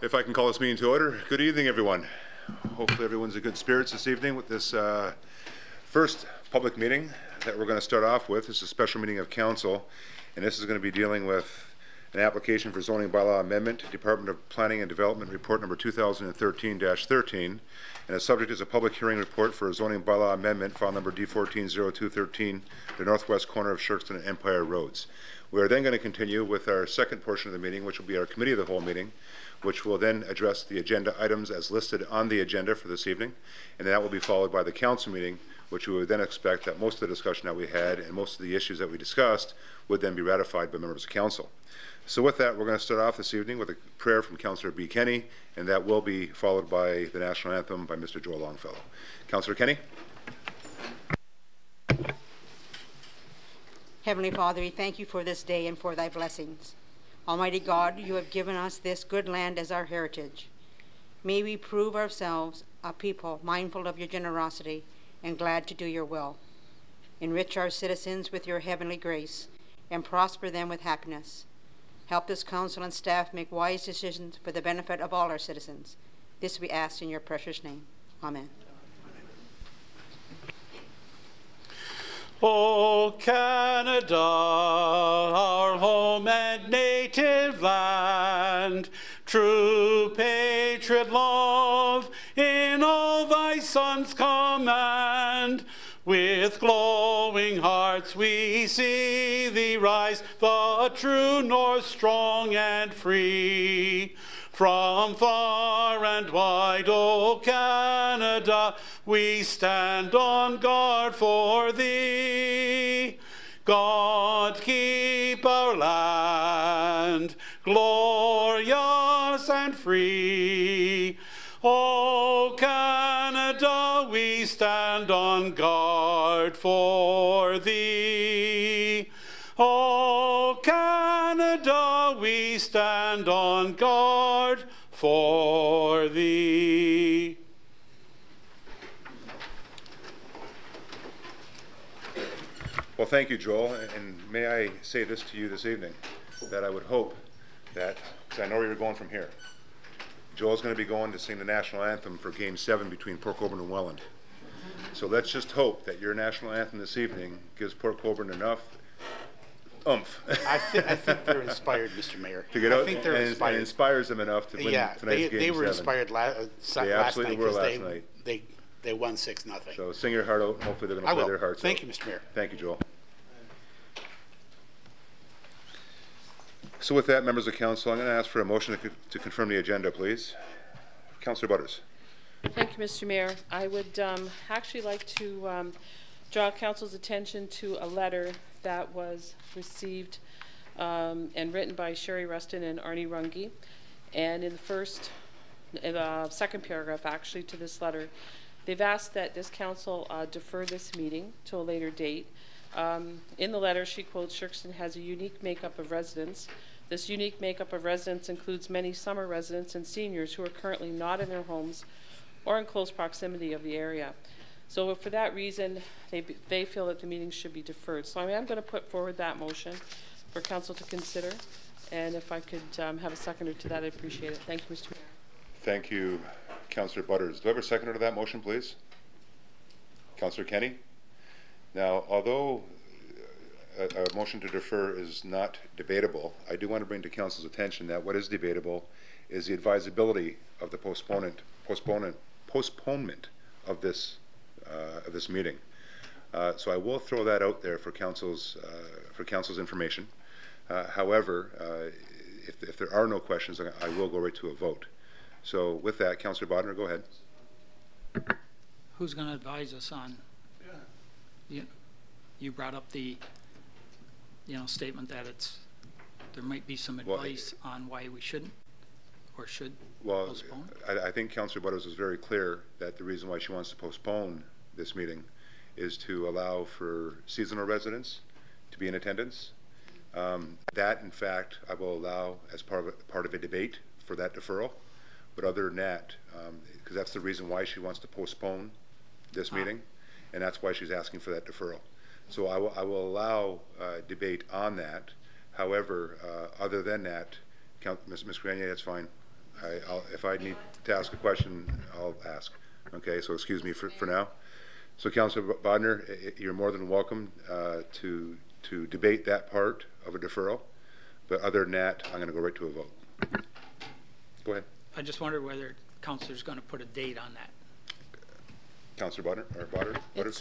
If I can call this meeting to order. Good evening, everyone. Hopefully everyone's in good spirits this evening with this first public meeting that we're going to start off with. This is a special meeting of council, and this is going to be dealing with an application for zoning bylaw amendment, Department of Planning and Development Report number 2013-13, and the subject is a public hearing report for a zoning bylaw amendment, file number D140213, the northwest corner of Shirkston and Empire Roads. We are then going to continue with our second portion of the meeting, which will be our committee of the whole meeting, which will then address the agenda items as listed on the agenda for this evening, and that will be followed by the council meeting, which we would then expect that most of the discussion that we had and most of the issues that we discussed would then be ratified by members of council. So with that, we're going to start off this evening with a prayer from Councillor B. Kenny, and that will be followed by the national anthem by Mr. Joe Longfellow. Councillor Kenny. Heavenly Father, we thank you for this day and for thy blessings. Almighty God, you have given us this good land as our heritage. May we prove ourselves a people mindful of your generosity and glad to do your will. Enrich our citizens with your heavenly grace and prosper them with happiness. Help this council and staff make wise decisions for the benefit of all our citizens. This we ask in your precious name. Amen. O Canada, our home and native land, true patriot love in all thy sons' command. With glowing hearts we see thee rise, the true north, strong and free. From far and wide, O Canada, we stand on guard for thee. God keep our land glorious and free. O Canada, we stand on guard for thee. O Canada, we stand on guard for thee. Well, thank you, Joel, and may I say this to you this evening, that I would hope that, because I know where you're going from here, Joel's going to be going to sing the national anthem for Game 7 between Port Colborne and Welland. So let's just hope that your national anthem this evening gives Port Colborne enough oomph. I think they're inspired, Mr. Mayor. To get out, I think they're inspired. And inspires them enough to win tonight's Game 7. They were inspired They last absolutely night were because last night. they won 6-0. So sing your heart out, and hopefully they're going to play their hearts out. Thank you, Mr. Mayor. Thank you, Joel. So with that, members of council, I'm going to ask for a motion to confirm the agenda, please. Councillor Butters. Thank you, Mr. Mayor. I would actually like to draw council's attention to a letter that was received and written by Sherry Rustin and Arnie Runge. And in the second paragraph, actually, to this letter, they've asked that this council defer this meeting to a later date. In the letter, she quotes, Shirkston has a unique makeup of residents. This unique makeup of residents includes many summer residents and seniors who are currently not in their homes or in close proximity of the area. So for that reason, they feel that the meeting should be deferred. So I am going to put forward that motion for council to consider. And if I could have a seconder to that, I'd appreciate it. Thank you, Mr. Mayor. Thank you, Councillor Butters. Do I have a seconder to that motion, please? Councillor Kenny? Now, although a motion to defer is not debatable, I do want to bring to council's attention that what is debatable is the advisability of the postponement of this meeting. So I will throw that out there for council's information. However, if there are no questions, I will go right to a vote. So with that, Councillor Bodner, go ahead. Who's going to advise us on? You brought up the statement that there might be some advice on why we shouldn't or should postpone. I think Councillor Butters was very clear that the reason why she wants to postpone this meeting is to allow for seasonal residents to be in attendance. That, in fact, I will allow as part of a debate for that deferral. But other than that, because that's the reason why she wants to postpone this meeting, and that's why she's asking for that deferral. So I will allow debate on that. However, other than that, Ms. Grenier, that's fine. If I need to ask a question, I'll ask. Okay, so excuse me for now. So Councillor Bodner, you're more than welcome to debate that part of a deferral, but other than that, I'm going to go right to a vote. Go ahead. I just wondered whether Councillor's going to put a date on that. Councillor Bodner? It's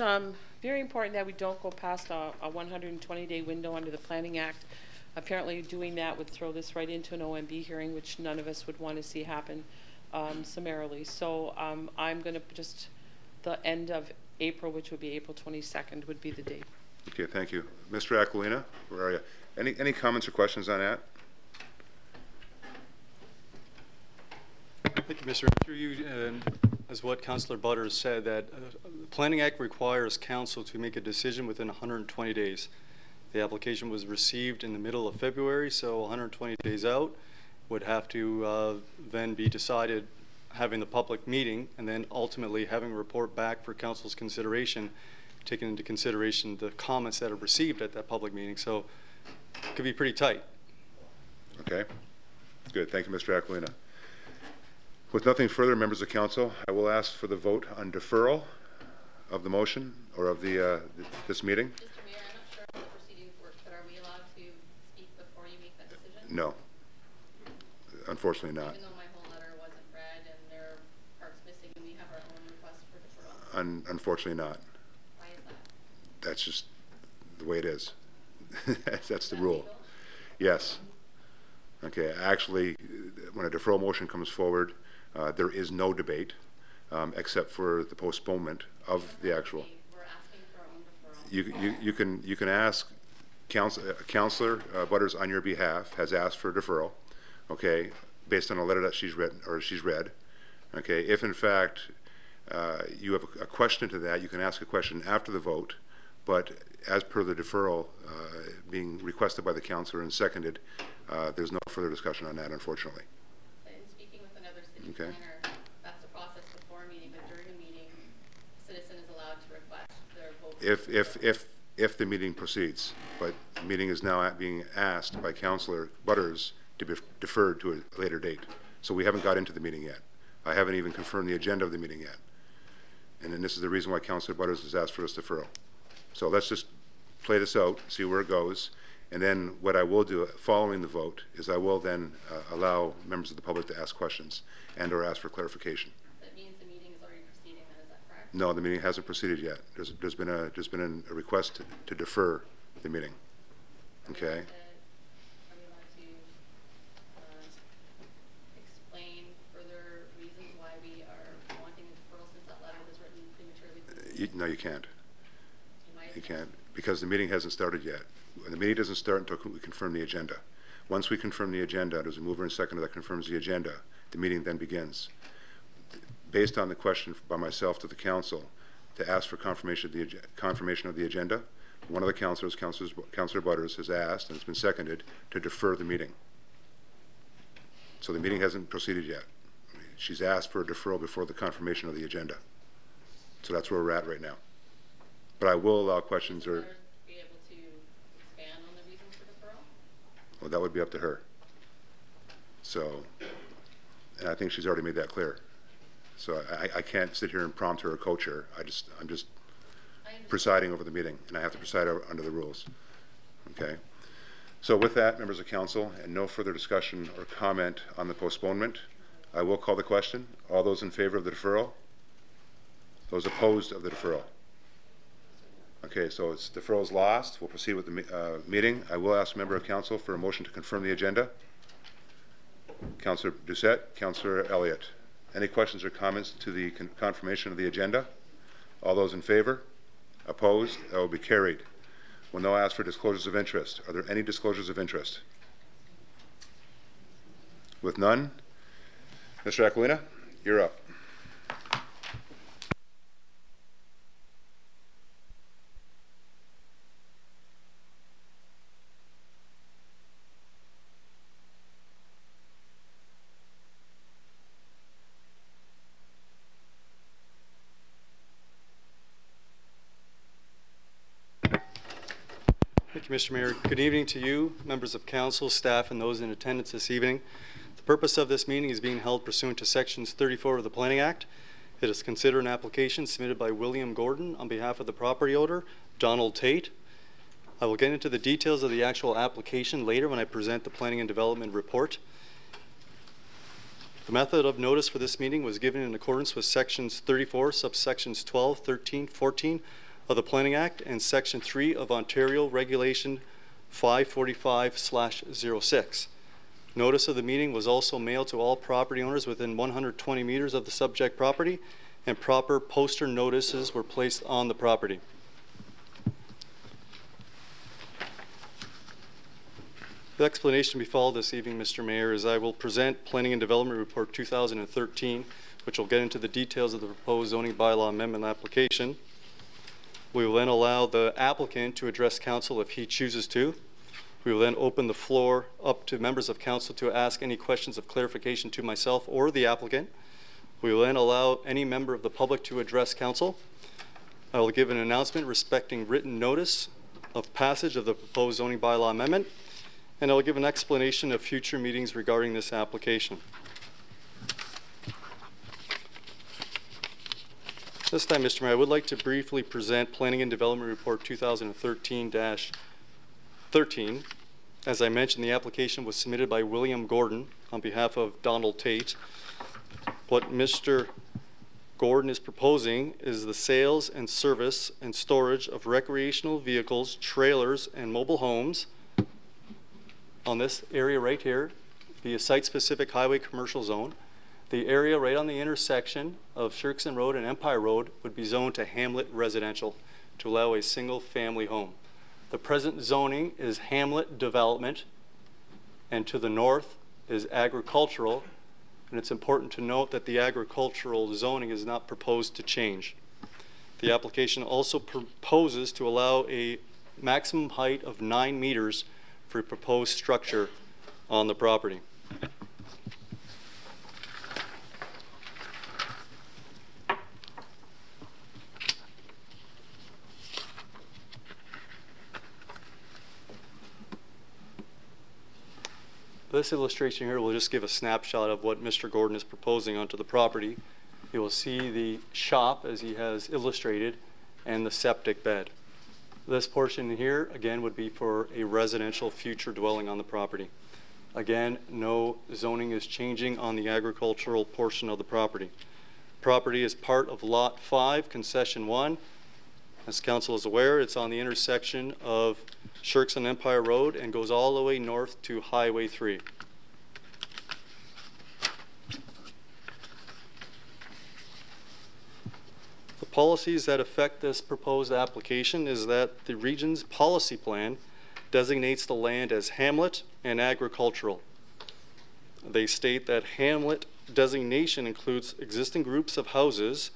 very important that we don't go past a 120-day window under the Planning Act. Apparently doing that would throw this right into an OMB hearing, which none of us would want to see happen summarily. So I'm going to just, the end of April, which would be April 22nd, would be the date. Okay, thank you. Mr. Aquilina, where are you? Any comments or questions on that? Thank you, Mr. Through you, as what Councillor Butters said, that the Planning Act requires Council to make a decision within 120 days. The application was received in the middle of February, so 120 days out would have to then be decided, having the public meeting, and then ultimately having a report back for Council's consideration, taking into consideration the comments that are received at that public meeting. So it could be pretty tight. Okay, good. Thank you, Mr. Aquilina. With nothing further, members of council, I will ask for the vote on deferral of the motion or of the this meeting. Mr. Mayor, I'm not sure how the proceedings work, but are we allowed to speak before you make that decision? No, unfortunately not. Even though my whole letter wasn't read and there are parts missing and we have our own request for deferral? Unfortunately not. Why is that? That's just the way it is. That's the rule. Legal? Yes. Okay, actually, when a deferral motion comes forward, there is no debate except for the postponement of the actual. We're asking for our own deferral. You can ask Councillor Butters on your behalf has asked for a deferral, okay, based on a letter that she's read. Okay, if in fact you have a question to that, you can ask a question after the vote, but as per the deferral being requested by the councillor and seconded, there's no further discussion on that, unfortunately. In speaking with another city Okay. planner, that's the process before a meeting, but during a meeting, a citizen is allowed to request their vote. If the meeting proceeds, but the meeting is now being asked by Councillor Butters to be deferred to a later date. So we haven't got into the meeting yet. I haven't even confirmed the agenda of the meeting yet. And then this is the reason why Councillor Butters has asked for this deferral. So let's just play this out, see where it goes. And then what I will do following the vote is I will then allow members of the public to ask questions and or ask for clarification. That means the meeting is already proceeding, then, is that correct? No, the meeting hasn't proceeded yet. There's been a request to defer the meeting. Okay. Are we allowed to explain further reasons why we are wanting a deferral since that letter was written prematurely? No, you can't. Why is You that? can't, because the meeting hasn't started yet. The meeting doesn't start until we confirm the agenda. Once we confirm the agenda, there's a mover and seconder that confirms the agenda. The meeting then begins. Based on the question by myself to the council to ask for confirmation of the agenda, one of the councillors, Councillor Butters, has asked, and it's been seconded, to defer the meeting. So the meeting hasn't proceeded yet. She's asked for a deferral before the confirmation of the agenda. So that's where we're at right now. But I will allow questions or... Be able to expand on the reasons for deferral? Well, that would be up to her. So, and I think she's already made that clear. So I can't sit here and prompt her or coach her. I'm just presiding over the meeting, and I have to preside under the rules. Okay. So with that, members of council, and no further discussion or comment on the postponement, I will call the question. All those in favor of the deferral? Those opposed of the deferral? Okay, so it's deferral is lost. We'll proceed with the meeting. I will ask a member of council for a motion to confirm the agenda. Councillor Doucette, Councillor Elliott. Any questions or comments to the confirmation of the agenda? All those in favor? Opposed? That will be carried. We'll now ask for disclosures of interest. Are there any disclosures of interest? With none, Mr. Aquilina, you're up. Thank you, Mr. Mayor. Good evening to you, members of council, staff, and those in attendance this evening. The purpose of this meeting is being held pursuant to Sections 34 of the Planning Act. It is considered an application submitted by William Gordon on behalf of the property owner, Donald Tate. I will get into the details of the actual application later when I present the Planning and Development report. The method of notice for this meeting was given in accordance with Sections 34, subsections 12, 13, 14 of the Planning Act and Section 3 of Ontario Regulation 545/06. Notice of the meeting was also mailed to all property owners within 120 meters of the subject property, and proper poster notices were placed on the property. The explanation we follow this evening, Mr. Mayor, is I will present Planning and Development Report 2013, which will get into the details of the proposed zoning bylaw amendment application. We will then allow the applicant to address council if he chooses to. We will then open the floor up to members of council to ask any questions of clarification to myself or the applicant. We will then allow any member of the public to address council. I will give an announcement respecting written notice of passage of the proposed zoning bylaw amendment, and I will give an explanation of future meetings regarding this application. This time, Mr. Mayor, I would like to briefly present Planning and Development Report 2013-13. As I mentioned, the application was submitted by William Gordon on behalf of Donald Tate. What Mr. Gordon is proposing is the sales and service and storage of recreational vehicles, trailers, and mobile homes on this area right here, be a site-specific highway commercial zone. The area right on the intersection of Shirkson Road and Empire Road would be zoned to Hamlet residential to allow a single-family home. The present zoning is Hamlet development, and to the north is agricultural, and it's important to note that the agricultural zoning is not proposed to change. The application also proposes to allow a maximum height of 9 meters for a proposed structure on the property. This illustration here will just give a snapshot of what Mr. Gordon is proposing onto the property. You will see the shop as he has illustrated and the septic bed. This portion here, again, would be for a residential future dwelling on the property. Again, no zoning is changing on the agricultural portion of the property. Property is part of Lot 5, Concession 1. As council is aware, it's on the intersection of Shirkson Empire Road and goes all the way north to Highway 3. The policies that affect this proposed application is that the region's policy plan designates the land as hamlet and agricultural. They state that hamlet designation includes existing groups of houses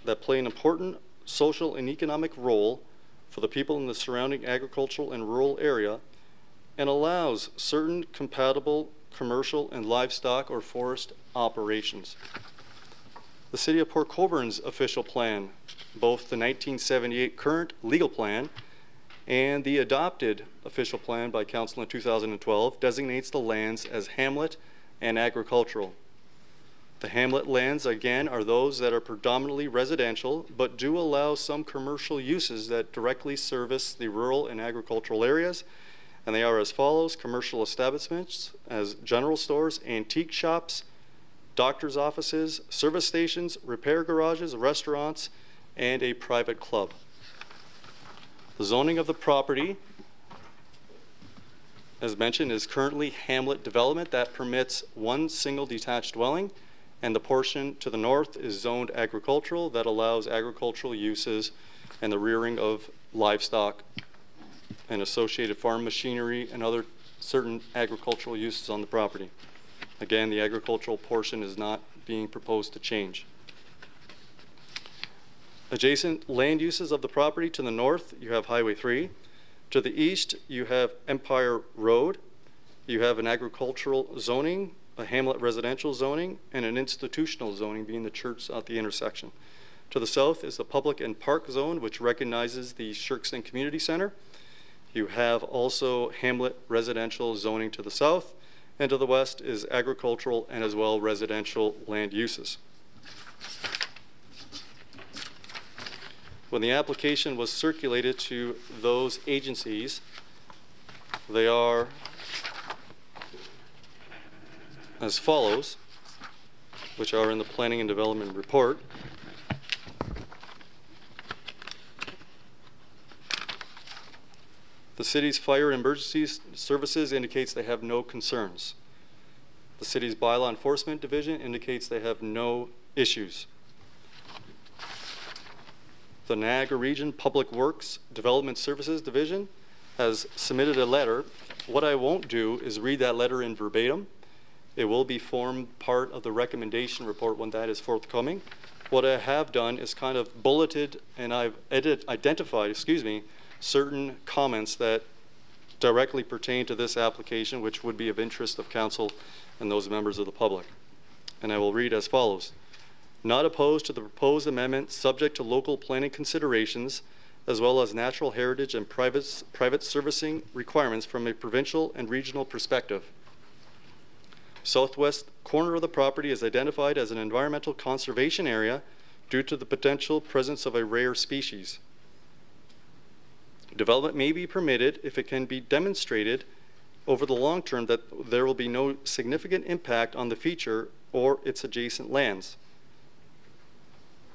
that play an important social and economic role for the people in the surrounding agricultural and rural area, and allows certain compatible commercial and livestock or forest operations. The City of Port Colborne's official plan, both the 1978 current legal plan and the adopted official plan by Council in 2012, designates the lands as hamlet and agricultural. The hamlet lands, again, are those that are predominantly residential, but do allow some commercial uses that directly service the rural and agricultural areas, and they are as follows: commercial establishments as general stores, antique shops, doctor's offices, service stations, repair garages, restaurants, and a private club. The zoning of the property, as mentioned, is currently hamlet development that permits one single detached dwelling, and the portion to the north is zoned agricultural that allows agricultural uses and the rearing of livestock and associated farm machinery and other certain agricultural uses on the property. Again, the agricultural portion is not being proposed to change. Adjacent land uses of the property: to the north, you have Highway 3. To the east, you have Empire Road. You have an agricultural zoning, a hamlet residential zoning, and an institutional zoning, being the church at the intersection. To the south is the public and park zone, which recognizes the Shirkson Community Center. You have also hamlet residential zoning to the south, and to the west is agricultural and as well residential land uses. When the application was circulated to those agencies, they are as follows, which are in the Planning and Development Report. The city's fire and emergency services indicates they have no concerns. The city's bylaw enforcement division indicates they have no issues. The Niagara Region Public Works Development Services Division has submitted a letter. What I won't do is read that letter in verbatim. It will be formed part of the recommendation report when that is forthcoming. What I have done is kind of bulleted and I've identified, certain comments that directly pertain to this application, which would be of interest of council and those members of the public. And I will read as follows. Not opposed to the proposed amendment, subject to local planning considerations, as well as natural heritage and private servicing requirements from a provincial and regional perspective. Southwest corner of the property is identified as an environmental conservation area due to the potential presence of a rare species. Development may be permitted if it can be demonstrated over the long term that there will be no significant impact on the feature or its adjacent lands.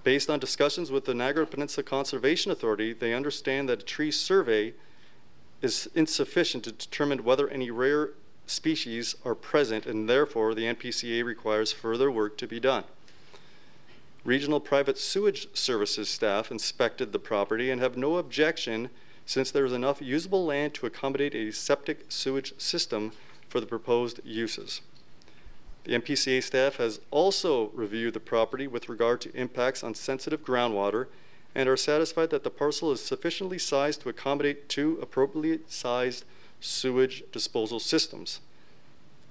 Based on discussions with the Niagara Peninsula Conservation Authority, they understand that a tree survey is insufficient to determine whether any rare species are present, and therefore the NPCA requires further work to be done. Regional Private Sewage Services staff inspected the property and have no objection since there is enough usable land to accommodate a septic sewage system for the proposed uses. The MPCA staff has also reviewed the property with regard to impacts on sensitive groundwater and are satisfied that the parcel is sufficiently sized to accommodate 2 appropriately sized sewage disposal systems.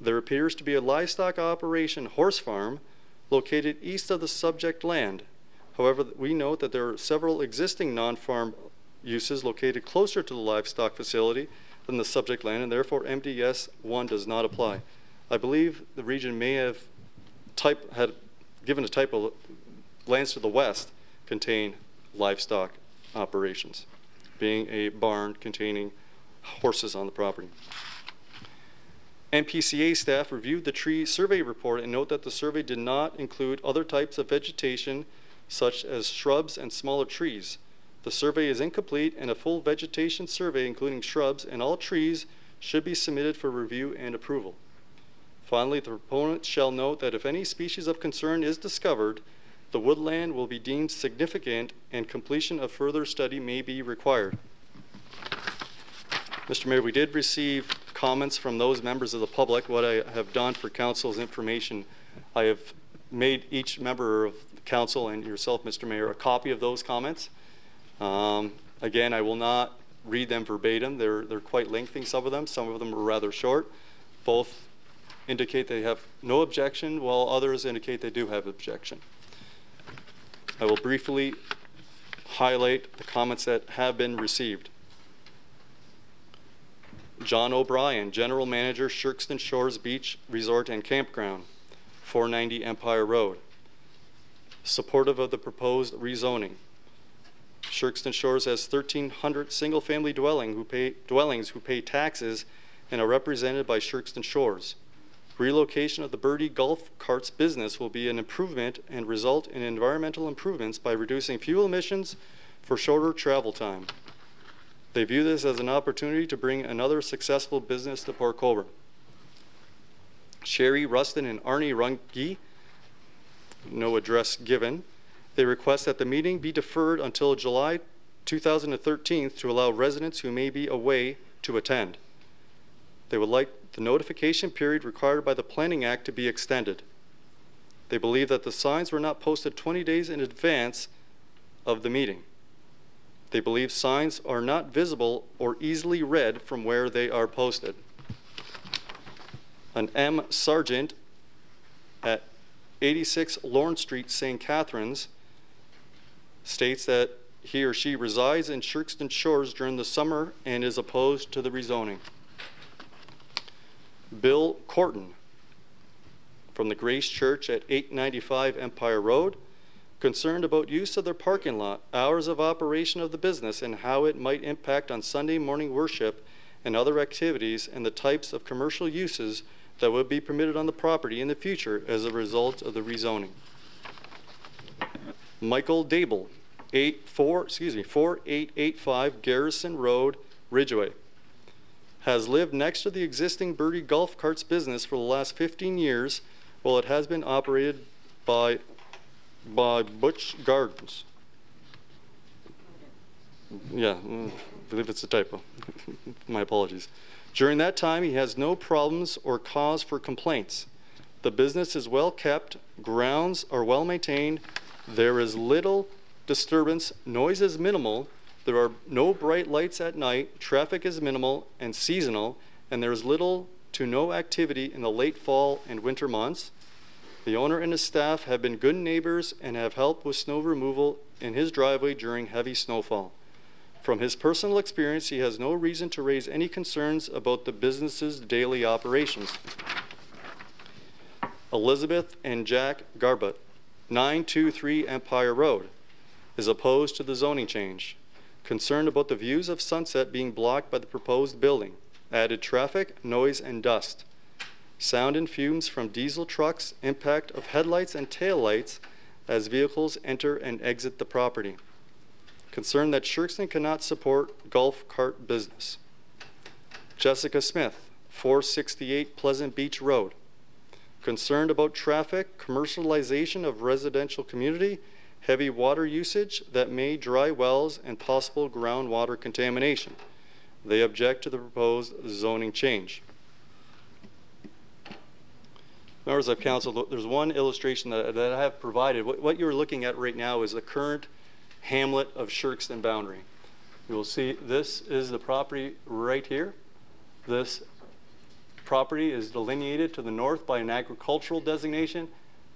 There appears to be a livestock operation horse farm located east of the subject land. However, we note that there are several existing non-farm uses located closer to the livestock facility than the subject land, and therefore MDS 1 does not apply. I believe the region may have had given a typo. Lands to the west contain livestock operations, being a barn containing horses on the property. NPCA staff reviewed the tree survey report and note that the survey did not include other types of vegetation such as shrubs and smaller trees. The survey is incomplete and a full vegetation survey including shrubs and all trees should be submitted for review and approval. Finally, the proponent shall note that if any species of concern is discovered, the woodland will be deemed significant and completion of further study may be required. Mr. Mayor, we did receive comments from those members of the public. What I have done for council's information, I have made each member of the council and yourself, Mr. Mayor, a copy of those comments. Again, I will not read them verbatim. They're quite lengthy, some of them. Some of them are rather short. Both indicate they have no objection, while others indicate they do have objection. I will briefly highlight the comments that have been received. John O'Brien, General Manager, Shirkston Shores Beach Resort and Campground, 490 Empire Road. Supportive of the proposed rezoning. Shirkston Shores has 1,300 single-family dwellings who pay taxes and are represented by Shirkston Shores. Relocation of the Birdie Golf Carts business will be an improvement and result in environmental improvements by reducing fuel emissions for shorter travel time. They view this as an opportunity to bring another successful business to Port Colborne. Sherry Rustin and Arnie Runge, no address given. They request that the meeting be deferred until July 2013 to allow residents who may be away to attend. They would like the notification period required by the Planning Act to be extended. They believe that the signs were not posted 20 days in advance of the meeting. They believe signs are not visible or easily read from where they are posted. An M. Sargent at 86 Lawrence Street, St. Catharines, states that he or she resides in Shirkston Shores during the summer and is opposed to the rezoning. Bill Corton from the Grace Church at 895 Empire Road, concerned about use of their parking lot, hours of operation of the business, and how it might impact on Sunday morning worship and other activities, and the types of commercial uses that would be permitted on the property in the future as a result of the rezoning. Michael Dable, 4885 Garrison Road, Ridgeway, has lived next to the existing Birdie Golf Carts business for the last 15 years, while it has been operated by Butch Gardens. Yeah, I believe it's a typo. My apologies. During that time, he has no problems or cause for complaints. The business is well kept, grounds are well maintained, there is little disturbance, noise is minimal, there are no bright lights at night, traffic is minimal and seasonal, and there is little to no activity in the late fall and winter months. The owner and his staff have been good neighbors and have helped with snow removal in his driveway during heavy snowfall. From his personal experience, he has no reason to raise any concerns about the business's daily operations. Elizabeth and Jack Garbut, 923 Empire Road, is opposed to the zoning change, concerned about the views of Sunset being blocked by the proposed building, added traffic, noise, and dust, sound and fumes from diesel trucks, impact of headlights and taillights as vehicles enter and exit the property, concerned that Shirkston cannot support golf cart business. Jessica Smith, 468 Pleasant Beach Road, concerned about traffic, commercialization of residential community, heavy water usage that may dry wells, and possible groundwater contamination. They object to the proposed zoning change. Members of council, there's one illustration that I have provided. What you're looking at right now is the current hamlet of Shirkston boundary. You will see this is the property right here. This property is delineated to the north by an agricultural designation,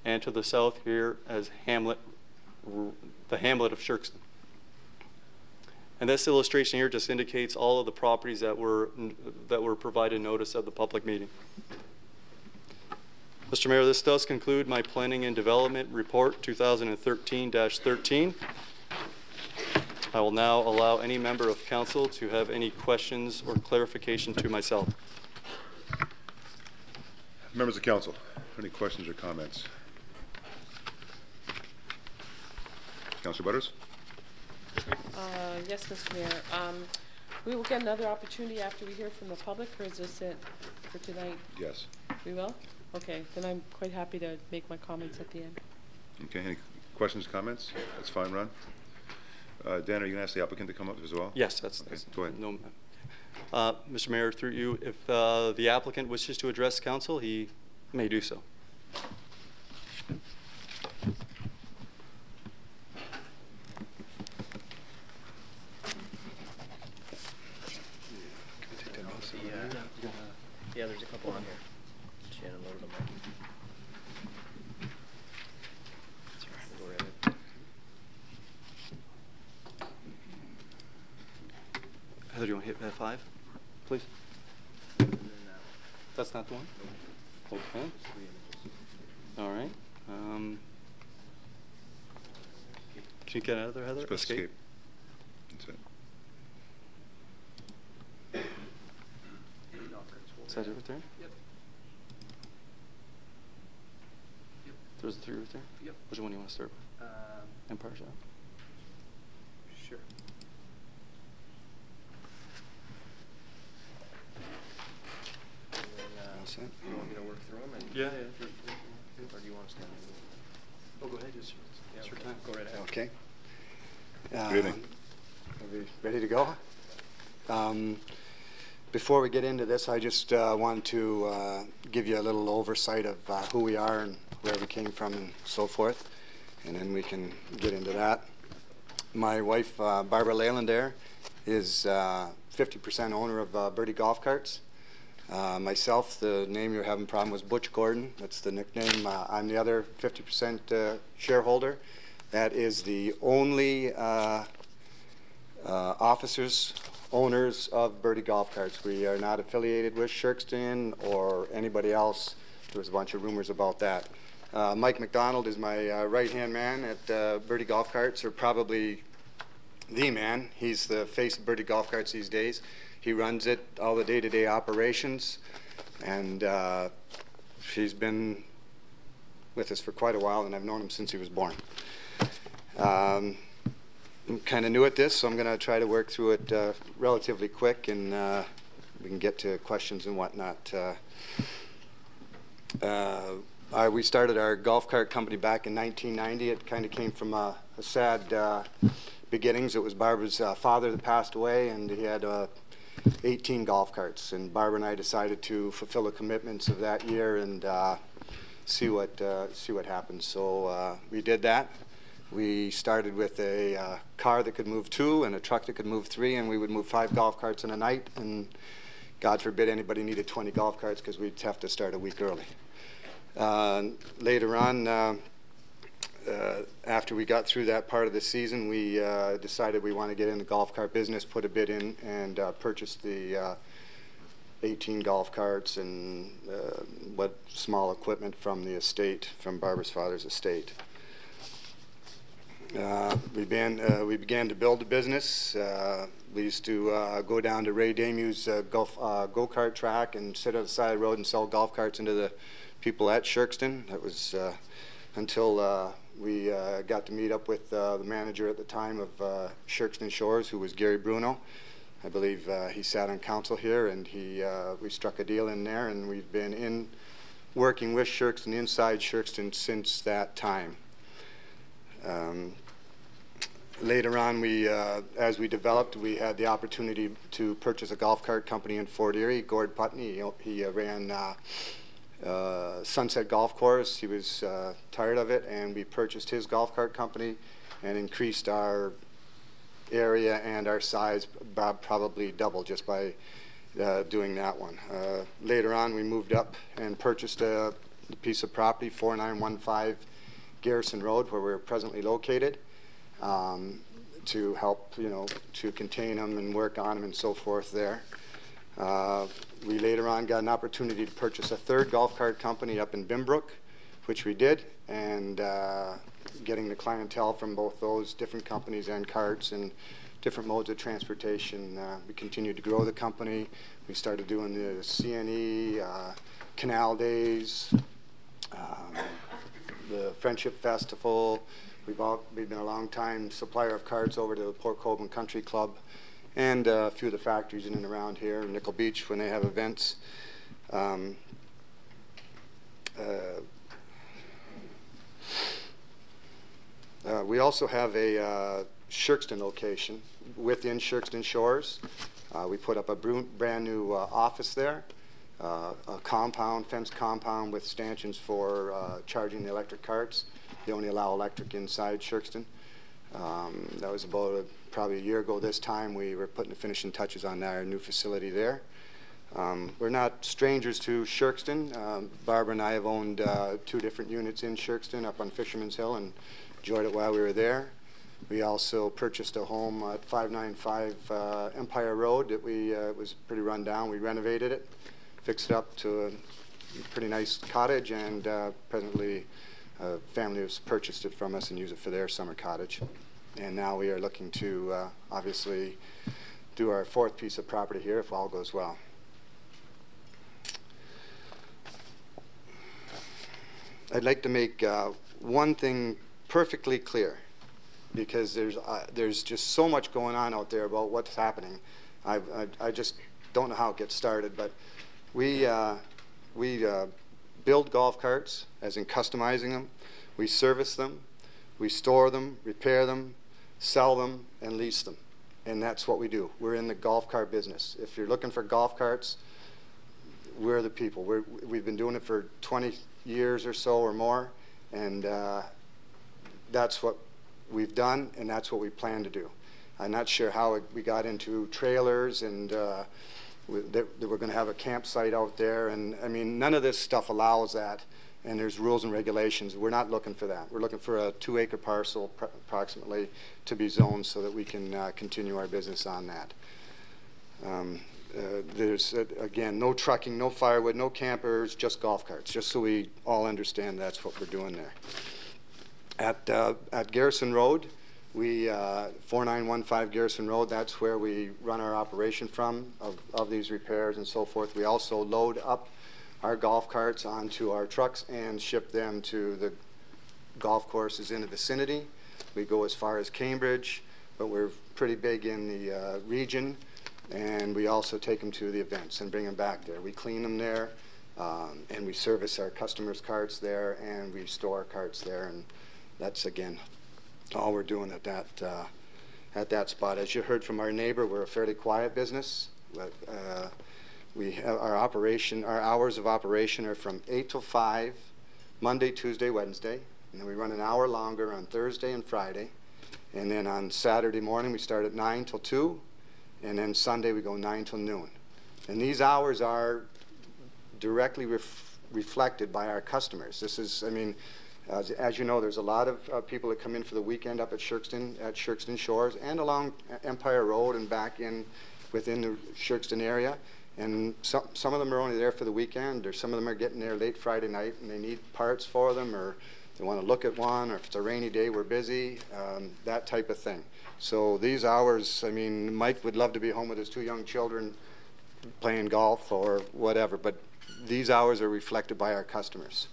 and to the south here as hamlet, the hamlet of Shirkston. And this illustration here just indicates all of the properties that were provided notice of the public meeting. Mr. Mayor, this does conclude my Planning and Development Report 2013-13. I will now allow any member of council to have any questions or clarification to myself. Members of council, any questions or comments? Councilor Butters? Yes, Mr. Mayor. We will get another opportunity after we hear from the public, or is this it for tonight? Yes. We will? Okay, then I'm quite happy to make my comments at the end. Okay, any questions, comments? That's fine, Ron. Dan, are you going to ask the applicant to come up as well? Yes, that's go ahead. No, Mr. Mayor, through you, if the applicant wishes to address council, he may do so. Yeah, there's a couple on here. Shannon loaded them up. Go right ahead. Heather, do you want to hit F5, please? That's not the one? Okay. All right. Can you get out of there, Heather? Escape. That's it. Is that it right there? Yep. Yep. There's the three right there? Yep. Which one do you want to start with? Empire Shop? Sure. And then, you want me to work through them? And Yeah. Or do you want to stand there? Oh, go ahead. It's your time. Go right ahead. Okay. Good evening. Are we ready to go? Before we get into this, I just want to give you a little oversight of who we are and where we came from and so forth, and then we can get into that. My wife, Barbara Leyland there, is 50% owner of Birdie Golf Carts. Myself, the name you're having a problem was Butch Gordon. That's the nickname. I'm the other 50% shareholder. That is the only officers owners of Birdie Golf Carts. We are not affiliated with Shirkston or anybody else. There was a bunch of rumors about that. Mike McDonald is my right-hand man at Birdie Golf Carts, or probably the man. He's the face of Birdie Golf Carts these days. He runs it, all the day-to-day operations, and he's been with us for quite a while, and I've known him since he was born. I'm kind of new at this, so I'm going to try to work through it relatively quick, and we can get to questions and whatnot. We started our golf cart company back in 1990. It kind of came from a sad beginnings. It was Barbara's father that passed away, and he had 18 golf carts. And Barbara and I decided to fulfill the commitments of that year and see what happens. So we did that. We started with a car that could move 2 and a truck that could move 3, and we would move 5 golf carts in a night. And God forbid anybody needed 20 golf carts, because we'd have to start a week early. Later on, after we got through that part of the season, we decided we want to get in the golf cart business, put a bid in, and purchased the 18 golf carts and what small equipment from the estate, from Barbara's father's estate. We began to build the business. We used to go down to Ray Damu's go-kart track and sit on the side of the road and sell golf carts into the people at Shirkston. That was until we got to meet up with the manager at the time of Shirkston Shores, who was Gary Bruno. I believe he sat on council here, and we struck a deal in there, and we've been working with Shirkston, inside Shirkston, since that time. Later on, as we developed, we had the opportunity to purchase a golf cart company in Fort Erie. Gord Putney, he ran Sunset Golf Course. He was tired of it, and we purchased his golf cart company and increased our area and our size probably double just by doing that one. Later on, we moved up and purchased a piece of property, 4915 Garrison Road, where we're presently located, to help, to contain them and work on them and so forth there. We later on got an opportunity to purchase a 3rd golf cart company up in Bimbrook, which we did, and getting the clientele from both those different companies and carts and different modes of transportation. We continued to grow the company. We started doing the CNE, Canal Days, the Friendship Festival. We've been a long-time supplier of carts over to the Port Colborne Country Club and a few of the factories in and around here, Nickel Beach, when they have events. We also have a Shirkston location within Shirkston Shores. We put up a brand new office there, a fenced compound with stanchions for charging the electric carts. They only allow electric inside Shirkston. That was about probably a year ago this time. We were putting the finishing touches on our new facility there. We're not strangers to Shirkston. Barbara and I have owned 2 different units in Shirkston up on Fisherman's Hill and enjoyed it while we were there. We also purchased a home at 595 Empire Road that it was pretty run down. We renovated it, fixed it up to a pretty nice cottage, and presently a family has purchased it from us and use it for their summer cottage. And now we are looking to obviously do our 4th piece of property here if all goes well. I'd like to make one thing perfectly clear, because there's just so much going on out there about what's happening. I just don't know how it gets started, but we build golf carts, as in customizing them. We service them, we store them, repair them, sell them, and lease them. And that's what we do. We're in the golf cart business. If you're looking for golf carts, we're the people. We've been doing it for 20 years or so or more, and that's what we've done, and that's what we plan to do. I'm not sure how we got into trailers and that we're going to have a campsite out there, and I mean, none of this stuff allows that, and there's rules and regulations. We're not looking for that. We're looking for a 2-acre parcel approximately to be zoned so that we can continue our business on that. There's, again, no trucking, no firewood, no campers, just golf carts, just so we all understand that's what we're doing there. At Garrison Road, 4915 Garrison Road, that's where we run our operation from of these repairs and so forth. We also load up our golf carts onto our trucks and ship them to the golf courses in the vicinity. We go as far as Cambridge, but we're pretty big in the region, and we also take them to the events and bring them back there. We clean them there, and we service our customers' carts there, and we store our carts there, and that's, again, all we're doing at that spot. As you heard from our neighbor, we're a fairly quiet business. We have our hours of operation are from 8 till 5, Monday, Tuesday, Wednesday, and then we run an hour longer on Thursday and Friday. And then on Saturday morning, we start at 9 till 2, and then Sunday we go 9 till noon. And these hours are directly reflected by our customers. This is, I mean, as you know, there's a lot of people that come in for the weekend up at Shirkston Shores and along Empire Road and back in within the Shirkston area. And some of them are only there for the weekend, or some of them are getting there late Friday night and they need parts for them, or they want to look at one, or if it's a rainy day, we're busy, that type of thing. So these hours, I mean, Mike would love to be home with his 2 young children playing golf or whatever, but these hours are reflected by our customers.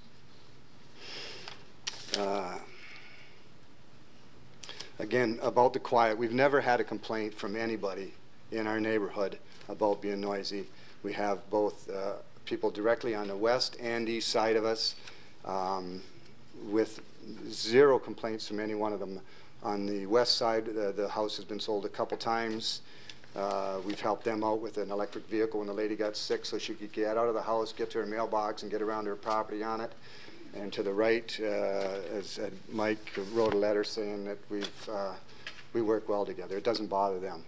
Again, about the quiet, we've never had a complaint from anybody in our neighborhood about being noisy. We have both people directly on the west and east side of us, with 0 complaints from any one of them. On the west side, the house has been sold a couple times. We've helped them out with an electric vehicle when the lady got sick so she could get out of the house, get to her mailbox, and get around to her property on it. And to the right, as Mike wrote a letter saying that we work well together. It doesn't bother them.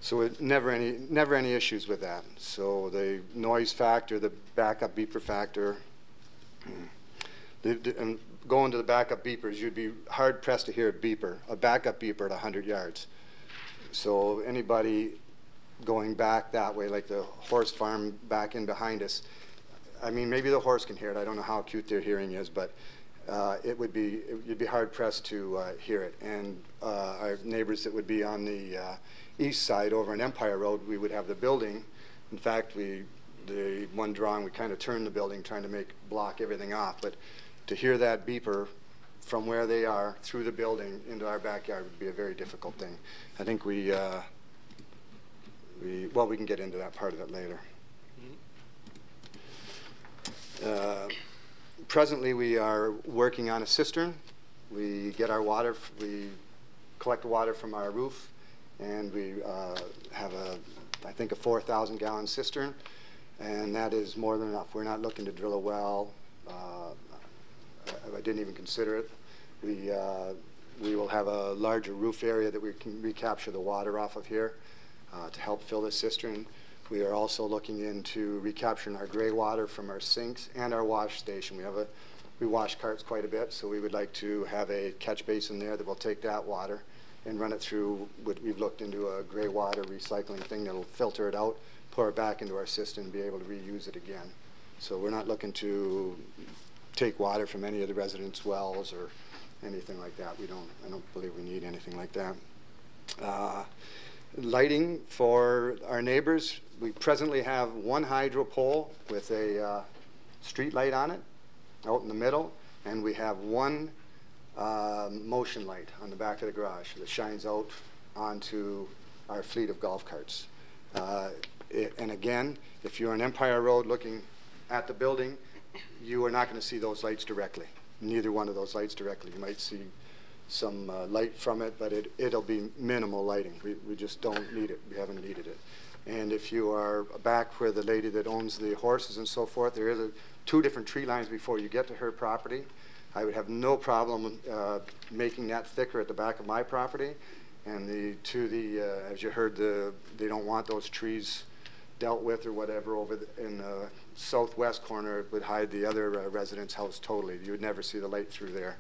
So never any issues with that. So the noise factor, the backup beeper factor, and going to the backup beepers, you'd be hard pressed to hear a backup beeper at 100 yards. So anybody going back that way, like the horse farm back in behind us, I mean, maybe the horse can hear it. I don't know how acute their hearing is, but you'd be hard pressed to hear it. And our neighbors that would be on the east side over on Empire Road, we would have the building. In fact, the one drawing, we kind of turned the building trying to block everything off. But to hear that beeper from where they are through the building into our backyard would be a very difficult thing. I think we can get into that part of it later. Presently, we are working on a cistern. We get our water, we collect water from our roof, and we have I think a 4,000 gallon cistern, and that is more than enough. We're not looking to drill a well. I didn't even consider it. We will have a larger roof area that we can recapture the water off of here to help fill the cistern. We are also looking into recapturing our gray water from our sinks and our wash station. We wash carts quite a bit, so we would like to have a catch basin there that will take that water and run it through. We've looked into a gray water recycling thing that will filter it out, pour it back into our system, and be able to reuse it again. So we're not looking to take water from any of the residents' wells or anything like that. I don't believe we need anything like that. Lighting for our neighbors, we presently have one hydro pole with a street light on it out in the middle, and we have one motion light on the back of the garage that shines out onto our fleet of golf carts. And again, if you're on Empire Road looking at the building, you are not going to see those lights directly, neither one of those lights directly. You might see some light from it, but it'll be minimal lighting. We just don't need it. We haven't needed it. And if you are back where the lady that owns the horses and so forth, there is 2 different tree lines before you get to her property. I would have no problem making that thicker at the back of my property. And as you heard, they don't want those trees dealt with or whatever over in the southwest corner. It would hide the other resident's house totally. You would never see the light through there.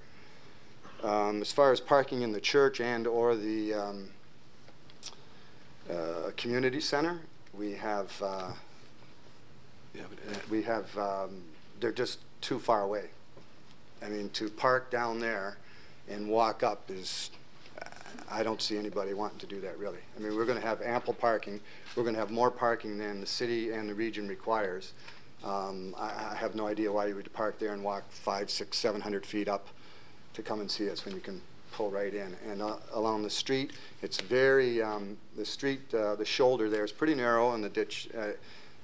As far as parking in the church and or the community center. We have, they're just too far away. I mean, to park down there and walk up is, I don't see anybody wanting to do that, really. I mean, we're going to have ample parking. We're going to have more parking than the city and the region requires. I have no idea why you would park there and walk 500, 600, 700 feet up to come and see us when you can pull right in. And along the street, it's very, the street, the shoulder there is pretty narrow, and the ditch,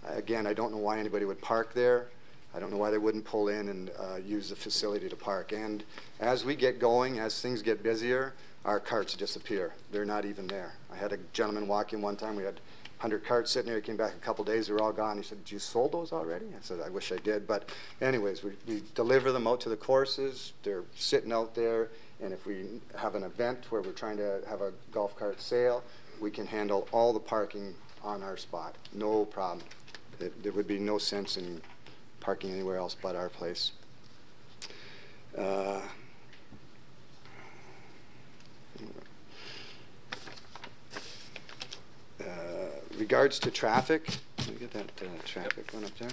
again, I don't know why anybody would park there. I don't know why they wouldn't pull in and use the facility to park. And as we get going, as things get busier, our carts disappear. They're not even there. I had a gentleman walk in one time. We had 100 carts sitting there. He came back a couple days. They were all gone. He said, "Did you sold those already?" I said, "I wish I did." But anyways, we deliver them out to the courses. They're sitting out there. And if we have an event where we're trying to have a golf cart sale, we can handle all the parking on our spot. No problem. There would be no sense in parking anywhere else but our place. Regards to traffic, let me get that traffic one up there.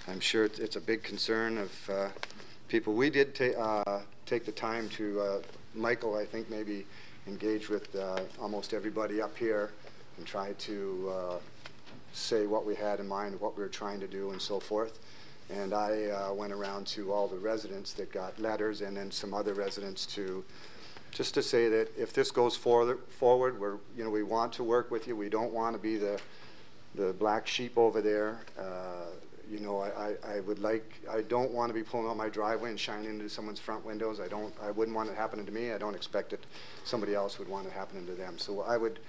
I'm sure it's a big concern of people. We did take the time to, Michael, I think, maybe engage with almost everybody up here and try to say what we had in mind, what we were trying to do, and so forth. And I went around to all the residents that got letters, and then some other residents to just to say that if this goes forward, we want to work with you. We don't want to be the black sheep over there. I don't want to be pulling out my driveway and shining into someone's front windows. I wouldn't want it happening to me. I don't expect that somebody else would want it happening to them. So I would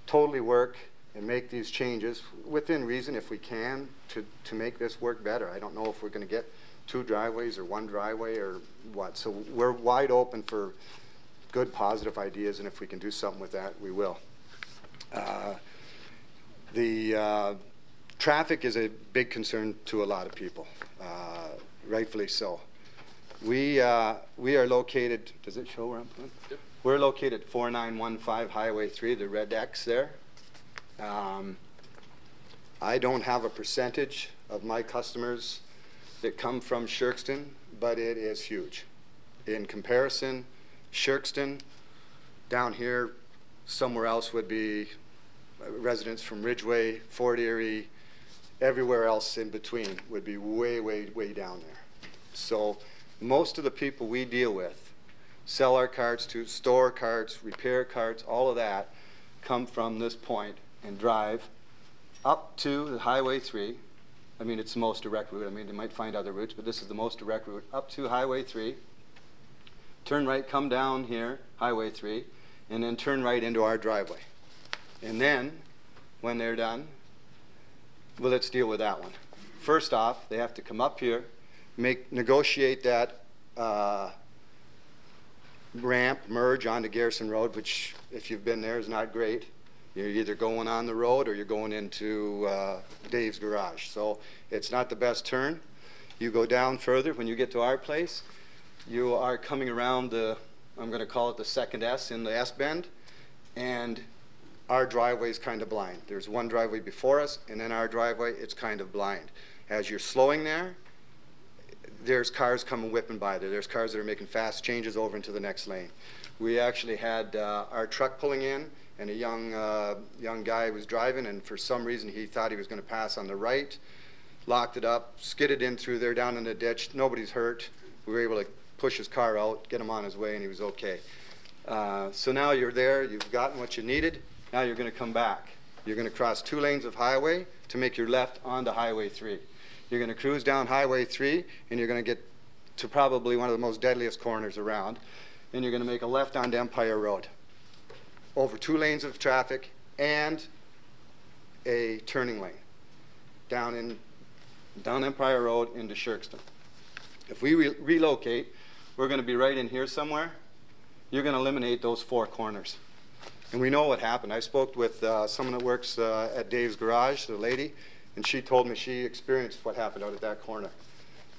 totally work and make these changes within reason if we can to make this work better. I don't know if we're going to get 2 driveways or 1 driveway or what. So we're wide open for good, positive ideas, and if we can do something with that, we will. The traffic is a big concern to a lot of people, rightfully so. We are located, does it show where I'm going? Yep. We're located 4915 Highway 3, the red X there. I don't have a percentage of my customers that come from Shirkston, but it is huge. In comparison, Shirkston, down here, somewhere else would be residents from Ridgeway, Fort Erie, everywhere else in between would be way, way, way down there. So most of the people we deal with, sell our carts to, store carts, repair carts, all of that, come from this point and drive up to the Highway 3. I mean, it's the most direct route. I mean, they might find other routes, but this is the most direct route up to Highway 3. Turn right, come down here, Highway 3, and then turn right into our driveway. And then, when they're done, well, let's deal with that one. First off, they have to come up here, negotiate that ramp, merge onto Garrison Road, which, if you've been there, is not great. You're either going on the road or you're going into Dave's garage. So it's not the best turn. You go down further. When you get to our place, you are coming around the, I'm going to call it the second S in the S bend, and our driveway is kind of blind. There's one driveway before us, and then our driveway, it's kind of blind. As you're slowing there, there's cars coming whipping by there. There's cars that are making fast changes over into the next lane. We actually had our truck pulling in, and a young guy was driving, and for some reason he thought he was going to pass on the right, locked it up, skidded in through there down in the ditch. Nobody's hurt. We were able to push his car out, get him on his way, and he was okay. So now you're there. You've gotten what you needed. Now you're going to come back. You're going to cross 2 lanes of highway to make your left onto Highway 3. You're going to cruise down Highway 3, and you're going to get to probably one of the most deadliest corners around, and you're going to make a left onto Empire Road. Over 2 lanes of traffic and a turning lane down Empire Road into Shirkston. If we relocate, we're going to be right in here somewhere. You're going to eliminate those 4 corners. And we know what happened. I spoke with someone that works at Dave's garage, the lady, and she told me she experienced what happened out at that corner.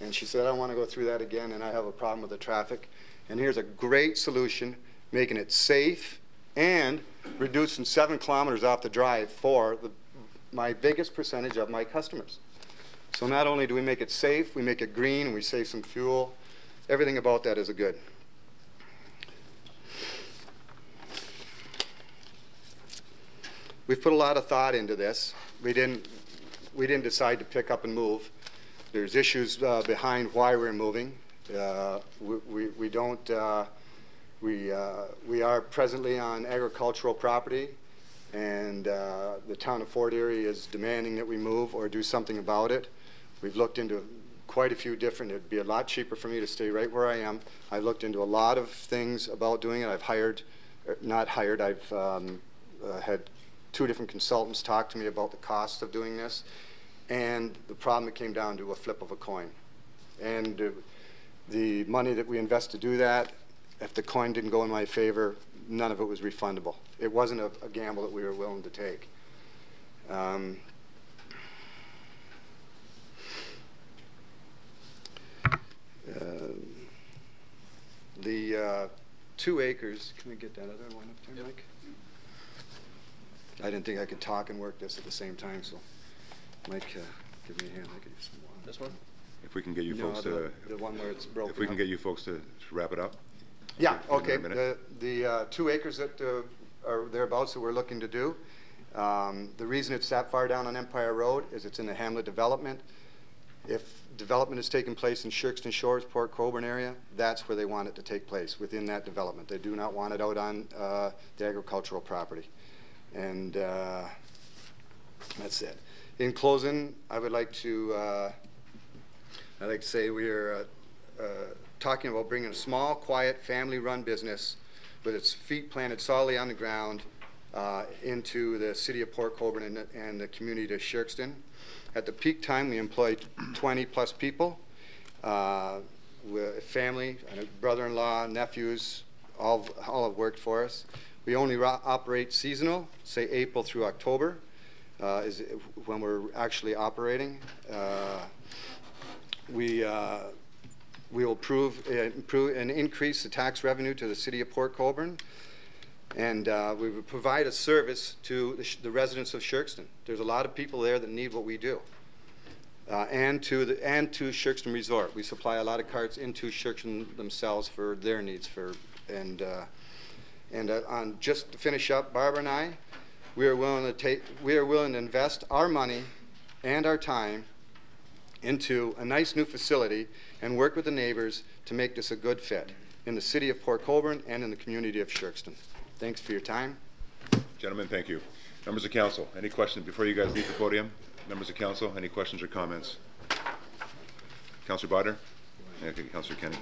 And she said, I don't want to go through that again, and I have a problem with the traffic. And here's a great solution, making it safe and reducing 7 kilometers off the drive for my biggest percentage of my customers. So not only do we make it safe, we make it green, and we save some fuel. Everything about that is a good. We've put a lot of thought into this. We didn't decide to pick up and move. There's issues behind why we're moving. We are presently on agricultural property, and the town of Fort Erie is demanding that we move or do something about it. We've looked into quite a few different, it'd be a lot cheaper for me to stay right where I am. I've looked into a lot of things about doing it. I've had 2 different consultants talk to me about the cost of doing this, and the problem, it came down to a flip of a coin. And the money that we invest to do that, if the coin didn't go in my favor, none of it was refundable. It wasn't a gamble that we were willing to take. The 2 acres, can we get that other one up there, Mike? I didn't think I could talk and work this at the same time, so Mike, give me a hand. I could use some water. This one? If we can get you folks to... the one where it's broken. If we can get you folks to wrap it up? Yeah, okay. The 2 acres that are thereabouts that we're looking to do, the reason it's that far down on Empire Road is it's in the Hamlet development. If development is taking place in Shirkston Shores, Port Colborne area, that's where they want it to take place, within that development. They do not want it out on the agricultural property. And that's it. In closing, I would like to say we are talking about bringing a small, quiet, family-run business with its feet planted solidly on the ground into the city of Port Colborne and the community of Shirkston. At the peak time, we employ 20-plus people, with family, brother-in-law, nephews, all have worked for us. We only operate seasonal, say April through October is when we're actually operating. We will improve and increase the tax revenue to the city of Port Colborne, and we will provide a service to the residents of Shirkston. There's a lot of people there that need what we do, and to Shirkston Resort. We supply a lot of carts into Shirkston themselves for their needs. On just to finish up, Barbara and I, we are willing to invest our money and our time into a nice new facility and work with the neighbors to make this a good fit in the city of Port Colborne and in the community of Shirkston. Thanks for your time. Gentlemen, thank you. Members of council, any questions before you guys leave the podium? Members of council, any questions or comments? Councillor Bodner? Okay, Councillor Kenny.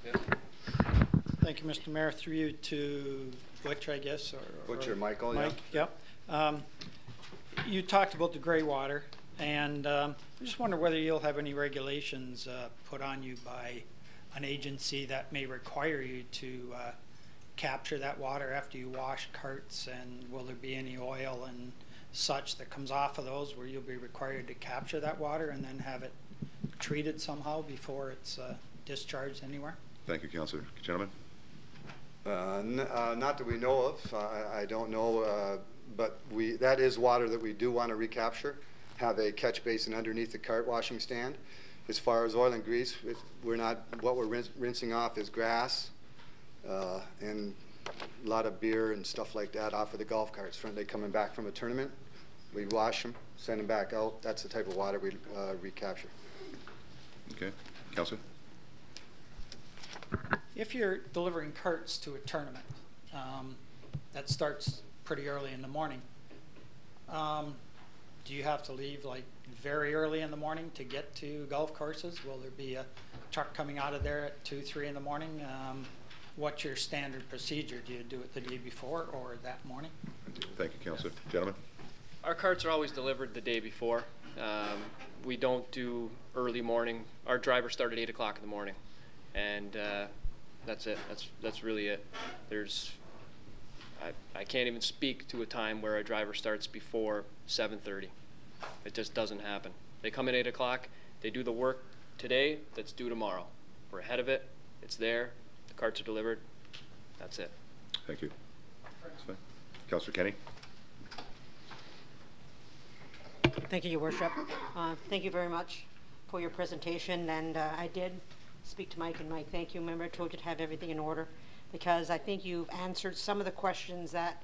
Yeah. Thank you, Mr. Mayor. Through you to Butch, I guess, Butcher, Michael, Mike, yeah. You talked about the gray water, and I just wonder whether you'll have any regulations put on you by an agency that may require you to capture that water after you wash carts, and will there be any oil and such that comes off of those where you'll be required to capture that water and then have it treated somehow before it's discharged anywhere? Thank you, Councillor. Gentlemen? Not that we know of. I don't know, but that is water that we do want to recapture, have a catch basin underneath the cart washing stand. As far as oil and grease, what we're rinsing off is grass and a lot of beer and stuff like that off of the golf carts. They coming back from a tournament, we wash them, send them back out. That's the type of water we recapture. Okay. Councillor? If you're delivering carts to a tournament, that starts pretty early in the morning, do you have to leave like very early in the morning to get to golf courses? Will there be a truck coming out of there at 2, 3 in the morning? What's your standard procedure? Do you do it the day before or that morning? Thank you, Councillor. Gentlemen? Our carts are always delivered the day before. We don't do early morning. Our drivers start at 8 o'clock in the morning, and that's it. That's really it. I can't even speak to a time where a driver starts before 7:30. It just doesn't happen. They come in 8 o'clock. They do the work today that's due tomorrow. We're ahead of it. It's there. The carts are delivered. That's it. Thank you. Councillor Kenny. Thank you, Your Worship. Thank you very much for your presentation, and I did speak to Mike, and Mike, thank you. Remember, I told you to have everything in order, because I think you've answered some of the questions that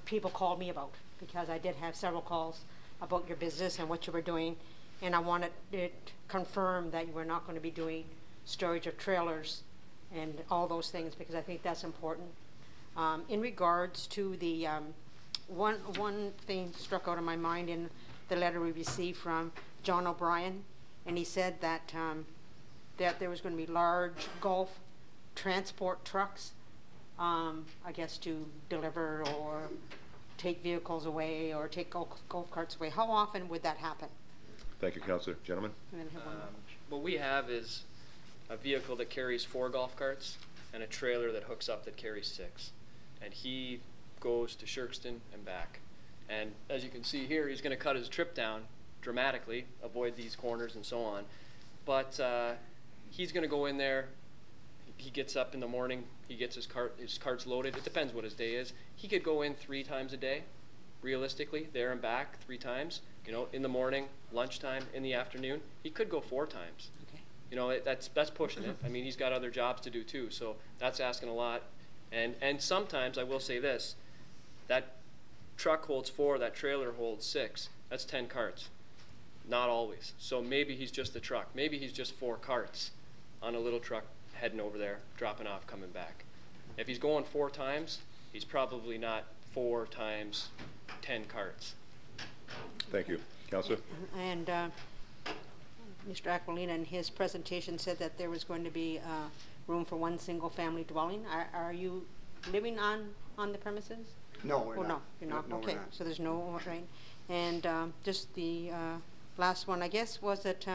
people called me about, because I did have several calls about your business and what you were doing, and I wanted it confirmed that you were not going to be doing storage of trailers and all those things, because I think that's important. In regards to the one thing struck out in my mind in the letter we received from John O'Brien, and he said that that there was going to be large golf transport trucks, I guess to deliver or take vehicles away or take golf carts away. How often would that happen? Thank you, Councillor. Gentlemen? And then I have one more. What we have is a vehicle that carries 4 golf carts and a trailer that hooks up that carries 6. And he goes to Shirkston and back. And as you can see here, he's going to cut his trip down dramatically, avoid these corners and so on. But he's going to go in there. He gets up in the morning. He gets his carts loaded. It depends what his day is. He could go in 3 times a day, realistically, there and back 3 times. You know, in the morning, lunchtime, in the afternoon. He could go 4 times. Okay. You know, that's pushing it. I mean, he's got other jobs to do too, so that's asking a lot. And sometimes, I will say this, that truck holds 4, that trailer holds 6. That's 10 carts. Not always. So maybe he's just the truck. Maybe he's just 4 carts on a little truck heading over there, dropping off, coming back. If he's going 4 times, he's probably not 4 times 10 carts. Thank you. Councillor? And Mr. Aquilina in his presentation said that there was going to be room for 1 single-family dwelling. Are you living on the premises? No, we're Oh, not. no, you're not. No, we're Okay, not. so there's no, right. And just the last one, I guess, was that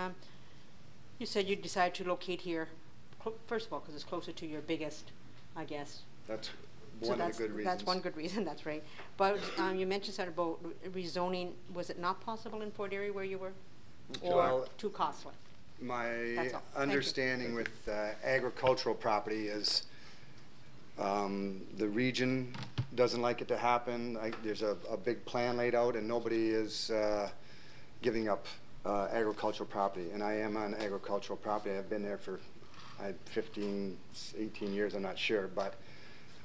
you said you decided to locate here, first of all, because it's closer to your biggest, I guess. That's So one of the good reasons. That's one good reason, that's right. But you mentioned something about rezoning. Was it not possible in Fort Erie where you were? Or Well, too costly? My That's all. Thank you. understanding with agricultural property is the region doesn't like it to happen. There's a big plan laid out and nobody is giving up agricultural property. And I am on agricultural property. I've been there for 15, 18 years, I'm not sure, but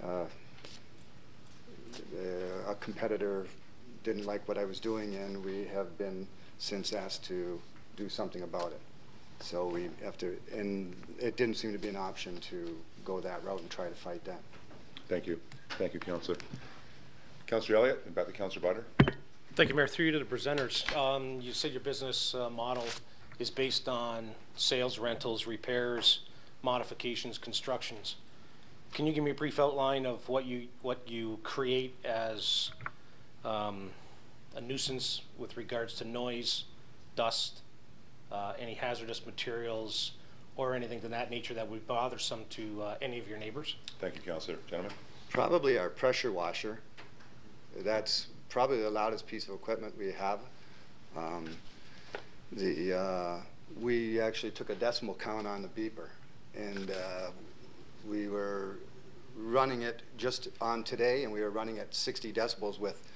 a competitor didn't like what I was doing and we have been since asked to do something about it. So we have to, and it didn't seem to be an option to go that route and try to fight that. Thank you. Thank you, Councillor. Councillor Elliott, and back to Councillor Butter. Thank you, Mayor. Through you to the presenters. You said your business model is based on sales, rentals, repairs, modifications, constructions. Can you give me a brief outline of what you create as a nuisance with regards to noise, dust, any hazardous materials, or anything of that nature that would be bothersome to any of your neighbors? Thank you, Councillor. Gentlemen? Probably our pressure washer. That's probably the loudest piece of equipment we have. We actually took a decimal count on the beeper, and we were running it just on today, and we were running at 60 decibels with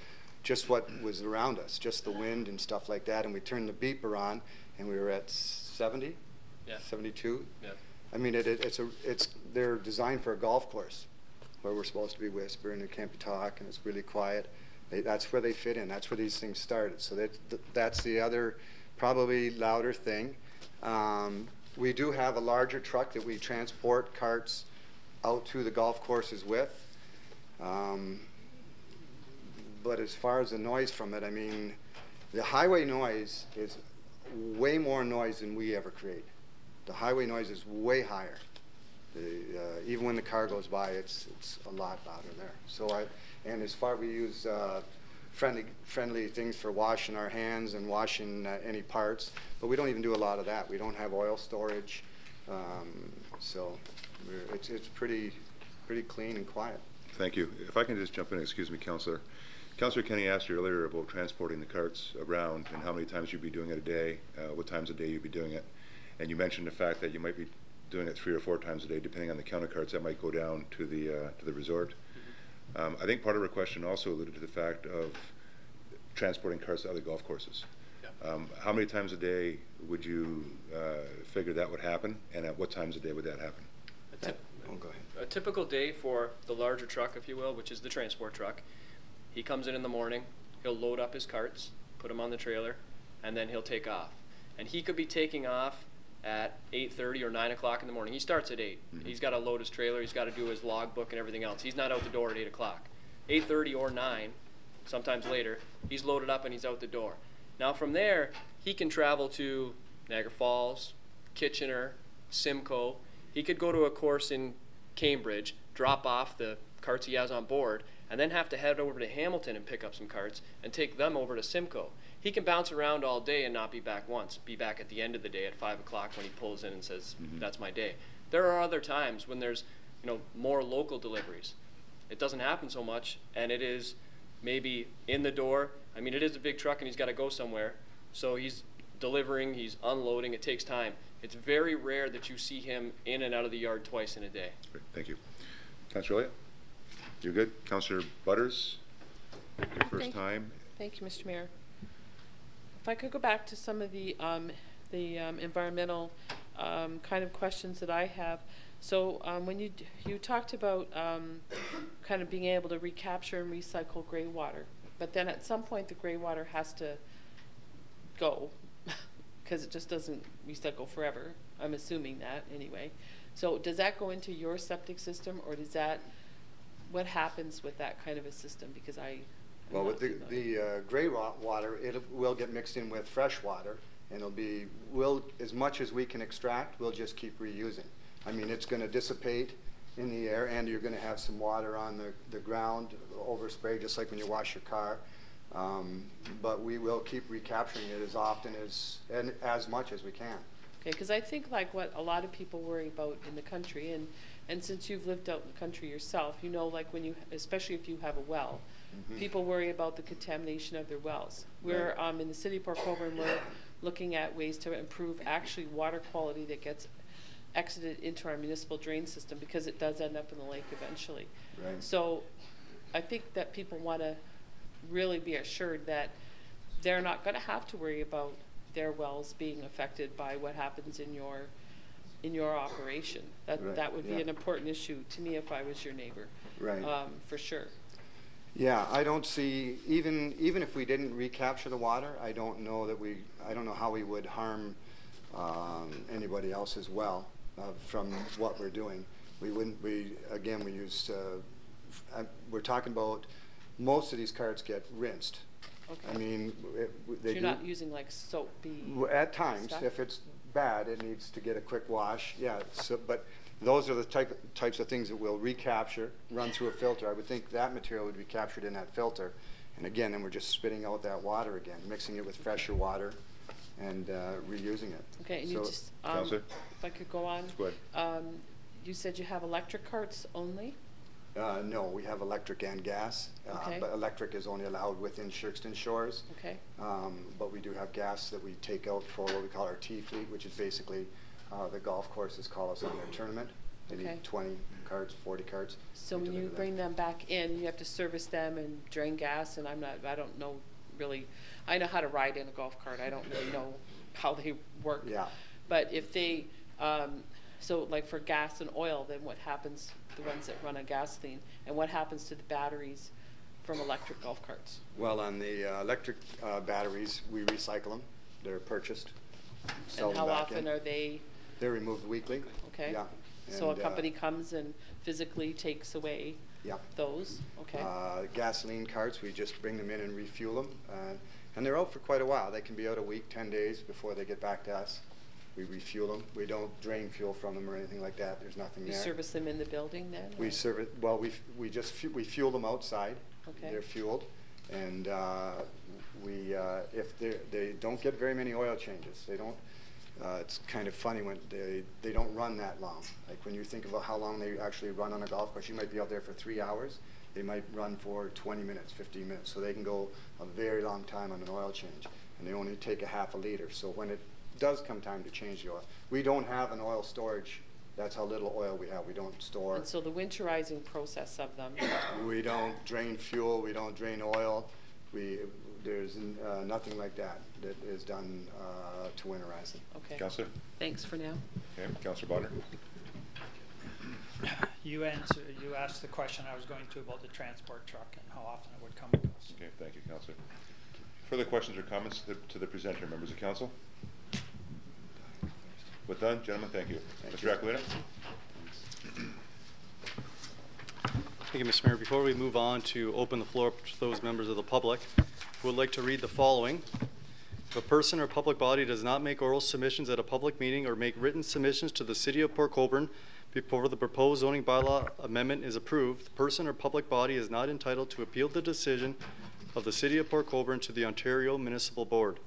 just what was around us, just the wind and stuff like that, and we turned the beeper on, and we were at 70, Yeah. 72. Yeah. I mean, they're designed for a golf course where we're supposed to be whispering and can't be talk, and it's really quiet. That's where they fit in. That's where these things started. So that's the other probably louder thing. We do have a larger truck that we transport carts out to the golf courses with. But as far as the noise from it, I mean, the highway noise is way more noise than we ever create. The highway noise is way higher. Even when the car goes by, it's a lot louder there. So and as far we use friendly things for washing our hands and washing any parts, but we don't even do a lot of that. We don't have oil storage, so it's pretty clean and quiet. Thank you. If I can just jump in, excuse me, Councillor. Councillor Kenny asked you earlier about transporting the carts around and how many times you'd be doing it a day, what times a day you'd be doing it. And you mentioned the fact that you might be doing it 3 or 4 times a day, depending on the counter carts that might go down to the resort. I think part of her question also alluded to the fact of transporting cars to other golf courses. How many times a day would you figure that would happen, and at what times a day would that happen? Go ahead. A typical day for the larger truck, if you will, which is the transport truck, he comes in the morning, he'll load up his carts, put them on the trailer, and then he'll take off. And he could be taking off at 8:30 or 9 o'clock in the morning. He starts at 8. He's got to load his trailer, he's got to do his logbook and everything else. He's not out the door at 8 o'clock. 8:30 or 9, sometimes later, he's loaded up and he's out the door. Now from there, he can travel to Niagara Falls, Kitchener, Simcoe. He could go to a course in Cambridge, drop off the carts he has on board, and then have to head over to Hamilton and pick up some carts and take them over to Simcoe. He can bounce around all day and not be back once, be back at the end of the day at 5 o'clock when he pulls in and says, that's my day. There are other times when there's more local deliveries. It doesn't happen so much, and it is maybe in the door. I mean, it is a big truck and he's got to go somewhere, so he's delivering, he's unloading, it takes time. It's very rare that you see him in and out of the yard twice in a day. Great, thank you. Councillor Elliott, you're good. Councillor Butters, your first time. Thank you, Mr. Mayor. If I could go back to some of the environmental kind of questions that I have. So when you talked about kind of being able to recapture and recycle gray water, but then at some point the gray water has to go because it just doesn't recycle forever. I'm assuming that anyway. So does that go into your septic system, or does that, what happens with that kind of a system? Because well, with the gray water, it will get mixed in with fresh water, and as much as we can extract, we'll just keep reusing. I mean, it's going to dissipate in the air, and you're going to have some water on the ground, overspray, just like when you wash your car. But we will keep recapturing it as often and as much as we can. Okay, because I think like what a lot of people worry about in the country, and since you've lived out in the country yourself, like when you, especially if you have a well, people worry about the contamination of their wells. We're in the city of Port Colborne, we're looking at ways to improve actually water quality that gets exited into our municipal drain system, because it does end up in the lake eventually. Right. So I think that people want to really be assured that they're not going to have to worry about their wells being affected by what happens in your operation. That would be an important issue to me if I was your neighbor. Right. For sure. Yeah, I don't see, even if we didn't recapture the water, I don't know how we would harm anybody else as well from what we're doing. We're talking about, most of these carts get rinsed. Okay. I mean, so you're not using like soapy at times stuff? If it's bad, it needs to get a quick wash. Yeah. So, but those are the types of things that we'll recapture, run through a filter. I would think that material would be captured in that filter, and again, then we're just spitting out that water again, mixing it with fresher water, and reusing it. Okay. And so, you just Counselor? if I could go on. Go ahead. You said you have electric carts only? No, we have electric and gas, Okay. but electric is only allowed within Shirkston shores. Okay. But we do have gas that we take out for what we call our T fleet, which is basically the golf courses call us on their tournament. They Okay. need 20 carts, 40 carts. So We when you deliver bring them back in, you have to service them and drain gas, and I don't know really, I know how to ride in a golf cart. I don't really know how they work. Yeah. But if they, so like for gas and oil, then what happens, the ones that run on gasoline, and what happens to the batteries from electric golf carts? Well, on the electric batteries, we recycle them. They're purchased. Sell And them how back often in. are they? They're removed weekly. Okay. Yeah. So a And, company comes and physically takes away yeah. those? Okay. Gasoline carts, we just bring them in and refuel them. And they're out for quite a while. They can be out a week, 10 days before they get back to us. We refuel them. We don't drain fuel from them or anything like that. There's nothing You there. service them in the building then? We or- serve it, well, we fuel them outside. Okay. They're fueled. And if they don't get very many oil changes. They don't, it's kind of funny when they don't run that long. Like when you think about how long they actually run on a golf course, you might be out there for 3 hours. They might run for 20 minutes, 15 minutes. So they can go a very long time on an oil change. And they only take a half a liter. So when it does come time to change the oil, we don't have an oil storage That's how little oil we have. We don't store. And so the winterizing process of them. We don't drain fuel. We don't drain oil. There's nothing like that that is done to winterize them. Okay. Councillor? Thanks for now. Okay, Councillor Bonner? You asked the question I was going to about the transport truck and how often it would come to us. Okay, thank you, Councillor. Further questions or comments to the presenter, members of council? With done, gentlemen, thank you. Mr. Aquilino? Thank you, Mr. Mayor. Before we move on to open the floor to those members of the public, we would like to read the following. If a person or public body does not make oral submissions at a public meeting or make written submissions to the City of Port Colborne before the proposed zoning bylaw amendment is approved, the person or public body is not entitled to appeal the decision of the City of Port Colborne to the Ontario Municipal Board.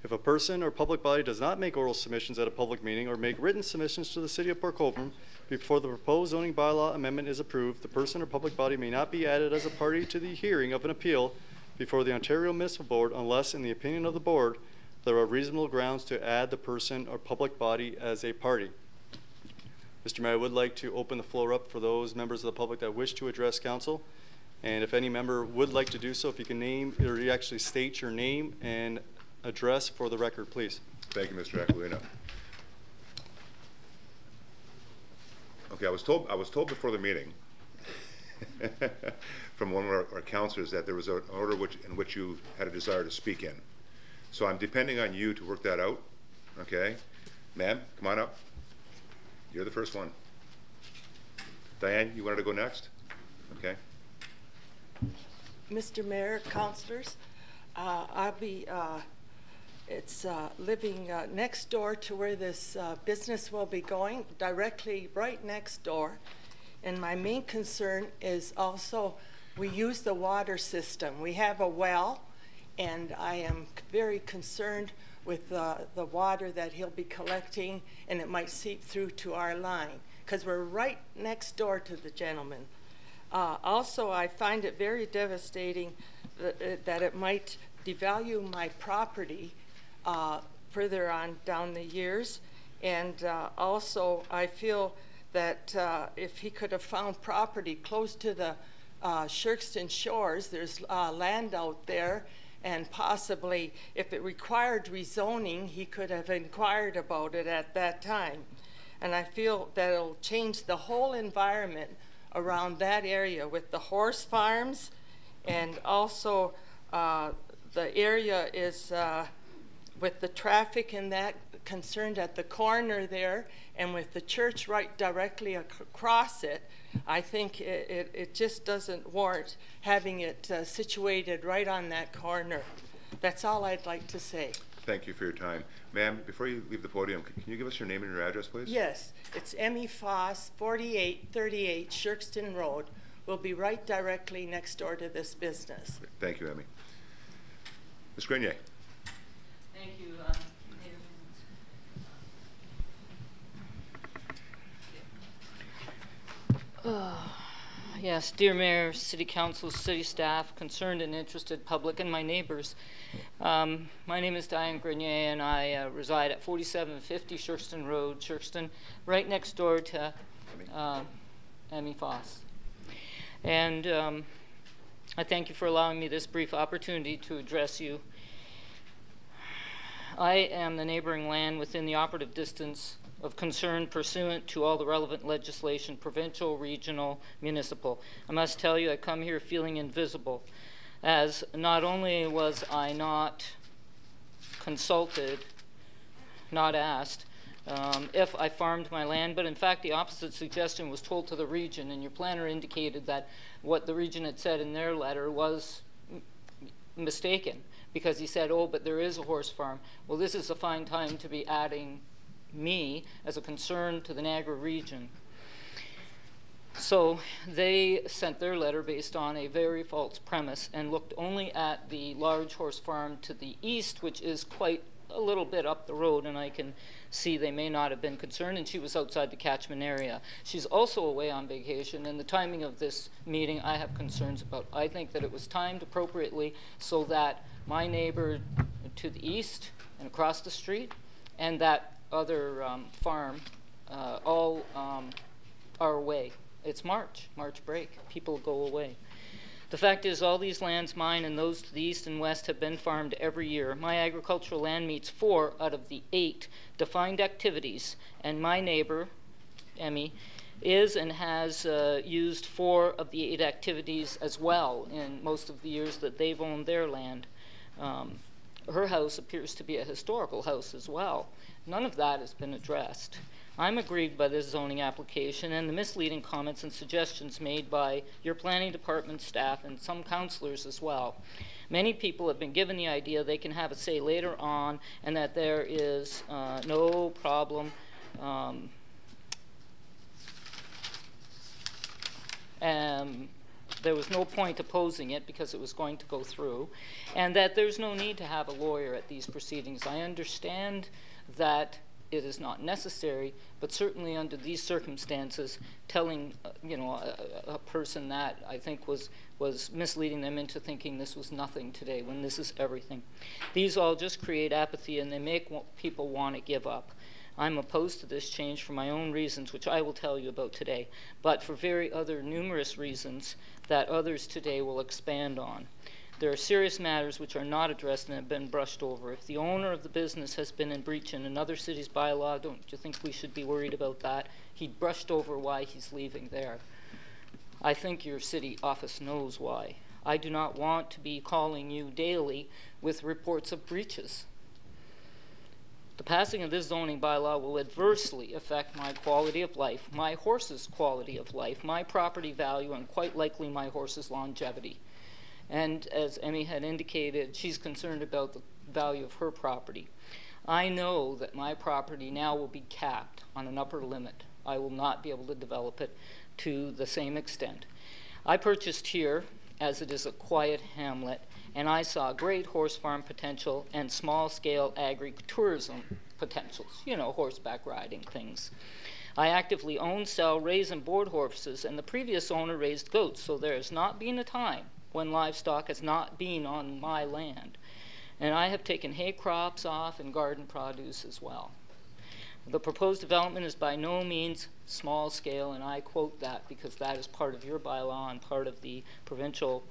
If a person or public body does not make oral submissions at a public meeting or make written submissions to the City of Port Colborne before the proposed zoning bylaw amendment is approved, the person or public body may not be added as a party to the hearing of an appeal before the Ontario Municipal Board unless, in the opinion of the Board, there are reasonable grounds to add the person or public body as a party. Mr. Mayor, I would like to open the floor up for those members of the public that wish to address council. And if any member would like to do so, if you can name or you actually state your name and address for the record, please. Thank you, Mr. Aquilino. Okay, I was told before the meeting from one of our councillors that there was an order in which you had a desire to speak in. So I'm depending on you to work that out. Okay, ma'am, come on up. You're the first one. Diane, you wanted to go next? Okay. Mr. Mayor, councillors, I'll be living next door to where this business will be going, directly right next door. And my main concern is also we use the water system. We have a well, and I am very concerned with the water that he'll be collecting, and it might seep through to our line, because we're right next door to the gentleman. Also, I find it very devastating that it might devalue my property further on down the years. And also, I feel that if he could have found property close to the Shirkston shores, there's land out there, and possibly if it required rezoning, he could have inquired about it at that time. And I feel that it'll change the whole environment around that area with the horse farms, and also the area is with the traffic and that concerned at the corner there, and with the church right directly across it. I think it just doesn't warrant having it situated right on that corner. That's all I'd like to say. Thank you for your time. Ma'am, before you leave the podium, can you give us your name and your address, please? Yes, it's Emmy Foss, 4838 Shirkston Road. We'll be right directly next door to this business. Thank you, Emmy. Ms. Grenier. Thank you, Yes, dear Mayor, City Council, City staff, concerned and interested public, and my neighbors. My name is Diane Grenier, and I reside at 4750 Shirkston Road, Shirkston, right next door to Emmy Foss. And I thank you for allowing me this brief opportunity to address you. I am the neighboring land within the operative distance of concern pursuant to all the relevant legislation, provincial, regional, municipal. I must tell you, I come here feeling invisible, as not only was I not consulted, not asked, if I farmed my land, but in fact the opposite suggestion was told to the region, and your planner indicated that what the region had said in their letter was mistaken, because he said, oh, but there is a horse farm. Well, this is a fine time to be adding me as a concern to the Niagara region. So they sent their letter based on a very false premise and looked only at the large horse farm to the east, which is quite a little bit up the road, and I can see they may not have been concerned, and she was outside the catchment area. She's also away on vacation, and the timing of this meeting I have concerns about. I think that it was timed appropriately so that my neighbor to the east and across the street and that other farm all are away. It's March break. People go away. The fact is, all these lands, mine and those to the east and west, have been farmed every year. My agricultural land meets 4 out of the 8 defined activities, and my neighbor, Emmy, is and has used 4 of the 8 activities as well in most of the years that they've owned their land. Her house appears to be a historical house as well. None of that has been addressed. I'm aggrieved by this zoning application and the misleading comments and suggestions made by your planning department staff and some councilors as well. Many people have been given the idea they can have a say later on and that there is no problem there was no point opposing it because it was going to go through, and that there's no need to have a lawyer at these proceedings. I understand that it is not necessary, but certainly under these circumstances, telling a person that, I think was misleading them into thinking this was nothing today when this is everything. These all just create apathy and they make people want to give up. I'm opposed to this change for my own reasons, which I will tell you about today, but for very other numerous reasons that others today will expand on. There are serious matters which are not addressed and have been brushed over. If the owner of the business has been in breach in another city's bylaw, don't you think we should be worried about that? He brushed over why he's leaving there. I think your city office knows why. I do not want to be calling you daily with reports of breaches. The passing of this zoning bylaw will adversely affect my quality of life, my horse's quality of life, my property value, and quite likely my horse's longevity. And as Emmy had indicated, she's concerned about the value of her property. I know that my property now will be capped on an upper limit. I will not be able to develop it to the same extent. I purchased here as it is a quiet hamlet, and I saw great horse farm potential and small-scale agri-tourism potentials, horseback riding things. I actively own, sell, raise, and board horses, and the previous owner raised goats, so there has not been a time when livestock has not been on my land. And I have taken hay crops off and garden produce as well. The proposed development is by no means small scale, and I quote that because that is part of your bylaw and part of the provincial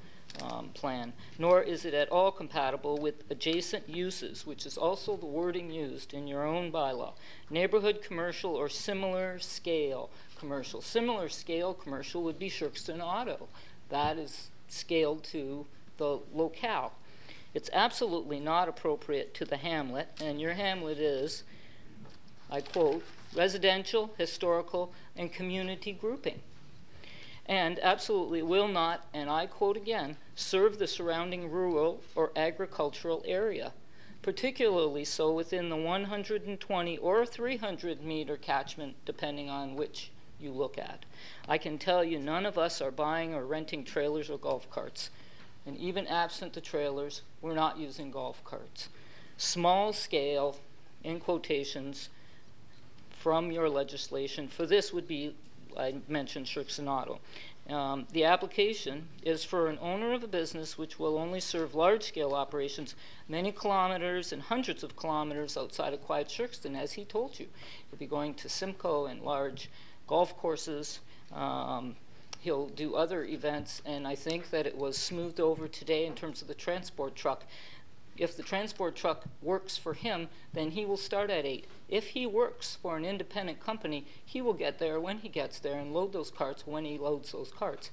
plan, nor is it at all compatible with adjacent uses, which is also the wording used in your own bylaw. Neighborhood commercial or similar scale commercial. Similar scale commercial would be Shirkston Auto. That is scaled to the locale. It's absolutely not appropriate to the hamlet, and your hamlet is, I quote, residential, historical, and community grouping. And absolutely will not, and I quote again, serve the surrounding rural or agricultural area, particularly so within the 120 or 300 meter catchment, depending on which you look at. I can tell you none of us are buying or renting trailers or golf carts. And even absent the trailers, we're not using golf carts. Small scale, in quotations, from your legislation, for this would be, I mentioned Shirkston Auto. The application is for an owner of a business which will only serve large-scale operations many kilometers and hundreds of kilometers outside of quiet Shirkston, as he told you. He'll be going to Simcoe and large golf courses. He'll do other events, and I think that it was smoothed over today in terms of the transport truck. If the transport truck works for him, then he will start at 8. If he works for an independent company, he will get there when he gets there and load those carts when he loads those carts.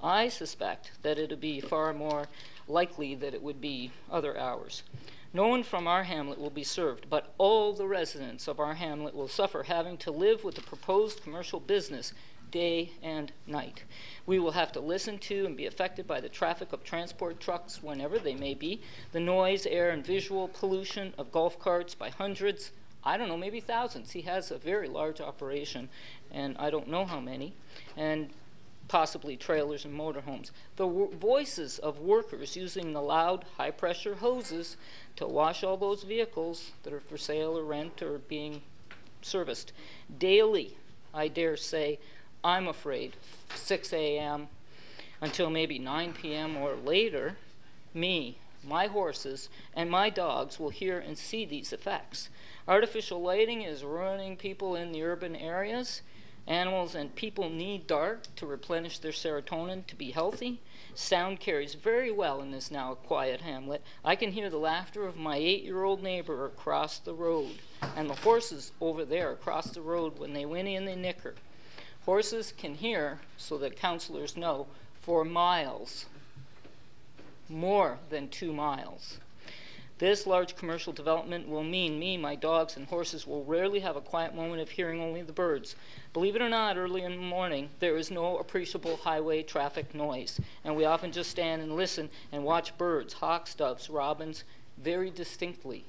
I suspect that it would be far more likely that it would be other hours. No one from our hamlet will be served, but all the residents of our hamlet will suffer having to live with the proposed commercial business day and night. We will have to listen to and be affected by the traffic of transport trucks whenever they may be, the noise, air, and visual pollution of golf carts by hundreds, I don't know, maybe thousands. He has a very large operation, and I don't know how many, and possibly trailers and motorhomes. The voices of workers using the loud, high-pressure hoses to wash all those vehicles that are for sale or rent or being serviced daily, I dare say. I'm afraid 6 a.m. until maybe 9 p.m. or later, me, my horses, and my dogs will hear and see these effects. Artificial lighting is ruining people in the urban areas. Animals and people need dark to replenish their serotonin to be healthy. Sound carries very well in this now quiet hamlet. I can hear the laughter of my 8-year-old neighbor across the road, and the horses over there across the road when they whinny and they nicker. Horses can hear, so that counselors know, for miles, more than 2 miles. This large commercial development will mean me, my dogs, and horses will rarely have a quiet moment of hearing only the birds. Believe it or not, early in the morning, there is no appreciable highway traffic noise, and we often just stand and listen and watch birds, hawks, doves, robins, very distinctly.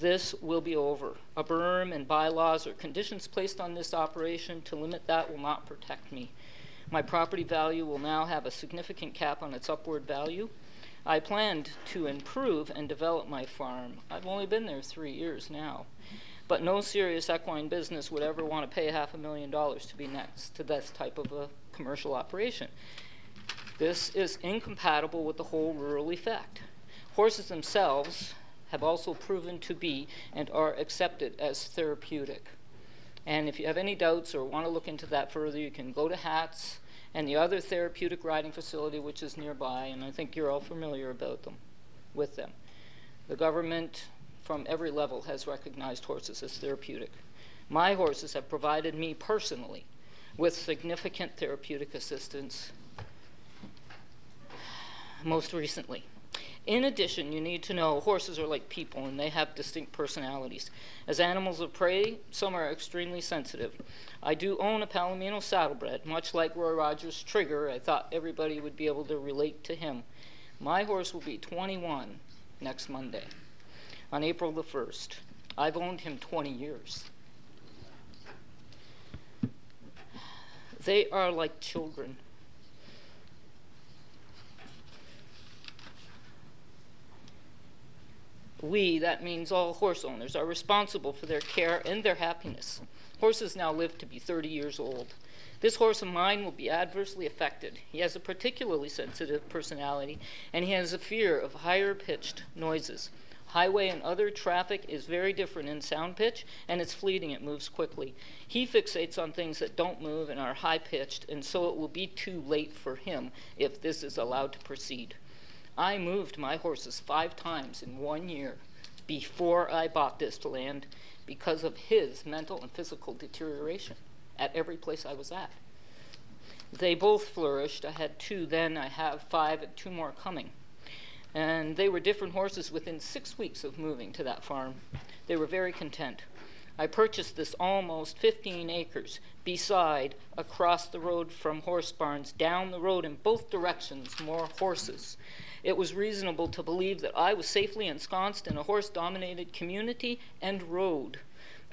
This will be over. A berm and bylaws or conditions placed on this operation to limit that will not protect me. My property value will now have a significant cap on its upward value. I planned to improve and develop my farm. I've only been there 3 years now. But no serious equine business would ever want to pay $500,000 to be next to this type of a commercial operation. This is incompatible with the whole rural effect. Horses themselves have also proven to be and are accepted as therapeutic. And if you have any doubts or want to look into that further, you can go to HATS and the other therapeutic riding facility which is nearby, and I think you're all familiar with them. The government from every level has recognized horses as therapeutic. My horses have provided me personally with significant therapeutic assistance most recently. In addition, you need to know horses are like people and they have distinct personalities. As animals of prey, some are extremely sensitive. I do own a Palomino saddlebred, much like Roy Rogers' Trigger. I thought everybody would be able to relate to him. My horse will be 21 next Monday, on April the 1st. I've owned him 20 years. They are like children. We, that means all horse owners, are responsible for their care and their happiness. Horses now live to be 30 years old. This horse of mine will be adversely affected. He has a particularly sensitive personality, and he has a fear of higher-pitched noises. Highway and other traffic is very different in sound pitch, and it's fleeting. It moves quickly. He fixates on things that don't move and are high-pitched, and so it will be too late for him if this is allowed to proceed. I moved my horses 5 times in 1 year before I bought this land because of his mental and physical deterioration at every place I was at. They both flourished. I had 2 then, I have 5, and 2 more coming. And they were different horses within 6 weeks of moving to that farm. They were very content. I purchased this almost 15 acres beside, across the road from horse barns, down the road in both directions, more horses. It was reasonable to believe that I was safely ensconced in a horse-dominated community and road.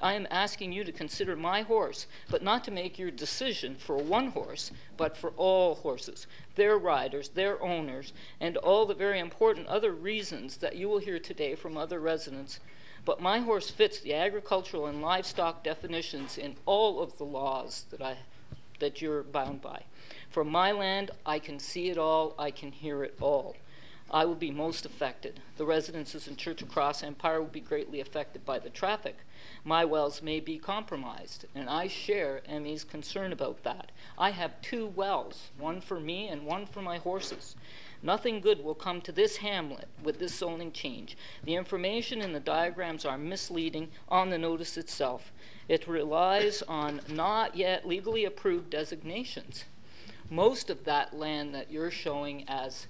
I am asking you to consider my horse, but not to make your decision for one horse, but for all horses, their riders, their owners, and all the very important other reasons that you will hear today from other residents. But my horse fits the agricultural and livestock definitions in all of the laws that you're bound by. From my land, I can see it all, I can hear it all. I will be most affected. The residences in Churchill Cross Empire will be greatly affected by the traffic. My wells may be compromised, and I share Emmy's concern about that. I have 2 wells, one for me and one for my horses. Nothing good will come to this hamlet with this zoning change. The information in the diagrams are misleading on the notice itself. It relies on not yet legally approved designations. Most of that land that you're showing as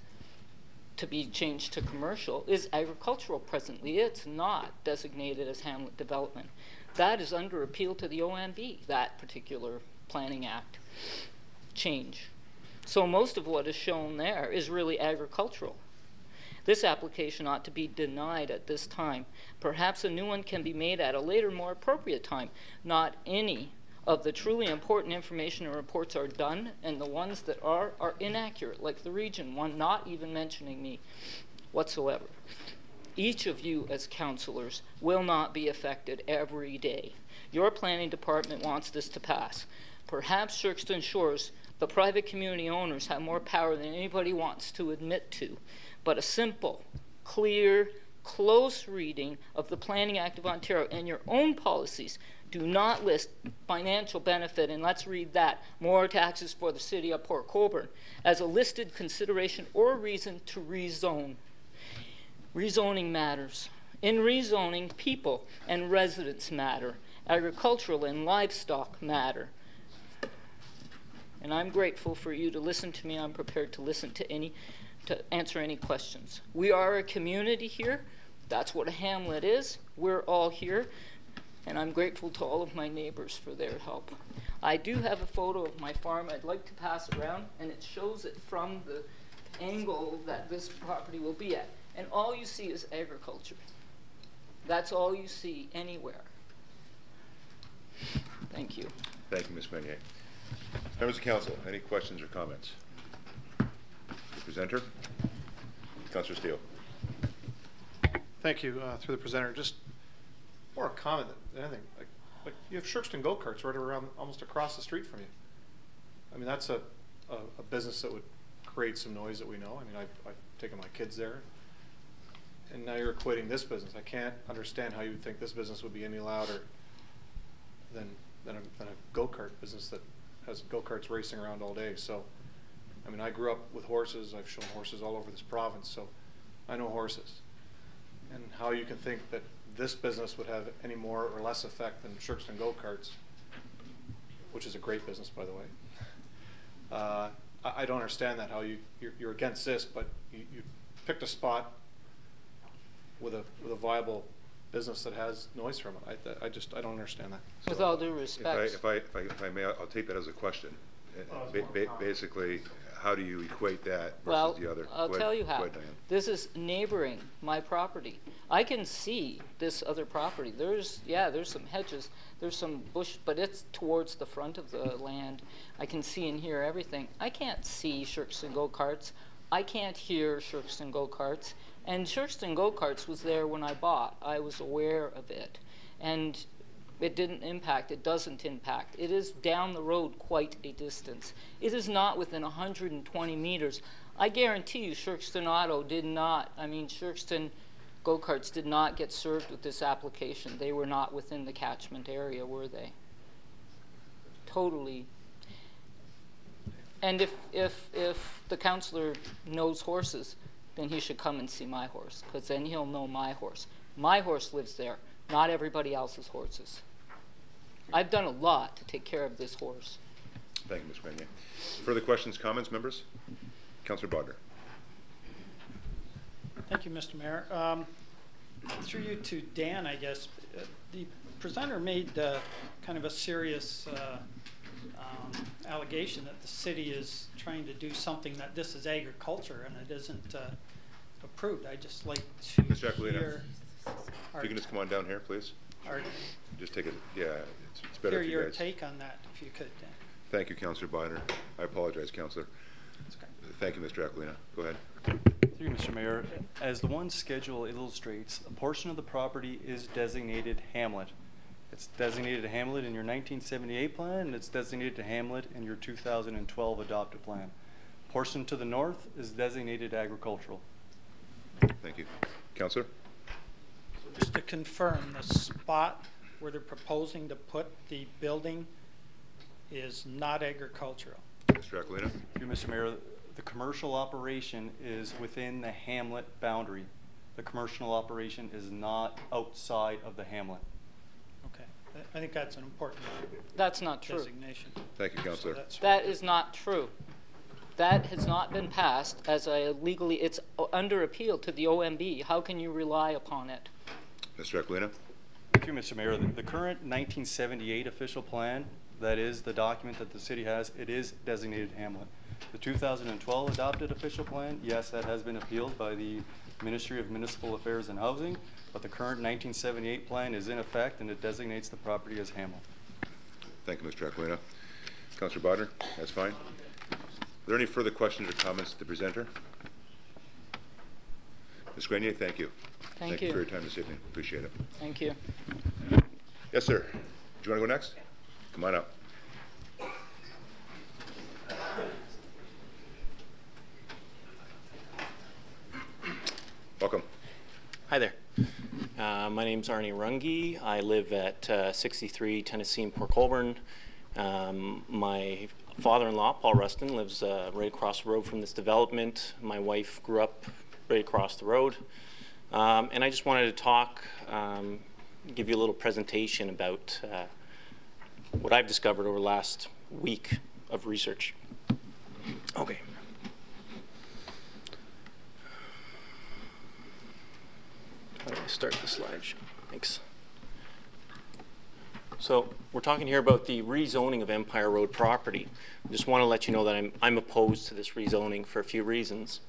to be changed to commercial is agricultural presently. It's not designated as hamlet development. That is under appeal to the OMB, that particular Planning Act change. So most of what is shown there is really agricultural. This application ought to be denied at this time. Perhaps a new one can be made at a later, more appropriate time. Not any of the truly important information and reports are done, and the ones that are inaccurate, like the region one, not even mentioning me whatsoever. Each of you as counselors will not be affected every day. Your planning department wants this to pass. Perhaps Shirkston Shores The private community owners have more power than anybody wants to admit to. But a simple, clear, close reading of the Planning Act of Ontario and your own policies do not list financial benefit, and let's read that, more taxes for the city of Port Colborne, as a listed consideration or reason to rezone. Rezoning matters. In rezoning, people and residents matter. Agricultural and livestock matter. And I'm grateful for you to listen to me. I'm prepared to listen to answer any questions. We are a community here. That's what a hamlet is. We're all here. And I'm grateful to all of my neighbors for their help. I do have a photo of my farm. I'd like to pass it around, and it shows it from the angle that this property will be at. And all you see is agriculture. That's all you see anywhere. Thank you. Thank you, Ms. Grenier. Members of council, any questions or comments? The presenter, Councillor Steele. Thank you, through the presenter. Just more a comment than anything. Like you have Shirkston go-karts right around, almost across the street from you. I mean, that's a business that would create some noise that we know. I mean, I've taken my kids there, and now you're equating this business. I can't understand how you would think this business would be any louder than a go-kart business that has go-karts racing around all day. So, I mean, I grew up with horses. I've shown horses all over this province, so I know horses. And how you can think that this business would have any more or less effect than Shirkston go-karts, which is a great business, by the way. I don't understand that, how you're against this, but you picked a spot with a viable business that has noise from it. I don't understand that. With all due respect. If I may, I'll take that as a question. Basically, how do you equate that versus the other? I'll tell you how. This is neighboring my property. I can see this other property. There's some hedges, there's some bush, but it's towards the front of the land. I can see and hear everything. I can't see Shirkston go-karts. I can't hear Shirkston go-karts. And Shirkston go-karts was there when I bought. I was aware of it. And it didn't impact, it doesn't impact. It is down the road quite a distance. It is not within 120 meters. I guarantee you Shirkston Auto did not, Shirkston go-karts did not get served with this application. They were not within the catchment area, were they? Totally. And if the councillor knows horses, then he should come and see my horse, because then he'll know my horse. My horse lives there, not everybody else's horses. I've done a lot to take care of this horse. Thank you, Ms. Grenier. Further questions, comments, members? Councillor Bodner. Thank you, Mr. Mayor. Through you to Dan, I guess. The presenter made kind of a serious allegation that the city is trying to do something that this is agriculture and it isn't approved. I'd just like to Mr. Aquilina, hear... if you can just come on down here, please. Just take it, it's better hear for you your guys. take on that, if you could, Dan. Thank you, Councillor Bodner. I apologize, Councillor. Thank you, Mr. Aquilina. Go ahead. Through you, Mr. Mayor, as the one schedule illustrates, a portion of the property is designated hamlet. It's designated a hamlet in your 1978 plan, and it's designated a hamlet in your 2012 adopted plan. Portion to the north is designated agricultural. Thank you. Councillor? So just to confirm, the spot where they're proposing to put the building is not agricultural. Mr. Aquilina? Through you, Mr. Mayor, the commercial operation is within the hamlet boundary. The commercial operation is not outside of the hamlet. Okay. I think that's an important That's not true. designation. Thank you, Councillor. So that is not true. That has not been passed as it's under appeal to the OMB. How can you rely upon it? Mr. Aquilina? Thank you, Mr. Mayor. The current 1978 official plan, that is the document that the city has, it is designated hamlet. The 2012 adopted official plan, yes, that has been appealed by the Ministry of Municipal Affairs and Housing, but the current 1978 plan is in effect and it designates the property as hamlet. Thank you, Mr. Aquilina. Councillor Bodner, that's fine. Are there any further questions or comments to the presenter? Ms. Grenier, thank you. Thank you for your time this evening. Appreciate it. Thank you. Yes, sir. Do you want to go next? Come on up. Hi there. My name's Arnie Runge. I live at 63 Tennessee in Port Colborne. My father-in-law, Paul Rustin, lives right across the road from this development. My wife grew up right across the road. And I just wanted to talk, give you a little presentation about what I've discovered over the last week of research. Okay. How do I start the slideshow? Thanks. So we're talking here about the rezoning of Empire Road property. I just want to let you know that I'm opposed to this rezoning for a few reasons.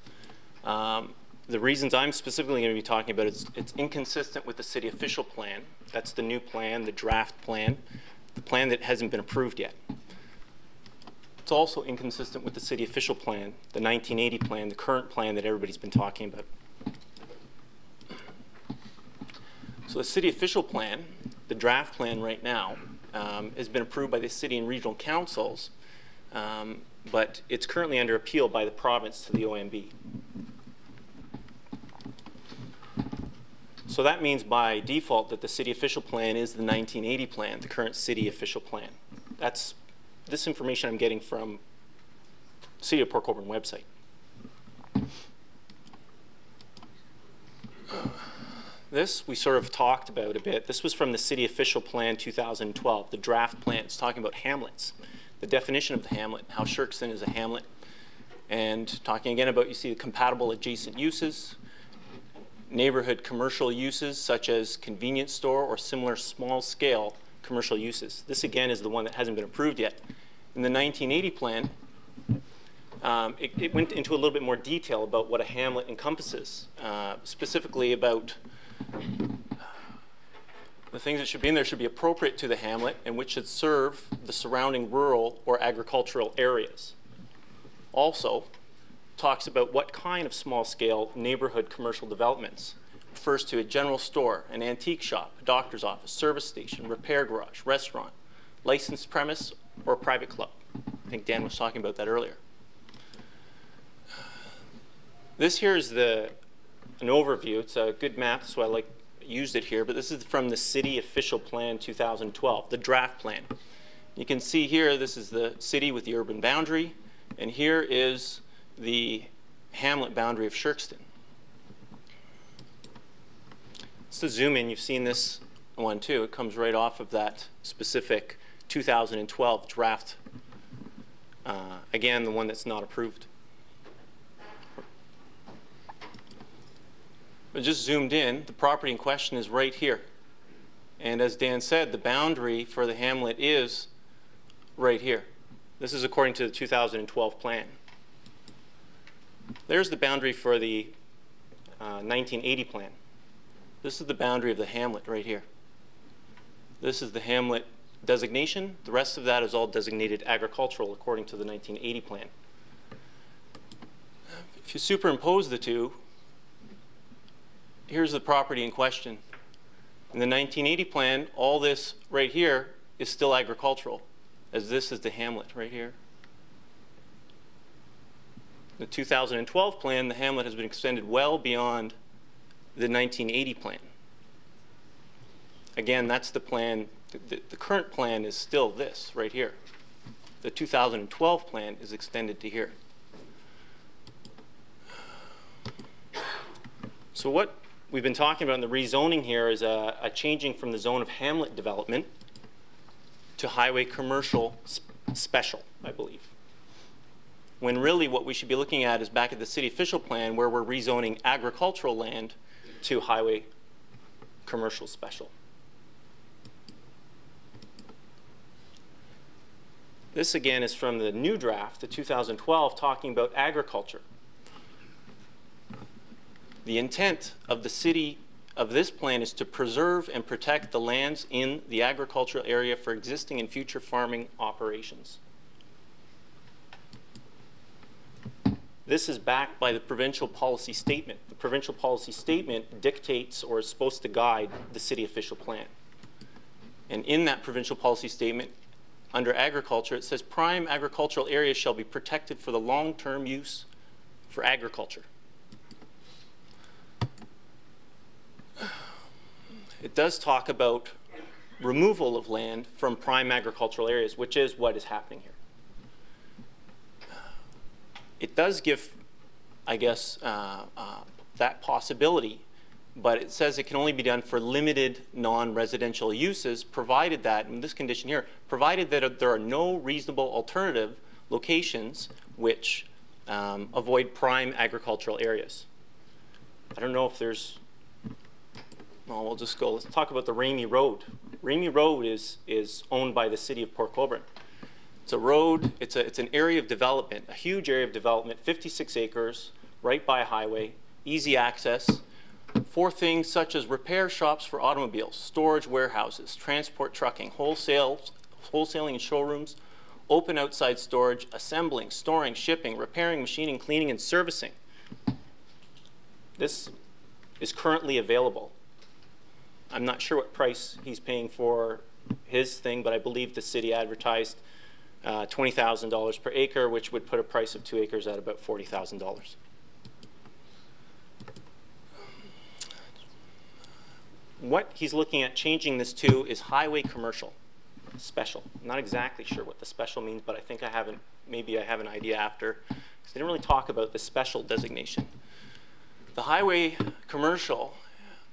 The reasons I'm specifically going to be talking about is it's inconsistent with the city official plan. That's the new plan, the draft plan, the plan that hasn't been approved yet. It's also inconsistent with the city official plan, the 1980 plan, the current plan that everybody's been talking about. So the city official plan, the draft plan right now, has been approved by the city and regional councils, but it's currently under appeal by the province to the OMB. So that means by default that the city official plan is the 1980 plan, the current city official plan. That's this information I'm getting from City of Port Colborne website. This we sort of talked about a bit. This was from the City Official Plan 2012, the draft plan. It's talking about hamlets, the definition of the hamlet, how Shirkston is a hamlet, and talking again about, you see, the compatible adjacent uses, neighborhood commercial uses such as convenience store or similar small-scale commercial uses. This again is the one that hasn't been approved yet. In the 1980 plan, it went into a little bit more detail about what a hamlet encompasses, specifically about the things that should be in there should be appropriate to the hamlet and which should serve the surrounding rural or agricultural areas. Also, talks about what kind of small-scale neighborhood commercial developments. Refers to a general store, an antique shop, a doctor's office, service station, repair garage, restaurant, licensed premise, or a private club. I think Dan was talking about that earlier. This here is an overview. It's a good map, so I used it here, but this is from the City Official Plan 2012, the draft plan. You can see here, this is the city with the urban boundary, and here is the hamlet boundary of Shirkston. So zoom in, you've seen this one too. It comes right off of that specific 2012 draft. Again, the one that's not approved. But just zoomed in, the property in question is right here. And as Dan said, the boundary for the hamlet is right here. This is according to the 2012 plan. There's the boundary for the 1980 plan. This is the boundary of the hamlet right here. This is the hamlet designation. The rest of that is all designated agricultural according to the 1980 plan. If you superimpose the two, here's the property in question. In the 1980 plan, all this right here is still agricultural, as this is the hamlet right here. The 2012 plan, the hamlet has been extended well beyond the 1980 plan. Again, that's the plan. The current plan is still this right here. The 2012 plan is extended to here. So what we've been talking about in the rezoning here is a changing from the zone of hamlet development to highway commercial special, I believe. When really what we should be looking at is back at the city official plan where we're rezoning agricultural land to highway commercial special. This again is from the new draft, the 2012, talking about agriculture. The intent of the city of this plan is to preserve and protect the lands in the agricultural area for existing and future farming operations. This is backed by the provincial policy statement. The provincial policy statement dictates or is supposed to guide the city official plan. And in that provincial policy statement, under agriculture, it says prime agricultural areas shall be protected for the long-term use for agriculture. it does talk about removal of land from prime agricultural areas, which is what is happening here. It does give, I guess, that possibility, but it says it can only be done for limited non-residential uses, provided that, in this condition here, provided that there are no reasonable alternative locations which avoid prime agricultural areas. I don't know if there's, well, we'll just go. Let's talk about the Ramey Road. Ramey Road is owned by the city of Port Colborne. It's a road, it's an area of development, a huge area of development, 56 acres, right by a highway, easy access for things such as repair shops for automobiles, storage warehouses, transport trucking, wholesaling and showrooms, open outside storage, assembling, storing, shipping, repairing, machining, cleaning, and servicing. This is currently available. I'm not sure what price he's paying for his thing, but I believe the city advertised $20,000 per acre, which would put a price of 2 acres at about $40,000. What he's looking at changing this to is highway commercial special. I'm not exactly sure what the special means, but I think maybe I have an idea after, because they didn't really talk about the special designation. The highway commercial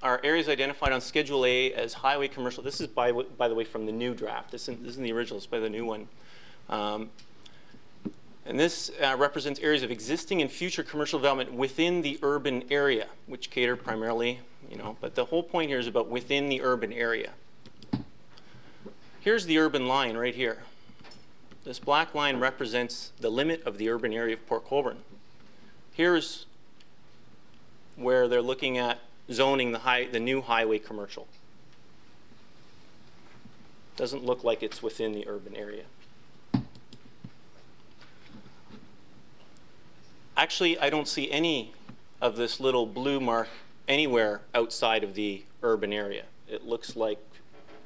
are areas identified on Schedule A as highway commercial. This is, by the way, from the new draft. This isn't the original, it's by the new one. And this represents areas of existing and future commercial development within the urban area, which cater primarily, but the whole point here is about within the urban area. Here's the urban line right here. This black line represents the limit of the urban area of Port Colborne. Here's where they're looking at zoning the new highway commercial. Doesn't look like it's within the urban area. Actually, I don't see any of this little blue mark anywhere outside of the urban area. It looks like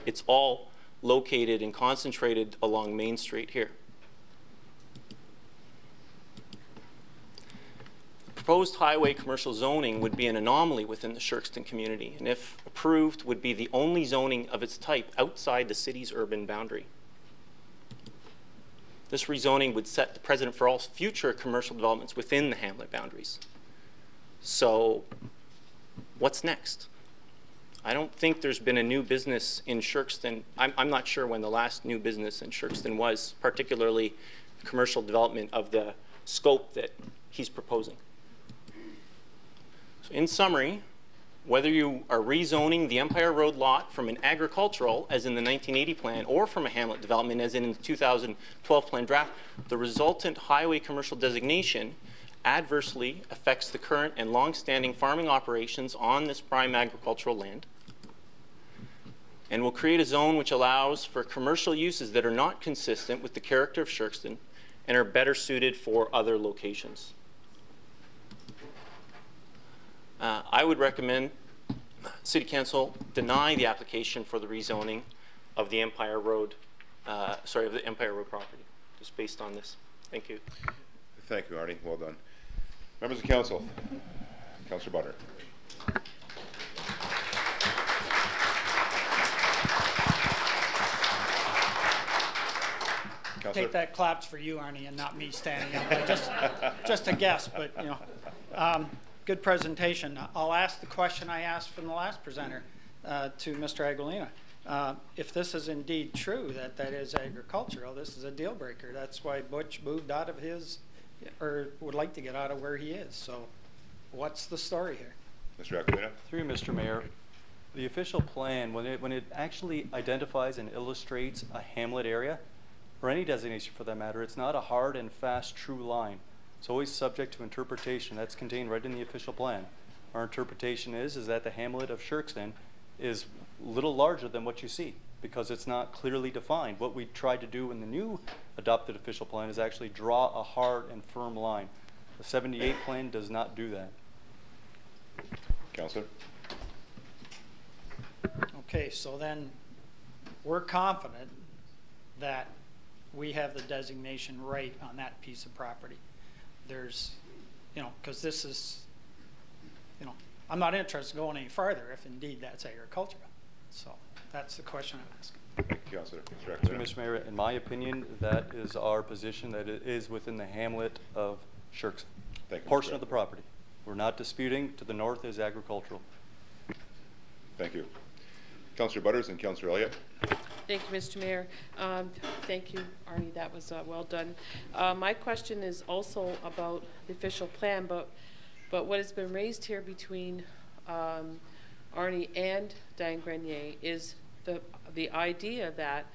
it's all located and concentrated along Main Street here. Proposed highway commercial zoning would be an anomaly within the Shirkston community, and if approved, would be the only zoning of its type outside the city's urban boundary. This rezoning would set the precedent for all future commercial developments within the hamlet boundaries. So what's next? I don't think there's been a new business in Shirkston. I'm not sure when the last new business in Shirkston was, particularly commercial development of the scope that he's proposing. So in summary, whether you are rezoning the Empire Road lot from an agricultural, as in the 1980 plan, or from a hamlet development, as in the 2012 plan draft, the resultant highway commercial designation adversely affects the current and long-standing farming operations on this prime agricultural land, and will create a zone which allows for commercial uses that are not consistent with the character of Shirkston and are better suited for other locations. I would recommend City Council deny the application for the rezoning of the Empire Road, of the Empire Road property, just based on this. Thank you. Thank you, Arnie. Well done. Members of Council, Councillor Butter. Take that claps for you, Arnie, and not me standing up. Just a guess, but good presentation. I'll ask the question I asked from the last presenter to Mr. Aguilina. If this is indeed true, that is agricultural, this is a deal breaker. That's why Butch moved out of his, or would like to get out of where he is. So what's the story here? Mr. Aguilina. Through Mr. Mayor, the official plan, when it actually identifies and illustrates a hamlet area, or any designation for that matter, it's not a hard and fast true line. It's always subject to interpretation. That's contained right in the official plan. Our interpretation is that the hamlet of Shirkston is a little larger than what you see because it's not clearly defined. What we tried to do in the new adopted official plan is actually draw a hard and firm line. The 78 plan does not do that. Councillor. Okay, so then we're confident that we have the designation right on that piece of property. There's, because this is, I'm not interested in going any farther if indeed that's agricultural. So that's the question I'm asking. Thank you, Councillor. Mr. Through Aquilino. Mr. Mayor, in my opinion, that is our position, that it is within the hamlet of Shirks. Thank you, Portion Mr. of the property. We're not disputing. To the north is agricultural. Thank you. Councillor Butters and Councillor Elliott. Thank you, Mr. Mayor. Thank you, Arnie. That was well done. My question is also about the official plan, but what has been raised here between Arnie and Diane Grenier is the idea that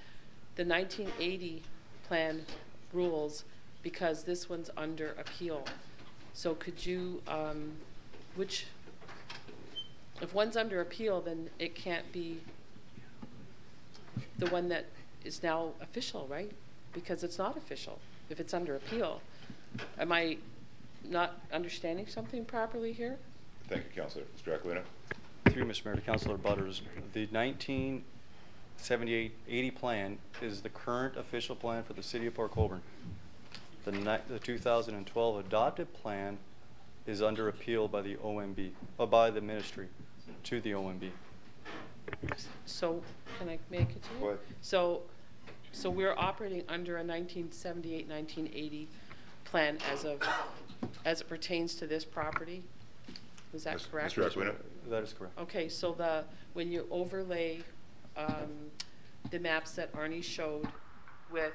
the 1980 plan rules because this one's under appeal. So could you, if one's under appeal, then it can't be the one that is now official, right? Because it's not official if it's under appeal. Am I not understanding something properly here? Thank you, Councillor. Mr. Aquilino. Through Mr. Mayor, to Councillor Butters, the 1978-80 plan is the current official plan for the city of Port Colborne. The 2012 adopted plan is under appeal by the OMB, by the ministry to the OMB. So can I make it to you? Go ahead. So we're operating under a 1978-1980 plan as it pertains to this property. Is that correct? Mr. Aquilino. That is correct. Okay, so when you overlay the maps that Arnie showed with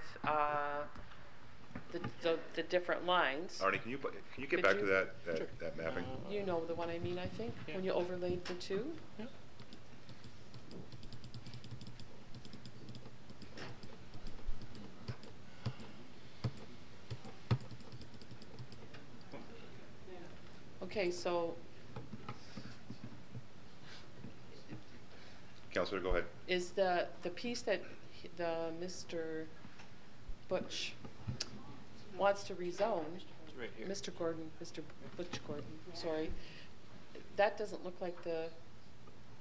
the different lines. Arnie, can you get back to that mapping? You know the one I mean, I think, Yeah. when you overlaid the two. Yeah. Okay, so Councillor, go ahead. is the piece that the Mr. Butch wants to rezone, Right here. Mr. Butch Gordon, sorry, that doesn't look like the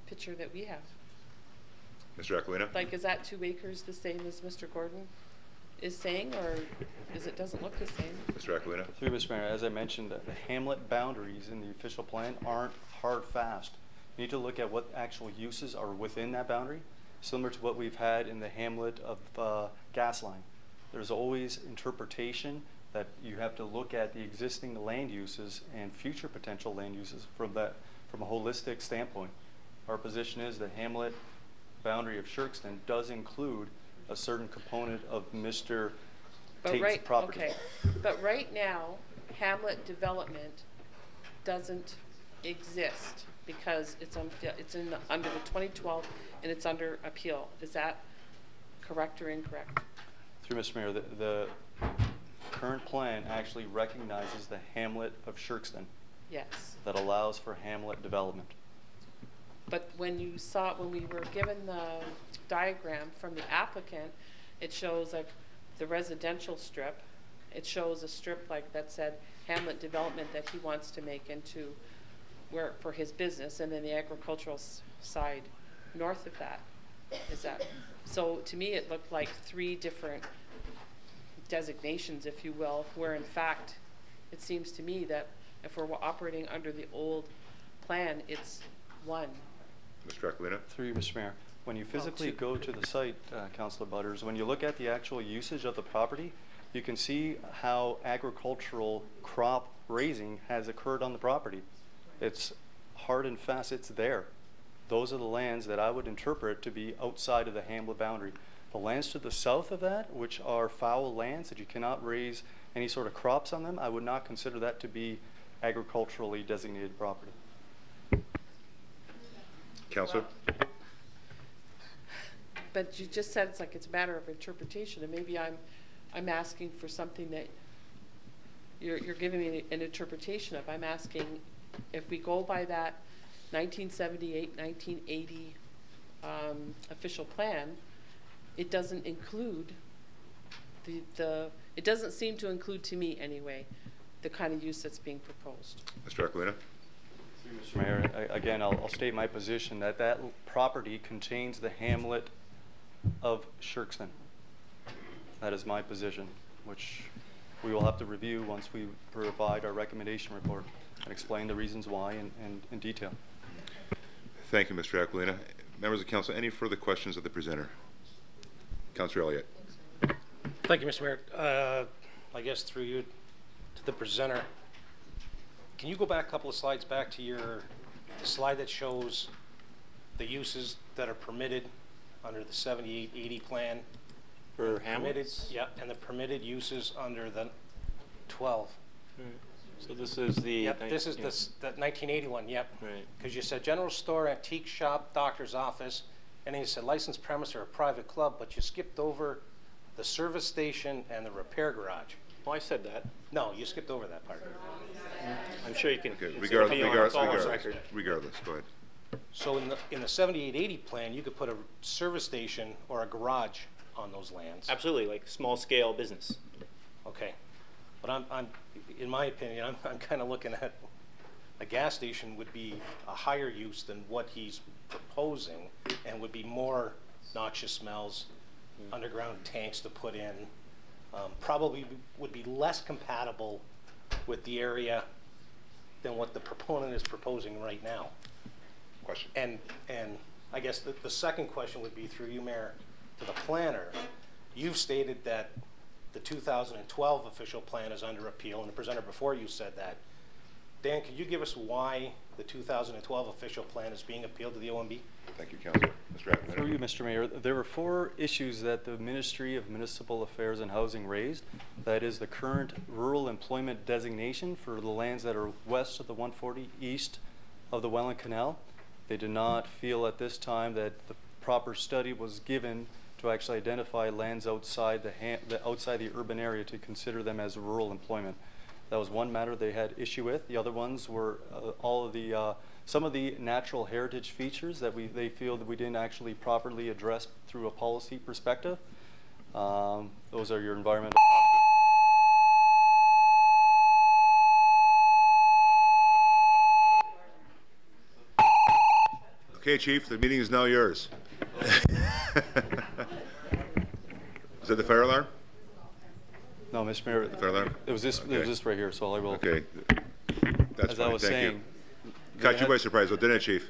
picture that we have. Mr. Aquilino. Like, is that 2 acres the same as Mr. Gordon is saying, or doesn't look the same? Mr. Aquilino. Through Mr. Mayor, as I mentioned, the hamlet boundaries in the official plan aren't hard fast. You need to look at what actual uses are within that boundary, similar to what we've had in the hamlet of Gasline. There's always interpretation that you have to look at the existing land uses and future potential land uses from a holistic standpoint. Our position is the hamlet boundary of Shirkston does include a certain component of Mr. Tate's property. Okay, but right now, hamlet development doesn't exist because it's under the 2012 and it's under appeal. Is that correct or incorrect? Through Mr. Mayor, the current plan actually recognizes the hamlet of Shirkston. Yes. That allows for hamlet development. But when we were given the diagram from the applicant, it shows like the residential strip. It shows a strip like that said hamlet development that he wants to make into for his business, and then the agricultural side north of that. Is that so? To me, it looked like 3 different designations, if you will, where in fact, it seems to me that if we're operating under the old plan, it's 1. Mr. Aquilino. Through you, Mr. Mayor, when you physically go to the site, Councillor Butters, when you look at the actual usage of the property, you can see how agricultural crop raising has occurred on the property. It's hard and fast, it's there. Those are the lands that I would interpret to be outside of the hamlet boundary. The lands to the south of that, which are foul lands that you cannot raise any sort of crops on them, I would not consider that to be agriculturally designated property. Councillor. But you just said it's a matter of interpretation, and maybe I'm asking for something that you're giving me an interpretation of. I'm asking if we go by that 1978, 1980 official plan, it doesn't include it doesn't seem to include, to me anyway, the kind of use that's being proposed. Mr. Aquilino. Mr. Mayor, again, I'll state my position that property contains the hamlet of Shirkston. That is my position, which we will have to review once we provide our recommendation report and explain the reasons why in detail. Thank you, Mr. Aquilino. Members of council, any further questions of the presenter? Councillor Elliott. Thank you, Mr. Mayor. I guess through you to the presenter, can you go back a couple of slides back to your slide that shows the uses that are permitted under the 7880 plan? For hamlets? Yeah, and the permitted uses under the 12. So this is the... Yep, this is that 1981, yep. Right. Because you said general store, antique shop, doctor's office, and then you said licensed premise or a private club, but you skipped over the service station and the repair garage. Oh, I said that. No, you skipped over that part. I'm sure you can... Okay, it's regardless, on the record. go ahead. So in the 7880 plan, you could put a service station or a garage on those lands. Absolutely, like small scale business. Okay, but I'm in my opinion, I'm kind of looking at a gas station would be a higher use than what he's proposing, and would be more noxious smells, underground tanks to put in, probably would be less compatible with the area than what the proponent is proposing right now. Question. And I guess the second question would be through you, Mayor, to the planner. You've stated that the 2012 official plan is under appeal, and the presenter before you said that. Dan, could you give us why the 2012 official plan is being appealed to the OMB? Thank you, Councillor. Mr. Acton. Through you, Mr. Mayor, there were 4 issues that the Ministry of Municipal Affairs and Housing raised. That is the current rural employment designation for the lands that are west of the 140, east of the Welland Canal. They did not feel at this time that the proper study was given to actually identify lands outside outside the urban area to consider them as rural employment. That was one matter they had issue with. The other ones were all of the some of the natural heritage features that they feel that we didn't actually properly address through a policy perspective. Those are your environmental. Okay, Chief, the meeting is now yours. Is that the fire alarm? No, Mr. Mayor, The fire alarm? it was this right here, so I will. Okay. That's As fine. I was Thank saying, you. Caught you by surprise, though, didn't it, Chief?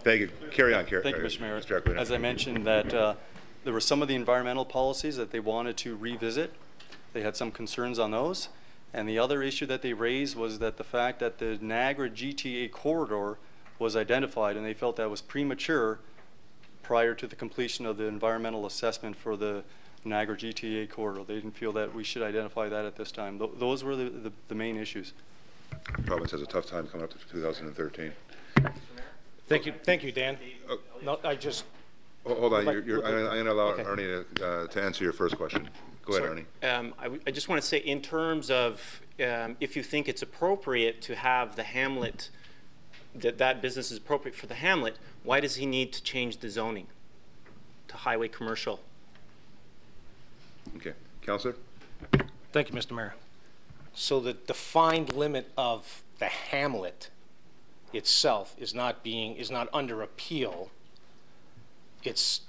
Thank you. Carry on, Thank you, Mr. Mayor. Mr. Aquino. As I mentioned, that there were some of the environmental policies that they wanted to revisit. They had some concerns on those. And the other issue that they raised was that the fact that the Niagara GTA corridor was identified, and they felt that was premature prior to the completion of the environmental assessment for the Niagara GTA corridor. They didn't feel that we should identify that at this time. Those were the main issues. The province has a tough time coming up to 2013. Thank you, Dan. No, I just... Hold on, I'm going to allow Arnie to answer your first question. Go ahead, Arnie. I just want to say, in terms of if you think it's appropriate to have the hamlet, that business is appropriate for the hamlet, why does he need to change the zoning to highway commercial? Okay. Councillor? Thank you, Mr. Mayor. So the defined limit of the hamlet itself is not under appeal. It's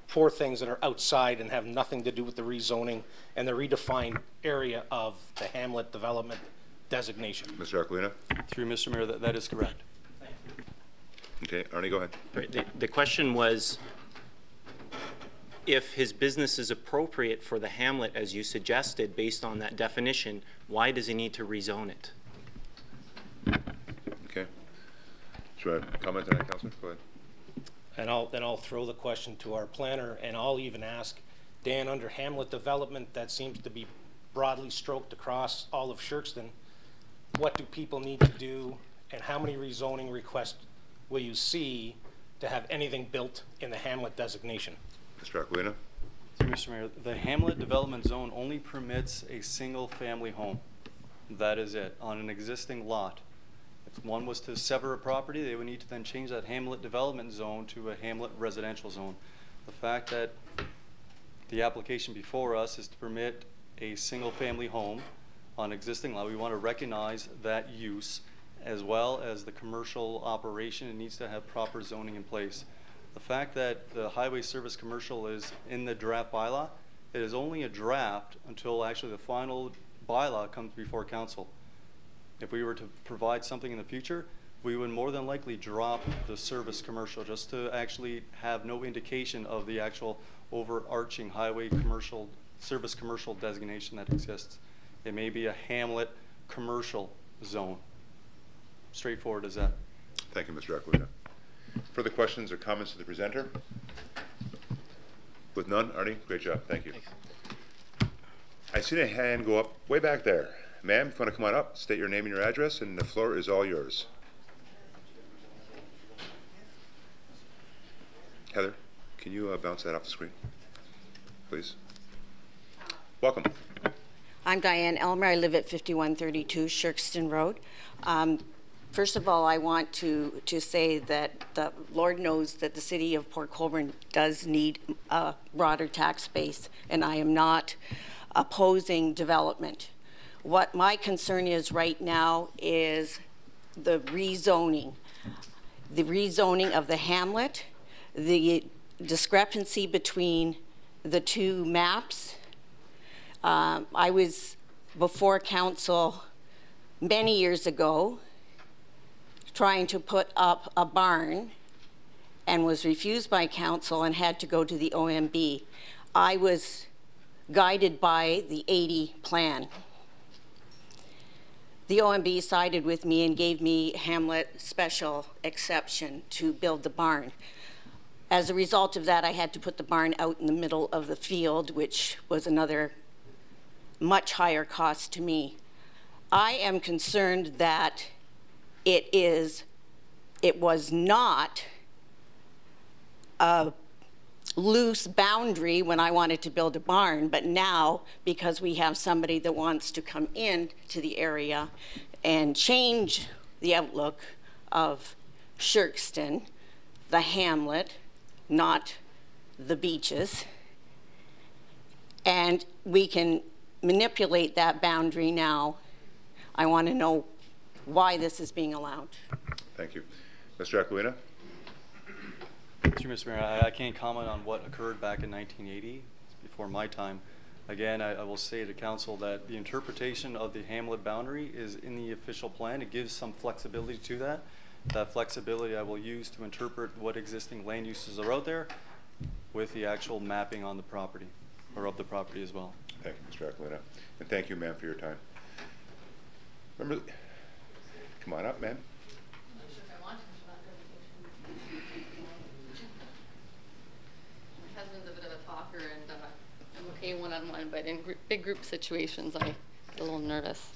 4 things that are outside and have nothing to do with the rezoning and the redefined area of the hamlet development designation. Mr. Aquilina? Through Mr. Mayor, that is correct. Okay, Arnie, go ahead. Right. The question was, if his business is appropriate for the hamlet, as you suggested, based on that definition, why does he need to rezone it? Okay. Should I comment on that, Councillor? Go ahead. And I'll throw the question to our planner, and I'll even ask Dan, under hamlet development that seems to be broadly stroked across all of Shirkston, what do people need to do, and how many rezoning requests will you see to have anything built in the hamlet designation? Mr. Aquilina? Mr. Mayor, the hamlet development zone only permits a single family home. That is it, on an existing lot. If one was to sever a property, they would need to then change that hamlet development zone to a hamlet residential zone. The fact that the application before us is to permit a single family home on existing lot, we want to recognize that use as well as the commercial operation. It needs to have proper zoning in place. The fact that the highway service commercial is in the draft bylaw, it is only a draft until actually the final bylaw comes before council. If we were to provide something in the future, we would more than likely drop the service commercial just to actually have no indication of the actual overarching highway commercial, service commercial designation that exists. It may be a hamlet commercial zone. Straightforward as that. Thank you, Mr. Aquilina. Further questions or comments to the presenter? With none, Arnie, great job, thank you. Thanks. I seen a hand go up way back there. Ma'am, if you want to come on up, state your name and your address, and the floor is all yours. Heather, can you bounce that off the screen, please? Welcome. I'm Diane Elmer. I live at 5132 Shirkston Road. First of all, I want to say that the Lord knows that the city of Port Colborne does need a broader tax base, and I am not opposing development. What my concern is right now is the rezoning. The rezoning of the hamlet, the discrepancy between the two maps. I was before council many years ago trying to put up a barn and was refused by council and had to go to the OMB. I was guided by the 80 plan. The OMB sided with me and gave me hamlet special exception to build the barn. As a result of that, I had to put the barn out in the middle of the field, which was another much higher cost to me. I am concerned that it was not a loose boundary when I wanted to build a barn, but now, because we have somebody that wants to come in to the area and change the outlook of Shirkston, the hamlet, not the beaches, and we can manipulate that boundary now. I want to know why this is being allowed. Thank you. Mr. Aquilina? Through Mr. Mayor, I can't comment on what occurred back in 1980, before my time. Again, I will say to council that the interpretation of the hamlet boundary is in the official plan. It gives some flexibility to that. That flexibility I will use to interpret what existing land uses are out there with the actual mapping on the property, or of the property as well. Thank you, Mr. Aquilina. And thank you, ma'am, for your time. Remember, come on up, ma'am. My husband's a bit of a talker, and I'm okay one-on-one, but in big group situations, I get a little nervous.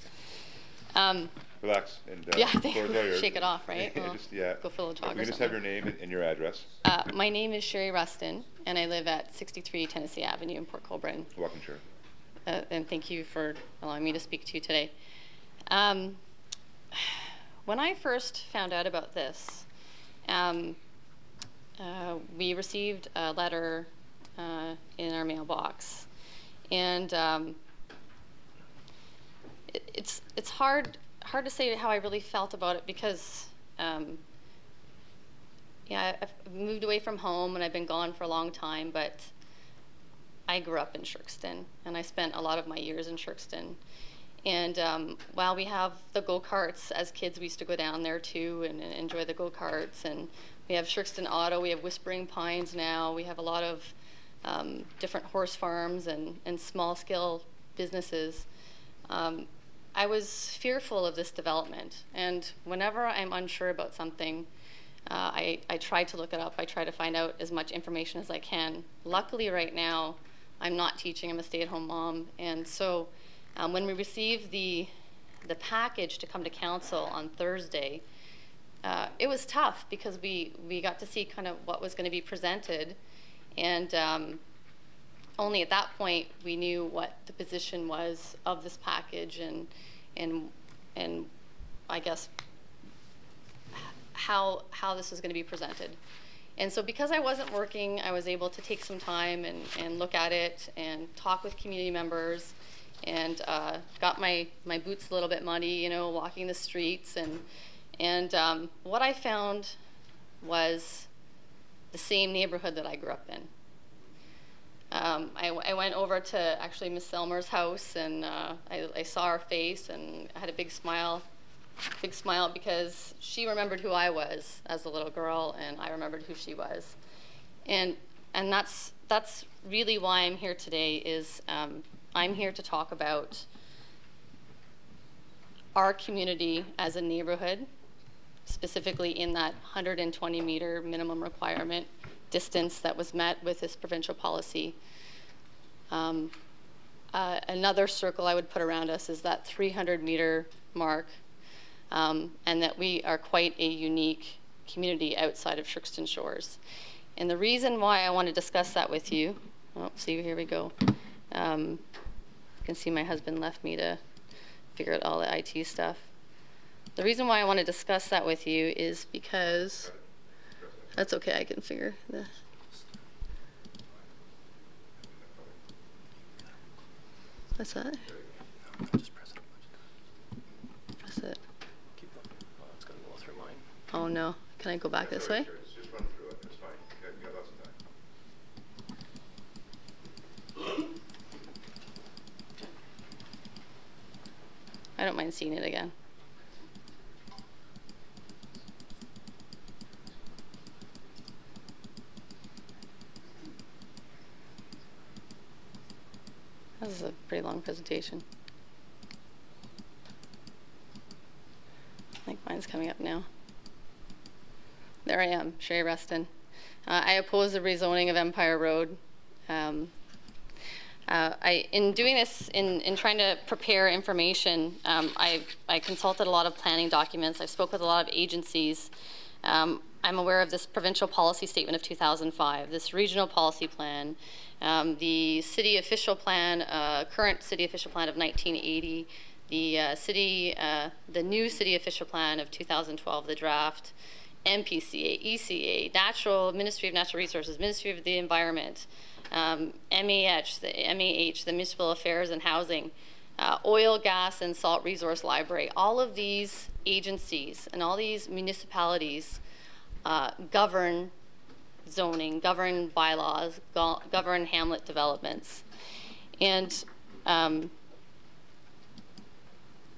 Relax. And, yeah, shake it off, right? Well, yeah. Go fill a jog. You just have your name and your address. My name is Sherry Rustin, and I live at 63 Tennessee Avenue in Port Colborne. Welcome, Sherry. And thank you for allowing me to speak to you today. When I first found out about this, we received a letter in our mailbox, and it's hard to say how I really felt about it because yeah, I've moved away from home and I've been gone for a long time, but I grew up in Shirkston and I spent a lot of my years in Shirkston. And while we have the go-karts, as kids we used to go down there too and enjoy the go-karts, and we have Shirkston Auto, we have Whispering Pines now, we have a lot of different horse farms and small-scale businesses. I was fearful of this development, and whenever I'm unsure about something, I try to look it up. I try to find out as much information as I can. Luckily right now, I'm not teaching, I'm a stay-at-home mom, and so when we received the package to come to council on Thursday, it was tough because we got to see kind of what was going to be presented, and only at that point we knew what the position was of this package and I guess how this was going to be presented. And so because I wasn't working, I was able to take some time and look at it and talk with community members, and got my boots a little bit muddy, you know, walking the streets, and what I found was the same neighborhood that I grew up in. I went over to actually Miss Selmer's house, and I saw her face, and I had a big smile big smile because she remembered who I was as a little girl, and I remembered who she was. And that's really why I'm here today. Is I'm here to talk about our community as a neighborhood, specifically in that 120-meter minimum requirement distance that was met with this provincial policy. Another circle I would put around us is that 300-meter mark, and that we are quite a unique community outside of Sherkston Shores. And the reason why I want to discuss that with you, oh, see, here we go. You can see my husband left me to figure out all the IT stuff. The reason why I want to discuss that with you is because, that's okay, I can figure this. What's that? Press it. Oh no, can I go back this way? Just run through it, it's fine. You got lots of time. I don't mind seeing it again. This is a pretty long presentation. I think mine's coming up now. There I am, Sherry Rustin. I oppose the rezoning of Empire Road. In doing this, in trying to prepare information, I consulted a lot of planning documents. I spoke with a lot of agencies. I'm aware of this provincial policy statement of 2005, this regional policy plan, the city official plan, current city official plan of 1980, the new city official plan of 2012, the draft, MPCA, ECA, Ministry of Natural Resources, Ministry of the Environment, MAH, the Municipal Affairs and Housing, Oil, Gas, and Salt Resource Library. All of these agencies and all these municipalities govern zoning, govern bylaws, govern hamlet developments. And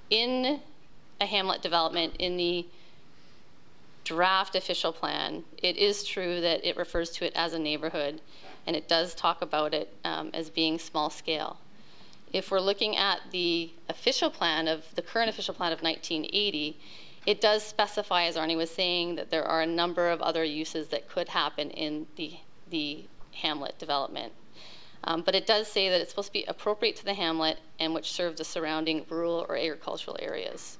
in a hamlet development, in the draft official plan, it is true that it refers to it as a neighborhood, and it does talk about it as being small scale. If we're looking at the official plan of the current official plan of 1980, it does specify, as Arnie was saying, that there are a number of other uses that could happen in the hamlet development. But it does say that it's supposed to be appropriate to the hamlet and which serve the surrounding rural or agricultural areas.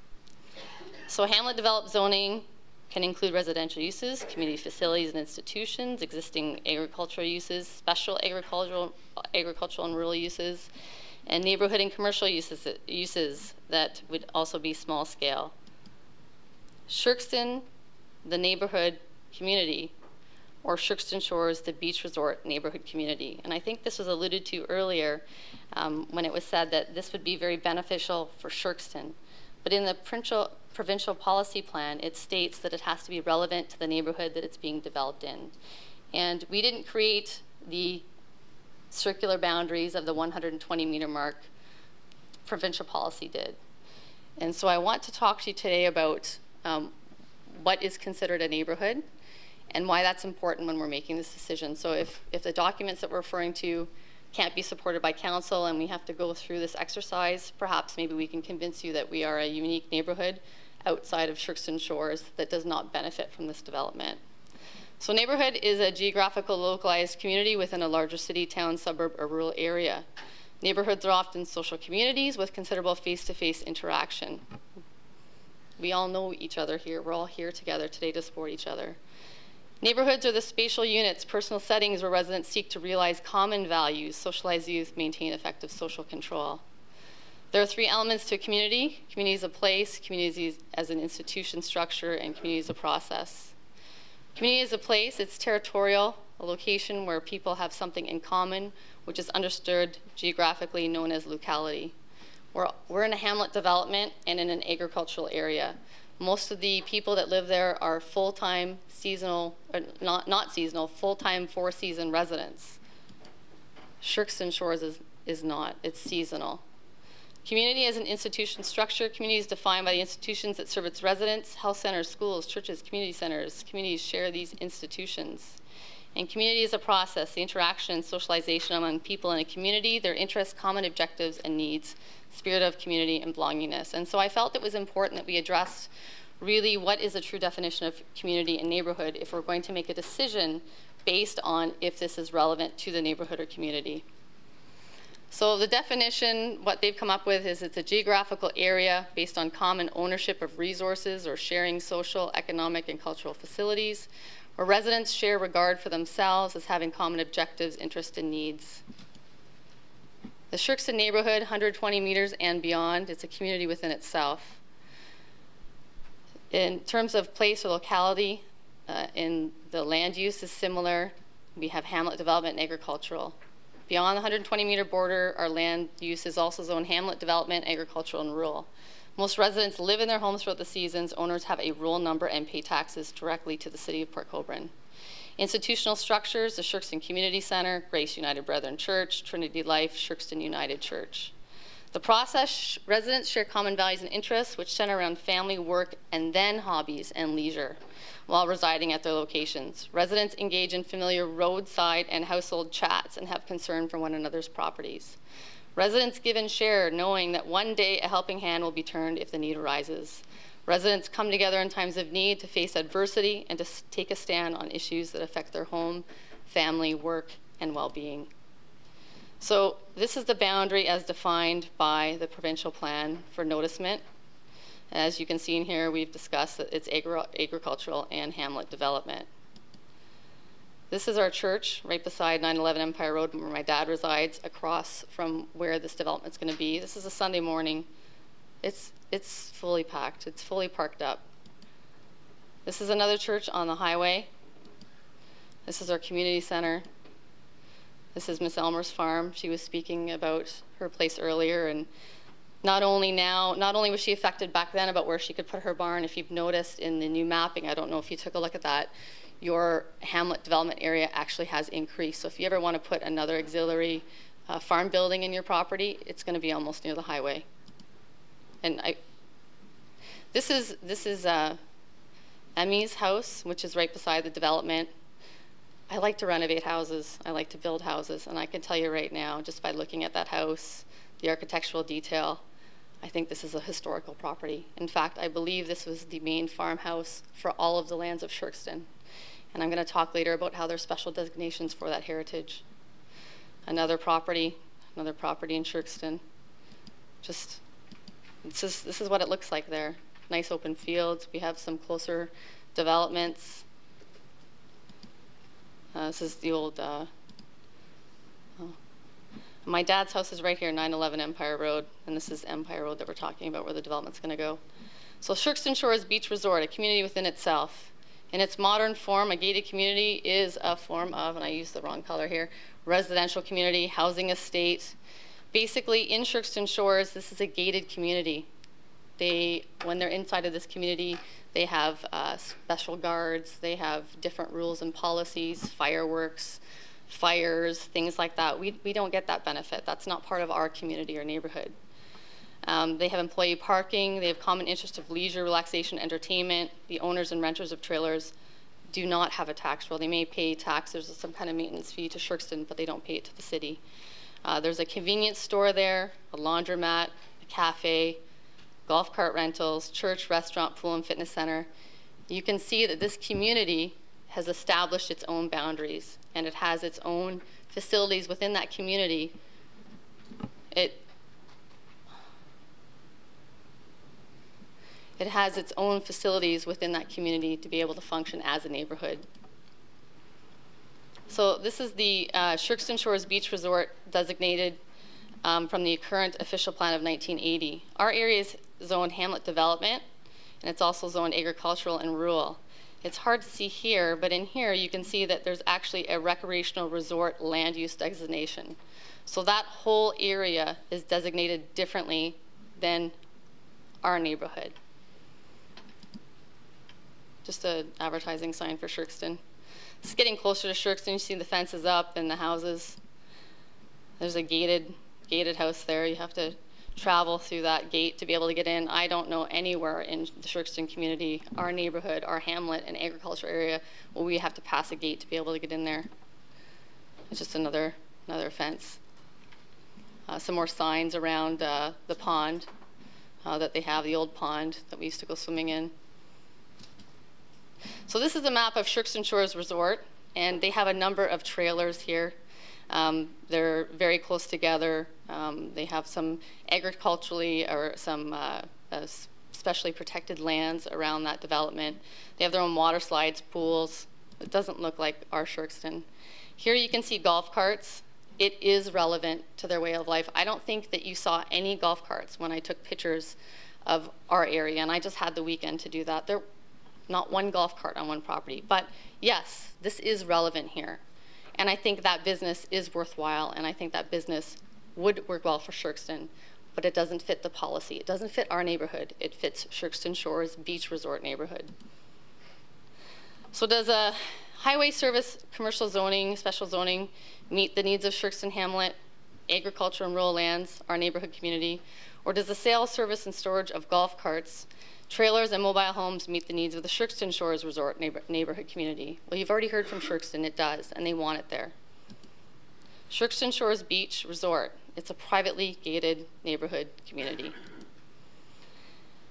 So hamlet developed zoning can include residential uses, community facilities and institutions, existing agricultural uses, special agricultural and rural uses, and neighborhood and commercial uses that would also be small scale. Sherkston, the neighborhood community, or Sherkston Shores, the beach resort neighborhood community. And I think this was alluded to earlier when it was said that this would be very beneficial for Sherkston. But in the provincial policy plan, it states that it has to be relevant to the neighborhood that it's being developed in. And we didn't create the circular boundaries of the 120-meter mark. Provincial policy did. And so I want to talk to you today about what is considered a neighborhood and why that's important when we're making this decision. So if the documents that we're referring to can't be supported by council and we have to go through this exercise, perhaps maybe we can convince you that we are a unique neighborhood outside of Sherkston Shores that does not benefit from this development. So neighborhood is a geographical localized community within a larger city, town, suburb, or rural area. Neighborhoods are often social communities with considerable face-to-face interaction. We all know each other here. We're all here together today to support each other. Neighborhoods are the spatial units, personal settings where residents seek to realize common values, socialize youth, maintain effective social control. There are three elements to a community: community as a place, community as an institution structure, and community as a process. Community as a place, it's territorial, a location where people have something in common, which is understood geographically known as locality. We're in a hamlet development and in an agricultural area. Most of the people that live there are full-time seasonal, or not seasonal, full-time four-season residents. Sherkston Shores is not, it's seasonal. Community as an institution structure. Community is defined by the institutions that serve its residents. Health centers, schools, churches, community centers. Communities share these institutions. And community is a process, the interaction and socialization among people in a community, their interests, common objectives, and needs, spirit of community and belongingness. And so I felt it was important that we address really what is a true definition of community and neighborhood if we're going to make a decision based on if this is relevant to the neighborhood or community. So the definition, what they've come up with is it's a geographical area based on common ownership of resources or sharing social, economic, and cultural facilities, where residents share regard for themselves as having common objectives, interests, and needs. The Shirkston neighborhood, 120 meters and beyond, it's a community within itself. In terms of place or locality, in the land use is similar. We have hamlet development and agricultural. Beyond the 120-meter border, our land use is also zoned hamlet development, agricultural, and rural. Most residents live in their homes throughout the seasons. Owners have a rural number and pay taxes directly to the city of Port Colborne. Institutional structures, the Shirkston Community Center, Grace United Brethren Church, Trinity Life, Shirkston United Church. The process, residents share common values and interests which center around family, work, and then hobbies and leisure while residing at their locations. Residents engage in familiar roadside and household chats and have concern for one another's properties. Residents give and share, knowing that one day a helping hand will be turned if the need arises. Residents come together in times of need to face adversity and to take a stand on issues that affect their home, family, work, and well-being. So this is the boundary as defined by the provincial plan for noticement. As you can see in here, we've discussed that it's agricultural and hamlet development. This is our church right beside 911 Empire Road where my dad resides, across from where this development's going to be. This is a Sunday morning. It's fully packed. It's fully parked up. This is another church on the highway. This is our community center. This is Miss Elmer's farm. She was speaking about her place earlier, and not only was she affected back then about where she could put her barn. If you've noticed in the new mapping, I don't know if you took a look at that, your hamlet development area actually has increased. So if you ever want to put another auxiliary farm building in your property, it's going to be almost near the highway. And this is Emmy's house, which is right beside the development. I like to renovate houses. I like to build houses. And I can tell you right now, just by looking at that house, the architectural detail, I think this is a historical property. In fact, I believe this was the main farmhouse for all of the lands of Shirkston. And I'm going to talk later about how there's special designations for that heritage. Another property in Shirkston. Just, this is what it looks like there. Nice open fields. We have some closer developments. This is the old, my dad's house is right here, 911 Empire Road, and this is Empire Road that we're talking about where the development's going to go. So Shirkston Shores Beach Resort, a community within itself. In its modern form, a gated community is a form of, and I used the wrong color here, residential community, housing estate. Basically, in Shirkston Shores, this is a gated community. When they're inside of this community, they have special guards, they have different rules and policies, fireworks, fires, things like that. We don't get that benefit. That's not part of our community or neighborhood. They have employee parking, they have common interest of leisure, relaxation, entertainment. The owners and renters of trailers do not have a tax roll. They may pay tax, there's some kind of maintenance fee to Shirkston, but they don't pay it to the city. There's a convenience store there, a laundromat, a cafe, golf cart rentals, church, restaurant, pool, and fitness center. You can see that this community has established its own boundaries, and it has its own facilities within that community. It has its own facilities within that community to be able to function as a neighborhood. So this is the Shirkston Shores Beach Resort designated from the current official plan of 1980. Our area is zoned hamlet development, and it's also zoned agricultural and rural. It's hard to see here, but in here you can see that there's actually a recreational resort land use designation. So that whole area is designated differently than our neighborhood. Just an advertising sign for Shirkston. It's getting closer to Shirkston. You see the fences up and the houses. There's a gated house there. You have to travel through that gate to be able to get in. I don't know anywhere in the Sherkston community, our neighborhood, our hamlet and agriculture area, where we have to pass a gate to be able to get in there. It's just another fence. Some more signs around the pond that they have, the old pond that we used to go swimming in. So this is a map of Sherkston Shores Resort, and they have a number of trailers here. They're very close together. They have some agriculturally or some specially protected lands around that development. They have their own water slides, pools. It doesn't look like our Sherkston. Here you can see golf carts. It is relevant to their way of life. I don't think that you saw any golf carts when I took pictures of our area, and I just had the weekend to do that. There, not one golf cart on one property. But yes, this is relevant here. And I think that business is worthwhile, and I think that business would work well for Sherkston, but it doesn't fit the policy. It doesn't fit our neighborhood. It fits Sherkston Shores Beach Resort neighborhood. So does a highway service commercial zoning, special zoning, meet the needs of Sherkston Hamlet, agriculture and rural lands, our neighborhood community? Or does the sale, service, and storage of golf carts, trailers, and mobile homes meet the needs of the Sherkston Shores Resort neighborhood community? Well, you've already heard from Sherkston, it does, and they want it there. Sherkston Shores Beach Resort, it's a privately gated neighborhood community.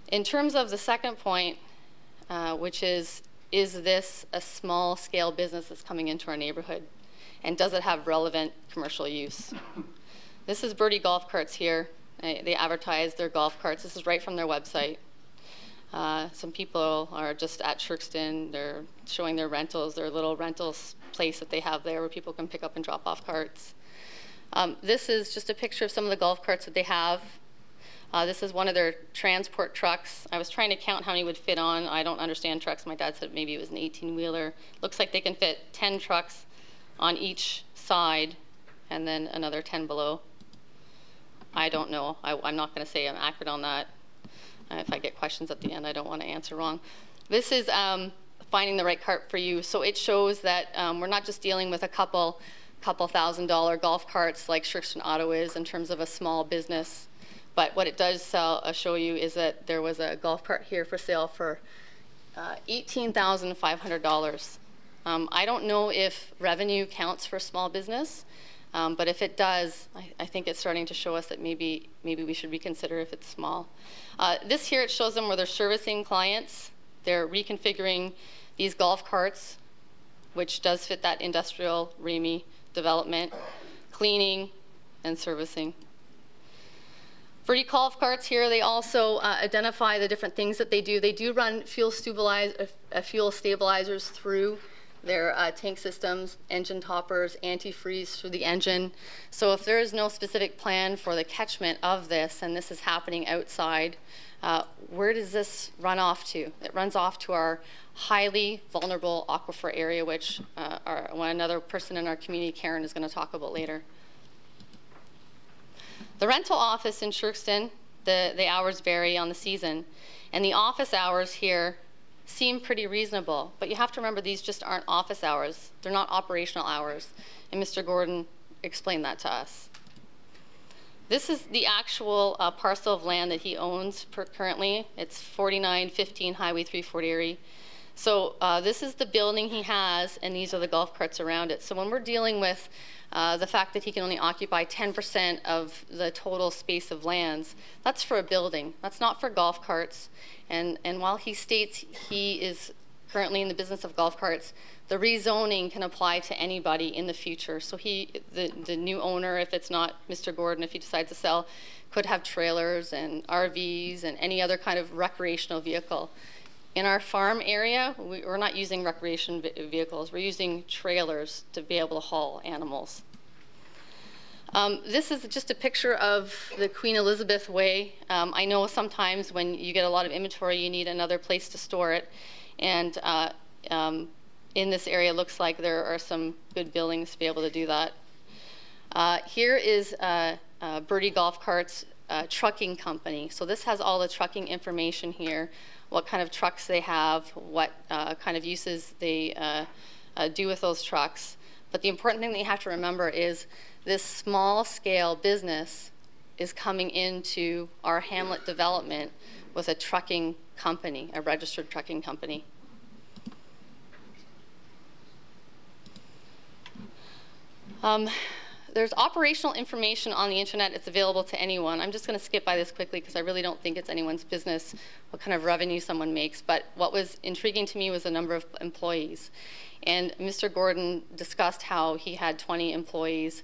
In terms of the second point, which is this a small scale business that's coming into our neighborhood? And does it have relevant commercial use? This is Birdie Golf Carts here. They advertise their golf carts. This is right from their website. Some people are just at Sherkston. They're showing their rentals, their little rentals place that they have there where people can pick up and drop off carts. This is just a picture of some of the golf carts that they have. This is one of their transport trucks. I was trying to count how many would fit on. I don't understand trucks. My dad said maybe it was an 18-wheeler. Looks like they can fit 10 trucks on each side and then another 10 below. I don't know. I'm not going to say I'm accurate on that. If I get questions at the end, I don't want to answer wrong. This is finding the right cart for you. So it shows that we're not just dealing with a couple $1,000 golf carts like Sherkston Auto is in terms of a small business. But what it does show you is that there was a golf cart here for sale for $18,500. I don't know if revenue counts for small business, but if it does, I think it's starting to show us that maybe we should reconsider if it's small. This here, it shows them where they're servicing clients. They're reconfiguring these golf carts, which does fit that industrial REME development, cleaning and servicing. Birdie golf carts here, they also identify the different things that they do. They do run fuel stabilizers through their tank systems, engine toppers, antifreeze through the engine. So if there is no specific plan for the catchment of this, and this is happening outside, where does this run off to? It runs off to our highly vulnerable aquifer area, which another person in our community, Karen, is going to talk about later. The rental office in Sherkston, the hours vary on the season, and the office hours here seem pretty reasonable, but you have to remember these just aren't office hours. They're not operational hours, and Mr. Gordon explained that to us. This is the actual parcel of land that he owns currently. It's 4915 Highway 340. So this is the building he has, and these are the golf carts around it. So when we're dealing with the fact that he can only occupy 10% of the total space of lands, that's for a building. That's not for golf carts. And while he states he is currently in the business of golf carts, the rezoning can apply to anybody in the future. So the new owner, if it's not Mr. Gordon, if he decides to sell, could have trailers and RVs and any other kind of recreational vehicle. In our farm area, we're not using recreation vehicles. We're using trailers to be able to haul animals. This is just a picture of the Queen Elizabeth Way. I know sometimes when you get a lot of inventory, you need another place to store it. And in this area, it looks like there are some good buildings to be able to do that. Here is Birdie Golf Carts trucking company. So this has all the trucking information here, what kind of trucks they have, what kind of uses they do with those trucks. But the important thing that you have to remember is this small scale business is coming into our hamlet development with a trucking company, a registered trucking company. There's operational information on the internet. It's available to anyone. I'm just going to skip by this quickly because I really don't think it's anyone's business what kind of revenue someone makes. But what was intriguing to me was the number of employees. And Mr. Gordon discussed how he had 20 employees.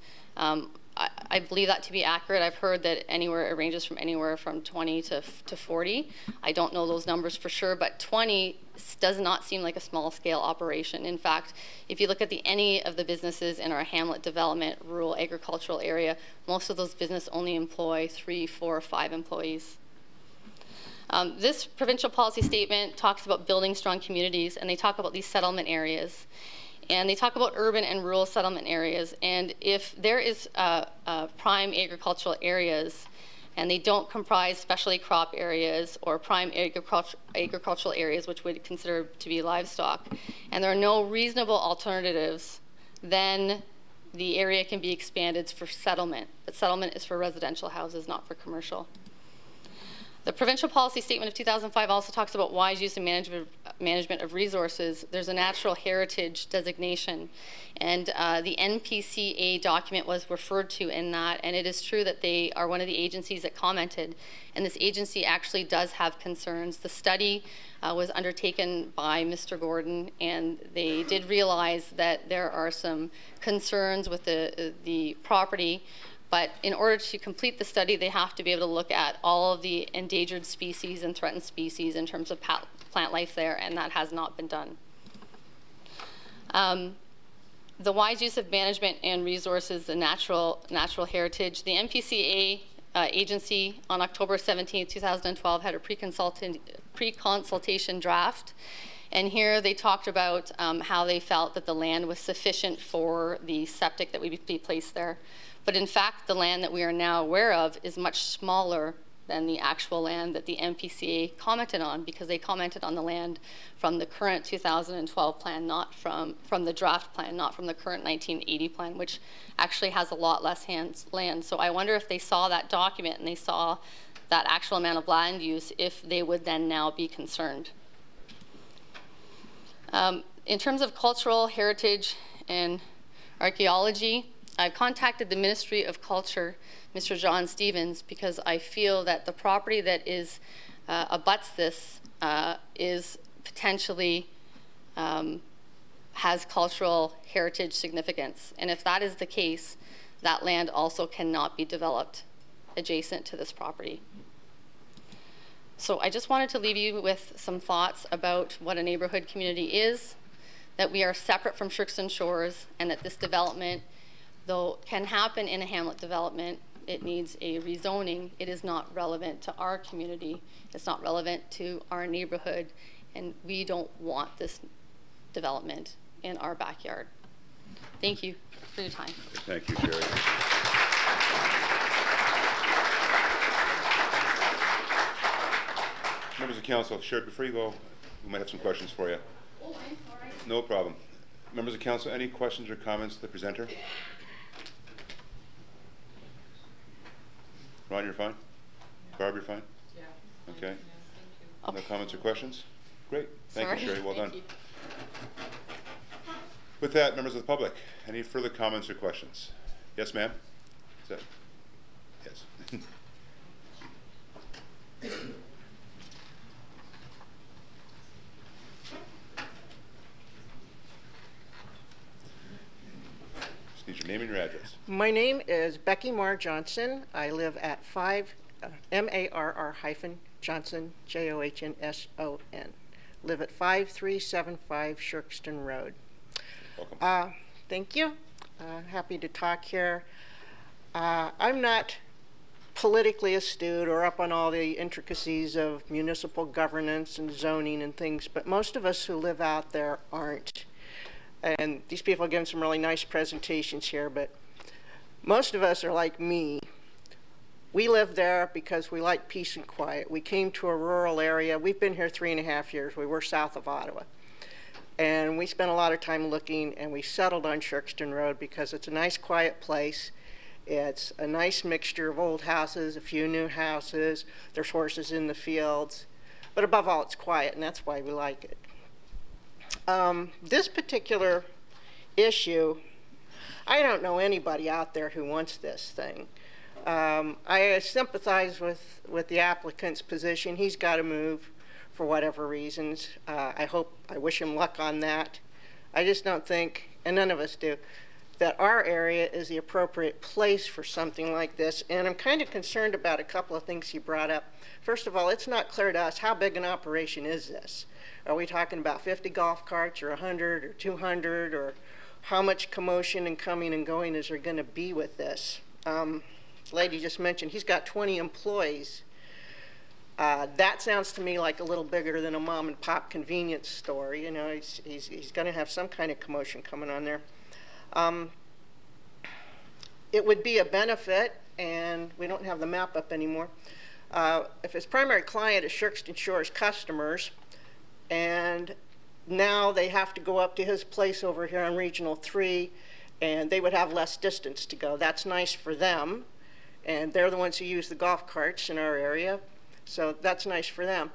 I believe that to be accurate. I've heard that it ranges from anywhere from 20 to 40. I don't know those numbers for sure, but 20 does not seem like a small-scale operation. In fact, if you look at any of the businesses in our hamlet development rural agricultural area, most of those businesses only employ 3, 4, 5 employees. This provincial policy statement talks about building strong communities, and they talk about these settlement areas. And they talk about urban and rural settlement areas. And if there is prime agricultural areas and they don't comprise specialty crop areas or prime agricultural areas, which we'd consider to be livestock, and there are no reasonable alternatives, then the area can be expanded for settlement. But settlement is for residential houses, not for commercial. The provincial policy statement of 2005 also talks about wise use and management of resources. There's a natural heritage designation, and the NPCA document was referred to in that, and it is true that they are one of the agencies that commented, and this agency actually does have concerns. The study was undertaken by Mr. Gordon, and they did realize that there are some concerns with the property. But in order to complete the study, they have to be able to look at all of the endangered species and threatened species in terms of plant life there, and that has not been done. The wise use of management and resources, the natural heritage. The NPCA agency on October 17, 2012 had a pre-consultation draft. And here they talked about how they felt that the land was sufficient for the septic that would be placed there. But in fact, the land that we are now aware of is much smaller than the actual land that the NPCA commented on, because they commented on the land from the current 2012 plan, not from the draft plan, not from the current 1980 plan, which actually has a lot less land. So I wonder if they saw that document and they saw that actual amount of land use, if they would then now be concerned. In terms of cultural heritage and archaeology, I've contacted the Ministry of Culture, Mr. John Stevens, because I feel that the property that is abuts this is potentially has cultural heritage significance. And if that is the case, that land also cannot be developed adjacent to this property. So I just wanted to leave you with some thoughts about what a neighborhood community is, that we are separate from Sherkston Shores, and that this development, though can happen in a hamlet development, it needs a rezoning. It is not relevant to our community. It's not relevant to our neighborhood, and we don't want this development in our backyard. Thank you for your time. Thank you, Sherry. Members of council, Sherry, before you go, we might have some questions for you. Oh, I'm sorry. No problem. Members of council, any questions or comments to the presenter? Ron, you're fine? Barb, you're fine? Yeah. Okay. Yeah, no comments or questions? Great. Thank you, Sherry. Well done. With that, members of the public, any further comments or questions? Yes, ma'am? Is that? Yes. Just need your name and your address. My name is Becky Marr Johnson. I live at 5 Marr-Johnson, Johnsson. Live at 5375 Sherkston Road. Welcome. Thank you. Happy to talk here. I'm not politically astute or up on all the intricacies of municipal governance and zoning and things, but most of us who live out there aren't. And these people are giving some really nice presentations here, but most of us are like me. We live there because we like peace and quiet. We came to a rural area. We've been here 3.5 years. We were south of Ottawa. And we spent a lot of time looking, and we settled on Sherkston Road because it's a nice, quiet place. It's a nice mixture of old houses, a few new houses. There's horses in the fields. But above all, it's quiet, and that's why we like it. This particular issue, I don't know anybody out there who wants this thing. I sympathize with the applicant's position. He's got to move for whatever reasons. I wish him luck on that. I just don't think, and none of us do, that our area is the appropriate place for something like this. And I'm kind of concerned about a couple of things he brought up. First of all, it's not clear to us how big an operation is this. Are we talking about 50 golf carts or 100 or 200, or how much commotion and coming and going is there going to be with this? The lady just mentioned he's got 20 employees. That sounds to me like a little bigger than a mom and pop convenience store. You know, he's going to have some kind of commotion coming on there. It would be a benefit, and we don't have the map up anymore, if his primary client is Shirkston Shores customers, and now they have to go up to his place over here on Regional 3, and they would have less distance to go. That's nice for them, and they're the ones who use the golf carts in our area, so that's nice for them.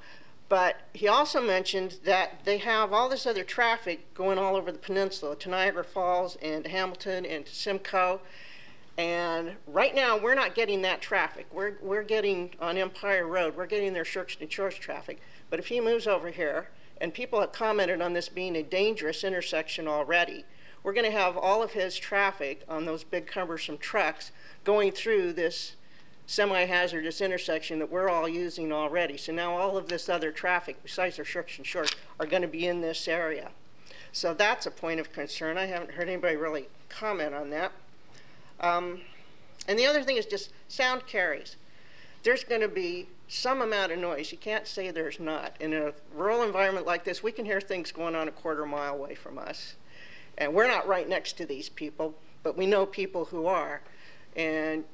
But he also mentioned that they have all this other traffic going all over the peninsula, to Niagara Falls and to Hamilton and to Simcoe. And right now, we're not getting that traffic. We're getting on Empire Road, we're getting their Shirkston Shores traffic. But if he moves over here, and people have commented on this being a dangerous intersection already, we're going to have all of his traffic on those big cumbersome trucks going through this semi-hazardous intersection that we're all using already. So now all of this other traffic, besides their Shirkston Shores, are going to be in this area. So that's a point of concern. I haven't heard anybody really comment on that. And the other thing is just sound carries. There's going to be some amount of noise. You can't say there's not. In a rural environment like this, we can hear things going on a quarter mile away from us. And we're not right next to these people, but we know people who are. And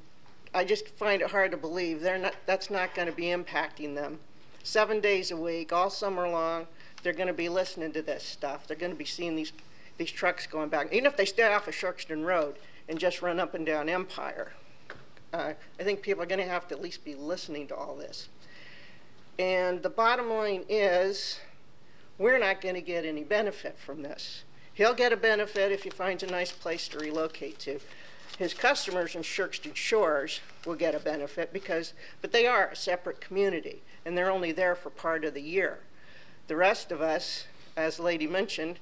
I just find it hard to believe that's not going to be impacting them. 7 days a week, all summer long, they're going to be listening to this stuff. They're going to be seeing these trucks going back. Even if they stay off of Shirkston Road and just run up and down Empire, I think people are going to have to at least be listening to all this. And the bottom line is, we're not going to get any benefit from this. He'll get a benefit if he finds a nice place to relocate to. His customers in Shirkston Shores will get a benefit but they are a separate community, and they're only there for part of the year. The rest of us, as the lady mentioned,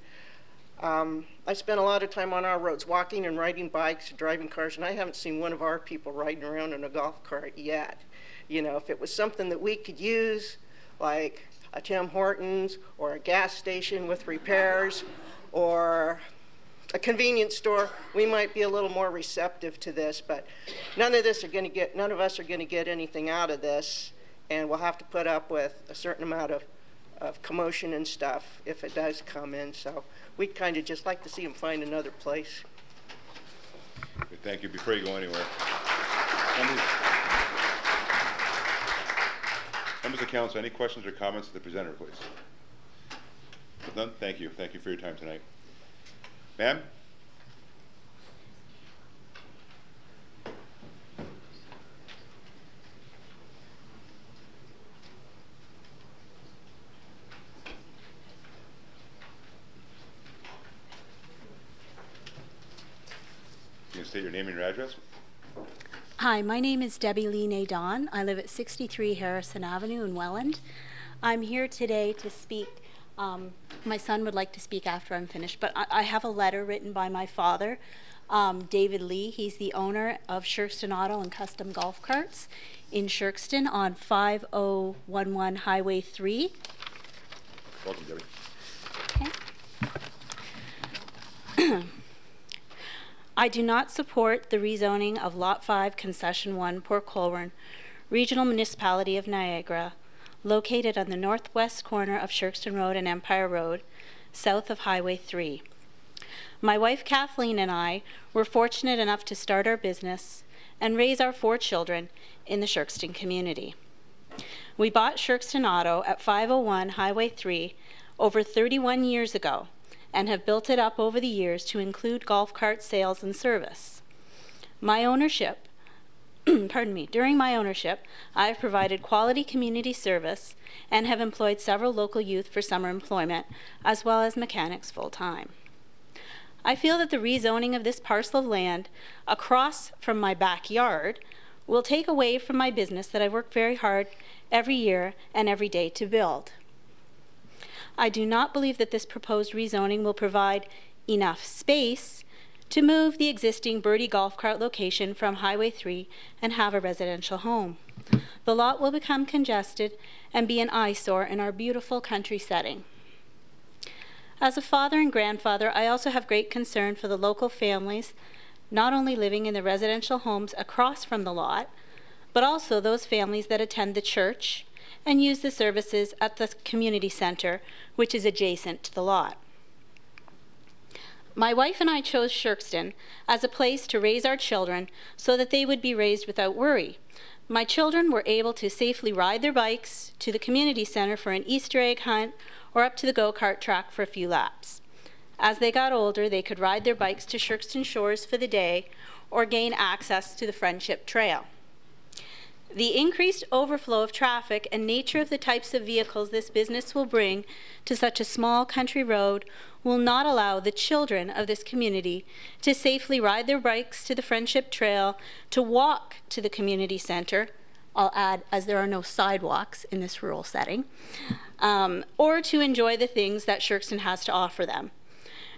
I spent a lot of time on our roads walking and riding bikes, driving cars, and I haven't seen one of our people riding around in a golf cart yet. You know, if it was something that we could use, like a Tim Hortons or a gas station with repairs or a convenience store, we might be a little more receptive to this, but none of us are going to get anything out of this, and we'll have to put up with a certain amount of commotion and stuff if it does come in. So we'd kind of just like to see him find another place. Okay, thank you. Before you go anywhere, members of council, any questions or comments to the presenter, please? If none, thank you. Thank you for your time tonight. Ma'am? You can state your name and your address. Hi, my name is Debbie Lee Nadon. I live at 63 Harrison Avenue in Welland. I'm here today to speak. My son would like to speak after I'm finished, but I have a letter written by my father, David Lee. He's the owner of Shirkston Auto and Custom Golf Carts in Shirkston on 5011 Highway 3. Welcome, Debbie. Okay. I do not support the rezoning of Lot 5, Concession 1, Port Colborne, Regional Municipality of Niagara, located on the northwest corner of Shirkston Road and Empire Road, south of Highway 3. My wife Kathleen and I were fortunate enough to start our business and raise our 4 children in the Shirkston community. We bought Shirkston Auto at 501 Highway 3 over 31 years ago and have built it up over the years to include golf cart sales and service. My ownership pardon me, during my ownership, I have provided quality community service and have employed several local youth for summer employment, as well as mechanics full-time. I feel that the rezoning of this parcel of land across from my backyard will take away from my business that I work very hard every year and every day to build. I do not believe that this proposed rezoning will provide enough space to move the existing Birdie Golf Cart location from Highway 3 and have a residential home. The lot will become congested and be an eyesore in our beautiful country setting. As a father and grandfather, I also have great concern for the local families, not only living in the residential homes across from the lot, but also those families that attend the church and use the services at the community center, which is adjacent to the lot. My wife and I chose Shirkston as a place to raise our children so that they would be raised without worry. My children were able to safely ride their bikes to the community center for an Easter egg hunt or up to the go-kart track for a few laps. As they got older, they could ride their bikes to Shirkston Shores for the day or gain access to the Friendship Trail. The increased overflow of traffic and nature of the types of vehicles this business will bring to such a small country road will not allow the children of this community to safely ride their bikes to the Friendship Trail, to walk to the community center, I'll add, as there are no sidewalks in this rural setting, or to enjoy the things that Shirkston has to offer them.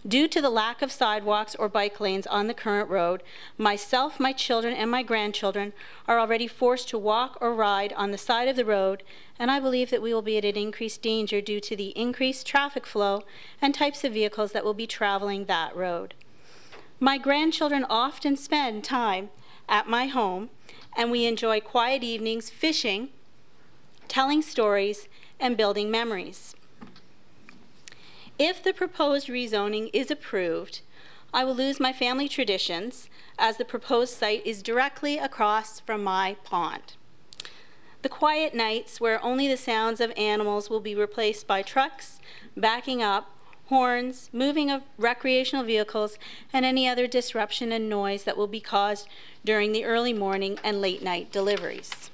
Due to the lack of sidewalks or bike lanes on the current road, myself, my children, and my grandchildren are already forced to walk or ride on the side of the road, and I believe that we will be at an increased danger due to the increased traffic flow and types of vehicles that will be traveling that road. My grandchildren often spend time at my home, and we enjoy quiet evenings fishing, telling stories, and building memories. If the proposed rezoning is approved, I will lose my family traditions as the proposed site is directly across from my pond. The quiet nights where only the sounds of animals will be replaced by trucks, backing up, horns, moving of recreational vehicles, and any other disruption and noise that will be caused during the early morning and late night deliveries.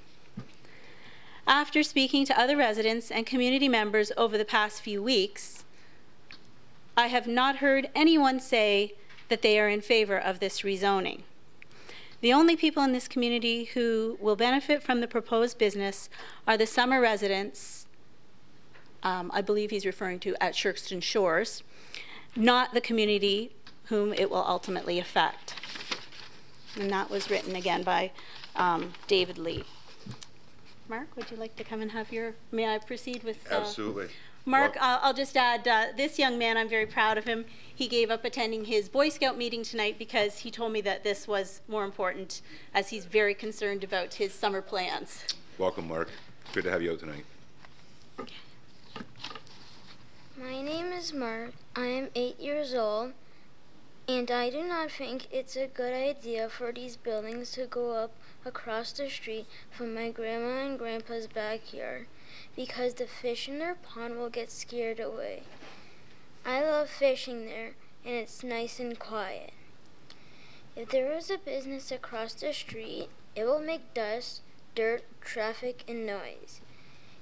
After speaking to other residents and community members over the past few weeks, I have not heard anyone say that they are in favor of this rezoning. The only people in this community who will benefit from the proposed business are the summer residents, I believe he's referring to at Shirkston Shores, not the community whom it will ultimately affect. And that was written again by David Lee. Mark, would you like to come and have your, may I proceed with? Absolutely. Mark, I'll just add, this young man, I'm very proud of him. He gave up attending his Boy Scout meeting tonight because he told me that this was more important, as he's very concerned about his summer plans. Welcome, Mark. Good to have you out tonight. My name is Mark. I am 8 years old, and I do not think it's a good idea for these buildings to go up across the street from my grandma and grandpa's backyard, because the fish in their pond will get scared away. I love fishing there, and it's nice and quiet. If there was a business across the street, it will make dust, dirt, traffic, and noise.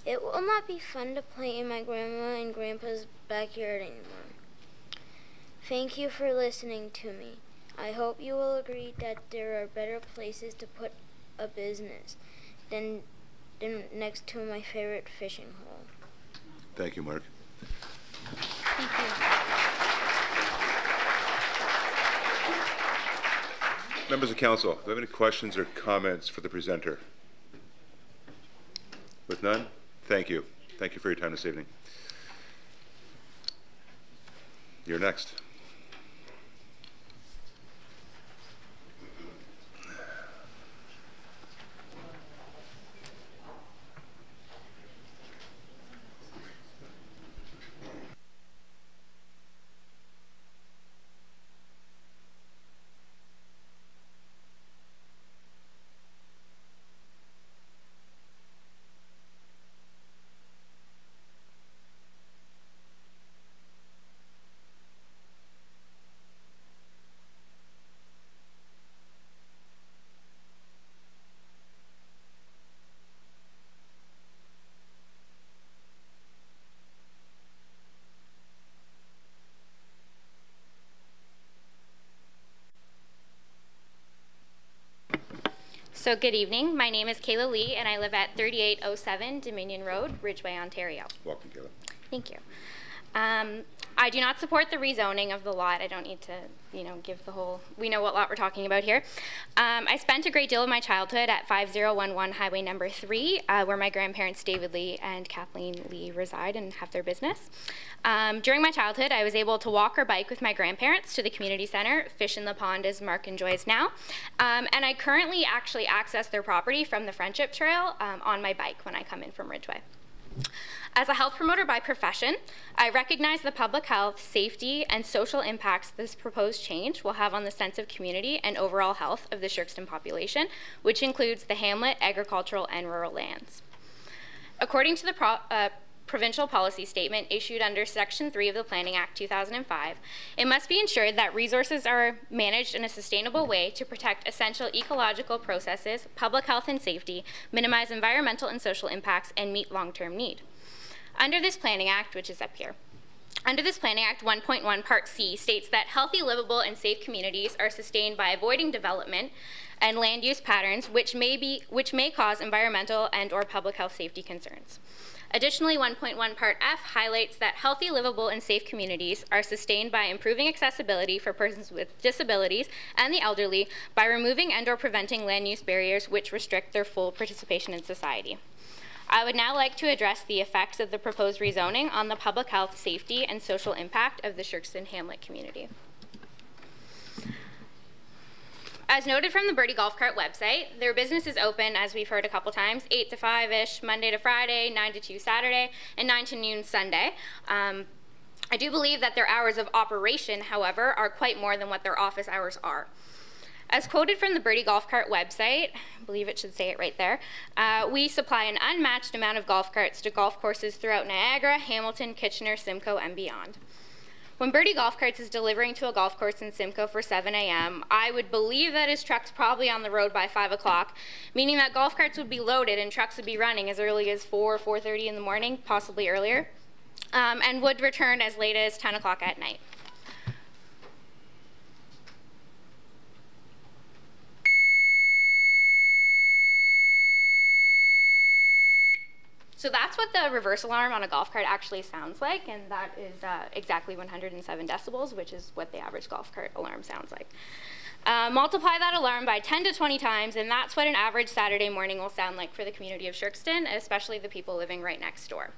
It will not be fun to play in my grandma and grandpa's backyard anymore. Thank you for listening to me. I hope you will agree that there are better places to put a business than next to my favorite fishing hole. Thank you, Mark. Thank you. Members of council, do you have any questions or comments for the presenter? With none, thank you. Thank you for your time this evening. You're next. So good evening. My name is Kayla Lee, and I live at 3807 Dominion Road, Ridgeway, Ontario. Welcome, Kayla. Thank you. I do not support the rezoning of the lot. I don't need to, give the whole, we know what lot we're talking about here. I spent a great deal of my childhood at 5011 Highway number 3, where my grandparents David Lee and Kathleen Lee reside and have their business. During my childhood, I was able to walk or bike with my grandparents to the community center, fish in the pond as Mark enjoys now, and I currently actually access their property from the Friendship Trail on my bike when I come in from Ridgeway. As a health promoter by profession, I recognize the public health, safety, and social impacts this proposed change will have on the sense of community and overall health of the Shirkston population, which includes the hamlet, agricultural, and rural lands. According to the provincial policy statement issued under Section 3 of the Planning Act 2005, it must be ensured that resources are managed in a sustainable way to protect essential ecological processes, public health and safety, minimize environmental and social impacts, and meet long-term need. Under this Planning Act, which is up here, under this Planning Act 1.1 Part C states that healthy, livable, and safe communities are sustained by avoiding development and land use patterns which may cause environmental and or public health safety concerns. Additionally, 1.1 Part F highlights that healthy, livable, and safe communities are sustained by improving accessibility for persons with disabilities and the elderly by removing and or preventing land use barriers which restrict their full participation in society. I would now like to address the effects of the proposed rezoning on the public health, safety, and social impact of the Shirkston Hamlet community. As noted from the Birdie Golf Cart website, their business is open, as we've heard a couple times, 8 to 5-ish, Monday to Friday, 9 to 2 Saturday, and 9 to noon Sunday. I do believe that their hours of operation, however, are quite more than what their office hours are. As quoted from the Birdie Golf Cart website, I believe it should say it right there, we supply an unmatched amount of golf carts to golf courses throughout Niagara, Hamilton, Kitchener, Simcoe, and beyond. When Birdie Golf Carts is delivering to a golf course in Simcoe for 7 a.m., I would believe that his truck's probably on the road by 5 o'clock, meaning that golf carts would be loaded and trucks would be running as early as 4:30 in the morning, possibly earlier, and would return as late as 10 o'clock at night. So that's what the reverse alarm on a golf cart actually sounds like, and that is exactly 107 decibels, which is what the average golf cart alarm sounds like. Multiply that alarm by 10 to 20 times, and that's what an average Saturday morning will sound like for the community of Shirkston, especially the people living right next door.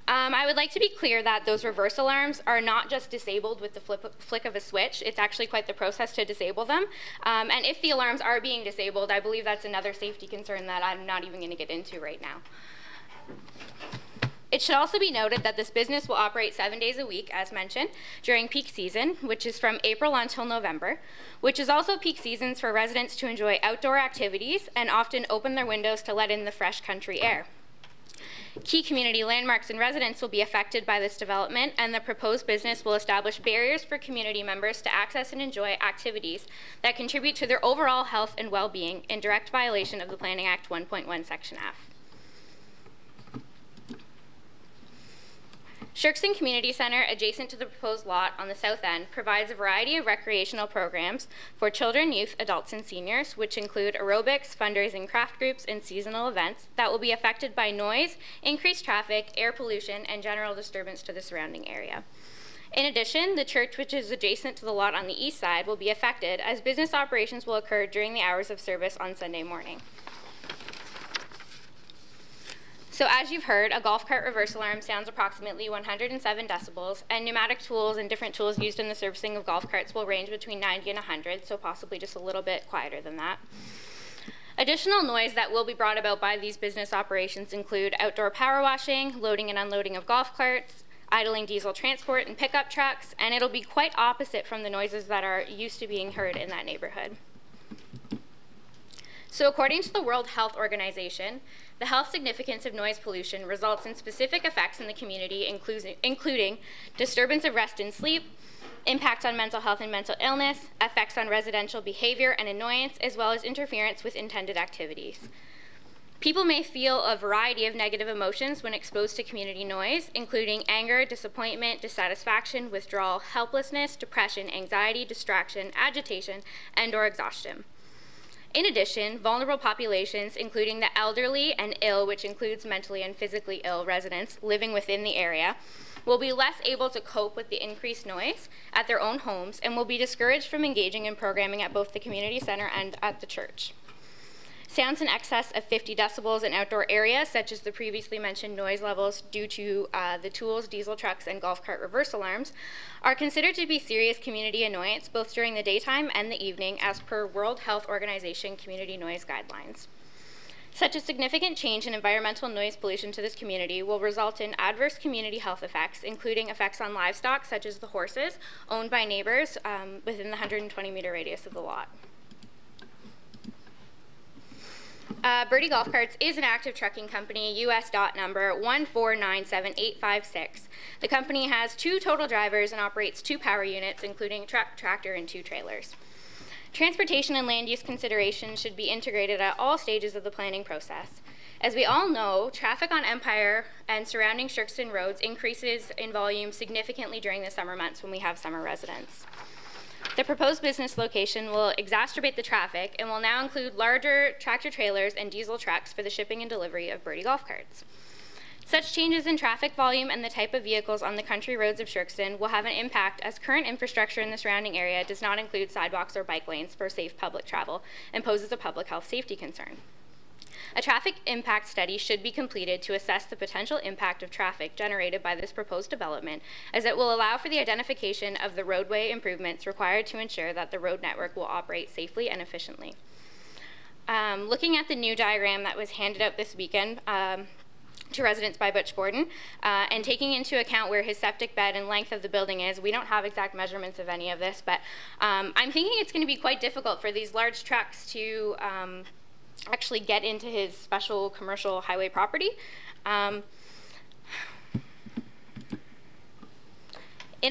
I would like to be clear that those reverse alarms are not just disabled with the flick of a switch. It's actually quite the process to disable them. And if the alarms are being disabled, I believe that's another safety concern that I'm not even going to get into right now. It should also be noted that this business will operate 7 days a week, as mentioned, during peak season, which is from April until November, which is also peak seasons for residents to enjoy outdoor activities and often open their windows to let in the fresh country air. Key community landmarks and residents will be affected by this development, and the proposed business will establish barriers for community members to access and enjoy activities that contribute to their overall health and well-being in direct violation of the Planning Act 1.1 Section F. Shirkston Community Center, adjacent to the proposed lot on the south end, provides a variety of recreational programs for children, youth, adults, and seniors, which include aerobics, fundraising craft groups, and seasonal events that will be affected by noise, increased traffic, air pollution, and general disturbance to the surrounding area. In addition, the church, which is adjacent to the lot on the east side, will be affected as business operations will occur during the hours of service on Sunday morning. So as you've heard, a golf cart reverse alarm sounds approximately 107 decibels, and pneumatic tools and different tools used in the servicing of golf carts will range between 90 and 100, so possibly just a little bit quieter than that. Additional noise that will be brought about by these business operations include outdoor power washing, loading and unloading of golf carts, idling diesel transport and pickup trucks, and it'll be quite opposite from the noises that are used to being heard in that neighborhood. So according to the World Health Organization, the health significance of noise pollution results in specific effects in the community, including disturbance of rest and sleep, impact on mental health and mental illness, effects on residential behavior and annoyance, as well as interference with intended activities. People may feel a variety of negative emotions when exposed to community noise, including anger, disappointment, dissatisfaction, withdrawal, helplessness, depression, anxiety, distraction, agitation, and/or exhaustion. In addition, vulnerable populations, including the elderly and ill, which includes mentally and physically ill residents living within the area, will be less able to cope with the increased noise at their own homes and will be discouraged from engaging in programming at both the community center and at the church. Sounds in excess of 50 decibels in outdoor areas, such as the previously mentioned noise levels due to the tools, diesel trucks, and golf cart reverse alarms, are considered to be serious community annoyance both during the daytime and the evening as per World Health Organization community noise guidelines. Such a significant change in environmental noise pollution to this community will result in adverse community health effects, including effects on livestock, such as the horses owned by neighbors within the 120-meter radius of the lot. Birdie Golf Carts is an active trucking company, US dot number 1497856. The company has 2 total drivers and operates 2 power units, including a truck, tractor, and 2 trailers. Transportation and land use considerations should be integrated at all stages of the planning process. As we all know, traffic on Empire and surrounding Shirkston roads increases in volume significantly during the summer months when we have summer residents. The proposed business location will exacerbate the traffic and will now include larger tractor trailers and diesel trucks for the shipping and delivery of Birdie golf carts. Such changes in traffic volume and the type of vehicles on the country roads of Shirkston will have an impact as current infrastructure in the surrounding area does not include sidewalks or bike lanes for safe public travel and poses a public health safety concern. A traffic impact study should be completed to assess the potential impact of traffic generated by this proposed development, as it will allow for the identification of the roadway improvements required to ensure that the road network will operate safely and efficiently. Looking at the new diagram that was handed out this weekend to residents by Butch Gordon, and taking into account where his septic bed and length of the building is, we don't have exact measurements of any of this, but I'm thinking it's going to be quite difficult for these large trucks to actually get into his special commercial highway property. In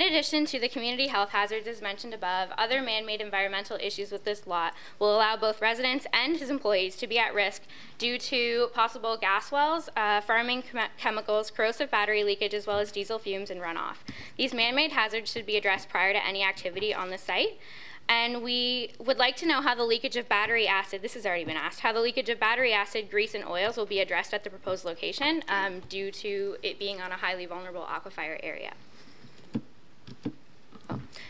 addition to the community health hazards as mentioned above, other man-made environmental issues with this lot will allow both residents and his employees to be at risk due to possible gas wells, farming chemicals, corrosive battery leakage, as well as diesel fumes and runoff. These man-made hazards should be addressed prior to any activity on the site. And we would like to know how the leakage of battery acid, this has already been asked, how the leakage of battery acid, grease, and oils will be addressed at the proposed location due to it being on a highly vulnerable aquifer area.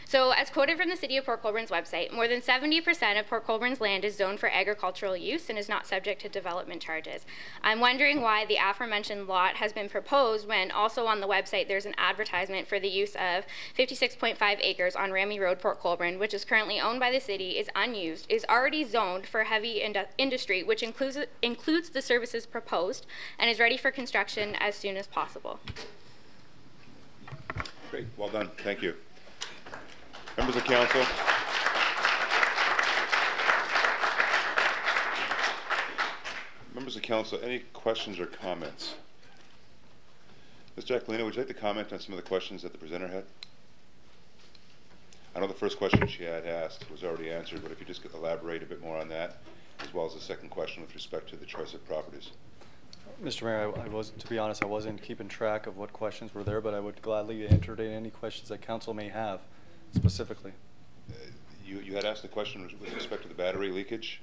So as quoted from the City of Port Colborne's website, more than 70% of Port Colborne's land is zoned for agricultural use and is not subject to development charges. I'm wondering why the aforementioned lot has been proposed when also on the website there's an advertisement for the use of 56.5 acres on Ramey Road, Port Colborne, which is currently owned by the city, is unused, is already zoned for heavy industry, which includes the services proposed, and is ready for construction as soon as possible. Great, well done, thank you. Members of council. Members of council, any questions or comments? Ms. Jacqueline, would you like to comment on some of the questions that the presenter had? I know the first question she had asked was already answered, but if you just could elaborate a bit more on that, as well as the second question with respect to the choice of properties. Mr. Mayor, to be honest, I wasn't keeping track of what questions were there, but I would gladly entertain any questions that council may have. Specifically, you had asked the question with respect to the battery leakage,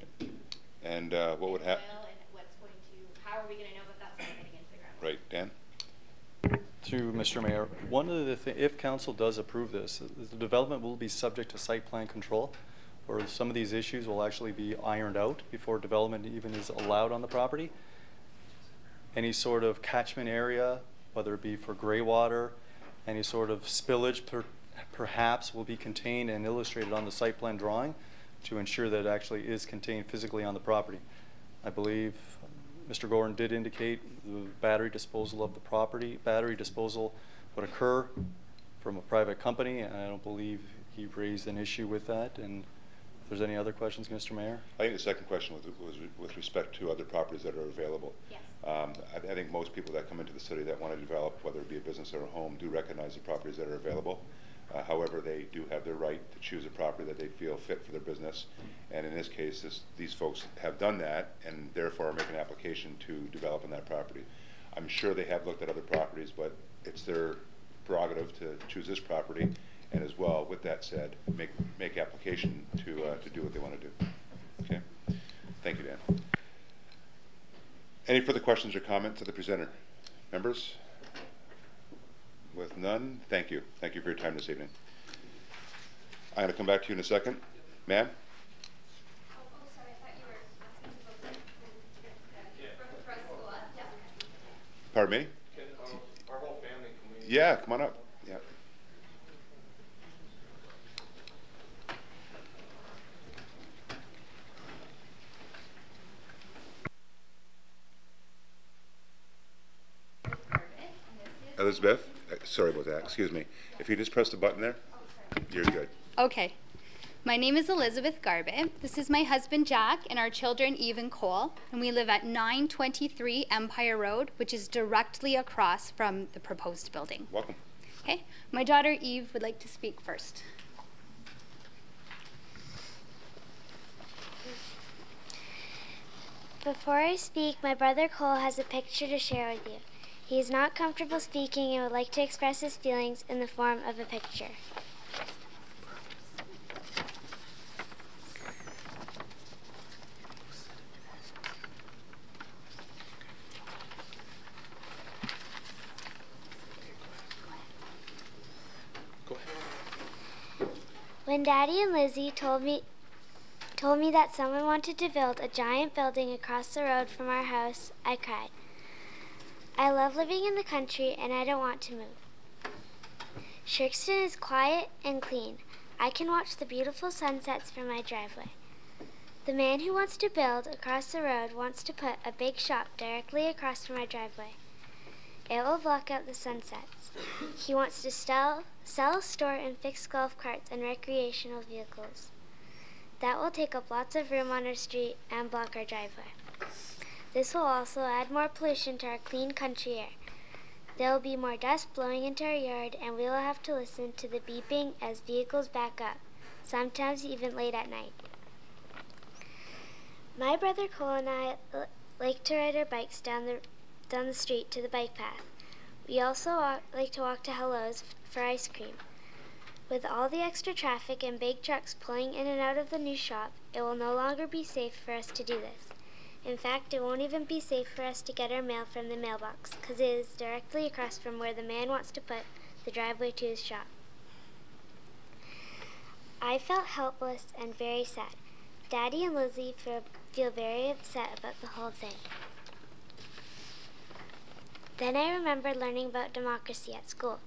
and what would happen? How are we going to know that that's not getting into the ground? Right, Dan. To Mr. Mayor, one of the if council does approve this, the development will be subject to site plan control, where some of these issues will actually be ironed out before development even is allowed on the property. Any sort of catchment area, whether it be for gray water, any sort of spillage perhaps will be contained and illustrated on the site plan drawing to ensure that it actually is contained physically on the property. I believe Mr. Gordon did indicate the battery disposal of the property. Battery disposal would occur from a private company, and I don't believe he raised an issue with that. And if there's any other questions, Mr. Mayor? I think the second question was with respect to other properties that are available. Yes. I think most people that come into the city that want to develop, whether it be a business or a home, do recognize the properties that are available. However, they do have their right to choose a property that they feel fit for their business. And in this case, these folks have done that and therefore are making an application to develop on that property. I'm sure they have looked at other properties, but it's their prerogative to choose this property, and as well, with that said, make application to do what they want to do. Okay. Thank you, Dan. Any further questions or comments to the presenter? Members? With none, thank you. Thank you for your time this evening. I'm going to come back to you in a second. Ma'am? Pardon me? Our whole family, can we? Yeah, come on up. Yeah. Elizabeth, sorry about that, excuse me. If you just press the button there, you're good. Okay. My name is Elizabeth Garbe. This is my husband Jack and our children Eve and Cole, and we live at 923 Empire Road, which is directly across from the proposed building. Welcome. Okay. My daughter Eve would like to speak first. Before I speak, my brother Cole has a picture to share with you. He is not comfortable speaking and would like to express his feelings in the form of a picture. When Daddy and Lizzie told me that someone wanted to build a giant building across the road from our house, I cried. I love living in the country and I don't want to move. Shirkston is quiet and clean. I can watch the beautiful sunsets from my driveway. The man who wants to build across the road wants to put a big shop directly across from my driveway. It will block out the sunsets. He wants to sell, store, and fix golf carts and recreational vehicles. That will take up lots of room on our street and block our driveway. This will also add more pollution to our clean country air. There will be more dust blowing into our yard, and we will have to listen to the beeping as vehicles back up, sometimes even late at night. My brother Cole and I like to ride our bikes down the street to the bike path. We also like to walk to Hello's for ice cream. With all the extra traffic and big trucks pulling in and out of the new shop, it will no longer be safe for us to do this. In fact, it won't even be safe for us to get our mail from the mailbox, because it is directly across from where the man wants to put the driveway to his shop. I felt helpless and very sad. Daddy and Lizzie feel very upset about the whole thing. Then I remembered learning about democracy at school.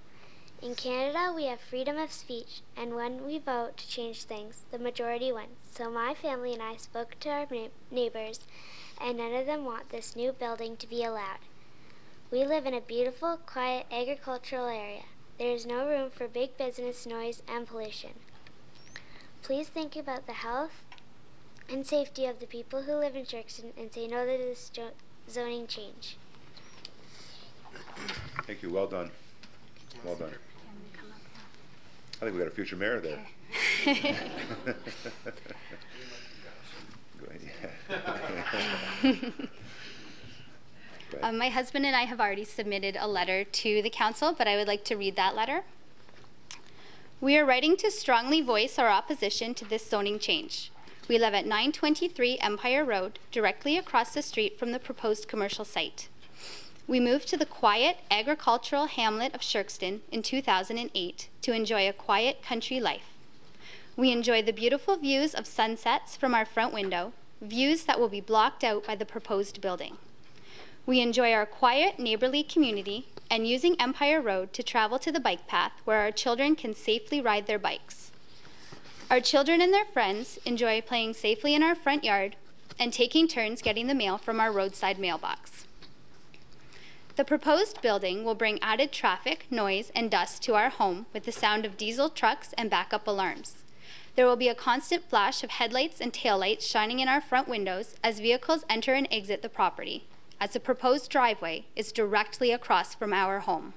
In Canada, we have freedom of speech, and when we vote to change things, the majority wins. So my family and I spoke to our neighbors, and none of them want this new building to be allowed. We live in a beautiful, quiet, agricultural area. There is no room for big business, noise, and pollution. Please think about the health and safety of the people who live in Shirkston and say no to this zoning change. Thank you. Well done. Well done. I think we got a future mayor there. Go ahead. My husband and I have already submitted a letter to the council, but I would like to read that letter. We are writing to strongly voice our opposition to this zoning change. We live at 923 Empire Road, directly across the street from the proposed commercial site. We moved to the quiet agricultural hamlet of Shirkston in 2008 to enjoy a quiet country life. We enjoy the beautiful views of sunsets from our front window, views that will be blocked out by the proposed building. We enjoy our quiet neighborly community and using Empire Road to travel to the bike path where our children can safely ride their bikes. Our children and their friends enjoy playing safely in our front yard and taking turns getting the mail from our roadside mailbox. The proposed building will bring added traffic, noise, and dust to our home with the sound of diesel trucks and backup alarms. There will be a constant flash of headlights and taillights shining in our front windows as vehicles enter and exit the property, as the proposed driveway is directly across from our home.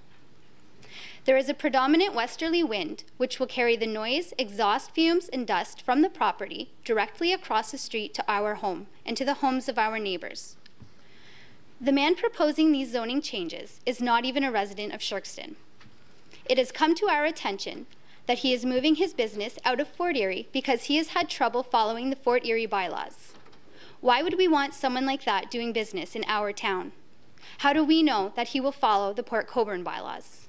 There is a predominant westerly wind, which will carry the noise, exhaust fumes, and dust from the property directly across the street to our home and to the homes of our neighbors. The man proposing these zoning changes is not even a resident of Shirkston. It has come to our attention that he is moving his business out of Fort Erie because he has had trouble following the Fort Erie bylaws. Why would we want someone like that doing business in our town? How do we know that he will follow the Port Colborne bylaws?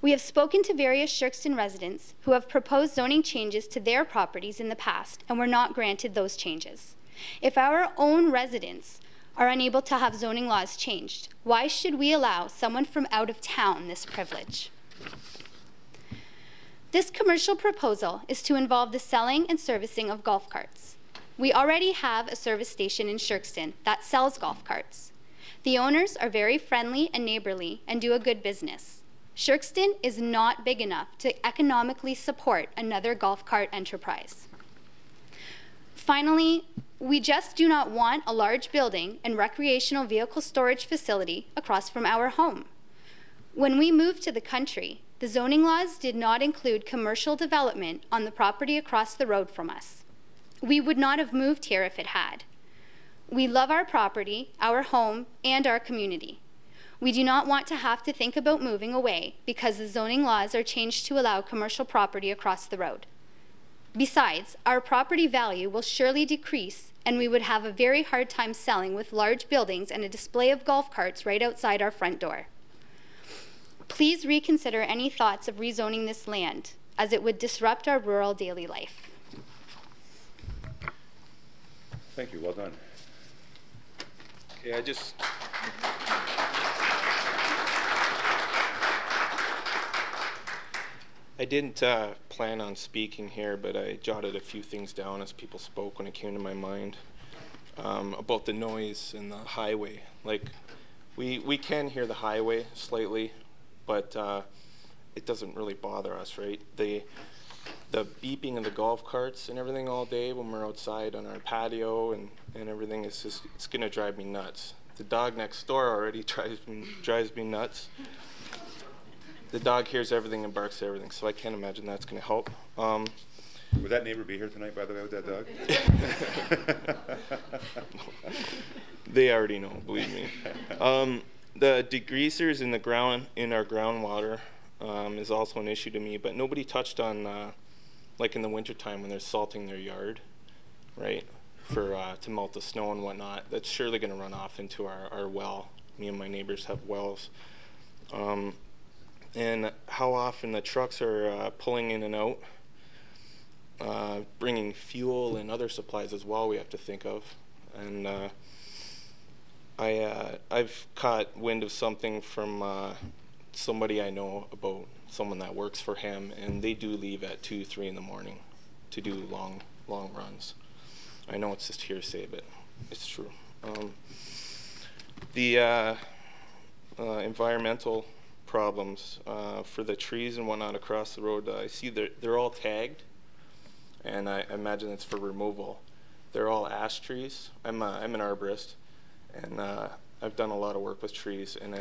We have spoken to various Shirkston residents who have proposed zoning changes to their properties in the past and were not granted those changes. If our own residents are unable to have zoning laws changed, why should we allow someone from out of town this privilege? This commercial proposal is to involve the selling and servicing of golf carts. We already have a service station in Shirkston that sells golf carts. The owners are very friendly and neighborly and do a good business. Shirkston is not big enough to economically support another golf cart enterprise. Finally, we just do not want a large building and recreational vehicle storage facility across from our home. When we moved to the country, the zoning laws did not include commercial development on the property across the road from us. We would not have moved here if it had. We love our property, our home, and our community. We do not want to have to think about moving away because the zoning laws are changed to allow commercial property across the road. Besides, our property value will surely decrease and we would have a very hard time selling with large buildings and a display of golf carts right outside our front door. Please reconsider any thoughts of rezoning this land, as it would disrupt our rural daily life. Thank you. Well done. Okay, I didn't plan on speaking here, but I jotted a few things down as people spoke when it came to my mind about the noise in the highway. Like, we can hear the highway slightly, but it doesn't really bother us, right? The beeping of the golf carts and everything all day when we're outside on our patio and everything is just, it's gonna drive me nuts. The dog next door already drives me nuts. The dog hears everything and barks at everything, so I can't imagine that's gonna help. Would that neighbor be here tonight, by the way, with that dog? They already know, believe me. The degreasers in our groundwater is also an issue to me, but nobody touched on like in the wintertime when they're salting their yard, right, for to melt the snow and whatnot. That's surely going to run off into our well. Me and my neighbors have wells. And how often the trucks are pulling in and out, bringing fuel and other supplies as well we have to think of. And I've caught wind of something from somebody I know about, someone that works for him, and they do leave at 2, 3 in the morning to do long runs. I know it's just hearsay, but it's true. The environmental problems for the trees and whatnot across the road, I see they're all tagged, and I imagine it's for removal. They're all ash trees. I'm an arborist, and I've done a lot of work with trees, and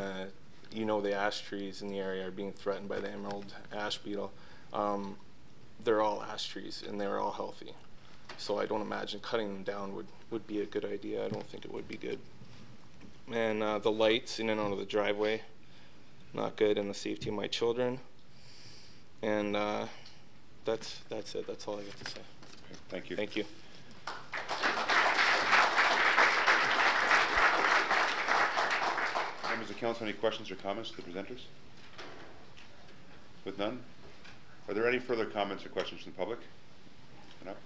you know the ash trees in the area are being threatened by the emerald ash beetle. They're all ash trees, and they're all healthy. So I don't imagine cutting them down would be a good idea. I don't think it would be good. And the lights in and out of the driveway, not good, and the safety of my children. And that's it. That's all I got to say. Okay, thank you. Thank you. Members of council, any questions or comments to the presenters? With none, are there any further comments or questions from the public? Stand up.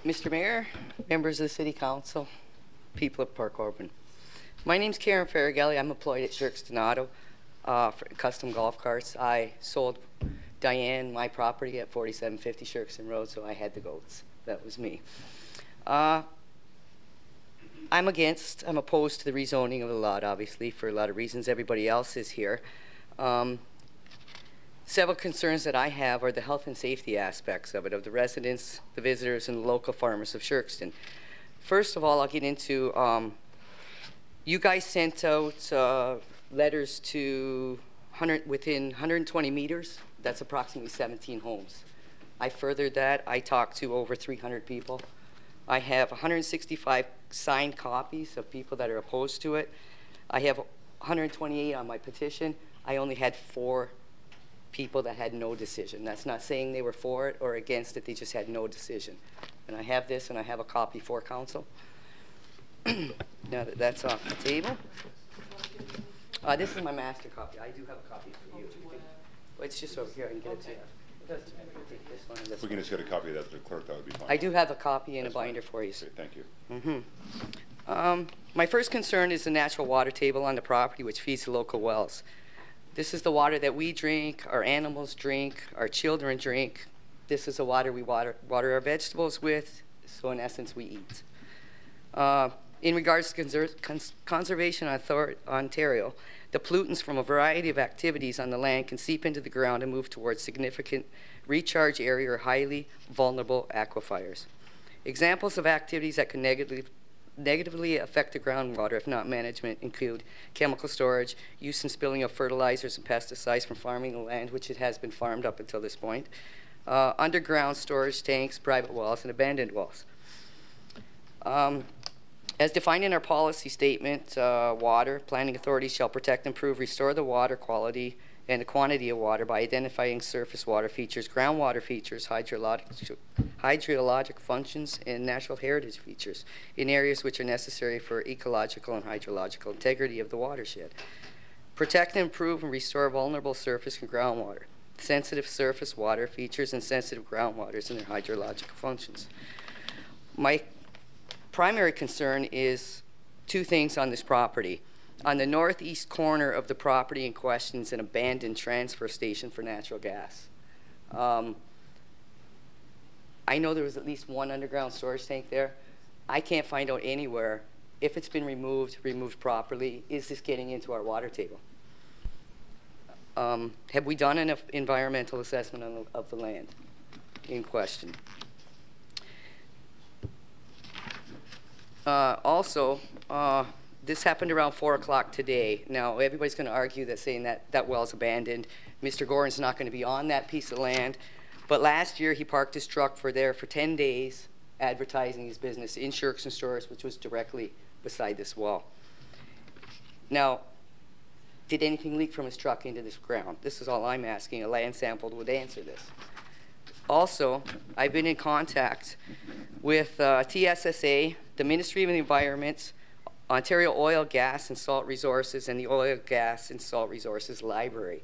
Mr. Mayor, members of the City Council, people of Port Colborne. My name's Karen Farragelli. I'm employed at Shirkston Auto for custom golf carts. I sold Diane my property at 4750 Shirkston Road, so I had the goats. That was me. I'm opposed to the rezoning of the lot, obviously, for a lot of reasons. Everybody else is here. Several concerns that I have are the health and safety aspects of it, of the residents, the visitors, and the local farmers of Shirkston. First of all, I'll get into, you guys sent out letters to within 120 meters. That's approximately 17 homes. I furthered that. I talked to over 300 people. I have 165 signed copies of people that are opposed to it. I have 128 on my petition. I only had 4 people that had no decision. That's not saying they were for it or against it, they just had no decision. And I have this, and I have a copy for council. Now that that's off the table. This is my master copy. I do have a copy for you. Well, it's just over here. I can get it to you. Take this one and this If we can just get a copy of that to the clerk, that would be fine. I do have a copy and a binder for you. Okay, thank you. My first concern is the natural water table on the property, which feeds the local wells. This is the water that we drink, our animals drink, our children drink. This is the water we water our vegetables with, so in essence we eat. In regards to Conservation Authority Ontario, the pollutants from a variety of activities on the land can seep into the ground and move towards significant recharge area or highly vulnerable aquifers. Examples of activities that can negatively affect the groundwater if not management include chemical storage, use and spilling of fertilizers and pesticides from farming the land, which it has been farmed up until this point, underground storage tanks, private wells, and abandoned wells. As defined in our policy statement, water, planning authorities shall protect, improve, restore the water quality and the quantity of water by identifying surface water features, groundwater features, hydrologic functions, and natural heritage features in areas which are necessary for ecological and hydrological integrity of the watershed. Protect, improve, and restore vulnerable surface and groundwater, sensitive surface water features, and sensitive groundwaters and their hydrological functions. My primary concern is two things on this property. On the northeast corner of the property in question is an abandoned transfer station for natural gas. I know there was at least one underground storage tank there. I can't find out anywhere if it's been removed properly, is this getting into our water table? Have we done an environmental assessment of the land in question? This happened around 4 o'clock today. Now, everybody's going to argue that saying that well's abandoned. Mr. Gordon's not going to be on that piece of land. But last year, he parked his truck there for 10 days, advertising his business in Shirks and Stores, which was directly beside this well. Now, did anything leak from his truck into this ground? This is all I'm asking. A land sample would answer this. Also, I've been in contact with TSSA, the Ministry of the Environment, Ontario Oil, Gas, and Salt Resources, and the Oil, Gas, and Salt Resources Library.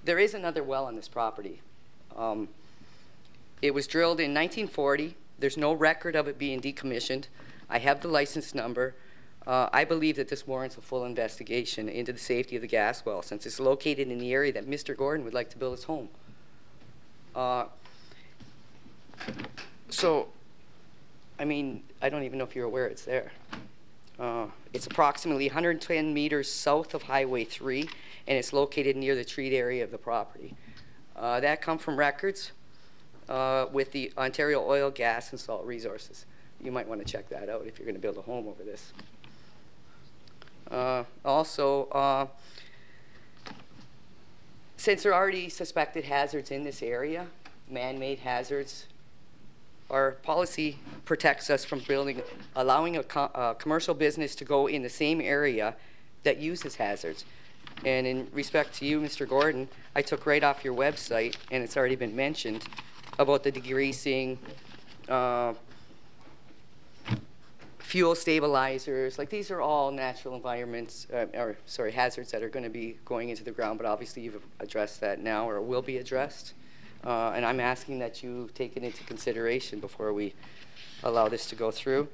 There is another well on this property. It was drilled in 1940. There's no record of it being decommissioned. I have the license number. I believe that this warrants a full investigation into the safety of the gas well, since it's located in the area that Mr. Gordon would like to build his home. So, I mean, I don't even know if you're aware it's there. It's approximately 110 meters south of Highway 3, and it's located near the treat area of the property. That come from records with the Ontario Oil, Gas, and Salt Resources. You might want to check that out if you're going to build a home over this. Also, since there are already suspected hazards in this area, man-made hazards, our policy protects us from allowing a commercial business to go in the same area that uses hazards. And in respect to you, Mr. Gordon, I took right off your website, and it's already been mentioned, about the degreasing, fuel stabilizers. Like, these are all natural environments, hazards that are going to be going into the ground, but obviously you've addressed that now, or will be addressed. And I'm asking that you take it into consideration before we allow this to go through.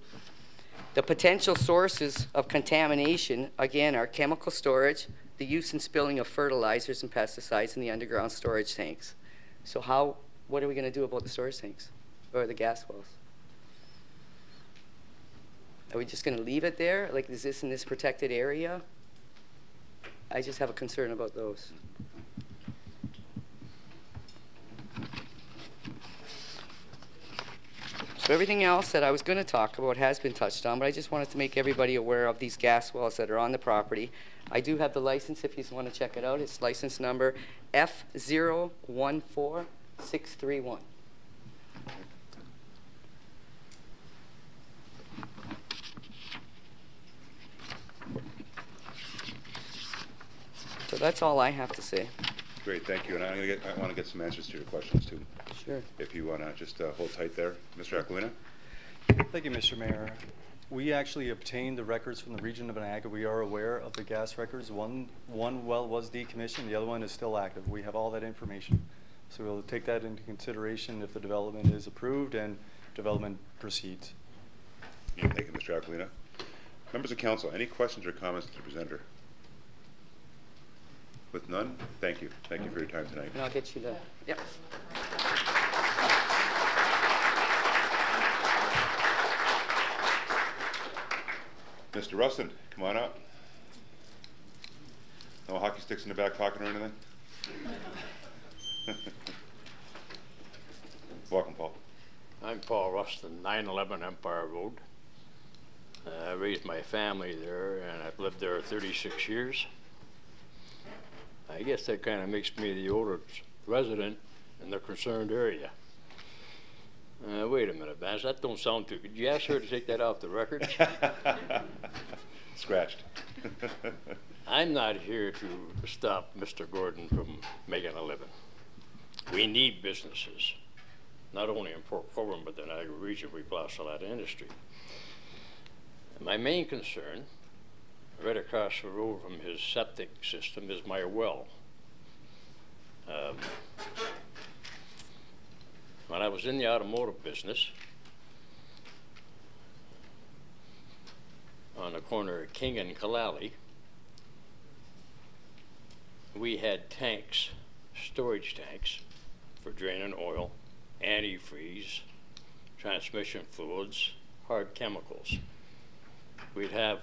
The potential sources of contamination, again, are chemical storage, the use and spilling of fertilizers and pesticides in the underground storage tanks. So what are we going to do about the storage tanks or the gas wells? Are we just going to leave it there? Like, is this in this protected area? I just have a concern about those. So everything else that I was going to talk about has been touched on, but I just wanted to make everybody aware of these gas wells that are on the property. I do have the license if you want to check it out. It's license number F014631. So that's all I have to say. Great, thank you. And I want to get some answers to your questions too. Sure. If you want to just hold tight there. Mr. Aquilina? Thank you, Mr. Mayor. We actually obtained the records from the region of Niagara. We are aware of the gas records. One well was decommissioned, the other one is still active. We have all that information. So we'll take that into consideration if the development is approved and development proceeds. Yeah, thank you, Mr. Aquilina. Members of council, any questions or comments to the presenter? With none, thank you. Thank you for your time tonight. And I'll get you the, yep. Mr. Rustin, come on up. No hockey sticks in the back pocket or anything? Welcome, Paul. I'm Paul Rustin, 911 Empire Road. I raised my family there, and I've lived there 36 years. I guess that kind of makes me the oldest resident in the concerned area. Wait a minute, Vance, that don't sound too good. Did you ask her to take that off the record? Scratched. I'm not here to stop Mr. Gordon from making a living. We need businesses, not only in Port Colborne, but the Niagara region. We've lost a lot of industry. And my main concern, right across the road from his septic system, is my well. When I was in the automotive business, on the corner of King and Kalali, we had tanks, storage tanks, for draining oil, antifreeze, transmission fluids, hard chemicals. We'd have,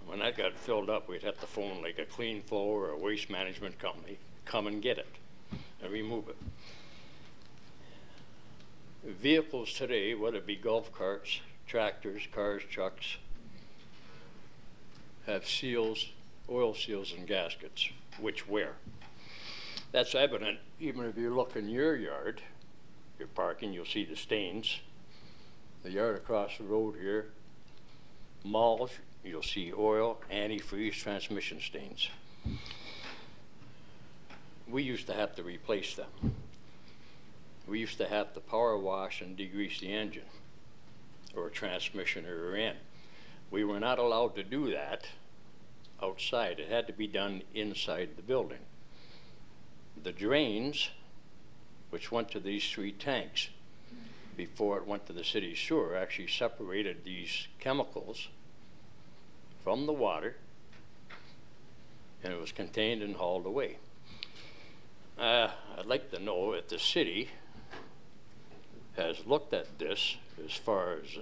when that got filled up, we'd have to phone like a Clean Flow or a waste management company, come and get it and remove it. Vehicles today, whether it be golf carts, tractors, cars, trucks, have seals, oil seals and gaskets, which wear. That's evident even if you look in your yard, you're parking, you'll see the stains. The yard across the road here, malls, you'll see oil, antifreeze, transmission stains. We used to have to replace them. We used to have to power wash and degrease the engine or a transmission or rear end. We were not allowed to do that outside. It had to be done inside the building. The drains, which went to these 3 tanks before it went to the city sewer, actually separated these chemicals from the water, and it was contained and hauled away. I'd like to know if the city has looked at this as far as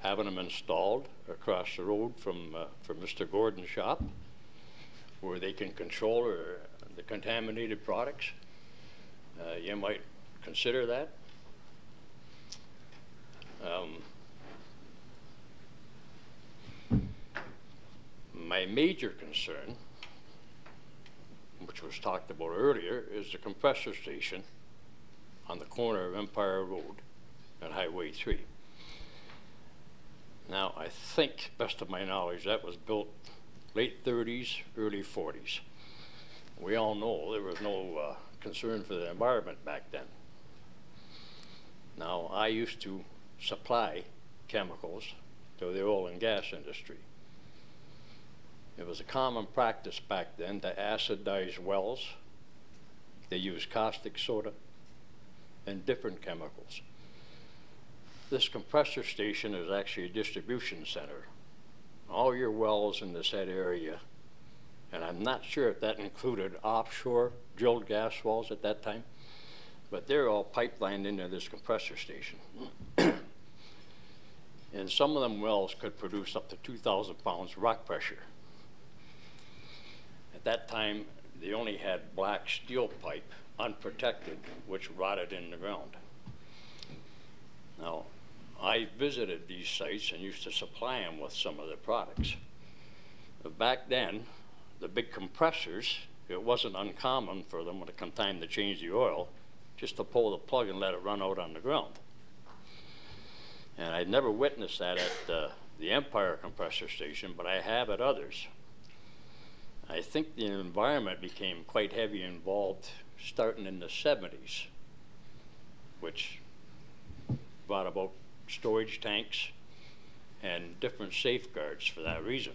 having them installed across the road from Mr. Gordon's shop, where they can control the contaminated products. You might consider that. My major concern, which was talked about earlier, is the compressor station on the corner of Empire Road and Highway 3. Now, I think, best of my knowledge, that was built late 30s, early 40s. We all know there was no concern for the environment back then. Now, I used to supply chemicals to the oil and gas industry. It was a common practice back then to acidize wells. They used caustic soda and different chemicals. This compressor station is actually a distribution center. All your wells in this said area, and I'm not sure if that included offshore drilled gas wells at that time, but they're all pipelined into this compressor station. And some of them wells could produce up to 2,000 pounds rock pressure. At that time, they only had black steel pipe, unprotected, which rotted in the ground. Now, I visited these sites and used to supply them with some of the products. But back then, the big compressors, it wasn't uncommon for them when it come time to change the oil, just to pull the plug and let it run out on the ground. And I'd never witnessed that at the Empire compressor station, but I have at others. I think the environment became quite heavy involved starting in the 70s, which brought about storage tanks and different safeguards for that reason.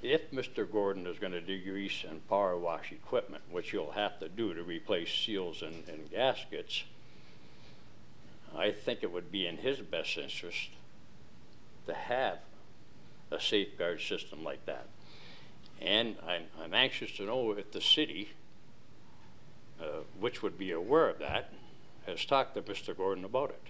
If Mr. Gordon is going to degrease and power wash equipment, which you'll have to do to replace seals and gaskets, I think it would be in his best interest to have a safeguard system like that. And I'm anxious to know if the city, which would be aware of that, has talked to Mr. Gordon about it.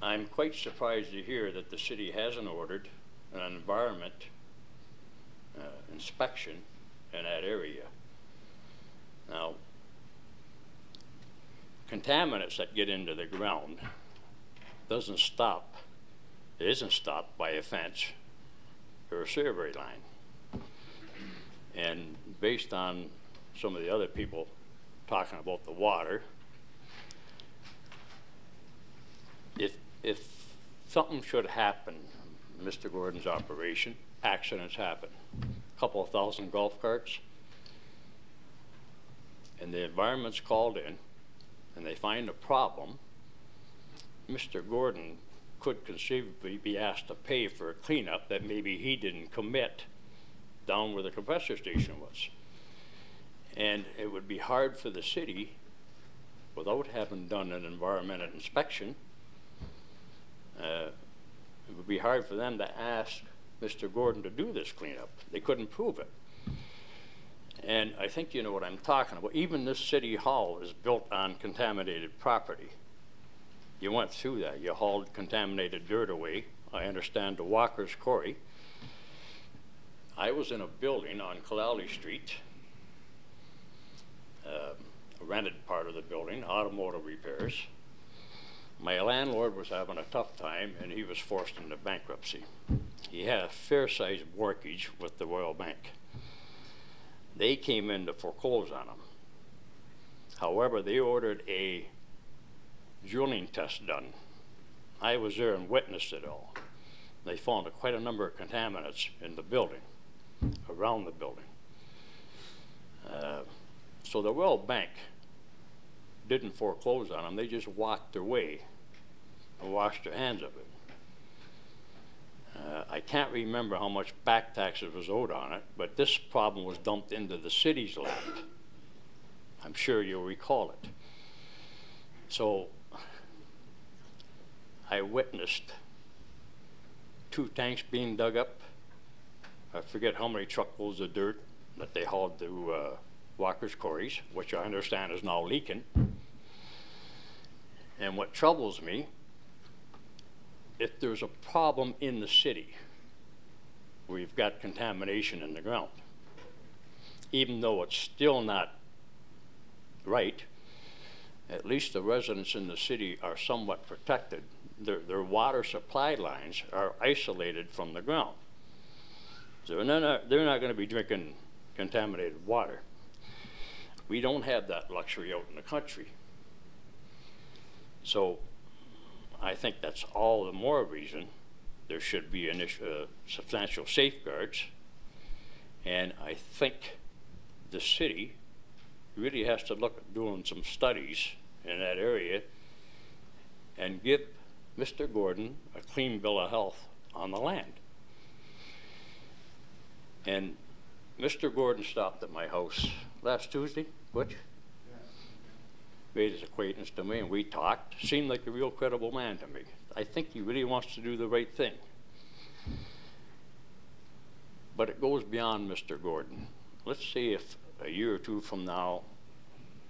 I'm quite surprised to hear that the city hasn't ordered an environment inspection in that area. Now, contaminants that get into the ground isn't stopped by a fence or a survey line. And based on some of the other people talking about the water, if something should happen, Mr. Gordon's operation, accidents happen. A couple of thousand golf carts, and the environment's called in, and they find a problem, Mr. Gordon could conceivably be asked to pay for a cleanup that maybe he didn't commit down where the compressor station was. And it would be hard for the city, without having done an environmental inspection, it would be hard for them to ask Mr. Gordon to do this cleanup. They couldn't prove it. And I think you know what I'm talking about. Even this city hall is built on contaminated property. You went through that. You hauled contaminated dirt away. I understand the Walker's Quarry. I was in a building on Colborne Street, a rented part of the building, automotive repairs. My landlord was having a tough time, and he was forced into bankruptcy. He had a fair-sized mortgage with the Royal Bank. They came in to foreclose on him. However, they ordered a drilling test done. I was there and witnessed it all. They found quite a number of contaminants in the building, around the building. So the Royal Bank didn't foreclose on them. They just walked away and washed their hands of it. I can't remember how much back taxes was owed on it, but this problem was dumped into the city's land. I'm sure you'll recall it. So I witnessed 2 tanks being dug up. I forget how many truckloads of dirt that they hauled to Walker's Quarries, which I understand is now leaking. And what troubles me, if there's a problem in the city where you've got contamination in the ground, even though it's still not right, at least the residents in the city are somewhat protected. Their water supply lines are isolated from the ground. So they're not going to be drinking contaminated water. We don't have that luxury out in the country. So I think that's all the more reason there should be substantial safeguards. And I think the city really has to look at doing some studies in that area and give Mr. Gordon a clean bill of health on the land. And Mr. Gordon stopped at my house last Tuesday, Butch? Made his acquaintance to me, and we talked. Seemed like a real credible man to me. I think he really wants to do the right thing. But it goes beyond Mr. Gordon. Let's see if a year or two from now,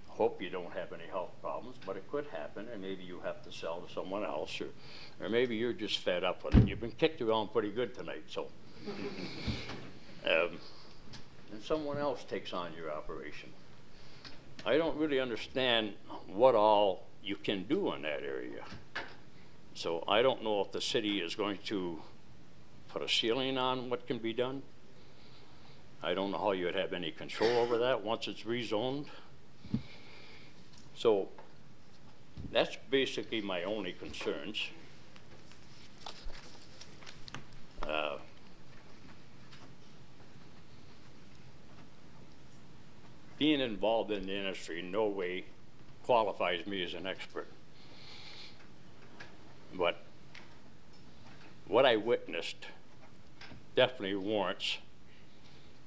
hope you don't have any health problems, but it could happen, and maybe you have to sell to someone else, or maybe you're just fed up with it. You've been kicked around pretty good tonight, so. And someone else takes on your operation. I don't really understand what all you can do in that area. So I don't know if the city is going to put a ceiling on what can be done. I don't know how you would have any control over that once it's rezoned. So that's basically my only concerns. Being involved in the industry in no way qualifies me as an expert. But what I witnessed definitely warrants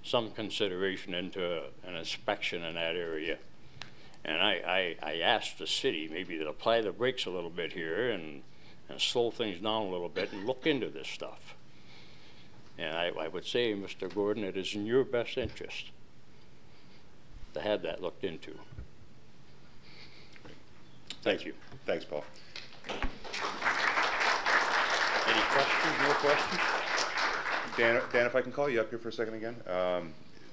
some consideration into an inspection in that area. And I asked the city maybe to apply the brakes a little bit here and slow things down a little bit and look into this stuff. And I would say, Mr. Gordon, it is in your best interest to have that looked into. Thank you. Thanks, Paul. Any questions? No questions? Dan, if I can call you up here for a second again.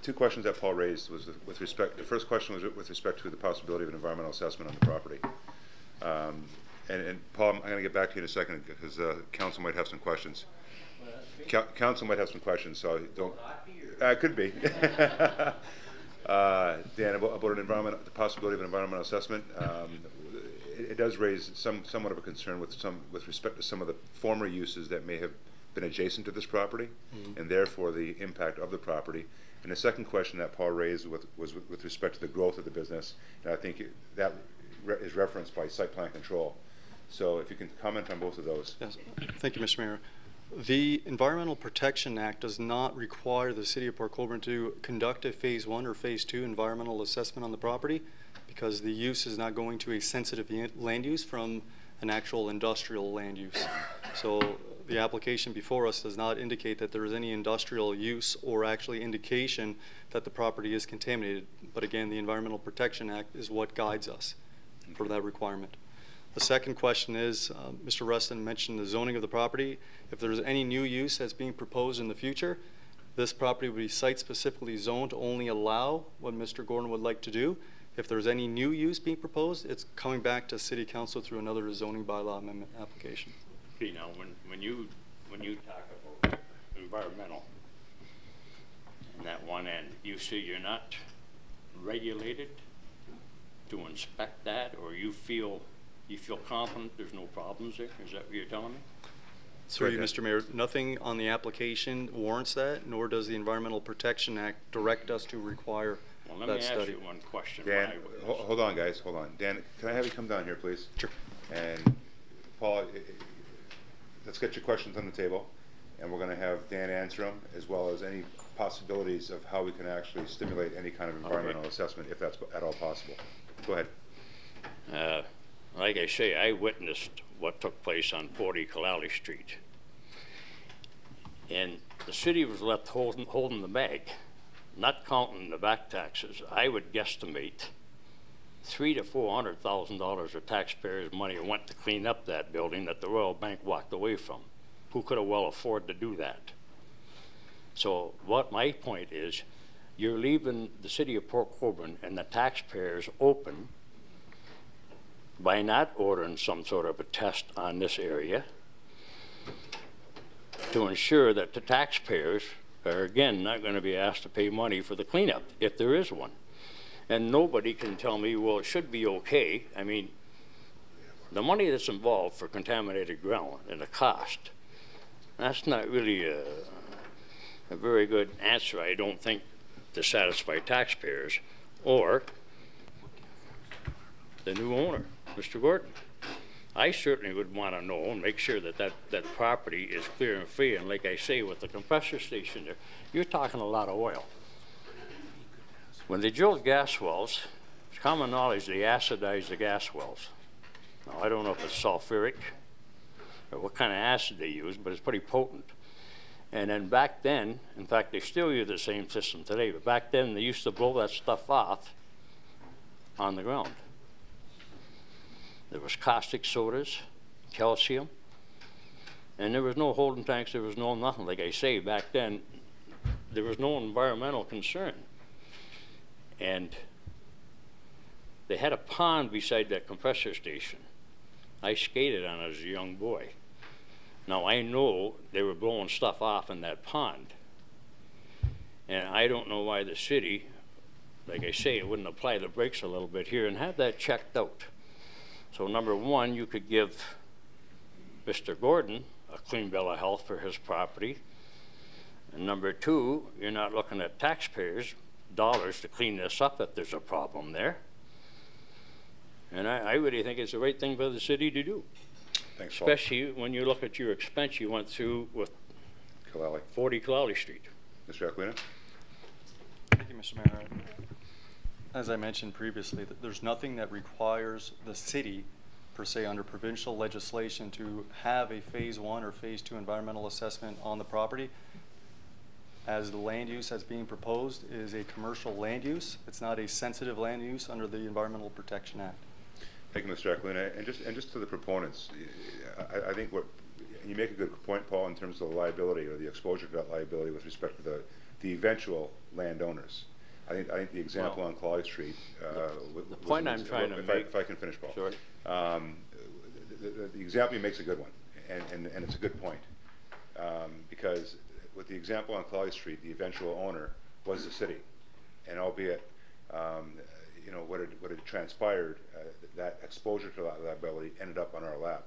Two questions that Paul raised was with respect. The first question was with respect to the possibility of an environmental assessment on the property. And Paul, I'm going to get back to you in a second because council might have some questions. Council might have some questions, so don't. Could be. Dan, about the possibility of an environmental assessment. It does raise somewhat of a concern with respect to some of the former uses that may have been adjacent to this property, and therefore the impact of the property. And the second question that Paul raised was with respect to the growth of the business, and I think that is referenced by site plan control. So if you can comment on both of those. Yes. Thank you, Mr. Mayor. The Environmental Protection Act does not require the City of Port Colborne to conduct a Phase 1 or Phase 2 environmental assessment on the property because the use is not going to a sensitive land use from an actual industrial land use. So the application before us does not indicate that there is any industrial use or actually indication that the property is contaminated. But again, the Environmental Protection Act is what guides us for that requirement. The second question is, Mr. Rustin mentioned the zoning of the property. If there's any new use that's being proposed in the future, this property will be site-specifically zoned to only allow what Mr. Gordon would like to do. If there's any new use being proposed, it's coming back to City Council through another zoning bylaw amendment application. Okay, now when you talk about environmental in that one end, you say you're not regulated to inspect that, or you feel confident there's no problems there? Is that what you're telling me? Sorry, Mr. Mayor, nothing on the application warrants that, nor does the Environmental Protection Act direct us to require Well, let that me study. ask you one question. Dan, hold on, guys, hold on. Dan, can I have you come down here, please? Sure. And Paul, let's get your questions on the table, and we're going to have Dan answer them, as well as any possibilities of how we can actually stimulate any kind of environmental assessment, if that's at all possible. Go ahead. Like I say, I witnessed what took place on 40 Kalali Street. And the city was left holding the bag, not counting the back taxes. I would guesstimate $300,000 to $400,000 of taxpayers' money went to clean up that building that the Royal Bank walked away from. Who could have well afforded to do that? So what my point is, you're leaving the city of Port Colborne and the taxpayers open by not ordering some sort of a test on this area to ensure that the taxpayers are, again, not going to be asked to pay money for the cleanup, if there is one. And nobody can tell me, well, it should be okay. I mean, the money that's involved for contaminated ground and the cost, that's not really a very good answer, I don't think, to satisfy taxpayers or the new owner, Mr. Gordon. I certainly would want to know and make sure that that property is clear and free. And like I say, with the compressor station there, you're talking a lot of oil. When they drilled gas wells, it's common knowledge they acidize the gas wells. Now, I don't know if it's sulfuric or what kind of acid they use, but it's pretty potent. And then back then, in fact, they still use the same system today, but back then they used to blow that stuff off on the ground. There was caustic sodas, calcium, and there was no holding tanks, there was no nothing. Like I say, back then, there was no environmental concern. And they had a pond beside that compressor station. I skated on it as a young boy. Now, I know they were blowing stuff off in that pond. And I don't know why the city like I say, it wouldn't apply the brakes a little bit here, and have that checked out. So number one, you could give Mr. Gordon a clean bill of health for his property. And number two, you're not looking at taxpayers' dollars to clean this up if there's a problem there. And I really think it's the right thing for the city to do. Thanks, Paul. Especially when you look at your expense you went through with 40 Kalali Street. Mr. Aquino? Thank you, Mr. Mayor. As I mentioned previously, there's nothing that requires the city, per se, under provincial legislation to have a phase 1 or phase 2 environmental assessment on the property. As the land use that's being proposed is a commercial land use, it's not a sensitive land use under the Environmental Protection Act. Thank you, Mr. Aquino. And just to the proponents, I think you make a good point, Paul, in terms of the liability or the exposure to that liability with respect to the eventual landowners. I think the example on Claude Street. The point I'm trying to make. If I can finish, Paul. Sure. The example you make is a good one, and it's a good point, because with the example on Claude Street, the eventual owner was the city, and albeit, you know, what had transpired, that exposure to that liability ended up on our lap.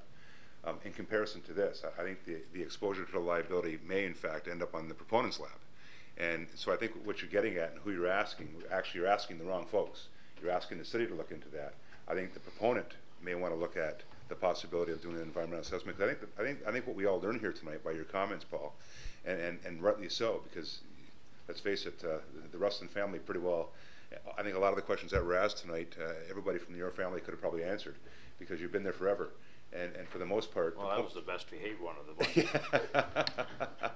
In comparison to this, I think the exposure to the liability may in fact end up on the proponent's lap. And so I think what you're getting at and who you're asking, actually you're asking the wrong folks. You're asking the city to look into that. I think the proponent may want to look at the possibility of doing an environmental assessment. I think what we all learned here tonight by your comments, Paul, and rightly so, because let's face it, the Rustin family pretty well, I think a lot of the questions that were asked tonight, everybody from your family could have probably answered, because you've been there forever. And for the most part... Well, that was the best behaved one of the bunch.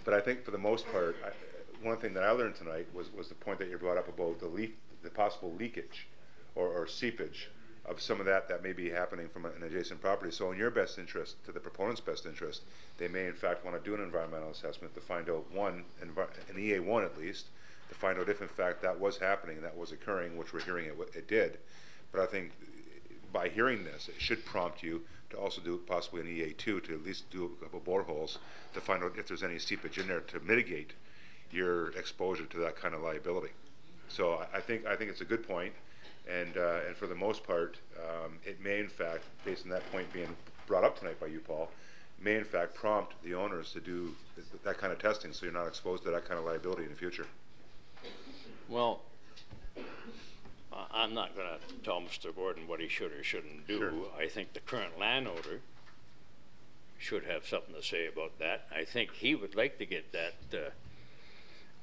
But I think for the most part, one thing that I learned tonight was the point that you brought up about the possible leakage or seepage of some of that may be happening from an adjacent property. So in your best interest, to the proponent's best interest, they may in fact want to do an environmental assessment to find out, an EA1 at least, to find out if in fact that was happening and that was occurring, which we're hearing it did. But I think by hearing this, it should prompt you to also do possibly an EA2, to at least do a couple boreholes to find out if there's any seepage in there to mitigate your exposure to that kind of liability. So I think it's a good point, and for the most part, it may in fact, based on that point being brought up tonight by you, Paul, may in fact prompt the owners to do that kind of testing, so you're not exposed to that kind of liability in the future. Well, I'm not going to tell Mr. Gordon what he should or shouldn't do. Sure. I think the current landowner should have something to say about that. I think he would like to get that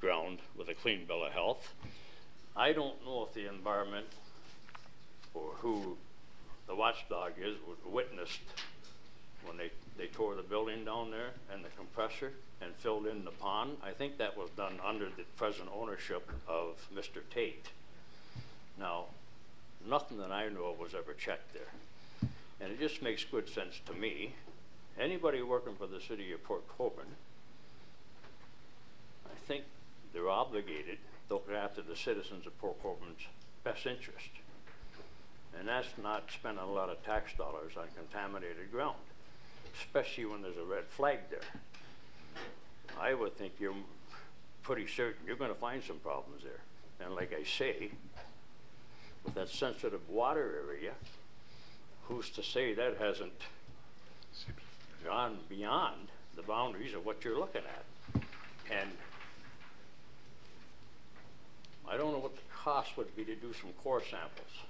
ground with a clean bill of health. I don't know if the environment or who the watchdog is witnessed when they tore the building down there and the compressor and filled in the pond. I think that was done under the present ownership of Mr. Tate. Now, nothing that I know of was ever checked there. And it just makes good sense to me. Anybody working for the city of Port Colborne, I think they're obligated to look after the citizens of Port Colborne's best interest. And that's not spending a lot of tax dollars on contaminated ground, especially when there's a red flag there. I would think you're pretty certain you're going to find some problems there. And like I say, with that sensitive water area, who's to say that hasn't gone beyond the boundaries of what you're looking at? And I don't know what the cost would be to do some core samples,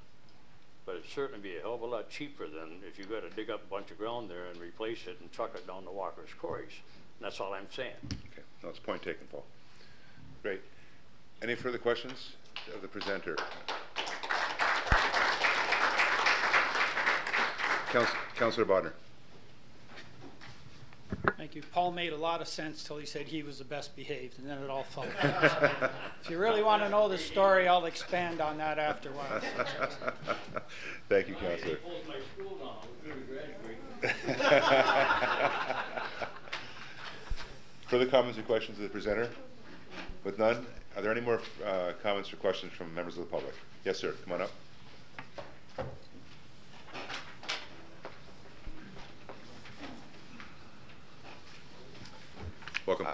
but it'd certainly be a hell of a lot cheaper than if you got to dig up a bunch of ground there and replace it and truck it down to Walker's Quarries. And that's all I'm saying. Okay, no, that's point taken, Paul. Great. Any further questions of the presenter? Councillor Bodner. Thank you. Paul made a lot of sense till he said he was the best behaved, and then it all fell apart. If you really want to know the story, I'll expand on that afterwards. Thank you, Councillor. Further comments or questions of the presenter? With none, are there any more comments or questions from members of the public? Yes, sir. Come on up. Welcome.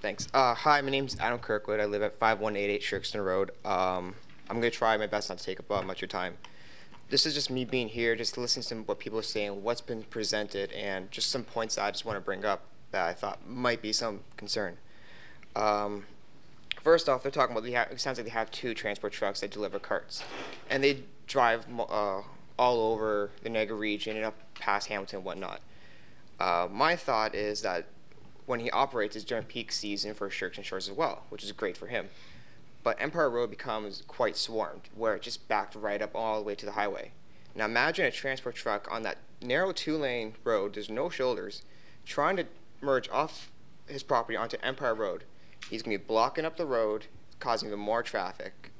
Thanks. Hi, my name's Adam Kirkwood. I live at 5188 Shirkston Road. I'm going to try my best not to take up much of your time. This is just me being here, just listening to what people are saying, what's been presented, and just some points that I just want to bring up that I thought might be some concern. First off, they're talking about, it sounds like they have 2 transport trucks that deliver carts. And they drive all over the Niagara region and up past Hamilton and whatnot. My thought is that when he operates is during peak season for Shirkston Shores as well, which is great for him. But Empire Road becomes quite swarmed, where it just backed right up all the way to the highway. Now imagine a transport truck on that narrow 2-lane road, there's no shoulders, trying to merge off his property onto Empire Road. He's going to be blocking up the road, causing even more traffic,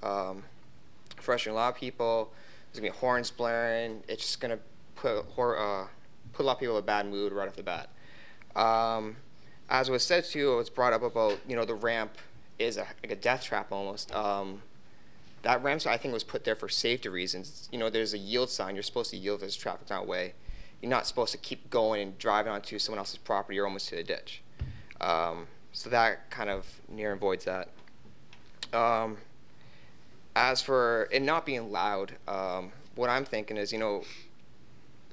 frustrating a lot of people. There's going to be horns blaring. It's just going to put a lot of people in a bad mood right off the bat. As was said too, it was brought up about, the ramp is like a death trap almost. That ramp, I think, was put there for safety reasons. There's a yield sign. You're supposed to yield as traffic's not way. You're not supposed to keep going and driving onto someone else's property or almost to a ditch. So that kind of near avoids that. As for it not being loud, what I'm thinking is,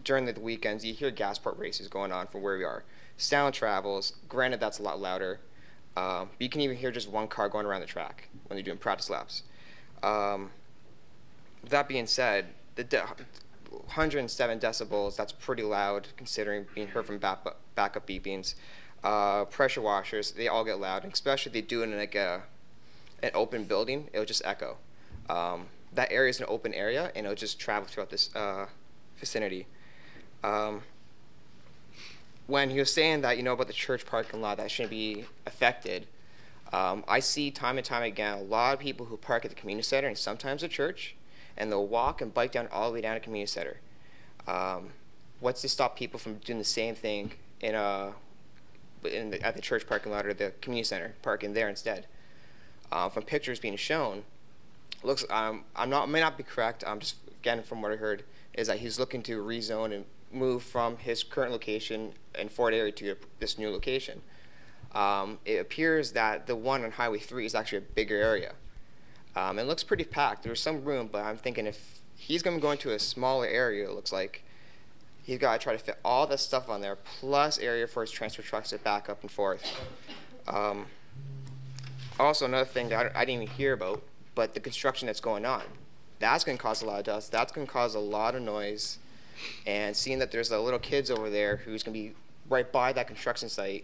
during the weekends, you hear gasport races going on from where we are. Sound travels. Granted, that's a lot louder. But you can even hear just one car going around the track when they're doing practice laps. That being said, the 107 decibels, that's pretty loud considering being heard from backup beepings. Pressure washers, they all get loud, and especially if they do it in like an open building, it'll just echo. That area is an open area, and it'll just travel throughout this vicinity. When he was saying that, about the church parking lot that shouldn't be affected, I see time and time again a lot of people who park at the community center and sometimes the church, and they'll walk and bike down all the way down to the community center. What's to stop people from doing the same thing at the church parking lot or the community center, parking there instead? From pictures being shown, looks I may not be correct. Just again from what I heard is that he's looking to rezone and move from his current location in Fort Erie to this new location. It appears that the one on Highway 3 is actually a bigger area. It looks pretty packed. There's some room, but I'm thinking if he's going to go into a smaller area, it looks like he's got to try to fit all the stuff on there, plus area for his transport trucks to back up and forth. Also, another thing that I didn't even hear about, but the construction that's going on. That's going to cause a lot of dust. That's going to cause a lot of noise. And seeing that there's little kids over there who's going to be right by that construction site,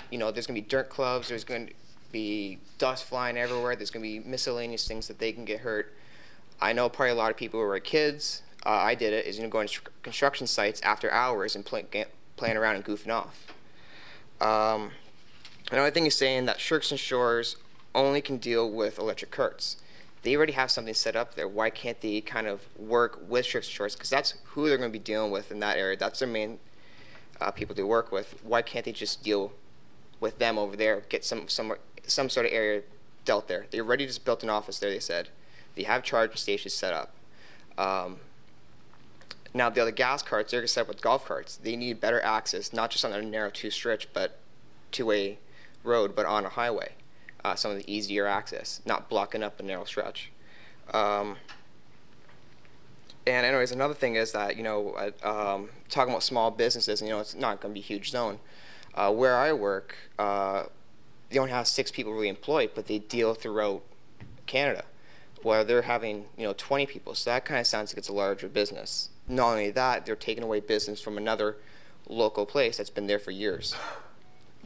there's going to be dirt clubs, there's going to be dust flying everywhere, there's going to be miscellaneous things that they can get hurt. I know probably a lot of people who are kids, I did it, is going to construction sites after hours and playing around and goofing off. Another thing is saying that Shirkston Shores only can deal with electric carts. They already have something set up there. Why can't they kind of work with Shirkston Shores? Because that's who they're going to be dealing with in that area. That's their main people they work with. Why can't they just deal with them over there, get some sort of area dealt there? They already just built an office there, they said. They have charging stations set up. Now, the other gas carts, they're set up with golf carts. They need better access, not just on a narrow two-stretch, but two-way road, but on a highway. Some of the easier access, not blocking up a narrow stretch. And anyways, another thing is that, talking about small businesses, it's not going to be a huge zone. Where I work, they only have 6 people really employed, but they deal throughout Canada, where they're having, 20 people. So that kind of sounds like it's a larger business. Not only that, they're taking away business from another local place that's been there for years.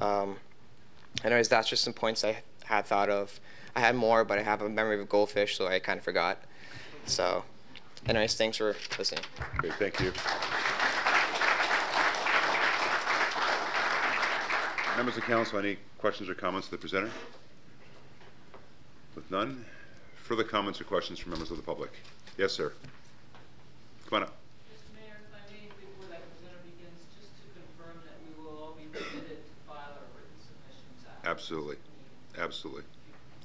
Anyways, that's just some points I had thought of. I had more, but I have a memory of a goldfish, so I kind of forgot. So, anyways, thanks for listening. Great, thank you. Members of council, any questions or comments to the presenter? With none, further comments or questions from members of the public? Yes, sir. Come on up. Mr. Mayor, if I may, before that presenter begins, just to confirm that we will all be permitted to file our written submissions after. Absolutely, absolutely,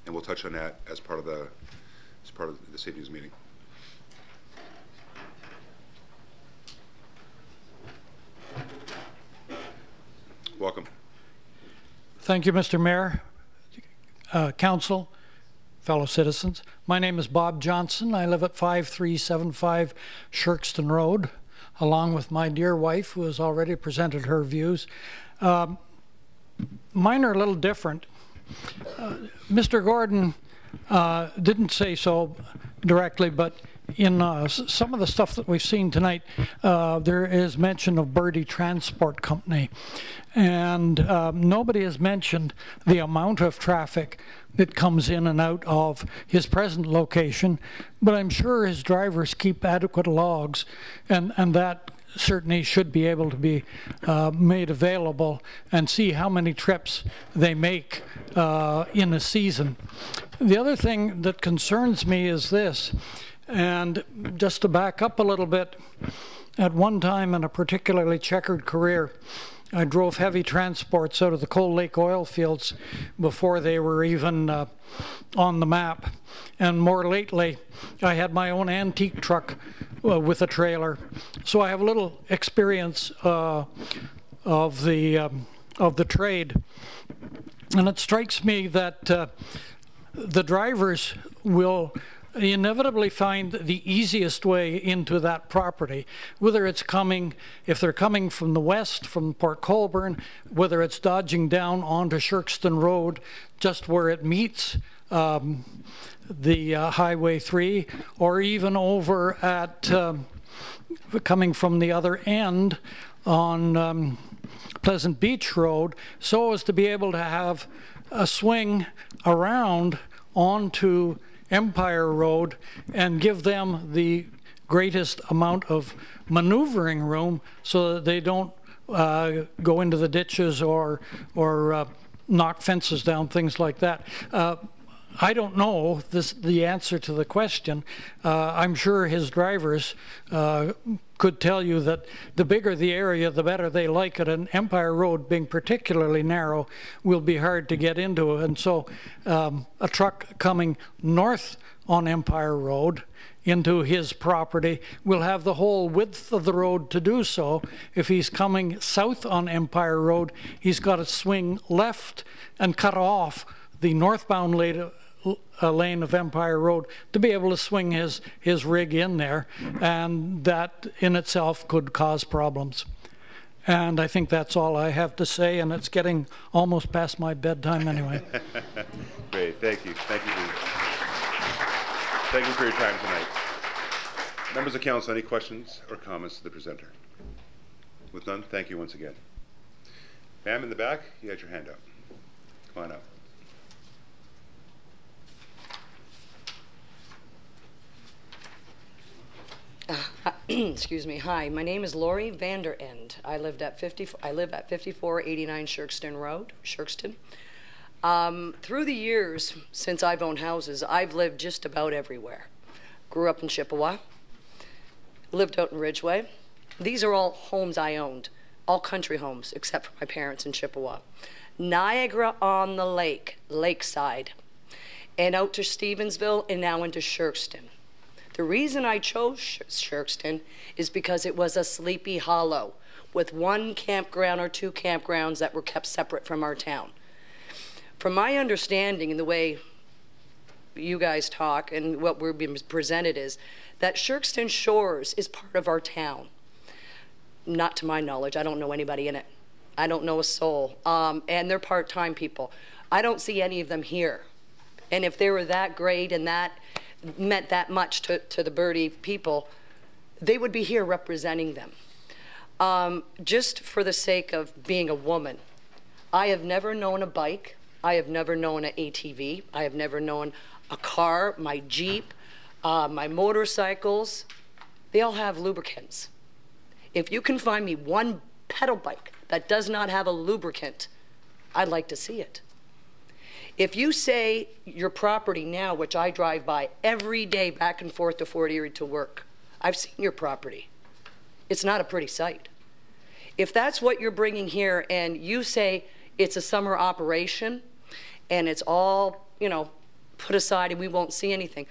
and we'll touch on that as part of this evening's meeting. Welcome. Thank you, Mr. Mayor. Council, fellow citizens. My name is Bob Johnson. I live at 5375 Shirkston Road, along with my dear wife, who has already presented her views. Mine are a little different. Mr. Gordon didn't say so directly, but in some of the stuff that we've seen tonight, there is mention of Birdie Transport Company. And nobody has mentioned the amount of traffic that comes in and out of his present location, but I'm sure his drivers keep adequate logs, and that certainly should be able to be made available, and see how many trips they make in a season. The other thing that concerns me is this, and just to back up a little bit, at one time in a particularly checkered career, I drove heavy transports out of the Cold Lake oil fields before they were even on the map. And more lately, I had my own antique truck with a trailer. So I have a little experience of the trade. And it strikes me that the drivers will inevitably find the easiest way into that property, whether it's coming, if they're coming from the west, from Port Colborne, whether it's dodging down onto Shirkston Road, just where it meets the Highway 3, or even over at coming from the other end on Pleasant Beach Road, so as to be able to have a swing around onto Empire Road and give them the greatest amount of maneuvering room so that they don't go into the ditches or knock fences down, things like that. I don't know the answer to the question. I'm sure his drivers could tell you that the bigger the area, the better they like it, and Empire Road, being particularly narrow, will be hard to get into. And so a truck coming north on Empire Road into his property will have the whole width of the road to do so. If he's coming south on Empire Road, he's got to swing left and cut off the northbound lane of Empire Road to be able to swing his rig in there, and that in itself could cause problems. And I think that's all I have to say, and it's getting almost past my bedtime anyway. Great, thank you. Thank you for your time tonight. Members of council, any questions or comments to the presenter? With none, thank you once again. Ma'am in the back, you had your hand up. Come on up. Excuse me. Hi, my name is Lori Vanderend. I live at 5489 Shirkston Road, Shirkston. Through the years, since I've owned houses, I've lived just about everywhere. Grew up in Chippewa, lived out in Ridgeway. These are all homes I owned, all country homes, except for my parents in Chippewa. Niagara on the Lake, Lakeside, and out to Stevensville, and now into Shirkston. The reason I chose Shirkston is because it was a sleepy hollow with one campground or two campgrounds that were kept separate from our town. From my understanding and the way you guys talk and what we're being presented is that Shirkston Shores is part of our town. Not to my knowledge. I don't know anybody in it. I don't know a soul. And they're part-time people. I don't see any of them here. And if they were that great and that meant that much to the Birdie people, they would be here representing them. Just for the sake of being a woman, I have never known a bike. I have never known an ATV. I have never known a car, my Jeep, my motorcycles. They all have lubricants. If you can find me one pedal bike that does not have a lubricant, I'd like to see it. If you say your property now, which I drive by every day back and forth to Fort Erie to work, I've seen your property. It's not a pretty sight. If that's what you're bringing here and you say it's a summer operation and it's all, put aside and we won't see anything.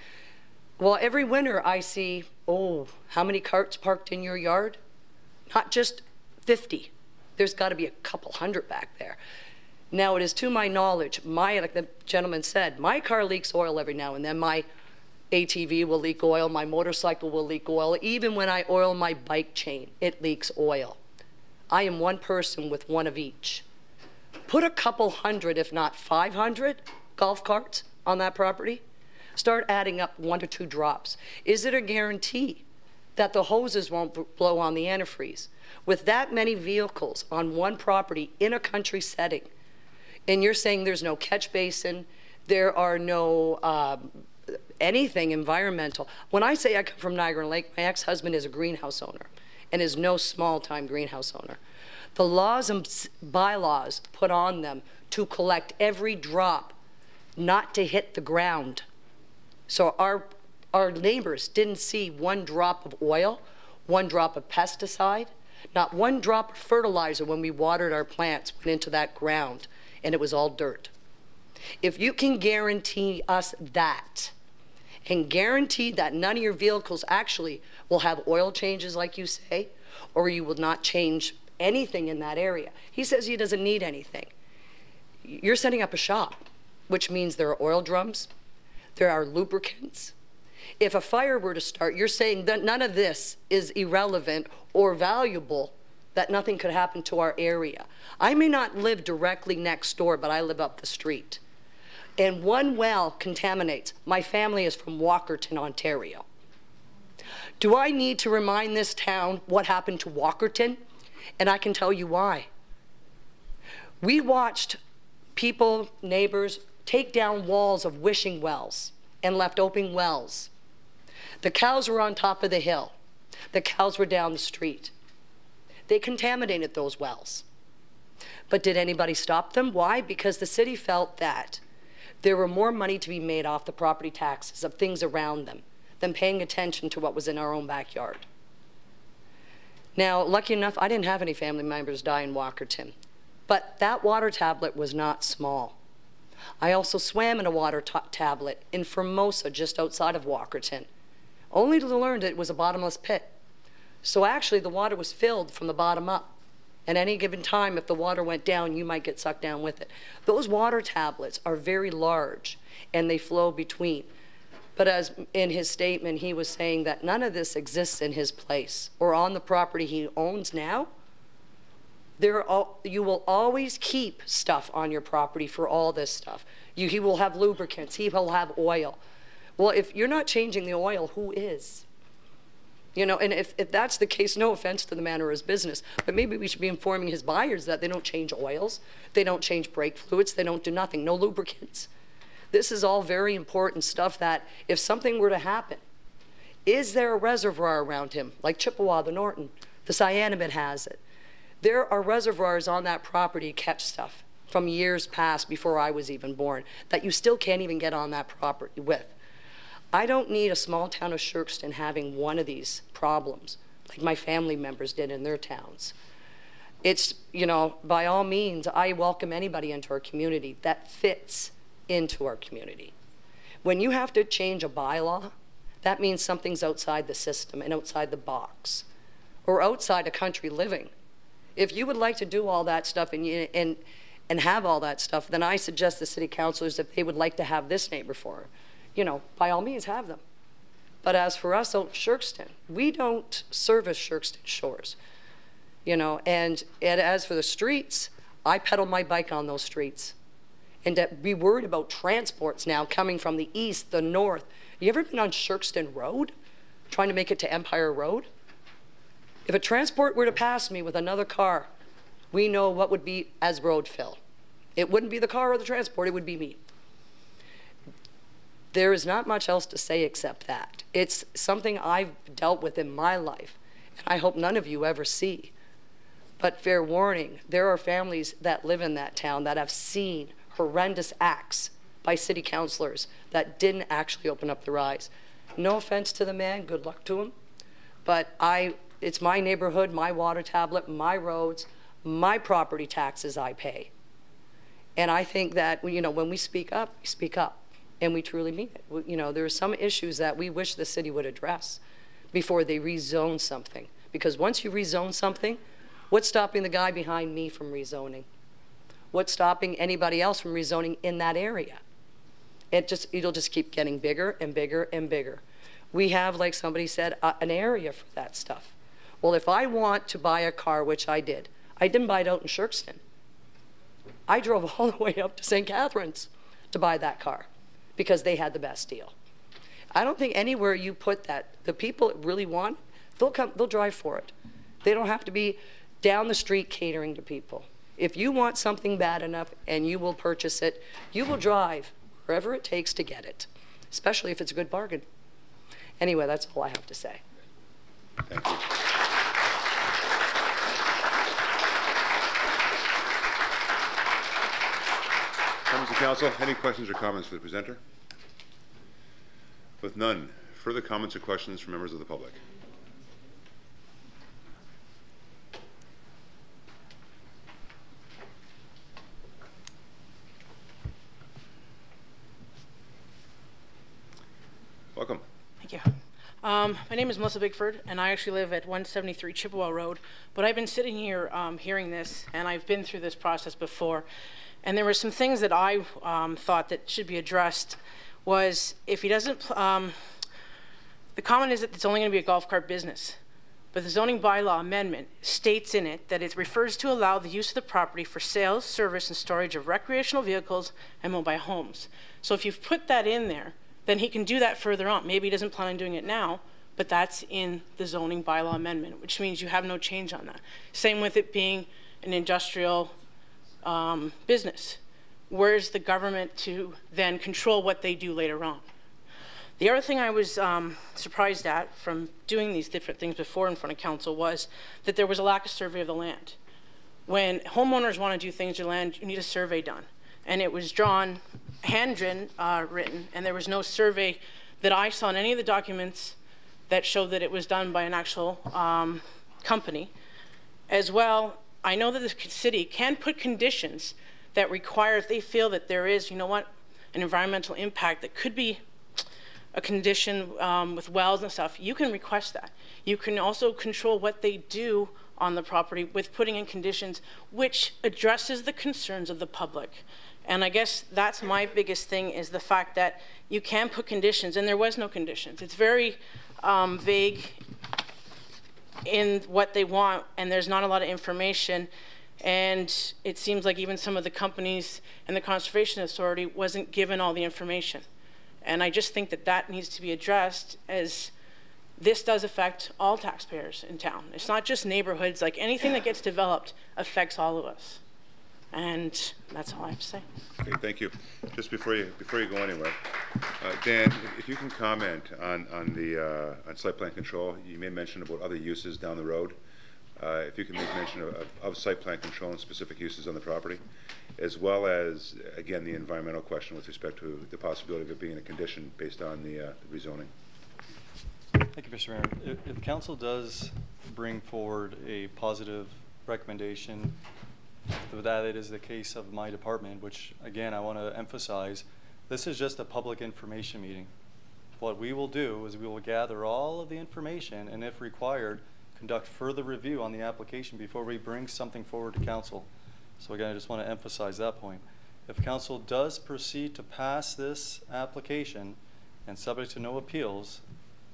Well, every winter I see, how many carts parked in your yard? Not just 50. There's got to be a couple hundred back there. Now, it is to my knowledge, like the gentleman said, my car leaks oil every now and then. My ATV will leak oil, my motorcycle will leak oil. Even when I oil my bike chain, it leaks oil. I am one person with one of each. Put a couple hundred, if not 500, golf carts on that property. Start adding up 1 to 2 drops. Is it a guarantee that the hoses won't blow on the antifreeze? With that many vehicles on one property in a country setting, and you're saying there's no catch basin, there are no anything environmental. When I say I come from Niagara Lake, my ex-husband is a greenhouse owner and is no small-time greenhouse owner. The laws and bylaws put on them to collect every drop, not to hit the ground. So our neighbors didn't see 1 drop of oil, 1 drop of pesticide, not 1 drop of fertilizer when we watered our plants went into that ground, and it was all dirt. If you can guarantee us that, and guarantee that none of your vehicles actually will have oil changes like you say, or you will not change anything in that area. He says he doesn't need anything. You're setting up a shop, which means there are oil drums, there are lubricants. If a fire were to start, you're saying that none of this is irrelevant or valuable, that nothing could happen to our area. I may not live directly next door, but I live up the street. And 1 well contaminates. My family is from Walkerton, Ontario. Do I need to remind this town what happened to Walkerton? And I can tell you why. We watched people, neighbors, take down walls of wishing wells and left open wells. The cows were on top of the hill. The cows were down the street. They contaminated those wells. But did anybody stop them? Why? Because the city felt that there were more money to be made off the property taxes of things around them than paying attention to what was in our own backyard. Now, lucky enough, I didn't have any family members die in Walkerton, but that water tablet was not small. I also swam in a water tablet in Formosa, just outside of Walkerton, only to learn that it was a bottomless pit. So actually, the water was filled from the bottom up. At any given time, if the water went down, you might get sucked down with it. Those water tablets are very large, and they flow between. But as in his statement, he was saying that none of this exists in his place or on the property he owns now. You will always keep stuff on your property for all this stuff. He will have lubricants. He will have oil. Well, if you're not changing the oil, who is? You know, and if that's the case, no offense to the man or his business, but maybe we should be informing his buyers that they don't change oils, they don't change brake fluids, they don't do nothing, no lubricants. This is all very important stuff that if something were to happen, is there a reservoir around him, like Chippewa, the Norton, the Cyanamid has it. There are reservoirs on that property to catch stuff from years past before I was even born that you still can't even get on that property with. I don't need a small town of Shirkston having one of these problems like my family members did in their towns. It's, you know, by all means, I welcome anybody into our community that fits into our community. When you have to change a bylaw, that means something's outside the system and outside the box or outside a country living. If you would like to do all that stuff and have all that stuff, then I suggest the city councilors, if they would like to have this neighbor for, you know, by all means, have them. But as for us out in Shirkston, we don't service Shirkston shores, you know, and as for the streets, I pedal my bike on those streets. And to be worried about transports now coming from the east, the north. You ever been on Shirkston Road, trying to make it to Empire Road? If a transport were to pass me with another car, we know what would be as road fill. It wouldn't be the car or the transport, it would be me. There is not much else to say except that. It's something I've dealt with in my life, and I hope none of you ever see. But fair warning, there are families that live in that town that have seen horrendous acts by city councilors that didn't actually open up their eyes. No offense to the man, good luck to him. But it's my neighborhood, my water tablet, my roads, my property taxes I pay. And I think that, you know, when we speak up, and we truly mean it. You know, there are some issues that we wish the city would address before they rezone something. Because once you rezone something, what's stopping the guy behind me from rezoning? What's stopping anybody else from rezoning in that area? It'll just keep getting bigger and bigger and bigger. We have, like somebody said, an area for that stuff. Well, if I want to buy a car, which I didn't buy it out in Shirkston. I drove all the way up to St. Catharines to buy that car because they had the best deal. I don't think anywhere you put that, the people that really want, they'll drive for it. They don't have to be down the street catering to people. If you want something bad enough and you will purchase it, you will drive wherever it takes to get it, especially if it's a good bargain. Anyway, that's all I have to say. Thank you. Members of council, any questions or comments for the presenter? With none, further comments or questions from members of the public? Welcome. Thank you. My name is Melissa Bigford, and I actually live at 173 Chippewa Road. But I've been sitting here hearing this, and I've been through this process before. And there were some things that I thought that should be addressed. Was if he doesn't, the comment is that it's only going to be a golf cart business. But the zoning bylaw amendment states in it that it refers to allow the use of the property for sales, service, and storage of recreational vehicles and mobile homes. So if you've put that in there, then he can do that further on. Maybe he doesn't plan on doing it now, but that's in the zoning bylaw amendment, which means you have no change on that. Same with it being an industrial business. Where's the government to then control what they do later on? The other thing I was surprised at from doing these different things before in front of council was that there was a lack of survey of the land. When homeowners want to do things to land, you need a survey done. And it was drawn, hand-written, and there was no survey that I saw in any of the documents that showed that it was done by an actual company. As well, I know that the city can put conditions that require, if they feel that there is, you know what, an environmental impact that could be a condition with wells and stuff, you can request that. You can also control what they do on the property with putting in conditions which addresses the concerns of the public. And I guess that's my biggest thing is the fact that you can put conditions, and there was no conditions. It's very vague in what they want, and there's not a lot of information. And it seems like even some of the companies and the Conservation Authority wasn't given all the information. And I just think that that needs to be addressed, as this does affect all taxpayers in town. It's not just neighborhoods. Like anything that gets developed affects all of us. And that's all I have to say. Okay, thank you. Just before you go anywhere, Dan, if you can comment on site plan control. You made mention about other uses down the road. If you can make mention of site plan control and specific uses on the property, as well as, again, the environmental question with respect to the possibility of it being a condition based on the rezoning. Thank you, Mr. Mayor. If council does bring forward a positive recommendation, that it is the case of my department, which again I want to emphasize, this is just a public information meeting. What we will do is we will gather all of the information, and if required, conduct further review on the application before we bring something forward to council. So again, I just want to emphasize that point. If council does proceed to pass this application and subject to no appeals,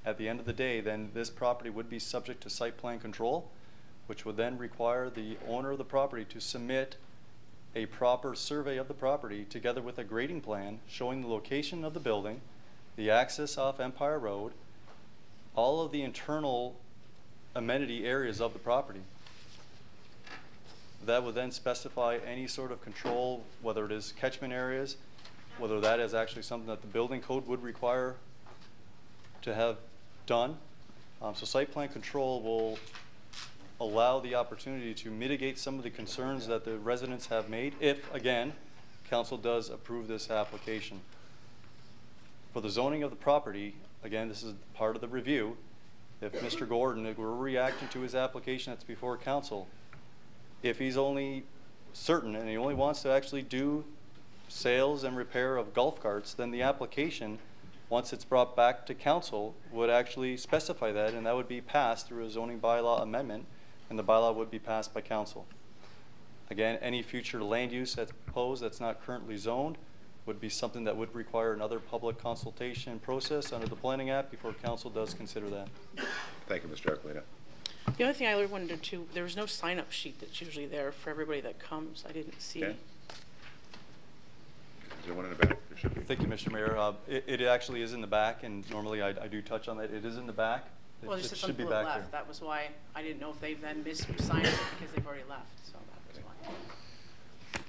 at the end of the day, then this property would be subject to site plan control, which would then require the owner of the property to submit a proper survey of the property together with a grading plan showing the location of the building, the access off Empire Road, all of the internal amenity areas of the property. That would then specify any sort of control, whether it is catchment areas, whether that is actually something that the building code would require to have done. So site plan control will allow the opportunity to mitigate some of the concerns that the residents have made if, again, council does approve this application. For the zoning of the property, again, this is part of the review. If Mr. Gordon, if we're reacting to his application that's before council, if he's only certain and he only wants to actually do sales and repair of golf carts, then the application, once it's brought back to council, would actually specify that, and that would be passed through a zoning bylaw amendment, and the bylaw would be passed by council. Again, any future land use that's proposed that's not currently zoned would be something that would require another public consultation process under the Planning Act before council does consider that. Thank you, Mr. Aquilina. The only thing I wanted to, there was no sign-up sheet that's usually there for everybody that comes. I didn't see. Okay. Is there one in the back? There should be. Thank you, Mr. Mayor. It actually is in the back, and normally I do touch on that. It is in the back. Well, just some people left. there. That was why I didn't know if they then missigned it because they've already left. So that was why.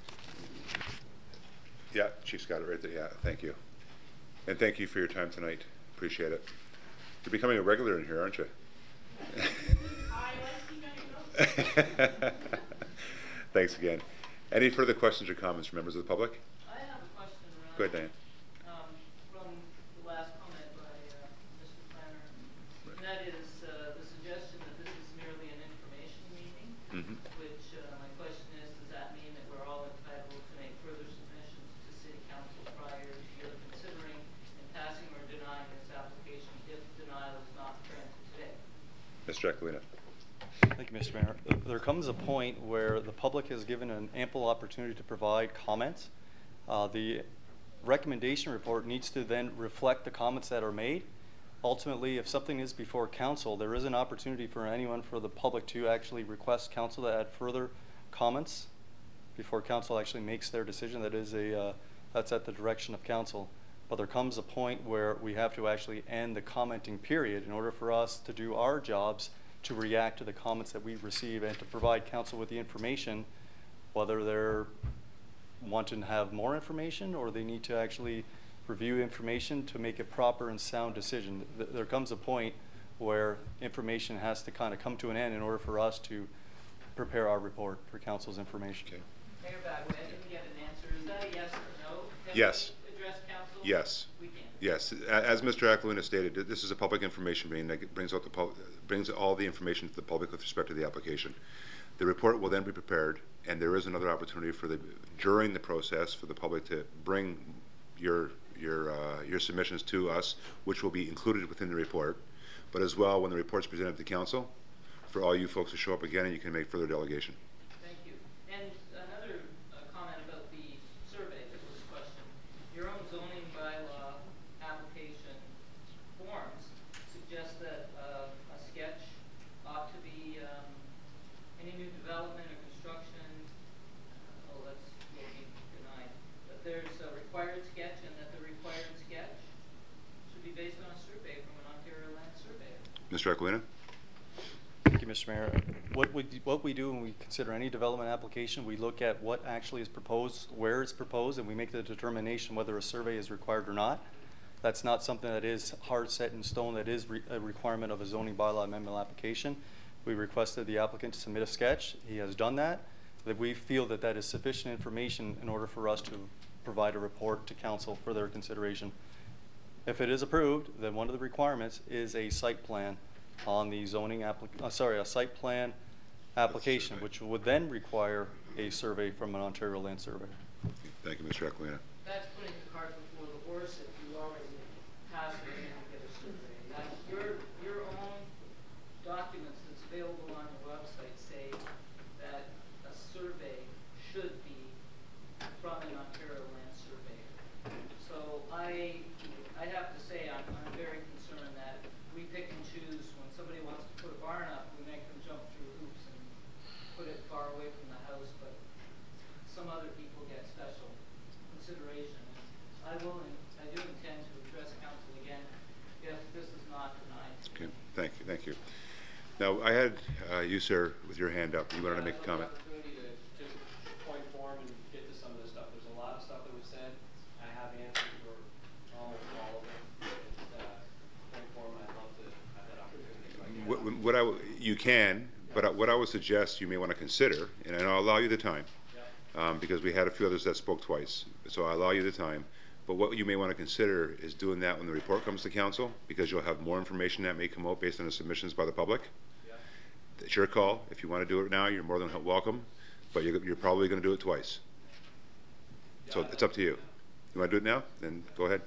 Yeah, Chief's got it right there. Yeah, thank you. And thank you for your time tonight. Appreciate it. You're becoming a regular in here, aren't you? Thanks again. Any further questions or comments from members of the public? I have a question around. Go ahead, Diane. From the last comment by Mr. Planner, and that is the suggestion that this is merely an information meeting, which my question is, does that mean that we're all entitled to make further submissions to City Council prior to your considering and passing or denying this application if denial is not granted today? Mr. Aquilina. Thank you, Mr. Mayor. There comes a point where the public has given an ample opportunity to provide comments. The recommendation report needs to then reflect the comments that are made. Ultimately, if something is before council, there is an opportunity for anyone, for the public to actually request council to add further comments before council actually makes their decision. That is that's at the direction of council. But there comes a point where we have to actually end the commenting period in order for us to do our jobs, to react to the comments that we receive and to provide council with the information, whether they're wanting to have more information or they need to actually review information to make a proper and sound decision. There comes a point where information has to kind of come to an end in order for us to prepare our report for council's information. Okay. Mayor Bagwell, I didn't get an answer. Is that a yes or no? Can Yes. we address council? Yes. We can. Yes. As Mr. Aquilina stated, this is a public information meeting that brings out brings all the information to the public with respect to the application. The report will then be prepared, and there is another opportunity for during the process for the public to bring your submissions to us, which will be included within the report, but as well when the report's presented to council, for all you folks to show up again and you can make further delegation. Thank you. And another comment about the survey that was questioned. Your own zoning bylaw application forms suggest that a sketch ought to be any new development or construction. That's will be denied. But there's a required sketch, and that the required sketch should be based on a survey from an Ontario land surveyor. Mr. Aquilina? Thank you, Mr. Mayor. What we do when we consider any development application, we look at what actually is proposed, where it's proposed, and we make the determination whether a survey is required or not. That's not something that is hard set in stone. That is a requirement of a zoning bylaw amendment application. We requested the applicant to submit a sketch. He has done that. That we feel that that is sufficient information in order for us to provide a report to council for their consideration. If it is approved, then one of the requirements is a site plan on the zoning a site plan application, which would then require a survey from an Ontario land surveyor. Thank you, Mr. Aquilina. That's putting the cart before the horse if you already pass it and get a survey. Your own documents that's available on your website say that a survey should be from an Ontario land surveyor. So I have to say I'm very concerned that we pick and choose. When somebody wants to put a barn up, we make them jump through hoops and put it far away from the house, but some other people get special consideration. I do intend to address council again if this is not denied. Okay, thank you. Now, I had you, sir, with your hand up. You wanted to make a comment. Opportunity to point form and get to some of this stuff. There's a lot of stuff that was said. I have answers for almost all of them. Point form, I'd love to have that opportunity. You can, but what I would suggest you may want to consider, and I'll allow you the time, because we had a few others that spoke twice, so I'll allow you the time. But what you may want to consider is doing that when the report comes to council, because you'll have more information that may come out based on the submissions by the public. It's your call. If you want to do it now, you're more than welcome, but you're probably going to do it twice. So it's up to you. You want to do it now? Then go ahead.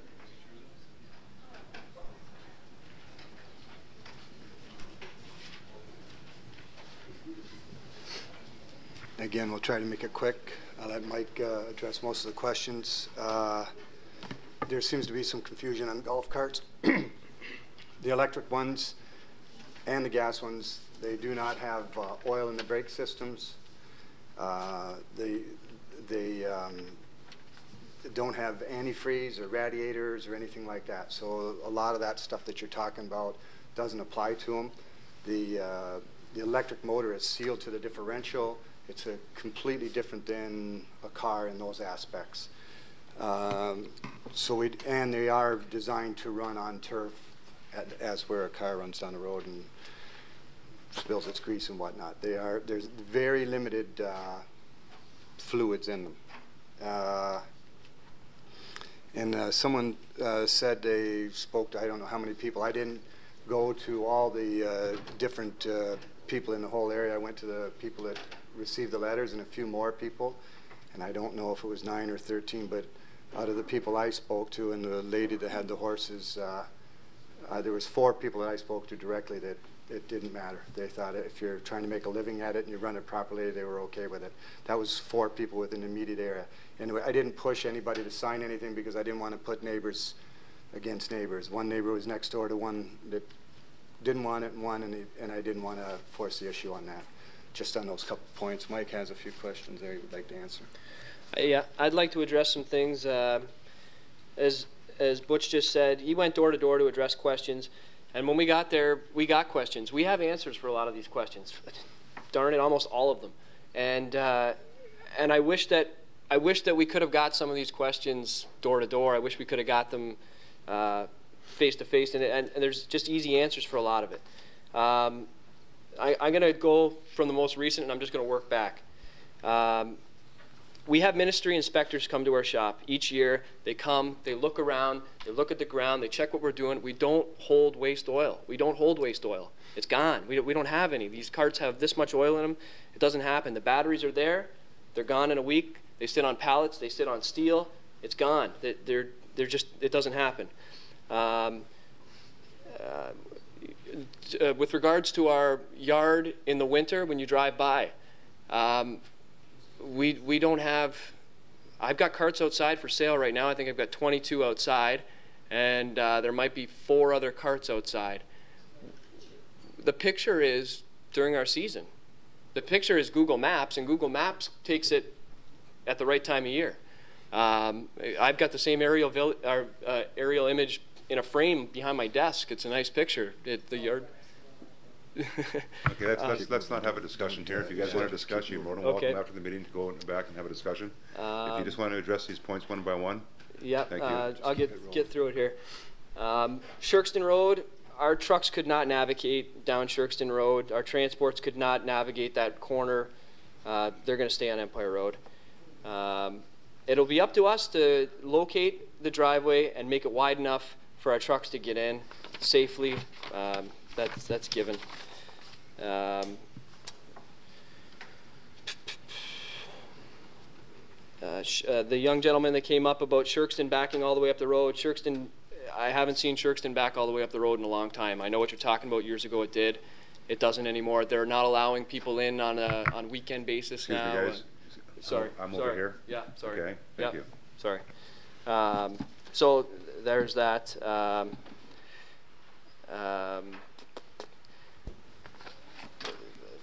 Again, we'll try to make it quick. I'll let Mike address most of the questions. There seems to be some confusion on golf carts. The electric ones and the gas ones, they do not have oil in the brake systems. They don't have antifreeze or radiators or anything like that. So a lot of that stuff that you're talking about doesn't apply to them. The electric motor is sealed to the differential. It's a completely different than a car in those aspects. And they are designed to run on turf as where a car runs down the road and spills its grease and whatnot. There's very limited fluids in them. Someone said they spoke to I don't know how many people. I didn't go to all the different people in the whole area. I went to the people that received the letters and a few more people, and I don't know if it was 9 or 13, but out of the people I spoke to and the lady that had the horses, there was 4 people that I spoke to directly that it didn't matter. They thought if you're trying to make a living at it and you run it properly, they were okay with it. That was 4 people within the immediate area. Anyway, I didn't push anybody to sign anything because I didn't want to put neighbors against neighbors. One neighbor was next door to one that didn't want it, and I didn't want to force the issue on that. Just on those couple points. Mike has a few questions there he would like to answer. Yeah, I'd like to address some things. As Butch just said, he went door to door to address questions, and when we got there, we got questions. We have answers for a lot of these questions. Darn it, almost all of them. And I wish that we could have got some of these questions door to door. I wish we could have got them face to face, and there's just easy answers for a lot of it. I'm going to go from the most recent, and I'm just going to work back. We have ministry inspectors come to our shop each year. They come, they look around, they look at the ground, they check what we're doing. We don't hold waste oil. We don't hold waste oil. It's gone. We don't have any. These carts have this much oil in them. It doesn't happen. The batteries are there. They're gone in a week. They sit on pallets. They sit on steel. It's gone. They're just, it doesn't happen. With regards to our yard in the winter when you drive by, we don't have, I've got carts outside for sale right now. I think I've got 22 outside, and there might be 4 other carts outside. The picture is during our season. The picture is Google Maps, and Google Maps takes it at the right time of year. I've got the same aerial image in a frame behind my desk. It's a nice picture. The yard. Okay, let's not have a discussion here. If you guys want to discuss, you're more than welcome after the meeting to go back and have a discussion. If you just want to address these points one by one. Yeah, thank you. I'll get through it here. Shirkston Road, our trucks could not navigate down Shirkston Road. Our transports could not navigate that corner. They're going to stay on Empire Road. It'll be up to us to locate the driveway and make it wide enough for our trucks to get in safely. That's given. The young gentleman that came up about Shirkston backing all the way up the road, Shirkston, I haven't seen Shirkston back all the way up the road in a long time. I know what you're talking about. Years ago it did. It doesn't anymore. They're not allowing people in on weekend basis now. Excuse me, guys. Sorry. I'm over here. Yeah, sorry. Okay, thank you. Sorry. So there's that.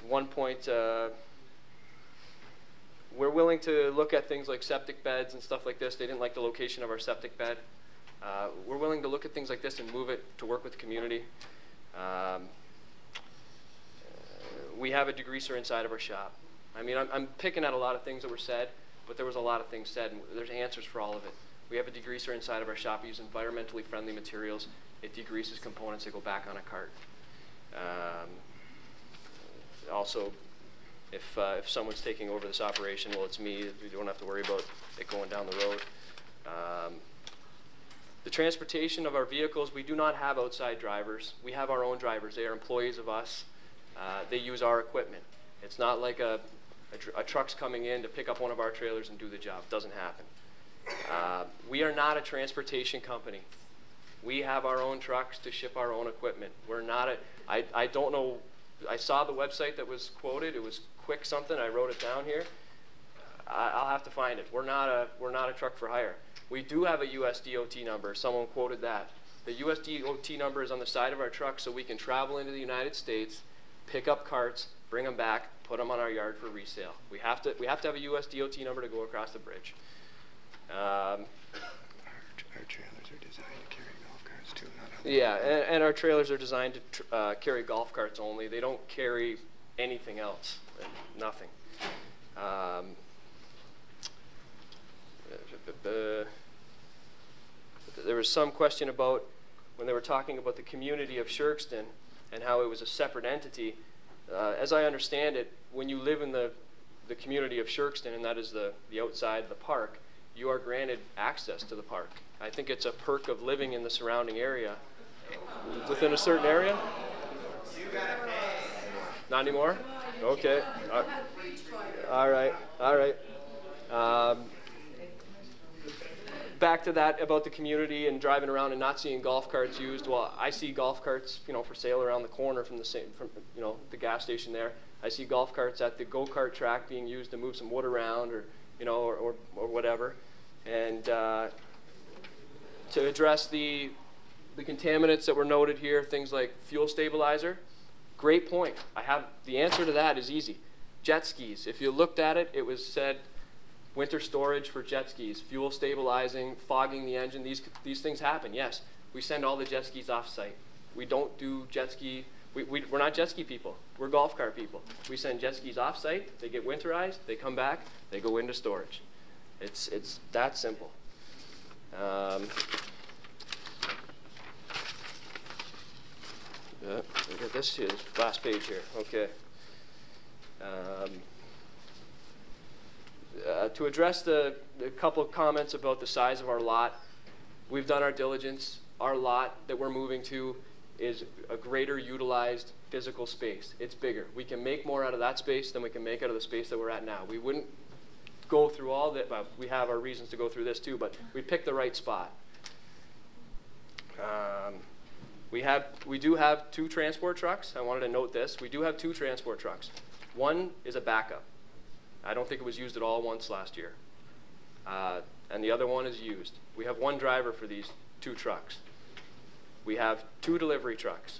One point, we're willing to look at things like septic beds and stuff like this. They didn't like the location of our septic bed. We're willing to look at things like this and move it to work with the community. We have a degreaser inside of our shop. I mean, I'm picking at a lot of things that were said, but there was a lot of things said, and there's answers for all of it. We have a degreaser inside of our shop. We use environmentally friendly materials. It degreases components that go back on a cart. Also, if someone's taking over this operation, well, it's me. We don't have to worry about it going down the road. The transportation of our vehicles, we do not have outside drivers. We have our own drivers. They are employees of us. They use our equipment. It's not like a truck's coming in to pick up one of our trailers and do the job. It doesn't happen. We are not a transportation company. We have our own trucks to ship our own equipment. We're not I don't know. I saw the website that was quoted. It was quick something. I wrote it down here. I'll have to find it. We're not a truck for hire. We do have a US DOT number. Someone quoted that. The US DOT number is on the side of our truck so we can travel into the United States, pick up carts, bring them back, put them on our yard for resale. We have to have a US DOT number to go across the bridge. Our trailers are designed to carry golf carts too. Yeah, and our trailers are designed to carry golf carts only. They don't carry anything else. Nothing. There was some question about when they were talking about the community of Shirkston and how it was a separate entity. As I understand it, when you live in the community of Shirkston, and that is the outside of the park, you are granted access to the park. I think it's a perk of living in the surrounding area. Within a certain area? Not anymore? Okay. All right. All right. Back to that about the community and driving around and not seeing golf carts used. Well, I see golf carts, for sale around the corner from the gas station there. I see golf carts at the go-kart track being used to move some wood around, or whatever. And to address the contaminants that were noted here, things like fuel stabilizer, great point. The answer to that is easy. Jet skis. If you looked at it, it was said winter storage for jet skis, fuel stabilizing, fogging the engine. These things happen. Yes, we send all the jet skis off-site. We don't do jet ski. We're not jet ski people. We're golf cart people. We send jet skis off-site. They get winterized. They come back. They go into storage. It's that simple. Yeah, look at this here, this last page here. Okay. To address the couple of comments about the size of our lot, we've done our diligence. Our lot that we're moving to is a greater utilized physical space. It's bigger. We can make more out of that space than we can make out of the space that we're at now. We wouldn't go through all that. Well, we have our reasons to go through this too, but we picked the right spot. We do have 2 transport trucks. I wanted to note this. We do have 2 transport trucks. One is a backup. I don't think it was used at all once last year. And the other one is used. We have 1 driver for these 2 trucks. We have 2 delivery trucks.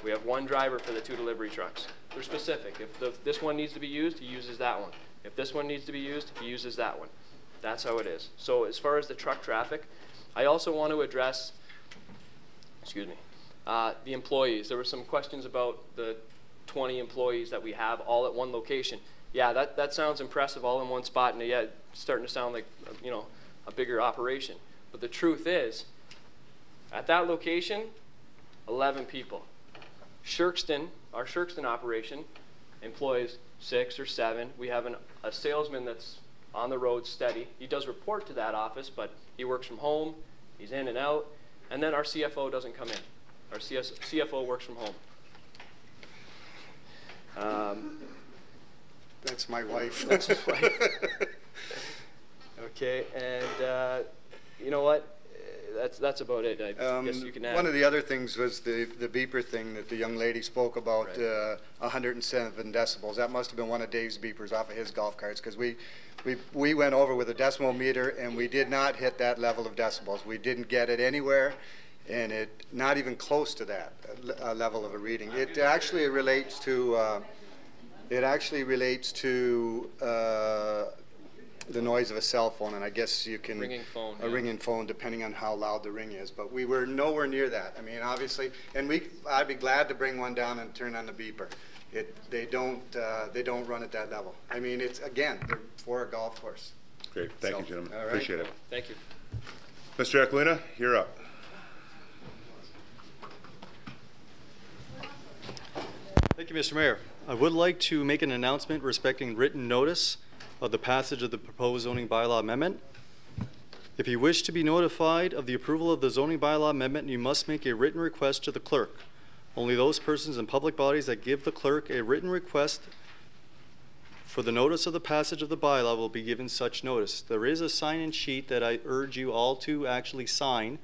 We have 1 driver for the 2 delivery trucks. They're specific. If this one needs to be used, he uses that one. If this one needs to be used, he uses that one. That's how it is. So as far as the truck traffic, I also want to address, the employees. There were some questions about the 20 employees that we have all at one location. Yeah, that sounds impressive, all in one spot, and yeah, it's starting to sound like a bigger operation. But the truth is, at that location, 11 people. Shirkston, our Shirkston operation, employs 6 or 7. We have a salesman that's on the road steady. He does report to that office, but he works from home. He's in and out. And then our CFO doesn't come in. Our CFO works from home. That's my wife. That's his wife. Okay, and you know what? That's about it. I guess you can add. One of the other things was the beeper thing that the young lady spoke about, right. 107 decibels. That must have been one of Dave's beepers off of his golf carts, because we went over with a decimal meter and we did not hit that level of decibels. We didn't get it anywhere, and it not even close to that level of a reading. It actually relates to the noise of a cell phone, and I guess you can ringing phone, ringing phone, depending on how loud the ring is. But we were nowhere near that. I mean, obviously, and I'd be glad to bring one down and turn on the beeper. They don't run at that level. I mean, they're for a golf course. Great, thank you, gentlemen. All right. Appreciate it. Thank you, Mr. Aquilina, you're up. Thank you, Mr. Mayor. I would like to make an announcement respecting written notice of the passage of the proposed zoning bylaw amendment. If you wish to be notified of the approval of the zoning bylaw amendment, you must make a written request to the clerk. Only those persons and public bodies that give the clerk a written request for the notice of the passage of the bylaw will be given such notice. There is a sign-in sheet that I urge you all to actually sign,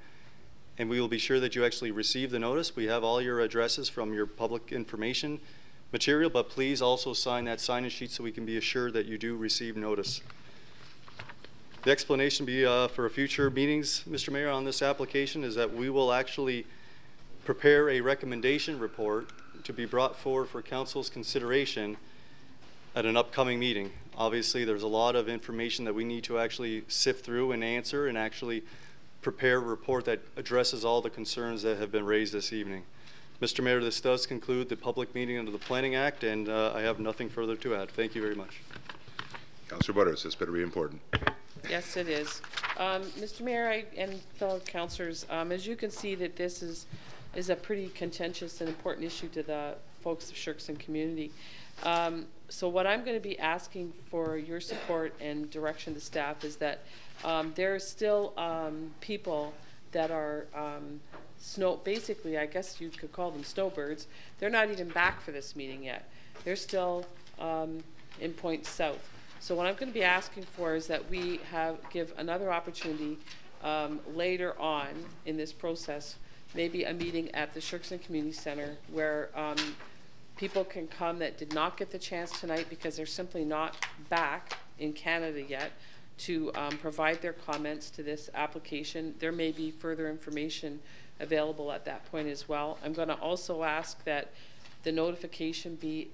and we will be sure that you actually receive the notice. We have all your addresses from your public information material, but please also sign that sign-in sheet so we can be assured that you do receive notice. The explanation for future meetings, Mr. Mayor, on this application is that we will actually prepare a recommendation report to be brought forward for council's consideration at an upcoming meeting. Obviously, there's a lot of information that we need to actually sift through and answer and actually prepare a report that addresses all the concerns that have been raised this evening. Mr. Mayor, this does conclude the public meeting under the Planning Act, and I have nothing further to add. Thank you very much. Councillor Butters, this better be important. Yes, it is. Mr. Mayor and fellow councillors, as you can see, that this is a pretty contentious and important issue to the folks of Sherkston community. So what I'm going to be asking for your support and direction to staff is that there are still people that are basically, I guess you could call them snowbirds. They're not even back for this meeting yet. They're still in Point South. So what I'm going to be asking for is that we give another opportunity later on in this process, maybe a meeting at the Sherkston Community Center where people can come that did not get the chance tonight because they're simply not back in Canada yet to provide their comments to this application. There may be further information available at that point as well. I'm going to also ask that the notification be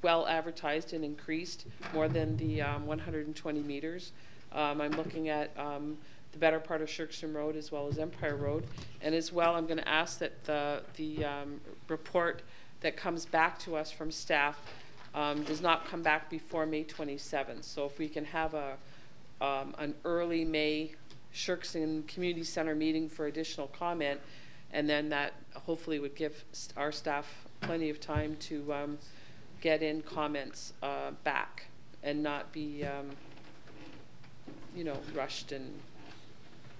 well advertised and increased more than the 120 meters. I'm looking at the better part of Sherkston Road as well as Empire Road. And as well, I'm going to ask that the report that comes back to us from staff does not come back before May 27th. So if we can have an early May Sherkston Community Center meeting for additional comment, and then that hopefully would give our staff plenty of time to get in comments back and not be rushed. And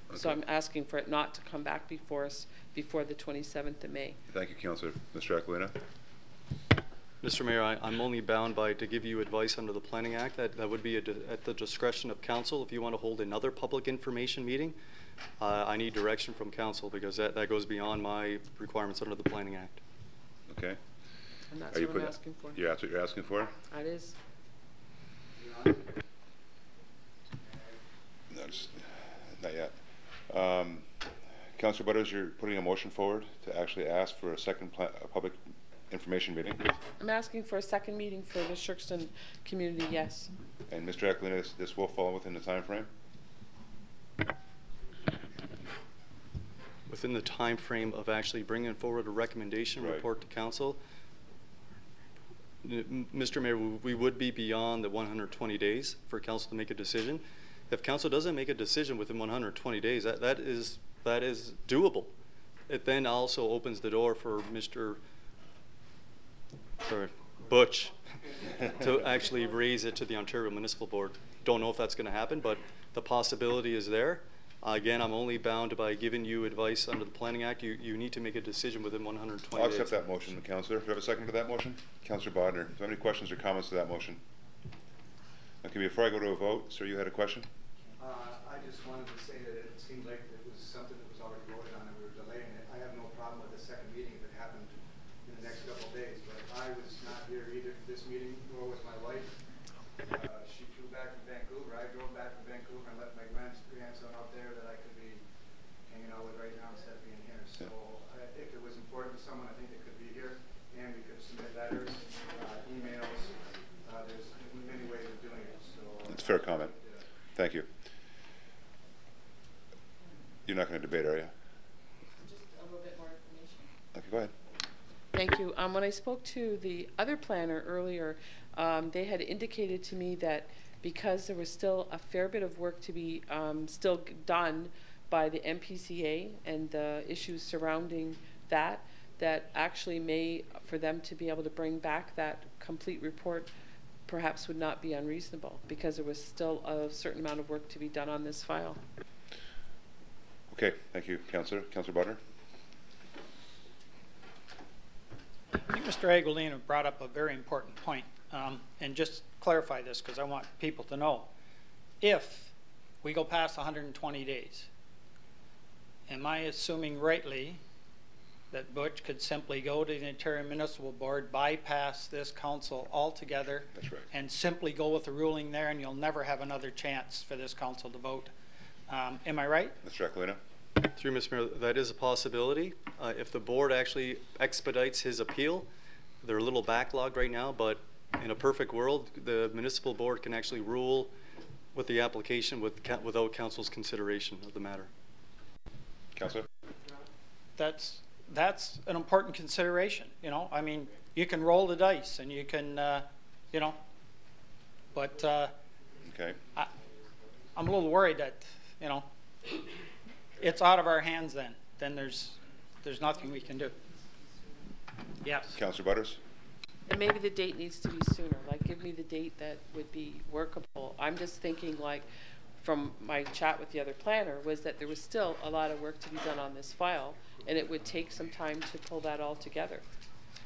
okay. So I'm asking for it not to come back before us before the 27th of May. Thank you, Councillor. Mr. Aquilina. Mr. Mayor, I'm only bound to give you advice under the Planning Act. That would be at the discretion of council. If you want to hold another public information meeting, I need direction from council because that goes beyond my requirements under the Planning Act. Okay. And that's what I'm asking for. Yeah, that's what you're asking for? That is. No, not yet. Councillor Butters, you're putting a motion forward to actually ask for a second public information meeting? I'm asking for a second meeting for the Sherkston community, yes. And Mr. Aquilina, this will fall within the time frame? Within the time frame of actually bringing forward a recommendation report to council, Mr. Mayor, we would be beyond the 120 days for council to make a decision. If council doesn't make a decision within 120 days, that is doable. It then also opens the door for Mr. Butch to actually raise it to the Ontario Municipal Board. Don't know if that's going to happen, but the possibility is there. Again, I'm only bound by giving you advice under the Planning Act. You need to make a decision within 120 days. I'll accept that motion, Councillor. Do you have a second for that motion? Councillor Bodner, do you have any questions or comments to that motion? Okay, before I go to a vote, sir, you had a question? I just wanted to say that it seemed like it was something that was already voted on and we were delaying it. I have no problem with the second meeting if it happened in the next couple of days, but I was not here either for this meeting, nor was my wife. She flew back from Vancouver. I drove back from Vancouver and left my grandson out there that I could be hanging out with right now instead of being here. So if it was important to someone, I think they could be here, and we could submit letters, emails. There's many ways of doing it. So that's a fair comment. Thank you. You're not going to debate, are you? Just a little bit more information. Okay, go ahead. Thank you. When I spoke to the other planner earlier, they had indicated to me that because there was still a fair bit of work to be still done by the MPCA and the issues surrounding that actually for them to be able to bring back that complete report perhaps would not be unreasonable because there was still a certain amount of work to be done on this file. Okay, thank you, Councillor. Councillor Bodner. I think Mr. Aquilina brought up a very important point, and just clarify this because I want people to know. If we go past 120 days, am I assuming rightly that Butch could simply go to the Ontario Municipal Board, bypass this council altogether. That's right. And simply go with the ruling there, and you'll never have another chance for this council to vote. Am I right? Mr. Aquilino? Through Mr. Mayor, that is a possibility. If the board actually expedites his appeal, they're a little backlogged right now, but in a perfect world, the municipal board can actually rule with the application without council's consideration of the matter. Councilor? That's an important consideration, you know. I mean, you can roll the dice and you can, you know, but okay. I'm a little worried that, you know, it's out of our hands then. Then there's nothing we can do. Yes. Councilor Butters? And maybe the date needs to be sooner. Like, give me the date that would be workable. I'm just thinking, like, from my chat with the other planner, was that there was still a lot of work to be done on this file, and it would take some time to pull that all together.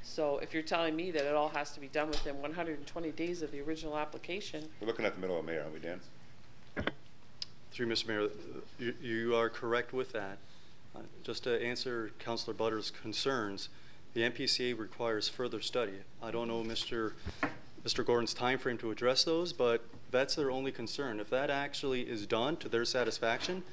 So if you're telling me that it all has to be done within 120 days of the original application. We're looking at the middle of May, aren't we, Dan? Through Mr. Mayor, you are correct with that. Just to answer Councillor Butters' concerns, the MPCA requires further study. I don't know Mr. Gordon's time frame to address those, but that's their only concern. If that actually is done to their satisfaction,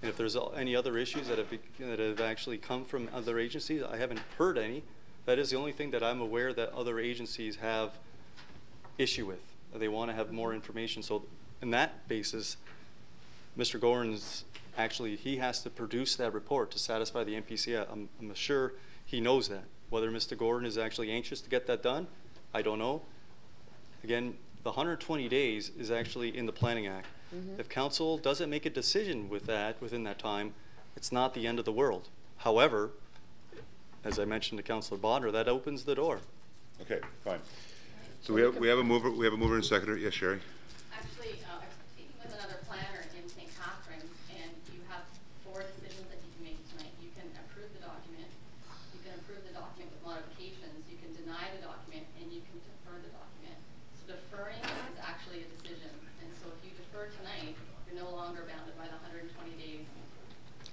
and if there's any other issues that have actually come from other agencies, I haven't heard any. That is the only thing that I'm aware that other agencies have issue with. They want to have more information. So in that basis, Mr. Gordon's actually, he has to produce that report to satisfy the MPCA. I'm sure he knows that. Whether Mr. Gordon is actually anxious to get that done, I don't know. Again, the 120 days is actually in the Planning Act. Mm-hmm. If council doesn't make a decision with that within that time, it's not the end of the world. However, as I mentioned to Councillor Bonner, that opens the door. Okay, fine. So we have a mover and seconder. Yes, Sherry. Actually, I'm speaking with another planner in St. Catharines, and you have 4 decisions that you can make tonight. You can approve the document, you can approve the document with modifications, you can deny the document, and you can defer the document. So deferring is actually a decision, and so if you defer tonight, you're no longer bounded by the 120 days.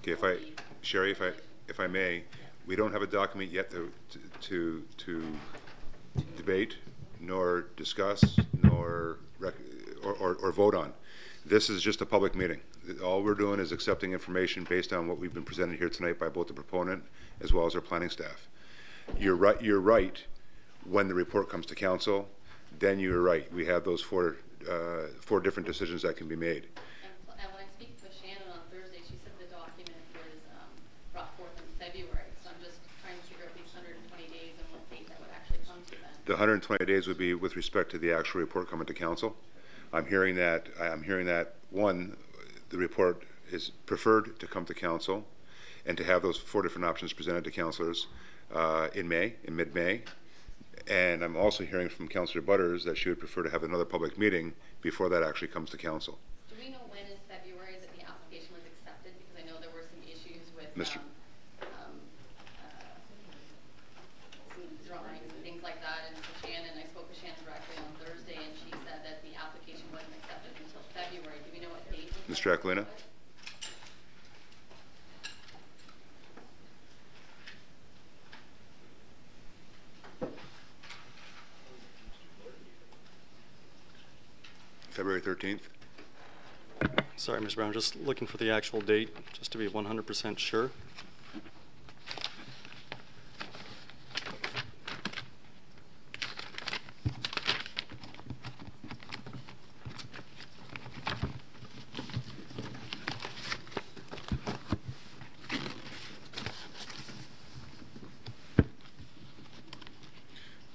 Okay, Sherry, if I may, we don't have a document yet to debate, nor discuss, nor vote on. This is just a public meeting. All we're doing is accepting information based on what we've been presented here tonight by both the proponent as well as our planning staff. You're right. When the report comes to council, then you're right. We have those four different decisions that can be made. And when I speak with Shannon on Thursday, she said the document was brought forth in February. So I'm just trying to figure out these 120 days and what date that would actually come to then. The 120 days would be with respect to the actual report coming to council. I'm hearing that one, the report is preferred to come to council and to have those 4 different options presented to councillors in mid-May. And I'm also hearing from Councillor Butters that she would prefer to have another public meeting before that actually comes to council. Do we know when in February that the application was accepted? Because I know there were some issues with some drawings and things like that. And so Shannon, I spoke with Shannon directly on Thursday, and she said that the application wasn't accepted until February. Do we know what date? Mr. Aquilino? February 13th. Sorry, Mr. Brown, just looking for the actual date, just to be 100% sure.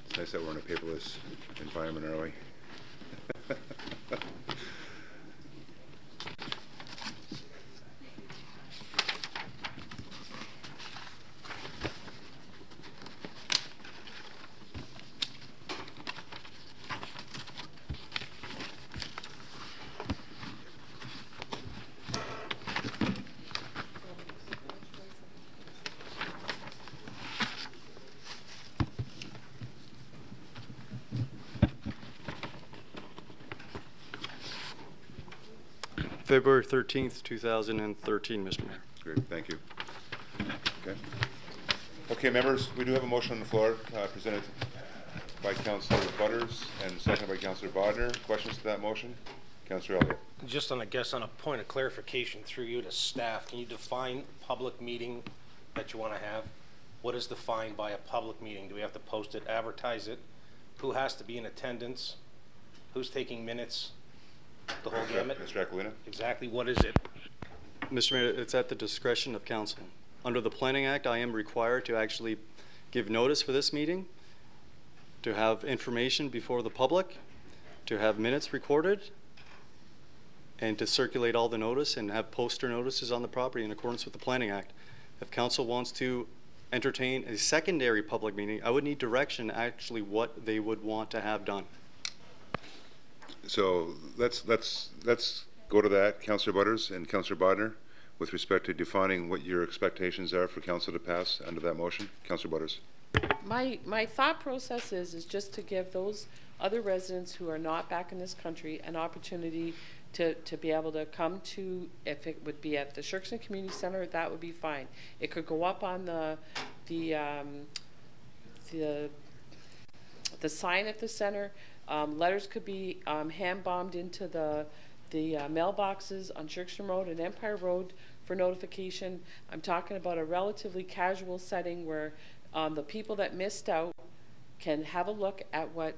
It's nice that we're in a paperless environment, are we? February 13th, 2013, Mr. Mayor. Great, thank you. Okay. Okay, members, we do have a motion on the floor presented by Councillor Butters and seconded by Councillor Bodner. Questions to that motion? Councillor Elliott. Just on a point of clarification through you to staff, can you define public meeting that you want to have? What is defined by a public meeting? Do we have to post it, advertise it? Who has to be in attendance? Who's taking minutes? The whole gamut? Mr. Aquilina? Exactly what is it? Mr. Mayor, it's at the discretion of council. Under the Planning Act, I am required to actually give notice for this meeting, to have information before the public, to have minutes recorded, and to circulate all the notice and have poster notices on the property in accordance with the Planning Act. If council wants to entertain a secondary public meeting, I would need direction actually what they would want to have done. So let's go to that, Councillor Butters and Councillor Bodner, with respect to defining what your expectations are for council to pass under that motion. Councillor Butters. My thought process is just to give those other residents who are not back in this country an opportunity to be able to come to, if it would be at the Sherkston Community Center, that would be fine. It could go up on the sign at the center. Letters could be hand bombed into the mailboxes on Sherkston Road and Empire Road for notification. I'm talking about a relatively casual setting where the people that missed out can have a look at what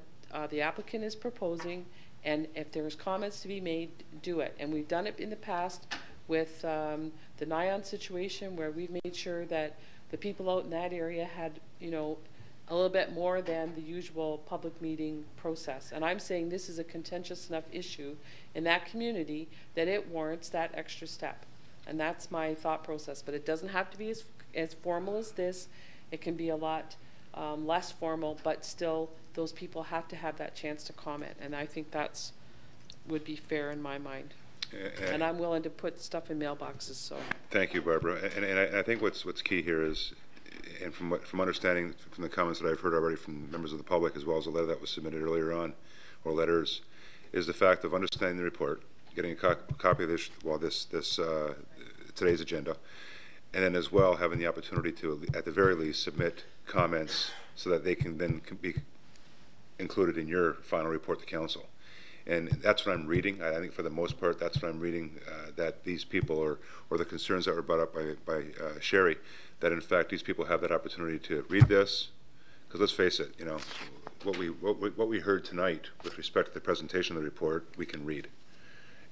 the applicant is proposing, and if there's comments to be made, do it. And we've done it in the past with the Nyon situation, where we've made sure that the people out in that area had, you know, a little bit more than the usual public meeting process. And I'm saying this is a contentious enough issue in that community that it warrants that extra step. And that's my thought process. But it doesn't have to be as formal as this. It can be a lot less formal, but still those people have to have that chance to comment. And I think that's would be fair in my mind. And I'm willing to put stuff in mailboxes. So thank you, Barbara. And I think what's key here is, and from understanding from the comments that I've heard already from members of the public, as well as a letter that was submitted earlier on, or letters, is the fact of understanding the report, getting a copy of this, today's agenda, and then as well having the opportunity to, at the very least, submit comments so that they can then be included in your final report to council. And that's what I'm reading. I think for the most part, that's what I'm reading, that these people, or the concerns that were brought up by Sherry, that in fact these people have that opportunity to read this. Because let's face it, you know, what we heard tonight with respect to the presentation of the report, we can read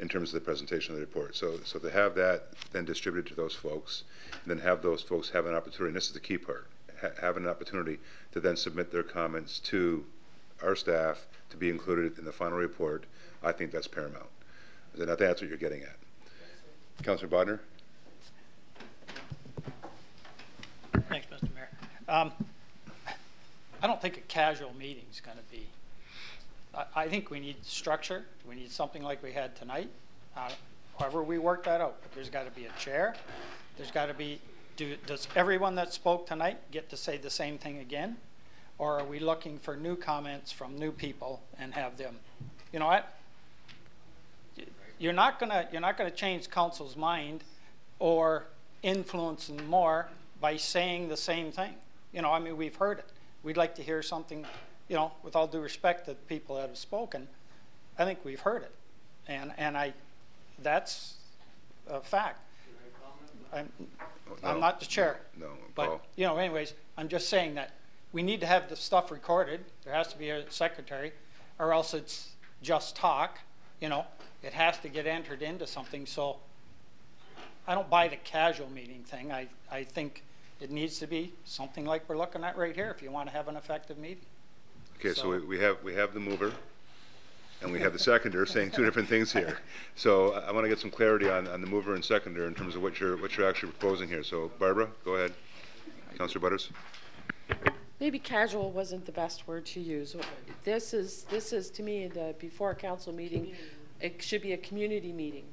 in terms of the presentation of the report. So to have that then distributed to those folks, and then have those folks have an opportunity, and this is the key part, have an opportunity to then submit their comments to our staff to be included in the final report, I think that's paramount. And I think that's what you're getting at. Councillor Bodner? Thanks, Mr. Mayor. I don't think a casual meeting is going to be. I think we need structure. We need something like we had tonight. However we work that out. But there's got to be a chair. There's got to be, does everyone that spoke tonight get to say the same thing again? Or are we looking for new comments from new people and have them? You know what? You're not gonna change council's mind or influence them more by saying the same thing. You know, I mean, we've heard it. We'd like to hear something, you know, with all due respect to the people that have spoken. I think we've heard it. And that's a fact. I'm not the chair. No, but Paul. You know, anyways, I'm just saying that we need to have the stuff recorded. There has to be a secretary, or else it's just talk. You know, it has to get entered into something. So I don't buy the casual meeting thing. I think it needs to be something like we're looking at right here if you want to have an effective meeting. Okay, so we have the mover, and we have the seconder saying two different things here. So I want to get some clarity on the mover and seconder in terms of what you're actually proposing here. So Barbara, go ahead. Councillor Butters. maybe casual wasn't the best word to use. This is to me the before a council meeting. It should be a community meeting,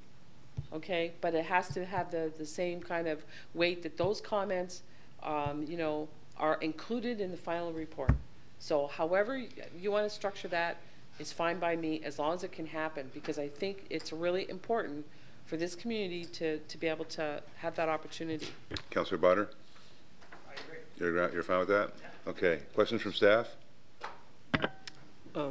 okay? But it has to have the same kind of weight that those comments, you know, are included in the final report. So however you want to structure that is fine by me, as long as it can happen, because I think it's really important for this community to be able to have that opportunity. Councillor Bodner? You're fine with that? Okay. Questions from staff?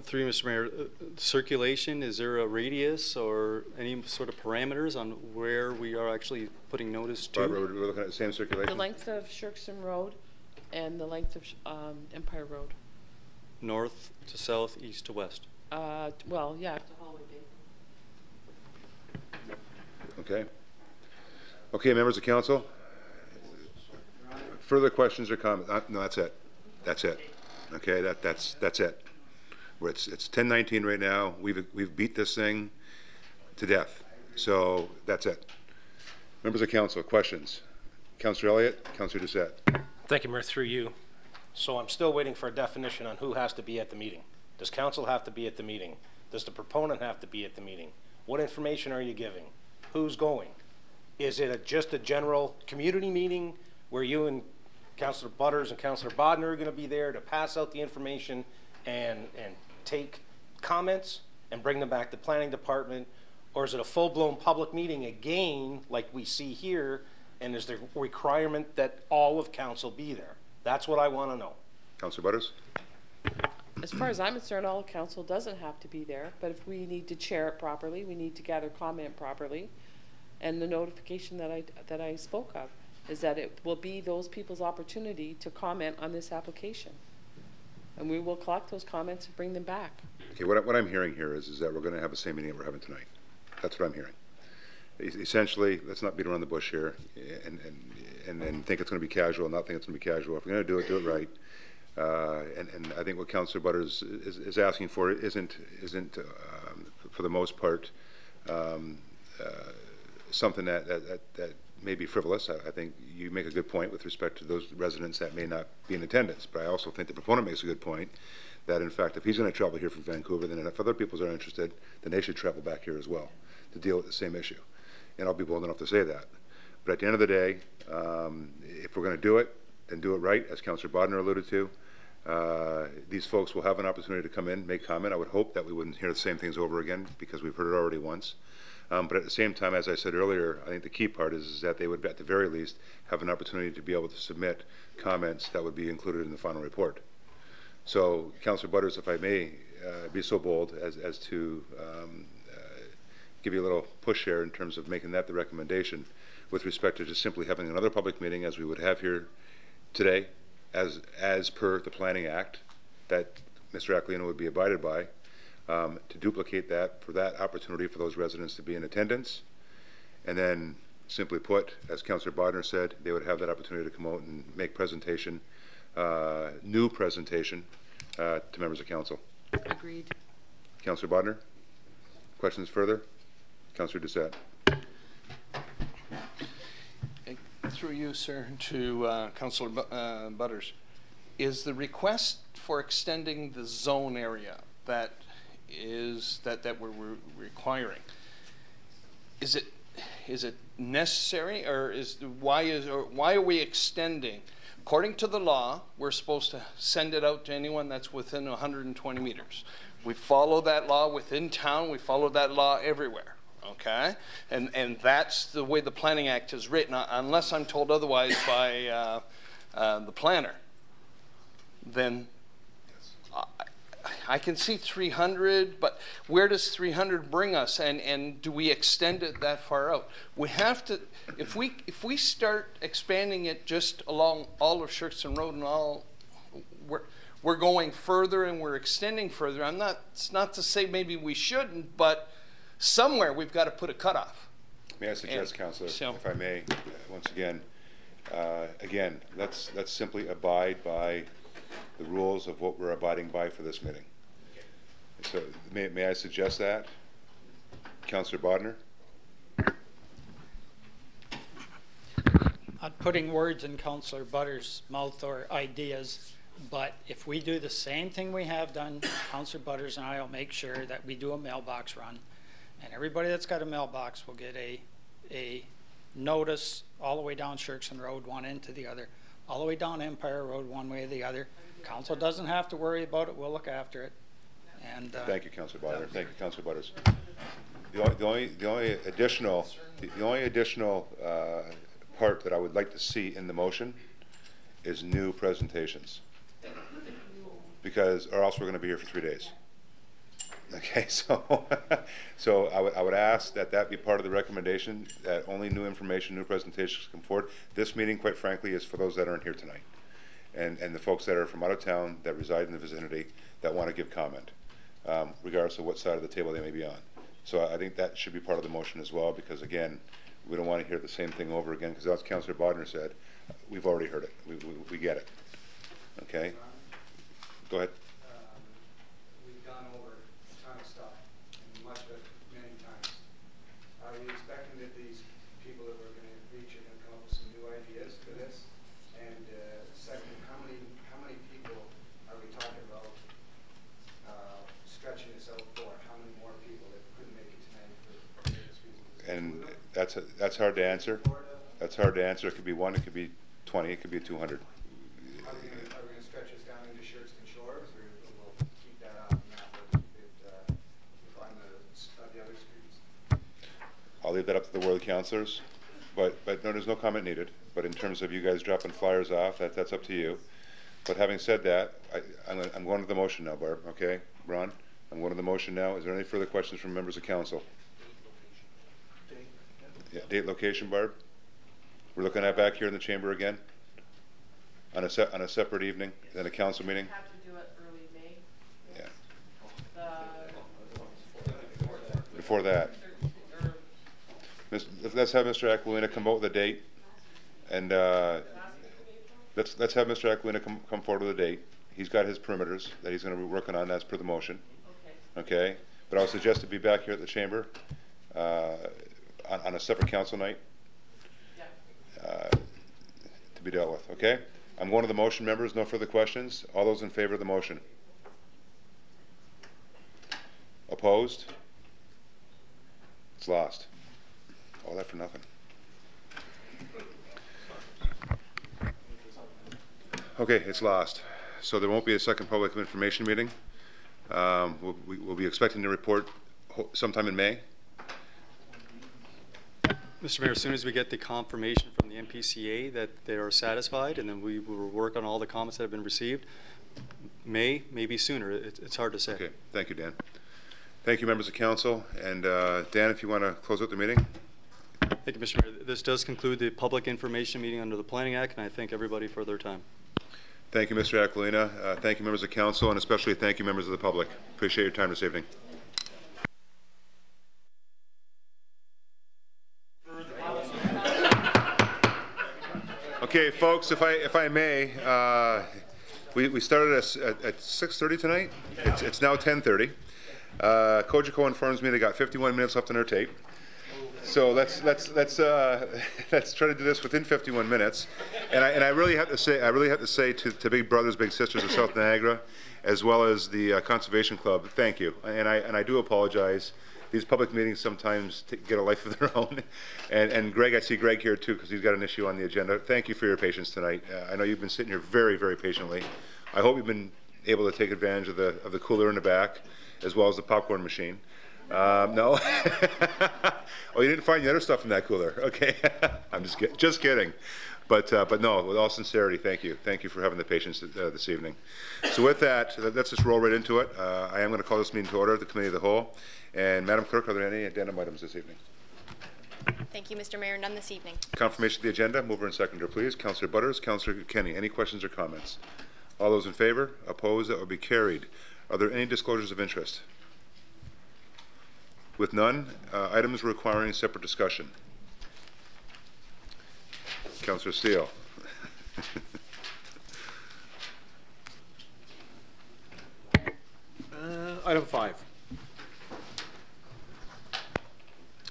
Through you, Mr. Mayor, circulation, is there a radius or any sort of parameters on where we are actually putting notice to? Barbara, we're looking at the same circulation? The length of Shirkston Road and the length of Empire Road. North to south, east to west? Well, yeah. To Hallway Bay. Okay. Okay, members of council. Further questions or comments? No, that's it. That's it. Okay, that's it. It's 10:19 right now. We've beat this thing to death. So that's it. Members of council, questions? Councillor Elliott, Councillor Doucette. Thank you, Mayor, through you. So I'm still waiting for a definition on who has to be at the meeting. Does council have to be at the meeting? Does the proponent have to be at the meeting? What information are you giving? Who's going? Is it just a general community meeting where you and Councillor Butters and Councillor Bodner are going to be there to pass out the information and take comments and bring them back to the planning department? Or is it a full-blown public meeting again, like we see here, and is there a requirement that all of council be there? That's what I want to know. Councillor Butters? As far as I'm concerned, all of council doesn't have to be there, but if we need to chair it properly, we need to gather comment properly. And the notification that I spoke of is that it will be those people's opportunity to comment on this application. And we will collect those comments and bring them back. Okay, what I'm hearing here is that we're going to have the same meeting that we're having tonight. That's what I'm hearing. Essentially, let's not beat around the bush here and think it's going to be casual, not think it's going to be casual. If we're going to do it right. And I think what Councillor Butters is asking for isn't for the most part something that may be frivolous. I think you make a good point with respect to those residents that may not be in attendance, but I also think the proponent makes a good point that in fact if he's going to travel here from Vancouver, then if other people are interested, then they should travel back here as well to deal with the same issue. And I'll be bold enough to say that. But at the end of the day, if we're going to do it, then do it right, as Councillor Bodner alluded to. These folks will have an opportunity to come in, make comment. I would hope that we wouldn't hear the same things over again because we've heard it already once. But at the same time, as I said earlier, I think the key part is that they would, at the very least, have an opportunity to be able to submit comments that would be included in the final report. So, Councillor Butters, if I may be so bold as to give you a little push here in terms of making that the recommendation with respect to just simply having another public meeting as we would have here today, as per the Planning Act that Mr. Aquilino would be abided by, to duplicate that for that opportunity for those residents to be in attendance. And then, simply put, as Councillor Bodner said, they would have that opportunity to come out and make presentation, new presentation to members of council. Agreed. Councillor Bodner, questions further? Councillor Doucette. Through you, sir, to Councillor Butters. Is the request for extending the zone area that we're requiring, is it necessary, or why are we extending? According to the law, we're supposed to send it out to anyone that's within 120 meters. We follow that law within town. We follow that law everywhere. Okay, and that's the way the Planning Act is written, unless I'm told otherwise by the planner. Then I can see 300, but where does 300 bring us? And do we extend it that far out? We have to, if we start expanding it just along all of Shirkston Road and all, we're going further and we're extending further. It's not to say maybe we shouldn't, but somewhere we've got to put a cutoff. May I suggest, Councillor, if I may, once again, let's simply abide by the rules of what we're abiding by for this meeting. So may I suggest that? Councillor Bodner? Not putting words in Councillor Butters' mouth or ideas, but if we do the same thing we have done, Councillor Butters and I will make sure that we do a mailbox run. And everybody that's got a mailbox will get a notice all the way down Shirkston Road, one end to the other, all the way down Empire Road, one way or the other. Council doesn't have to worry about it. We'll look after it. And thank you, Councillor Bodner. Thank you, Councillor Butters. The only additional part that I would like to see in the motion is new presentations. Because, or else we're going to be here for 3 days. Okay, so so I would ask that that be part of the recommendation, that only new information, new presentations come forward. This meeting, quite frankly, is for those that aren't here tonight, and the folks that are from out of town that reside in the vicinity that want to give comment, regardless of what side of the table they may be on. So I think that should be part of the motion as well, because again, we don't want to hear the same thing over again, because as Councillor Bodner said, we've already heard it. We get it. Okay? Go ahead. We've gone over a ton of stuff, and much of it many times. Are we expecting that these people that we're going to reach are going to come up with some new ideas for this? And second, how many people are we talking about stretching this out for? How many more people that couldn't make it tonight for various reasons? And that's hard to answer. That's hard to answer. It could be 1, it could be 20, it could be 200. Are we going to stretch this down into Sherkston Shores, or we'll keep that out and that on the other streets? I'll leave that up to the ward councillors, but no, there's no comment needed. But in terms of you guys dropping flyers off, that's up to you. But having said that, I'm going to the motion now, Barb. Okay, Ron, I'm going to the motion now. Is there any further questions from members of council? Yeah, date, location, Barb. We're looking at back here in the chamber again on a separate evening than a council meeting. Have to do it early May. Yeah. Before that. Let's have Mr. Aquilina come out with a date, and let's have Mr. Aquilina come forward with a date. He's got his perimeters that he's going to be working on. That's per the motion. Okay. But I'll suggest to be back here at the chamber on a separate council night to be dealt with. Okay. I'm going to the motion, members. No further questions. All those in favor of the motion? Opposed? It's lost. All that for nothing. Okay, it's lost. So there won't be a second public information meeting. We'll be expecting to report sometime in May. Mr. Mayor, as soon as we get the confirmation from the MPCA that they are satisfied, and then we will work on all the comments that have been received. May, maybe sooner. It's hard to say. Okay, thank you, Dan. Thank you, members of council. And Dan, if you want to close out the meeting. Thank you, Mr. Mayor. This does conclude the public information meeting under the Planning Act, and I thank everybody for their time. Thank you, Mr. Aquilina. Thank you, members of council, and especially thank you, members of the public. Appreciate your time this evening. Okay, folks, if I may, we started at 6:30 tonight. It's now 10:30. COGECO informs me they got 51 minutes left on their tape. So let's try to do this within 51 minutes. And I really have to say to Big Brothers Big Sisters of South Niagara, as well as the Conservation Club, thank you. And I do apologize. These public meetings sometimes get a life of their own. And Greg, I see Greg here too, because he's got an issue on the agenda. Thank you for your patience tonight. I know you've been sitting here very, very patiently. I hope you've been able to take advantage of the cooler in the back, as well as the popcorn machine. No. Oh, you didn't find the other stuff in that cooler. Okay. I'm just kidding. But no, with all sincerity, thank you. Thank you for having the patience this evening. So with that, let's just roll right into it. I am going to call this meeting to order, the Committee of the Whole. And Madam Clerk, are there any addendum items this evening? Thank you, Mr. Mayor. None this evening. Confirmation of the agenda. Mover and seconder, please. Councillor Butters, Councillor Kenny. Any questions or comments? All those in favor? Opposed? That will be carried. Are there any disclosures of interest? With none, items requiring separate discussion. Councillor Steele. Item 5.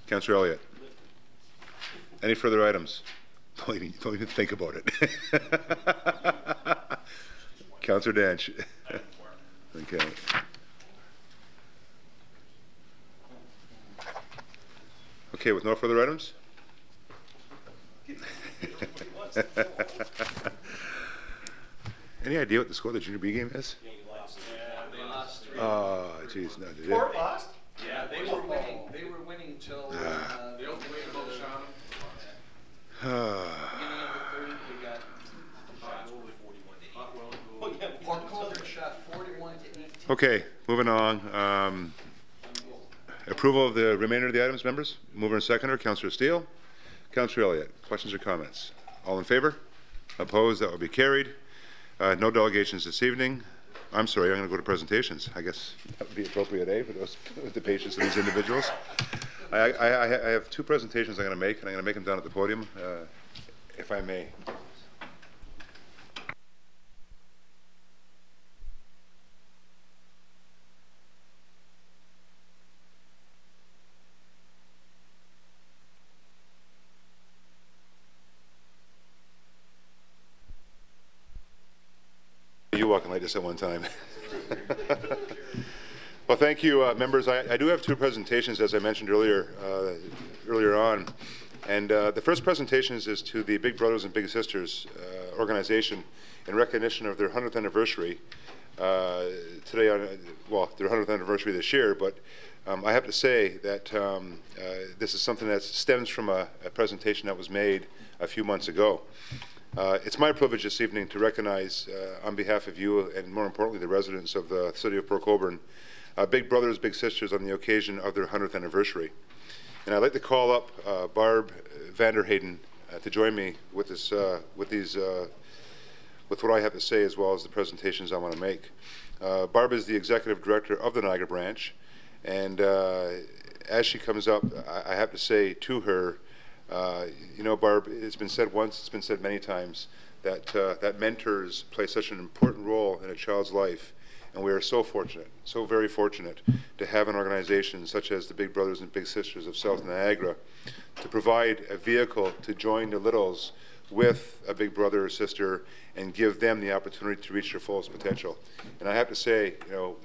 Councillor Elliott. Any further items? Don't even think about it. Councillor Danch. Okay. Okay, with no further items? Any idea what the score of the Junior B game is? Yeah, they lost 3. Oh, jeez, no, did Fort it? lost? Yeah, they were winning. They were winning till the open way to Shaman. Beginning of the third, they got shot over Okay, moving on. Approval of the remainder of the items, members? Mover and seconder, Councillor Steele. Councillor Elliott, questions or comments? All in favor? Opposed? That will be carried. No delegations this evening. I'm sorry, I'm going to go to presentations. I guess that would be appropriate, for those, the patience of these individuals. I have two presentations I'm going to make, and I'm going to make them down at the podium, if I may. You walking like this at one time. Well, thank you, members. I do have two presentations, as I mentioned earlier on. And the first presentation is to the Big Brothers and Big Sisters organization in recognition of their 100th anniversary today. Well, their 100th anniversary this year, but I have to say that this is something that stems from a presentation that was made a few months ago. It's my privilege this evening to recognize, on behalf of you and more importantly the residents of the city of Port Colborne, Big Brothers, Big Sisters on the occasion of their 100th anniversary. And I'd like to call up Barb Vanderheyden to join me with this, with what I have to say, as well as the presentations I want to make. Barb is the executive director of the Niagara branch, and as she comes up, I have to say to her, you know, Barb, it's been said once, it's been said many times, that that mentors play such an important role in a child's life. And we are so fortunate, so very fortunate, to have an organization such as the Big Brothers and Big Sisters of South Niagara to provide a vehicle to join the littles with a big brother or sister and give them the opportunity to reach their fullest potential. And I have to say, you know,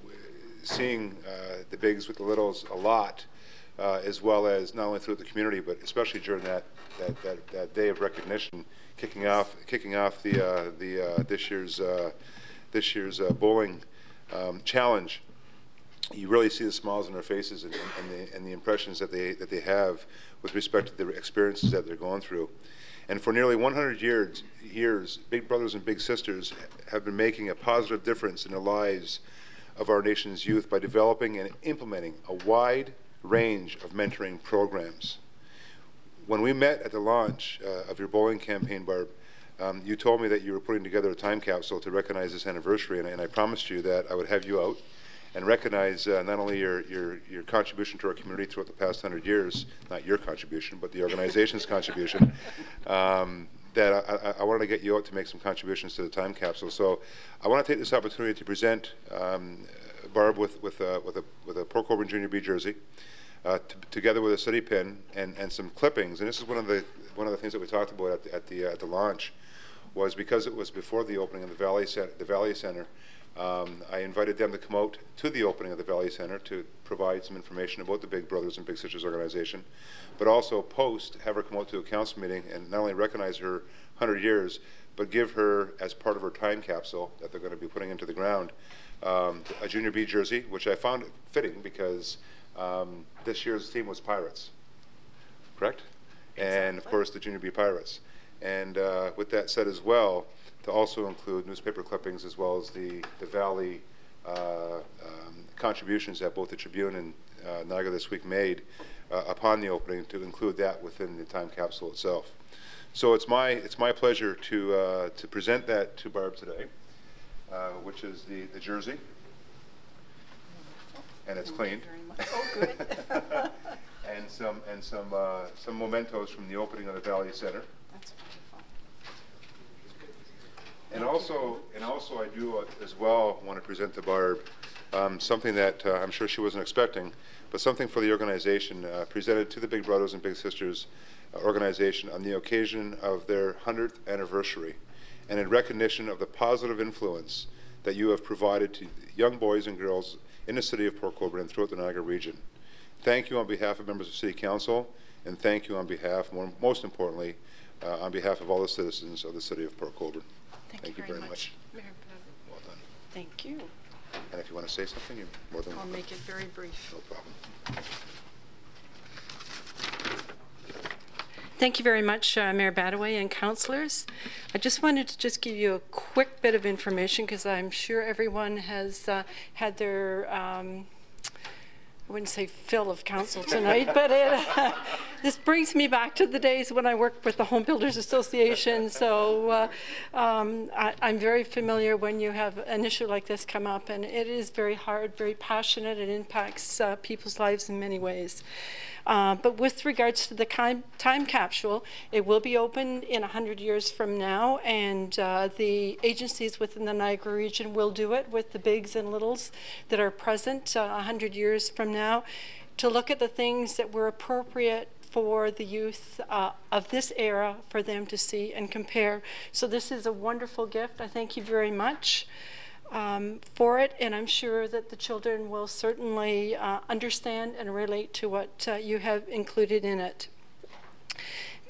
seeing the bigs with the littles a lot, as well as not only throughout the community, but especially during that day of recognition, kicking off this year's bowling challenge. You really see the smiles on their faces and the impressions that they have with respect to the experiences that they're going through. And for nearly 100 years, Big Brothers and Big Sisters have been making a positive difference in the lives of our nation's youth by developing and implementing a wide range of mentoring programs. When we met at the launch of your bowling campaign, Barb, you told me that you were putting together a time capsule to recognize this anniversary, and I promised you that I would have you out and recognize not only your contribution to our community throughout the past 100 years, not your contribution, but the organization's contribution, that I wanted to get you out to make some contributions to the time capsule. So I want to take this opportunity to present Barb with a Port Colborne Junior B jersey, together with a city pin and some clippings. And this is one of the things that we talked about at the launch, was because it was before the opening of the Valley Center. I invited them to come out to the opening of the Valley Center to provide some information about the Big Brothers and Big Sisters organization, but also have her come out to a council meeting and not only recognize her 100 years, but give her, as part of her time capsule that they're going to be putting into the ground, a Junior B jersey, which I found fitting because this year's theme was Pirates, correct? Exactly. And of course the Junior B Pirates. And with that said as well, to also include newspaper clippings as well as the Valley contributions that both the Tribune and Niagara This Week made upon the opening, to include that within the time capsule itself. So it's my pleasure to present that to Barb today, which is the jersey, and it's cleaned. Oh, good. and some mementos from the opening of the Valley Center. That's wonderful. And also I do as well want to present to Barb something that I'm sure she wasn't expecting, but something for the organization presented to the Big Brothers and Big Sisters organization on the occasion of their 100th anniversary, and in recognition of the positive influence that you have provided to young boys and girls in the city of Port Colborne and throughout the Niagara region. Thank you on behalf of members of City Council, and thank you on behalf, most importantly, on behalf of all the citizens of the city of Port Colborne. Thank you very much. Well done. Thank you. And if you want to say something, you're more than welcome. I'll make it very brief. No problem. Thank you very much, Mayor Badaway and councillors. I just wanted to just give you a quick bit of information because I'm sure everyone has had their, I wouldn't say fill of council tonight, but this brings me back to the days when I worked with the Home Builders Association. So I'm very familiar when you have an issue like this come up, and it is very hard, very passionate. It impacts people's lives in many ways. But with regards to the time capsule, it will be open in 100 years from now, and the agencies within the Niagara region will do it with the bigs and littles that are present 100 years from now to look at the things that were appropriate for the youth of this era for them to see and compare. So this is a wonderful gift. I thank you very much for it, and I'm sure that the children will certainly understand and relate to what you have included in it.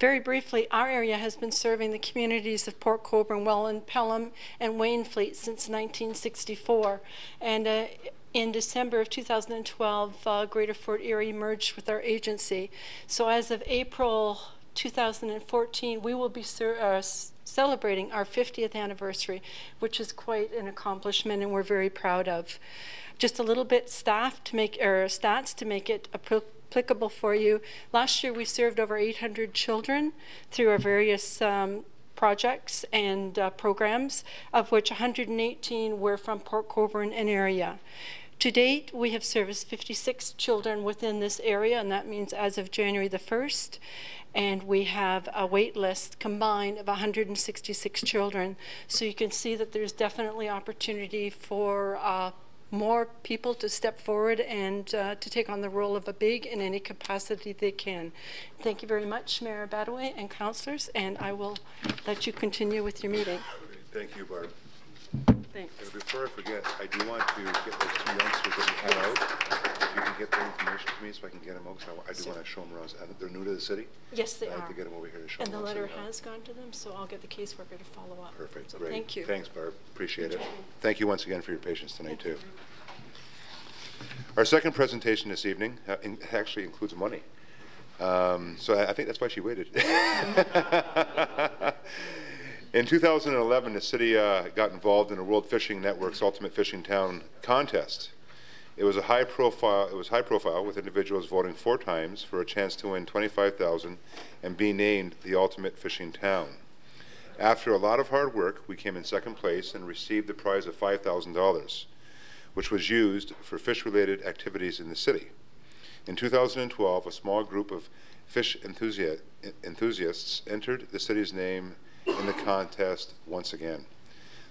Very briefly, our area has been serving the communities of Port Colborne, Welland, Pelham, and Wainfleet since 1964. And in December of 2012, Greater Fort Erie merged with our agency. So as of April 2014, we will be celebrating our 50th anniversary, which is quite an accomplishment and we're very proud of. Just a little bit stats to make it applicable for you. Last year we served over 800 children through our various projects and programs, of which 118 were from Port Colborne and area. To date, we have serviced 56 children within this area, and that means as of January the 1st. And we have a wait list combined of 166 children. So you can see that there's definitely opportunity for more people to step forward and to take on the role of a big in any capacity they can. Thank you very much, Mayor Badaway and councillors, and I will let you continue with your meeting. Thank you, Barb. Thanks. And before I forget, I do want to get those two youngsters that we had out. If you can get their information to me so I can get them out, because I do want to show them around. They're new to the city. Yes, they I are. have to get them over here to show and them. And the letter has gone to them, so I'll get the caseworker to follow up. Perfect. So Great. thank you. Thanks, Barb. Appreciate it. Thank you once again for your patience tonight, too. Our second presentation this evening actually includes money. So I think that's why she waited. In 2011, the city got involved in the World Fishing Network's Ultimate Fishing Town contest. It was high profile, with individuals voting 4 times for a chance to win $25,000 and be named the Ultimate Fishing Town. After a lot of hard work, we came in second place and received the prize of $5,000, which was used for fish-related activities in the city. In 2012, a small group of fish enthusiasts entered the city's name in the contest once again.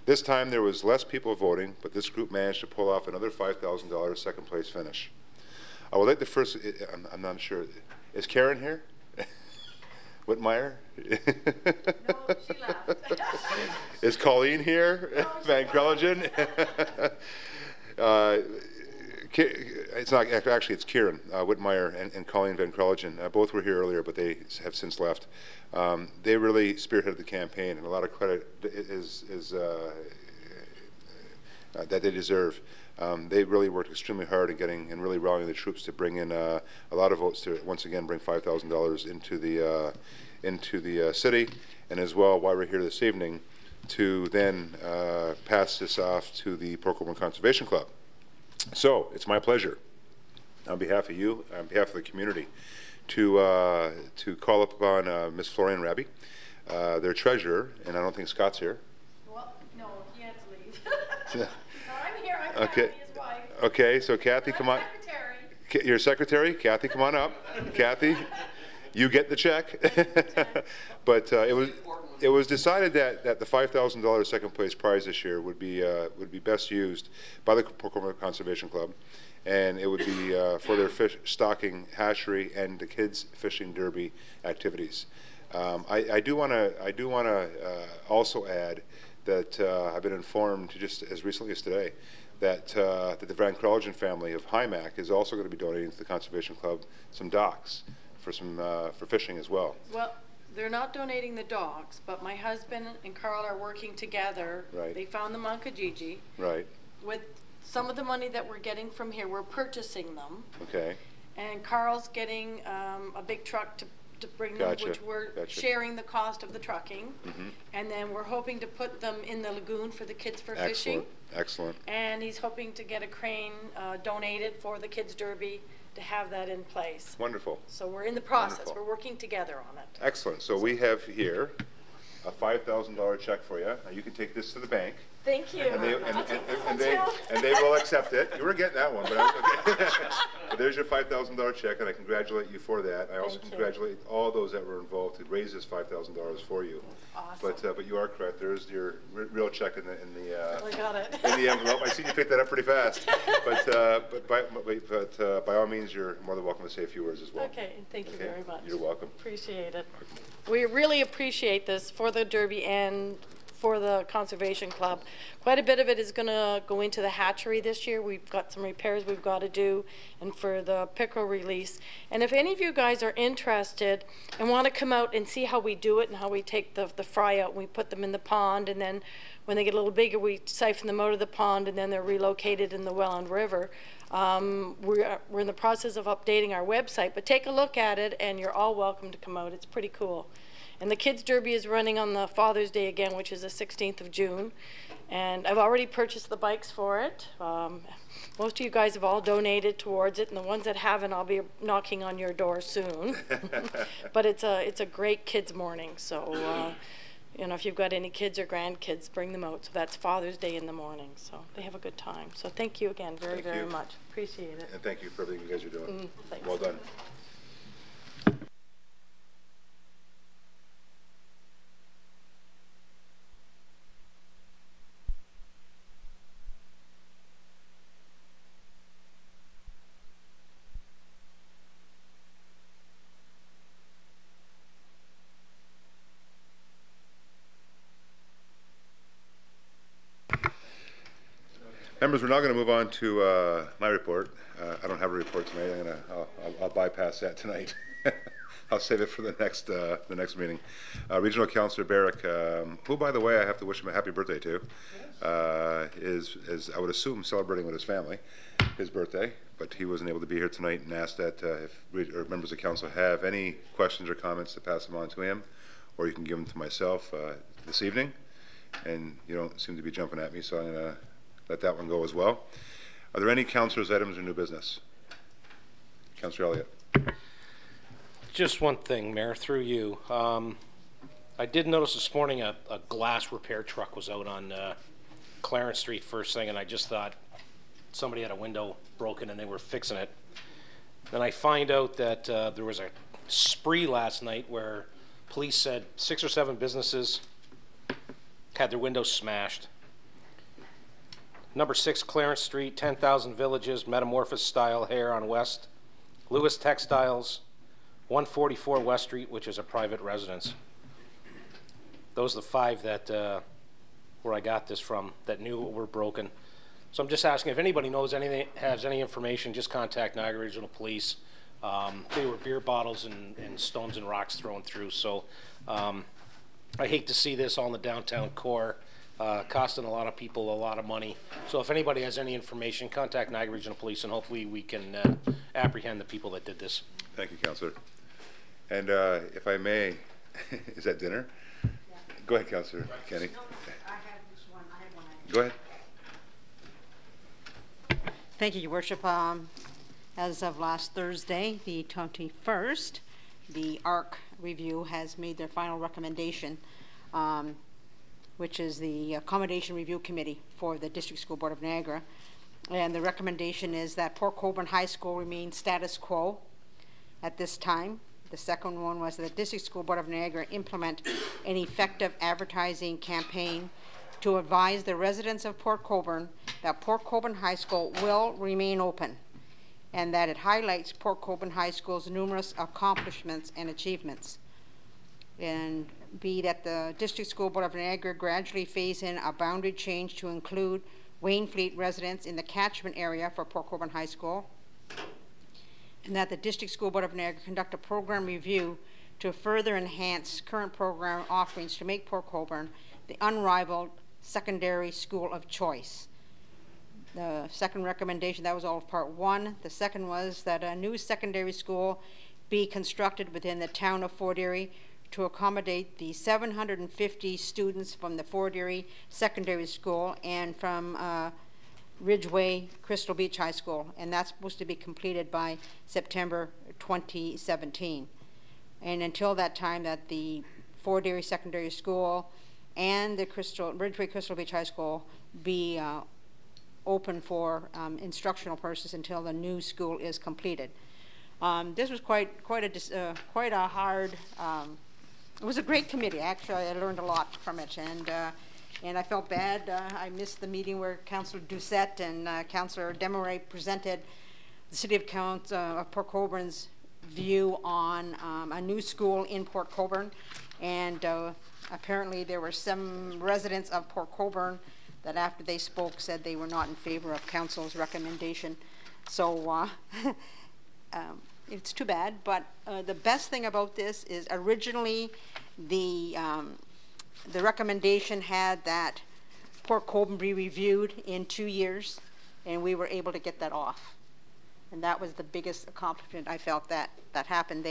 This time there was less people voting, but this group managed to pull off another $5,000 second place finish. I would like the first, I'm not sure, is Karen here? Whitmire? No, she left. Is Colleen here? No, Van Krelligen? It's not, actually it's Kieran Whitmire and Colleen Van Krelligen. Both were here earlier, but they have since left. They really spearheaded the campaign, and a lot of credit is that they deserve. They really worked extremely hard at getting and really rallying the troops to bring in a lot of votes to once again bring $5,000 into the city, and as well, while we're here this evening, to then pass this off to the Port Colborne Conservation Club. So it's my pleasure, on behalf of you, on behalf of the community, to call upon Ms. Florian Raby, their treasurer, and I don't think Scott's here. Well, no, he had to leave. No, I'm here. I'm Okay. Kathy, his wife. Okay, so Kathy, come on. Secretary. Your secretary, Kathy, come on up. Kathy, you get the check. But it was decided that the $5,000 second place prize this year would be best used by the Port Colborne Conservation Club, and it would be for their fish stocking, hatchery, and the kids fishing derby activities. I do want to also add that I've been informed just as recently as today that the Van Krelligen family of Hymack is also going to be donating to the Conservation Club some docks for fishing as well. Well, they're not donating the dogs, but my husband and Carl are working together. Right. They found them on Kijiji. Right. With some of the money that we're getting from here, we're purchasing them. Okay. And Carl's getting a big truck to bring them, Gotcha, which we're gotcha. sharing the cost of the trucking. Mhm. And then we're hoping to put them in the lagoon for the kids for fishing. Excellent, excellent. And he's hoping to get a crane donated for the kids derby to have that in place. Wonderful. So we're in the process. Wonderful. We're working together on it. Excellent. So we have here a $5,000 check for you. Now you can take this to the bank. Thank you. And they, I'll take this one and they will accept it. You were getting that one, but okay. But there's your $5,000 check, and I congratulate you for that. I also Thank you. congratulate all those that were involved to raise this $5,000 for you. Awesome. But you are correct. There's your real check in the I got it. in the envelope. I see you picked that up pretty fast. But by all means, you're more than welcome to say a few words as well. Okay, thank you Okay? very much. You're welcome. Appreciate it. We really appreciate this for the Derby and for the Conservation Club. Quite a bit of it is going to go into the hatchery this year. We've got some repairs we've got to do, and for the pickerel release. And if any of you guys are interested and want to come out and see how we do it and how we take the fry out and we put them in the pond, and then when they get a little bigger we siphon them out of the pond and then they're relocated in the Welland River. We're in the process of updating our website, but take a look at it and you're all welcome to come out. It's pretty cool. And the Kids Derby is running on the Father's Day again, which is the 16th of June. And I've already purchased the bikes for it. Most of you guys have all donated towards it, and the ones that haven't, I'll be knocking on your door soon. But it's a great kids morning. So, you know, if you've got any kids or grandkids, bring them out. So that's Father's Day in the morning. So they have a good time. So thank you again very much. Appreciate it. And thank you for everything you guys are doing. Thanks. Well done. Members, we're now going to move on to my report. I don't have a report tonight. I'll bypass that tonight. I'll save it for the next meeting. Regional Councillor Barrick, who, by the way, I have to wish him a happy birthday to, is I would assume celebrating with his family, his birthday, but he wasn't able to be here tonight, and asked that if members of council have any questions or comments to pass them on to him, or you can give them to myself this evening. And you don't seem to be jumping at me, so I'm going to let that one go as well. Are there any councillors' items or new business? Councillor Elliott. Just one thing, Mayor, through you. I did notice this morning a glass repair truck was out on Clarence Street first thing, and I just thought somebody had a window broken and they were fixing it. Then I find out that there was a spree last night where police said 6 or 7 businesses had their windows smashed. Number 6 Clarence Street, 10,000 Villages, Metamorphosis Style Hair on West, Lewis Textiles, 144 West Street, which is a private residence. Those are the 5 that where I got this from that knew were broken. So I'm just asking if anybody knows anything, has any information, just contact Niagara Regional Police. They were beer bottles and stones and rocks thrown through. So I hate to see this all in the downtown core. Costing a lot of people a lot of money. So if anybody has any information, contact Niagara Regional Police, and hopefully we can apprehend the people that did this. Thank you, Councillor. And if I may, is that dinner? Yeah. Go ahead, Councillor Kenny. No, I have just one. I have one. Go ahead. Thank you, Your Worship. As of last Thursday, the 21st, the ARC review has made their final recommendation, which is the Accommodation Review Committee for the District School Board of Niagara. And the recommendation is that Port Colborne High School remain status quo at this time. The second one was that the District School Board of Niagara implement an effective advertising campaign to advise the residents of Port Colborne that Port Colborne High School will remain open, and that it highlights Port Colborne High School's numerous accomplishments and achievements. And B, that the District School Board of Niagara gradually phase in a boundary change to include Wainfleet residents in the catchment area for Port Colborne High School, and that the District School Board of Niagara conduct a program review to further enhance current program offerings to make Port Colborne the unrivaled secondary school of choice. The second recommendation, that was all of part 1. The second was that a new secondary school be constructed within the town of Fort Erie to accommodate the 750 students from the Fort Erie Secondary School and from Ridgeway Crystal Beach High School, and that's supposed to be completed by September 2017. And until that time, that the Fort Erie Secondary School and the Ridgeway Crystal Beach High School be open for instructional purposes until the new school is completed. This was quite a hard. It was a great committee. Actually, I learned a lot from it, and I felt bad. I missed the meeting where Councillor Doucette and Councillor Desmarais presented the City of Port Colborne's view on a new school in Port Colborne, and apparently there were some residents of Port Colborne that after they spoke said they were not in favor of council's recommendation. So it's too bad, but the best thing about this is originally the recommendation had that Port Colborne be reviewed in 2 years, and we were able to get that off. And that was the biggest accomplishment I felt that happened.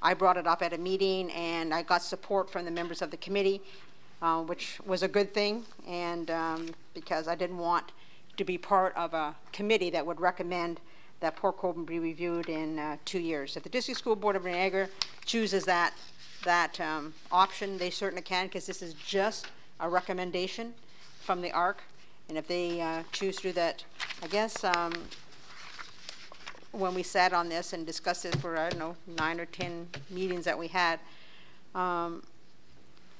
I brought it up at a meeting, and I got support from the members of the committee, which was a good thing, and because I didn't want to be part of a committee that would recommend that Port Colborne be reviewed in 2 years. If the District School Board of Niagara chooses that option, they certainly can, because this is just a recommendation from the ARC, and if they choose to do that, I guess when we sat on this and discussed it for, I don't know, 9 or 10 meetings that we had,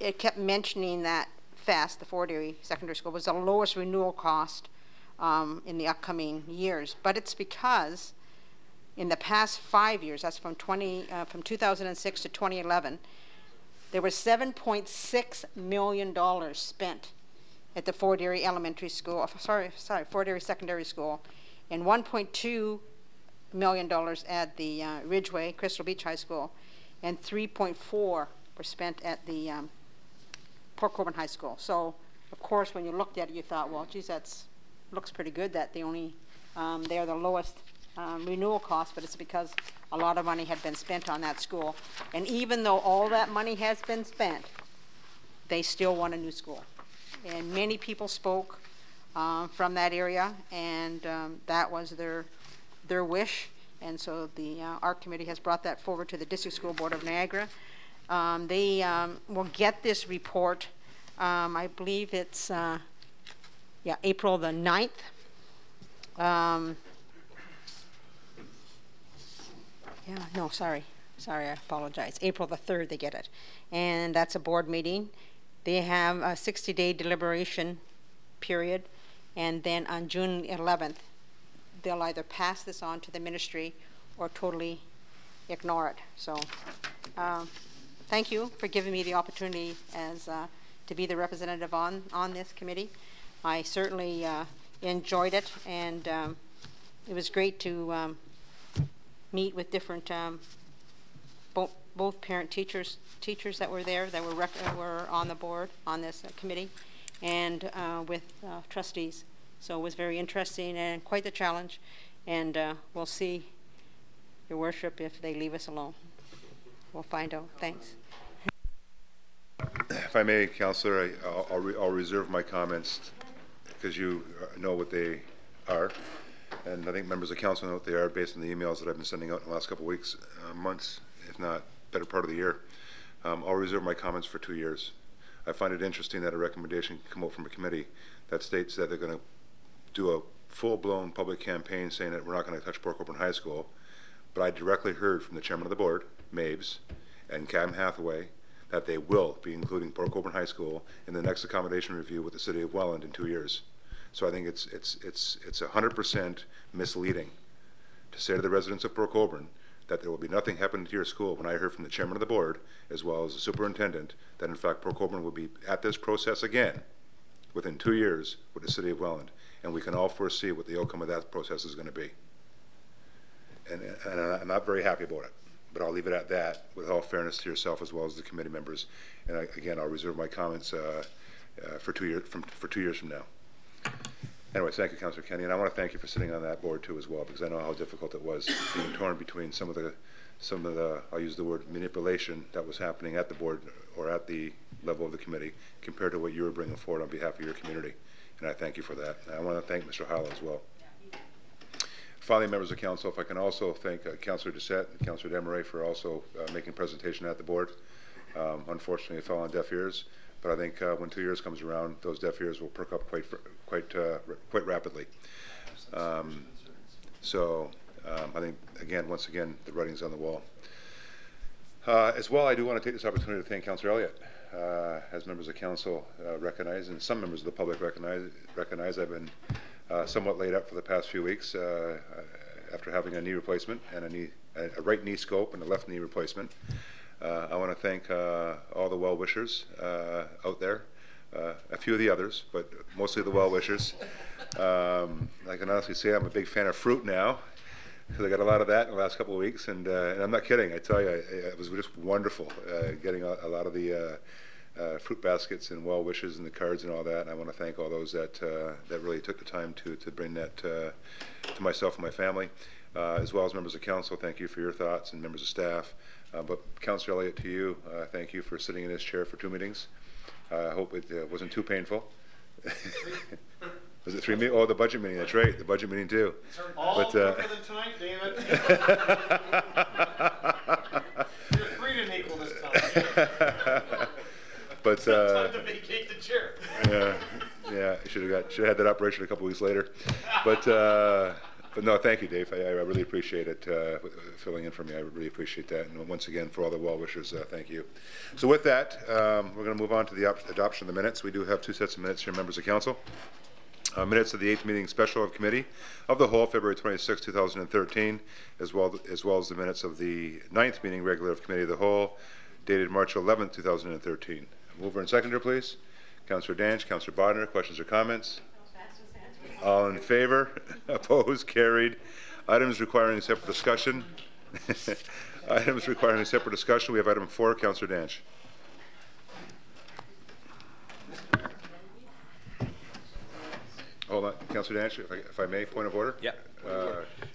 it kept mentioning that FAST, the Fort Erie Secondary School, was the lowest renewal cost in the upcoming years. But it's because in the past 5 years, that's from 2006 to 2011, there was $7.6 million spent at the Fort Erie Elementary School, Fort Erie Secondary School, and $1.2 million at the Ridgeway Crystal Beach High School, and 3.4 were spent at the Port Colborne High School. So, of course, when you looked at it, you thought, well, geez, that's looks pretty good that they are the lowest renewal cost, but it's because a lot of money had been spent on that school. And even though all that money has been spent, they still want a new school. And many people spoke from that area, and that was their wish. And so the ARC committee has brought that forward to the District School Board of Niagara. They will get this report, I believe it's April the 9th. Sorry, I apologize. April the 3rd they get it. And that's a board meeting. They have a 60-day deliberation period, and then on June 11th, they'll either pass this on to the ministry or totally ignore it. So thank you for giving me the opportunity as to be the representative on this committee. I certainly enjoyed it, and it was great to meet with different both parent teachers that were there, that were on the board on this committee, and with trustees. So it was very interesting and quite the challenge, and we'll see, Your Worship, if they leave us alone. We'll find out. Thanks. If I may, Councillor, I'll reserve my comments because you know what they are, and I think members of council know what they are based on the emails that I've been sending out in the last couple of weeks, months, if not better part of the year. I'll reserve my comments for 2 years. I find it interesting that a recommendation can come out from a committee that states that they're going to do a full-blown public campaign saying that we're not going to touch Port Colborne High School, but I directly heard from the chairman of the board, Maves, and Cam Hathaway, that they will be including Port Colborne High School in the next accommodation review with the City of Welland in 2 years. So I think it's 100% misleading to say to the residents of Port Colborne that there will be nothing happening to your school, when I heard from the chairman of the board as well as the superintendent that in fact Port Colborne will be at this process again within 2 years with the City of Welland, and we can all foresee what the outcome of that process is going to be. And I'm not very happy about it, but I'll leave it at that with all fairness to yourself as well as the committee members. And again, I'll reserve my comments for 2 years from now. Anyway, thank you, Councillor Kenny, and I want to thank you for sitting on that board too as well, because I know how difficult it was being torn between some of the, I'll use the word manipulation that was happening at the board or at the level of the committee compared to what you were bringing forward on behalf of your community. And I thank you for that. And I want to thank Mr. Howell as well. Finally, members of council, if I can also thank Councillor Doucette and Councillor Desmarais for also making presentation at the board. Unfortunately, it fell on deaf ears, but I think when 2 years comes around, those deaf ears will perk up quite rapidly. I think, again, once again, the writing's on the wall. As well, I do want to take this opportunity to thank Councillor Elliott. As members of council recognize, and some members of the public recognize, I've been somewhat laid up for the past few weeks after having a knee replacement and a right knee scope and a left knee replacement. I want to thank all the well-wishers out there, a few of the others, but mostly the well-wishers. I can honestly say I'm a big fan of fruit now, because I got a lot of that in the last couple of weeks, and I'm not kidding. I tell you, it was just wonderful getting a lot of the fruit baskets and well wishes and the cards and all that. And I want to thank all those that really took the time to bring that to myself and my family, as well as members of council. Thank you for your thoughts, and members of staff. But Councillor Elliott, to you, thank you for sitting in this chair for 2 meetings. I hope it wasn't too painful. Was it 3 meetings? Oh, the budget meeting. That's right, the budget meeting too. All quicker than tonight, David. Your 3 didn't equal this time. But time to vacate the chair. yeah, should have had that operation a couple weeks later. But no, thank you, Dave. I really appreciate it filling in for me. I really appreciate that. And once again, for all the well wishers, thank you. So with that, we're going to move on to the adoption of the minutes. We do have 2 sets of minutes here, members of council. Minutes of the 8th meeting special of committee of the whole, February 26, 2013, as well as the minutes of the 9th meeting regular of committee of the whole, dated March 11, 2013. Mover and seconder, please. Councillor Danch, Councillor Bodner, questions or comments? All in favor? Opposed? Carried. Items requiring separate discussion. Items requiring a separate discussion. We have item 4, Councillor Danch. Hold on, Councillor Danch, if I may, point of order? Yeah.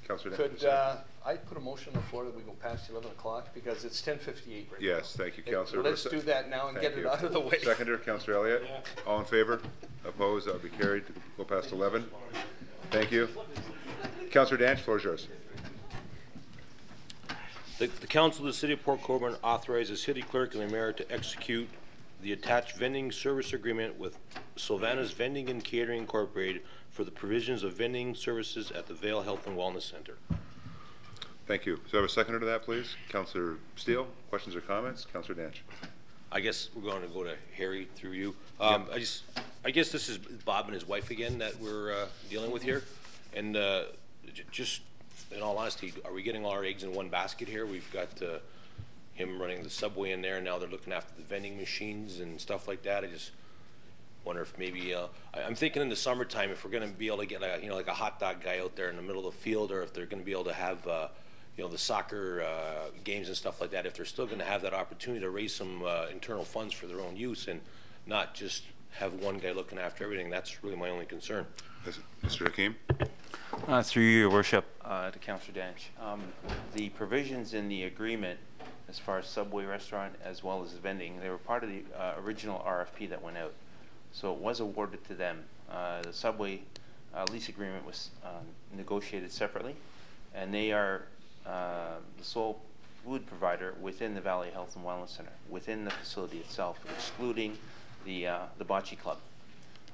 Councillor Could Danch. I put a motion on the floor that we go past 11 o'clock? Because it's 10:58 right now. Yes, thank you, Councillor. Let's do that now and get it out of the way. Seconder, Councillor Elliott. Yeah. All in favor? Opposed? That would be carried to go past 11. Thank you. Councillor Danch, floor is yours. The Council of the City of Port Colborne authorizes the City Clerk and the Mayor to execute the attached vending service agreement with Sylvana's Vending and Catering Incorporated for the provisions of vending services at the Vale Health and Wellness Center. Thank you. So I have a seconder to that, please. Councillor Steele, questions or comments? Councillor Danch. I guess we're going to go to Harry through you. I guess this is Bob and his wife again that we're dealing with here. And just in all honesty, are we getting all our eggs in one basket here? We've got him running the subway in there, and now they're looking after the vending machines and stuff like that. I just wonder if maybe I'm thinking in the summertime if we're going to be able to get like a hot dog guy out there in the middle of the field, or if they're going to be able to have the soccer games and stuff like that, if they're still going to have that opportunity to raise some internal funds for their own use and not just have one guy looking after everything. That's really my only concern. Mr. Hakeem. Through you, Your Worship, to Councillor Danch. The provisions in the agreement as far as Subway restaurant as well as vending, they were part of the original RFP that went out. So it was awarded to them. The Subway lease agreement was negotiated separately, and they are the sole food provider within the Valley Health and Wellness Center, within the facility itself, excluding the bocce club.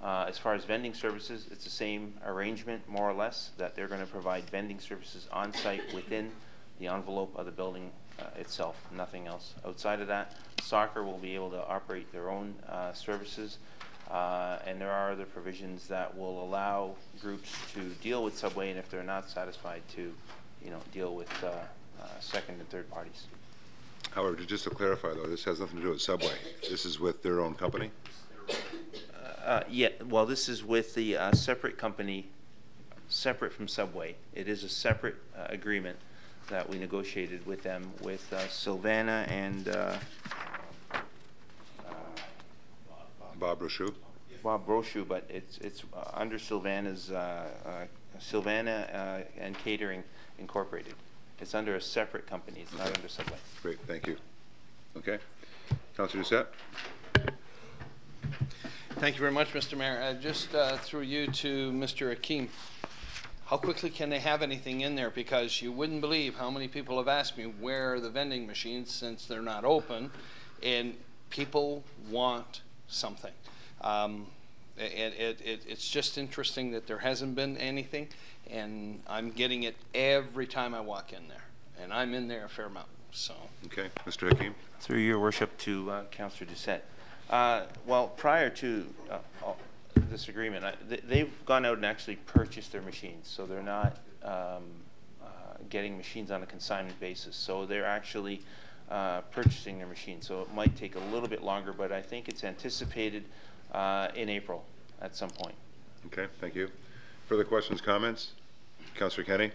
As far as vending services, it's the same arrangement, more or less, that they're going to provide vending services on site within the envelope of the building itself, nothing else. Outside of that, soccer will be able to operate their own services, and there are other provisions that will allow groups to deal with Subway, and if they're not satisfied, to deal with second and third parties. However, just to clarify though, this has nothing to do with Subway. This is with their own company? Yeah, well, this is with the separate company, separate from Subway. It is a separate agreement that we negotiated with them, with Sylvana and Bob Rochou. Schwab Brochu, but it's under Sylvana's Sylvana and Catering Incorporated. It's under a separate company. It's not under Subway. Great, thank you. Okay. Councillor Doucette? Thank you very much, Mr. Mayor. Just through you to Mr. Akeem. How quickly can they have anything in there? Because you wouldn't believe how many people have asked me where are the vending machines since they're not open, and people want something. It's just interesting that there hasn't been anything, and I'm getting it every time I walk in there, and I'm in there a fair amount. So. Okay, Mr. Hakeem. Through your worship to Councillor Doucette. Well, prior to this agreement, they've gone out and actually purchased their machines, so they're not getting machines on a consignment basis. So they're actually purchasing their machines. So it might take a little bit longer, but I think it's anticipated in April at some point. Okay, thank you. Further questions, comments? Councillor Kenny?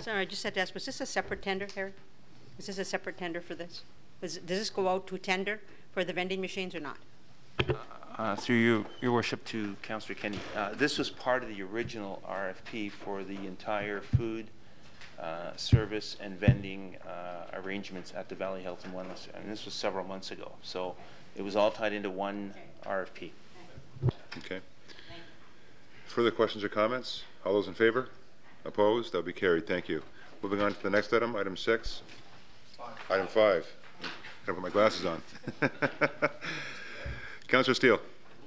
Sorry, I just had to ask, was this a separate tender, Harry? Is this a separate tender for this? Does this go out to tender for the vending machines or not? Through your worship to Councillor Kenny, this was part of the original RFP for the entire food, service, and vending arrangements at the Valley Health and Wellness, and this was several months ago. So it was all tied into one RFP. Okay. Further questions or comments? All those in favor? Opposed? That'll be carried. Thank you. Moving on to the next item, item 6. Item 5. Gotta put my glasses on. Councillor Steele.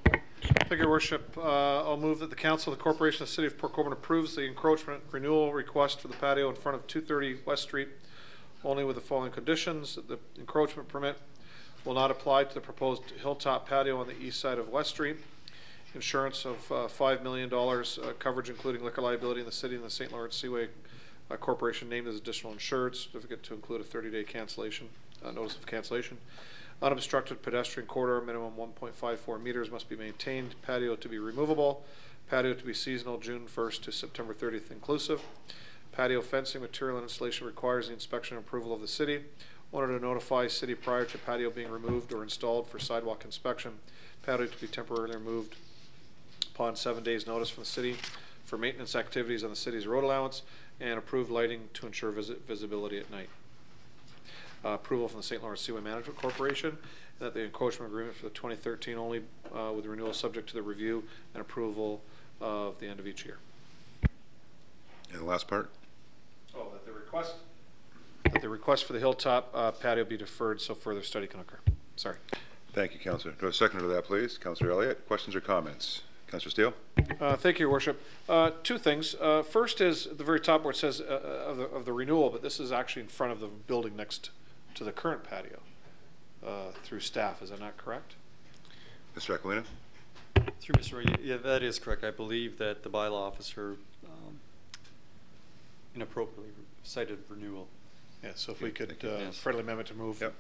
Thank you, Your Worship. I'll move that the Council of the Corporation of the City of Port Colborne approves the encroachment renewal request for the patio in front of 230 West Street, only with the following conditions. The encroachment permit will not apply to the proposed hilltop patio on the east side of West Street. Insurance of $5 million, coverage including liquor liability in the city and the St. Lawrence Seaway Corporation named as additional insured, certificate to include a 30-day cancellation, notice of cancellation. Unobstructed pedestrian corridor, minimum 1.54 meters must be maintained. Patio to be removable. Patio to be seasonal, June 1st to September 30th inclusive. Patio fencing material and installation requires the inspection and approval of the city. Owner to notify city prior to patio being removed or installed for sidewalk inspection. Patio to be temporarily removed upon 7 days notice from the city for maintenance activities on the city's road allowance, and approved lighting to ensure visibility at night. Approval from the St. Lawrence Seaway Management Corporation, and that the encroachment agreement for the 2013 only with renewal subject to the review and approval of the end of each year. And the last part? Oh, that the request for the hilltop patio be deferred so further study can occur. Sorry. Thank you, Councillor. Do I have a seconder to that, please? Councillor Elliott. Questions or comments? Councillor Steele. Thank you, Your Worship. Two things. First is at the very top where it says of the renewal, but this is actually in front of the building next to the current patio through staff. Is that not correct? Mr. Aquilina. Through Mr. Ray, yeah, that is correct. I believe that the bylaw officer inappropriately cited renewal. Yeah, so if we could, Yes. friendly amendment to move the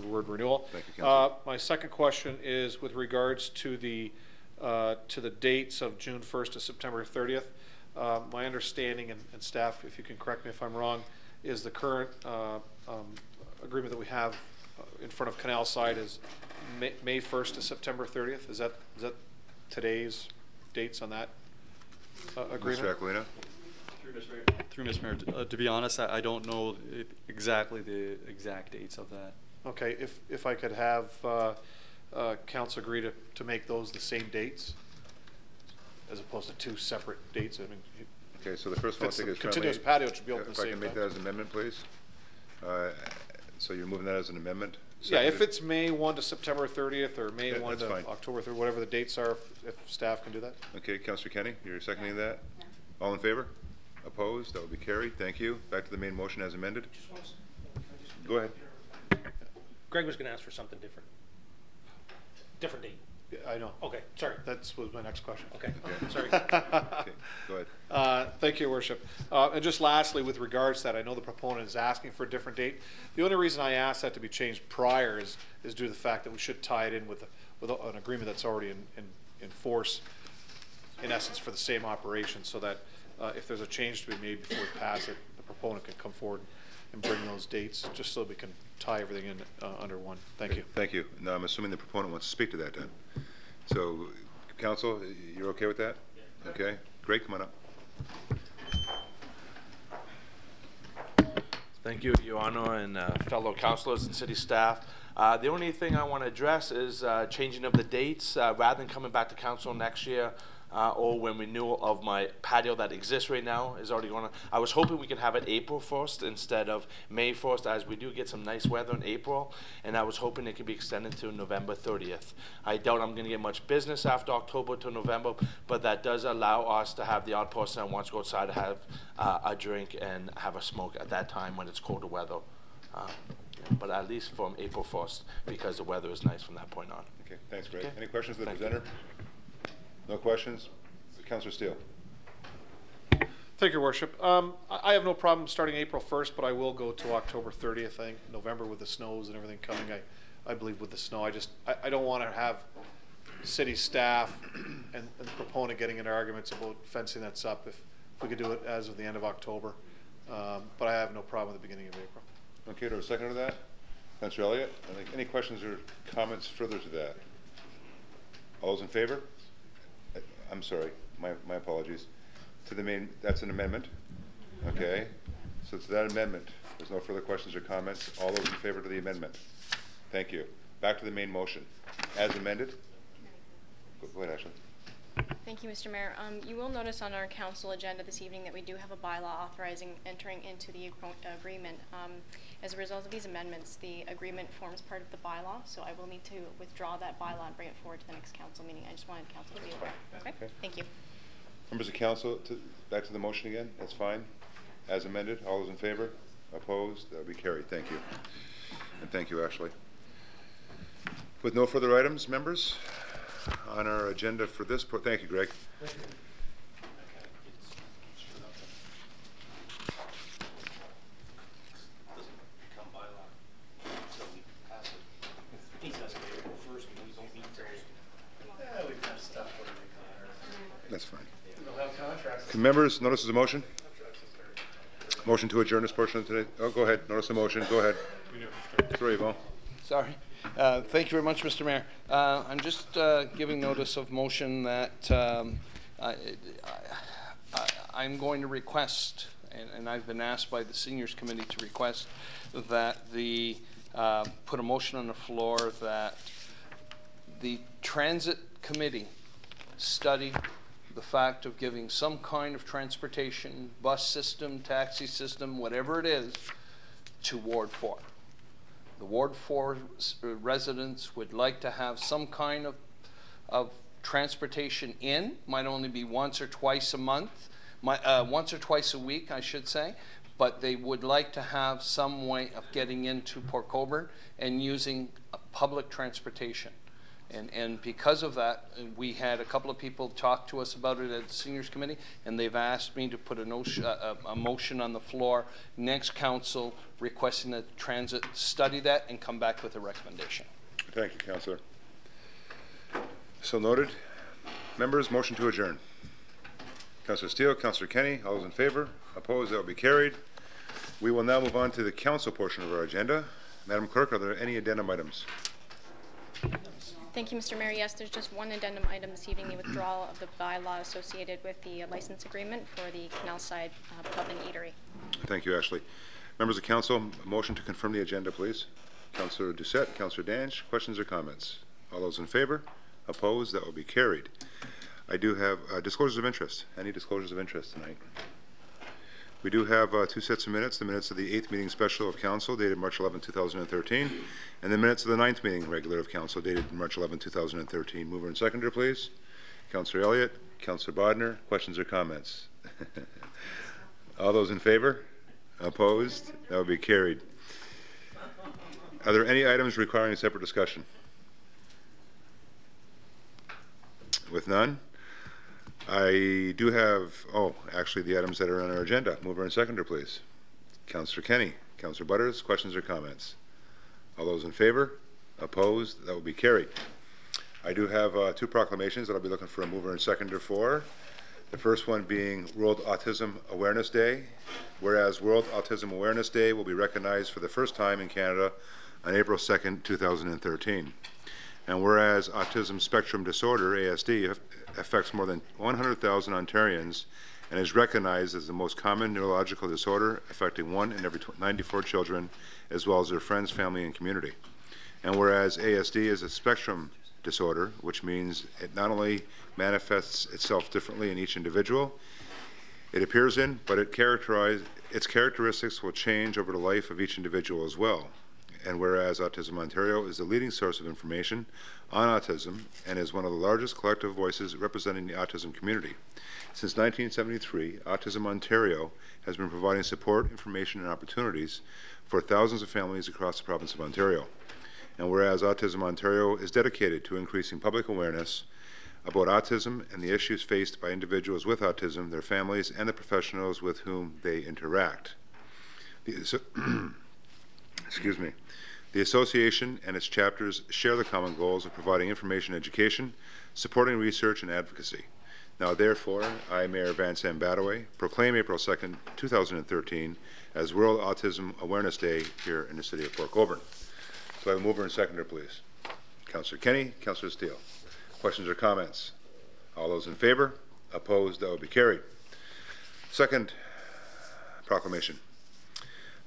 word renewal. Thank you, Councillor. My second question is with regards to the dates of June 1st to September 30th. My understanding, and staff, if you can correct me if I'm wrong, is the current agreement that we have in front of Canal Side is May 1st to September 30th. Is that today's dates on that agreement? Mr. Aquilina. Through Mr. Mayor, to be honest, I don't know exactly the exact dates of that. Okay, if I could have council agree to make those the same dates as opposed to two separate dates. I mean, okay, so the first one I think is continuous patio should be open if the I same can make time. that as an amendment, please. So you're moving that as an amendment? Yeah, if it's May 1 to September 30th or May 1 that's to fine. October 3rd, whatever the dates are, if staff can do that. Okay, Councillor Kenny, you're seconding that? All in favor? Opposed? That will be carried. Thank you. Back to the main motion as amended. Go ahead. Greg was going to ask for something different. Different date. Yeah, I know. Okay, sorry. That was my next question. Okay, sorry. Okay, go ahead. Thank you, Your Worship. And just lastly, with regards to that, I know the proponent is asking for a different date. The only reason I asked that to be changed prior is due to the fact that we should tie it in with an agreement that's already in force, in essence, for the same operation, so that if there's a change to be made before we pass it, the proponent can come forward and bring those dates, just so we can tie everything in under one. Thank you. Thank you. Now, I'm assuming the proponent wants to speak to that then. So Council, you're okay with that? Okay, Greg, come on up. Thank you, Your Honor, and fellow councilors and city staff. The only thing I want to address is changing of the dates. Rather than coming back to council next year, or when renewal of my patio that exists right now is already going on. I was hoping we could have it April 1st instead of May 1st, as we do get some nice weather in April, and I was hoping it could be extended to November 30th. I doubt I'm going to get much business after October to November, but that does allow us to have the odd person that wants to go outside to have a drink and have a smoke at that time when it's colder weather. But at least from April 1st, because the weather is nice from that point on. Okay, thanks, Greg. Any questions of the presenter? No questions? Councillor Steele. Thank you, Worship. I have no problem starting April 1st, but I will go to October 30th. I think November with the snows and everything coming. I believe with the snow, I don't want to have city staff and the proponent getting into arguments about fencing that's up. If we could do it as of the end of October, but I have no problem at the beginning of April. Okay, do I second to that? Councillor Elliott, any questions or comments further to that? All those in favor? I'm sorry, my apologies. To the main, that's an amendment. Okay, so to that amendment, there's no further questions or comments. All those in favor to the amendment? Thank you. Back to the main motion. As amended? Go ahead, Ashley. Thank you, Mr. Mayor. You will notice on our council agenda this evening that we do have a bylaw authorizing entering into the agreement. As a result of these amendments, the agreement forms part of the bylaw, so I will need to withdraw that bylaw and bring it forward to the next council meeting. I just wanted council to be aware. Okay? Thank you. Members of council, back to the motion again. That's fine. As amended, all those in favor? Opposed? That will be carried. Thank you. And thank you, Ashley. With no further items, members, on our agenda for this, thank you, Greg. Thank you. That's fine. Members, notice the motion. Motion to adjourn this portion of today. Oh, go ahead. Notice the motion. Go ahead. Sorry, Yvonne. Sorry. Thank you very much, Mr. Mayor. I'm just giving notice of motion that I'm going to request, and I've been asked by the Seniors Committee to request that the put a motion on the floor that the Transit Committee study the fact of giving some kind of transportation, bus system, taxi system, whatever it is, to Ward 4. The Ward 4 residents would like to have some kind of transportation in, might only be once or twice a month, once or twice a week, I should say, but they would like to have some way of getting into Port Colborne and using public transportation. And because of that, we had a couple of people talk to us about it at the Seniors Committee, and they've asked me to put a motion on the floor next council requesting that Transit study that and come back with a recommendation. Thank you, Councillor. So noted. Members, motion to adjourn. Councillor Steele, Councillor Kenny, all those in favor? Opposed? That will be carried. We will now move on to the council portion of our agenda. Madam Clerk, are there any addendum items? Thank you, Mr. Mayor. Yes, there's just one addendum item this evening, the withdrawal of the bylaw associated with the license agreement for the Canal Side Pub and Eatery. Thank you, Ashley. Members of council, a motion to confirm the agenda, please. Councillor Doucette, Councillor Danch, questions or comments? All those in favor? Opposed? That will be carried. I do have disclosures of interest. Any disclosures of interest tonight? We do have two sets of minutes, the minutes of the 8th meeting special of council dated March 11, 2013, and the minutes of the 9th meeting regular of council dated March 11, 2013. Mover and seconder, please. Councillor Elliott, Councillor Bodner, questions or comments? All those in favor? Opposed? That will be carried. Are there any items requiring a separate discussion? With none, I do have, actually the items that are on our agenda. Mover and seconder, please. Councillor Kenny, Councillor Butters, questions or comments? All those in favor? Opposed? That will be carried. I do have two proclamations that I'll be looking for a mover and seconder for. The first one being World Autism Awareness Day. Whereas World Autism Awareness Day will be recognized for the first time in Canada on April 2nd, 2013. And whereas autism spectrum disorder, ASD, affects more than 100,000 Ontarians and is recognized as the most common neurological disorder, affecting 1 in every 94 children, as well as their friends, family, and community. And whereas ASD is a spectrum disorder, which means it not only manifests itself differently in each individual it appears in, but its characteristics will change over the life of each individual as well. And whereas Autism Ontario is the leading source of information on autism and is one of the largest collective voices representing the autism community. Since 1973, Autism Ontario has been providing support, information, and opportunities for thousands of families across the province of Ontario. And whereas Autism Ontario is dedicated to increasing public awareness about autism and the issues faced by individuals with autism, their families, and the professionals with whom they interact. Excuse me. The association and its chapters share the common goals of providing information education, supporting research, and advocacy. Now, therefore, I, Mayor Vincent Badaway, proclaim April 2nd, 2013 as World Autism Awareness Day here in the city of Port Colborne. So I have a mover and seconder, please. Councillor Kenny, Councillor Steele. Questions or comments? All those in favor? Opposed? That will be carried. Second proclamation.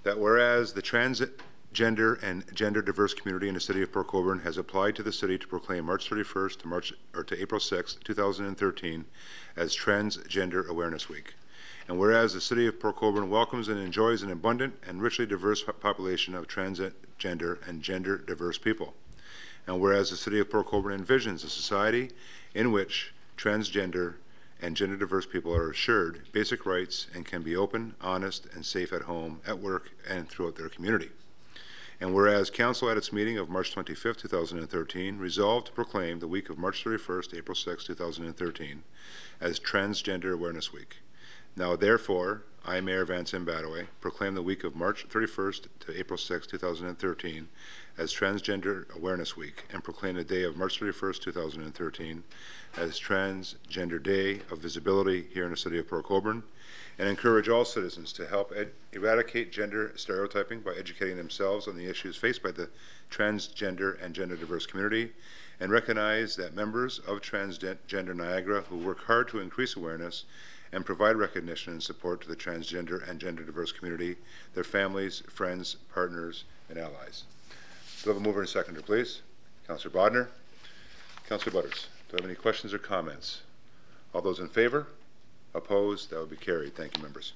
That whereas the transgender and gender diverse community in the city of Port Colborne has applied to the city to proclaim March 31st to April 6th, 2013 as Transgender Awareness Week. And whereas the city of Port Colborne welcomes and enjoys an abundant and richly diverse population of transgender and gender diverse people. And whereas the city of Port Colborne envisions a society in which transgender and gender diverse people are assured basic rights and can be open, honest, and safe at home, at work, and throughout their community. And whereas Council at its meeting of March 25th, 2013 resolved to proclaim the week of March 31st, April 6th, 2013 as Transgender Awareness Week. Now therefore, I, Mayor Vincent Badaway, proclaim the week of March 31st to April 6th, 2013 as Transgender Awareness Week, and proclaim the day of March 31st, 2013 as Transgender Day of Visibility here in the city of Port Colborne, and encourage all citizens to help eradicate gender stereotyping by educating themselves on the issues faced by the transgender and gender diverse community, and recognize that members of Transgender Niagara who work hard to increase awareness and provide recognition and support to the transgender and gender diverse community, their families, friends, partners, and allies. Do I have a mover and seconder, please? Councillor Bodner. Councillor Butters. Do I have any questions or comments? All those in favor? Opposed? That would be carried. Thank you, members.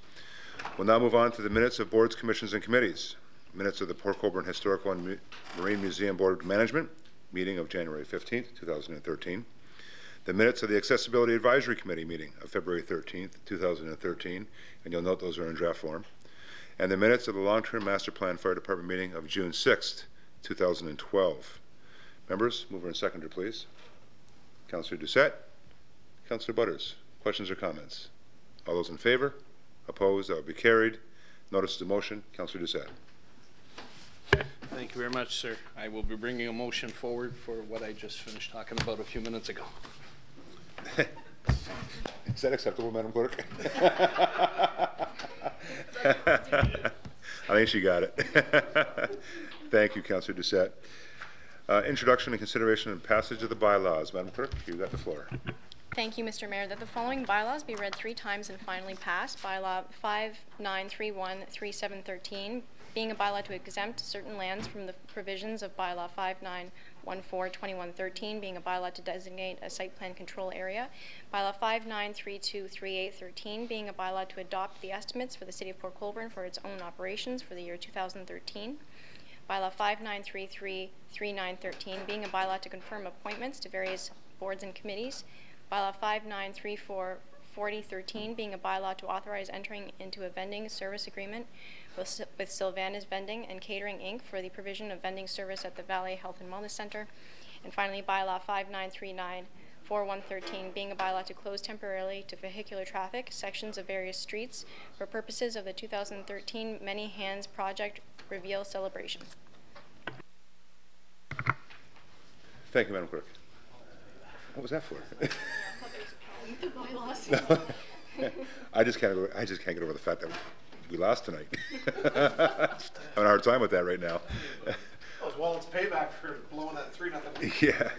We'll now move on to the minutes of boards, commissions, and committees. Minutes of the Port Colborne Historical and Marine Museum Board of Management meeting of January 15th, 2013. The minutes of the Accessibility Advisory Committee meeting of February 13th, 2013, and you'll note those are in draft form. And the minutes of the Long-Term Master Plan Fire Department meeting of June 6th, 2012. Members, mover and seconder, please. Councillor Doucette. Councillor Butters. Questions or comments? All those in favor? Opposed? That will be carried. Notice of motion. Councillor Doucette. Thank you very much, sir. I will be bringing a motion forward for what I just finished talking about a few minutes ago. Is that acceptable, Madam Clerk? I think she got it. Thank you, Councillor Doucette. Introduction and consideration and passage of the bylaws. Madam Clerk, you got the floor. Thank you, Mr. Mayor. That the following bylaws be read 3 times and finally passed. Bylaw 59313713, being a bylaw to exempt certain lands from the provisions of Bylaw 59142113, being a bylaw to designate a site plan control area. Bylaw 59323813, being a bylaw to adopt the estimates for the City of Port Colborne for its own operations for the year 2013. Bylaw 59333913, being a bylaw to confirm appointments to various boards and committees. Bylaw 59344013, being a bylaw to authorize entering into a vending service agreement with Sylvanas Vending and Catering, Inc. for the provision of vending service at the Valley Health and Wellness Center. And finally, Bylaw 59394113, being a bylaw to close temporarily to vehicular traffic sections of various streets for purposes of the 2013 Many Hands Project Reveal Celebration. Thank you, Madam Clerk. What was that for? I just can't get over the fact that we lost tonight. Having a hard time with that right now. Well, it's payback for blowing that 3-0 lead. Yeah.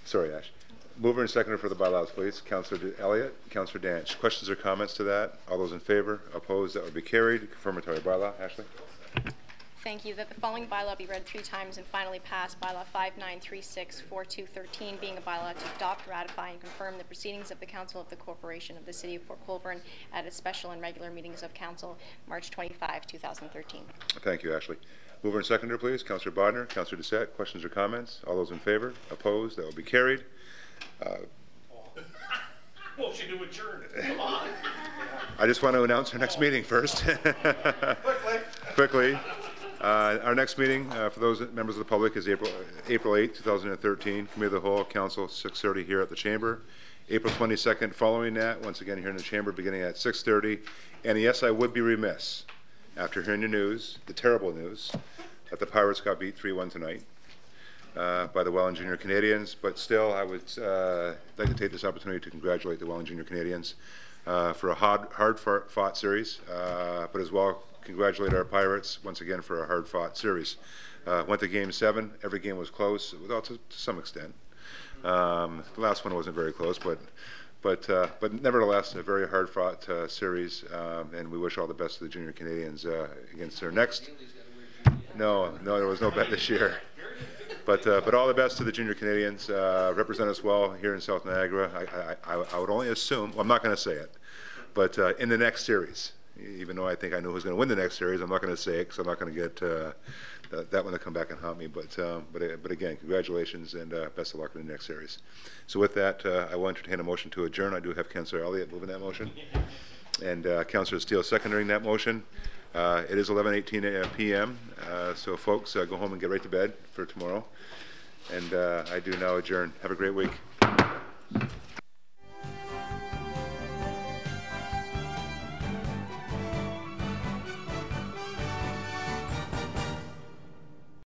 Sorry, Ash. Mover and seconder for the bylaws, please. Councillor Elliott, Councillor Danch. Questions or comments to that? All those in favor? Opposed? That would be carried. Confirmatory bylaw. Ashley? Thank you. That the following bylaw be read 3 times and finally passed. Bylaw 59364213 being a bylaw to adopt, ratify, and confirm the proceedings of the Council of the Corporation of the City of Port Colborne at its special and regular meetings of Council March 25, 2013. Thank you, Ashley. Mover and seconder, please. Councillor Bodnar, Councillor Doucette. Questions or comments? All those in favor? Opposed? That will be carried. Motion to adjourn. Come on. I just want to announce our next meeting first. Quickly. Our next meeting, for those members of the public, is April 8, 2013. Committee of the Whole, Council, 6:30 here at the Chamber. April 22nd, following that, once again here in the Chamber, beginning at 6:30. And yes, I would be remiss, after hearing the news, the terrible news, that the Pirates got beat 3-1 tonight by the Welland Junior Canadians. But still, I would like to take this opportunity to congratulate the Welland Junior Canadians for a hard-fought series, but as well congratulate our Pirates once again for a hard-fought series. Went to Game 7. Every game was close, well, to some extent. The last one wasn't very close, but nevertheless, a very hard-fought series, and we wish all the best to the Junior Canadians against their next. No, there was no bet this year. But all the best to the Junior Canadians. Represent us well here in South Niagara. I would only assume, well, I'm not going to say it, but in the next series, even though I think I know who's going to win the next series, I'm not going to say it because I'm not going to get that one to come back and haunt me. But again, congratulations and best of luck in the next series. So with that, I will entertain a motion to adjourn. I do have Councillor Elliott moving that motion, and Councillor Steele seconding that motion. It is 11:18 p.m. So folks, go home and get right to bed for tomorrow. And I do now adjourn. Have a great week.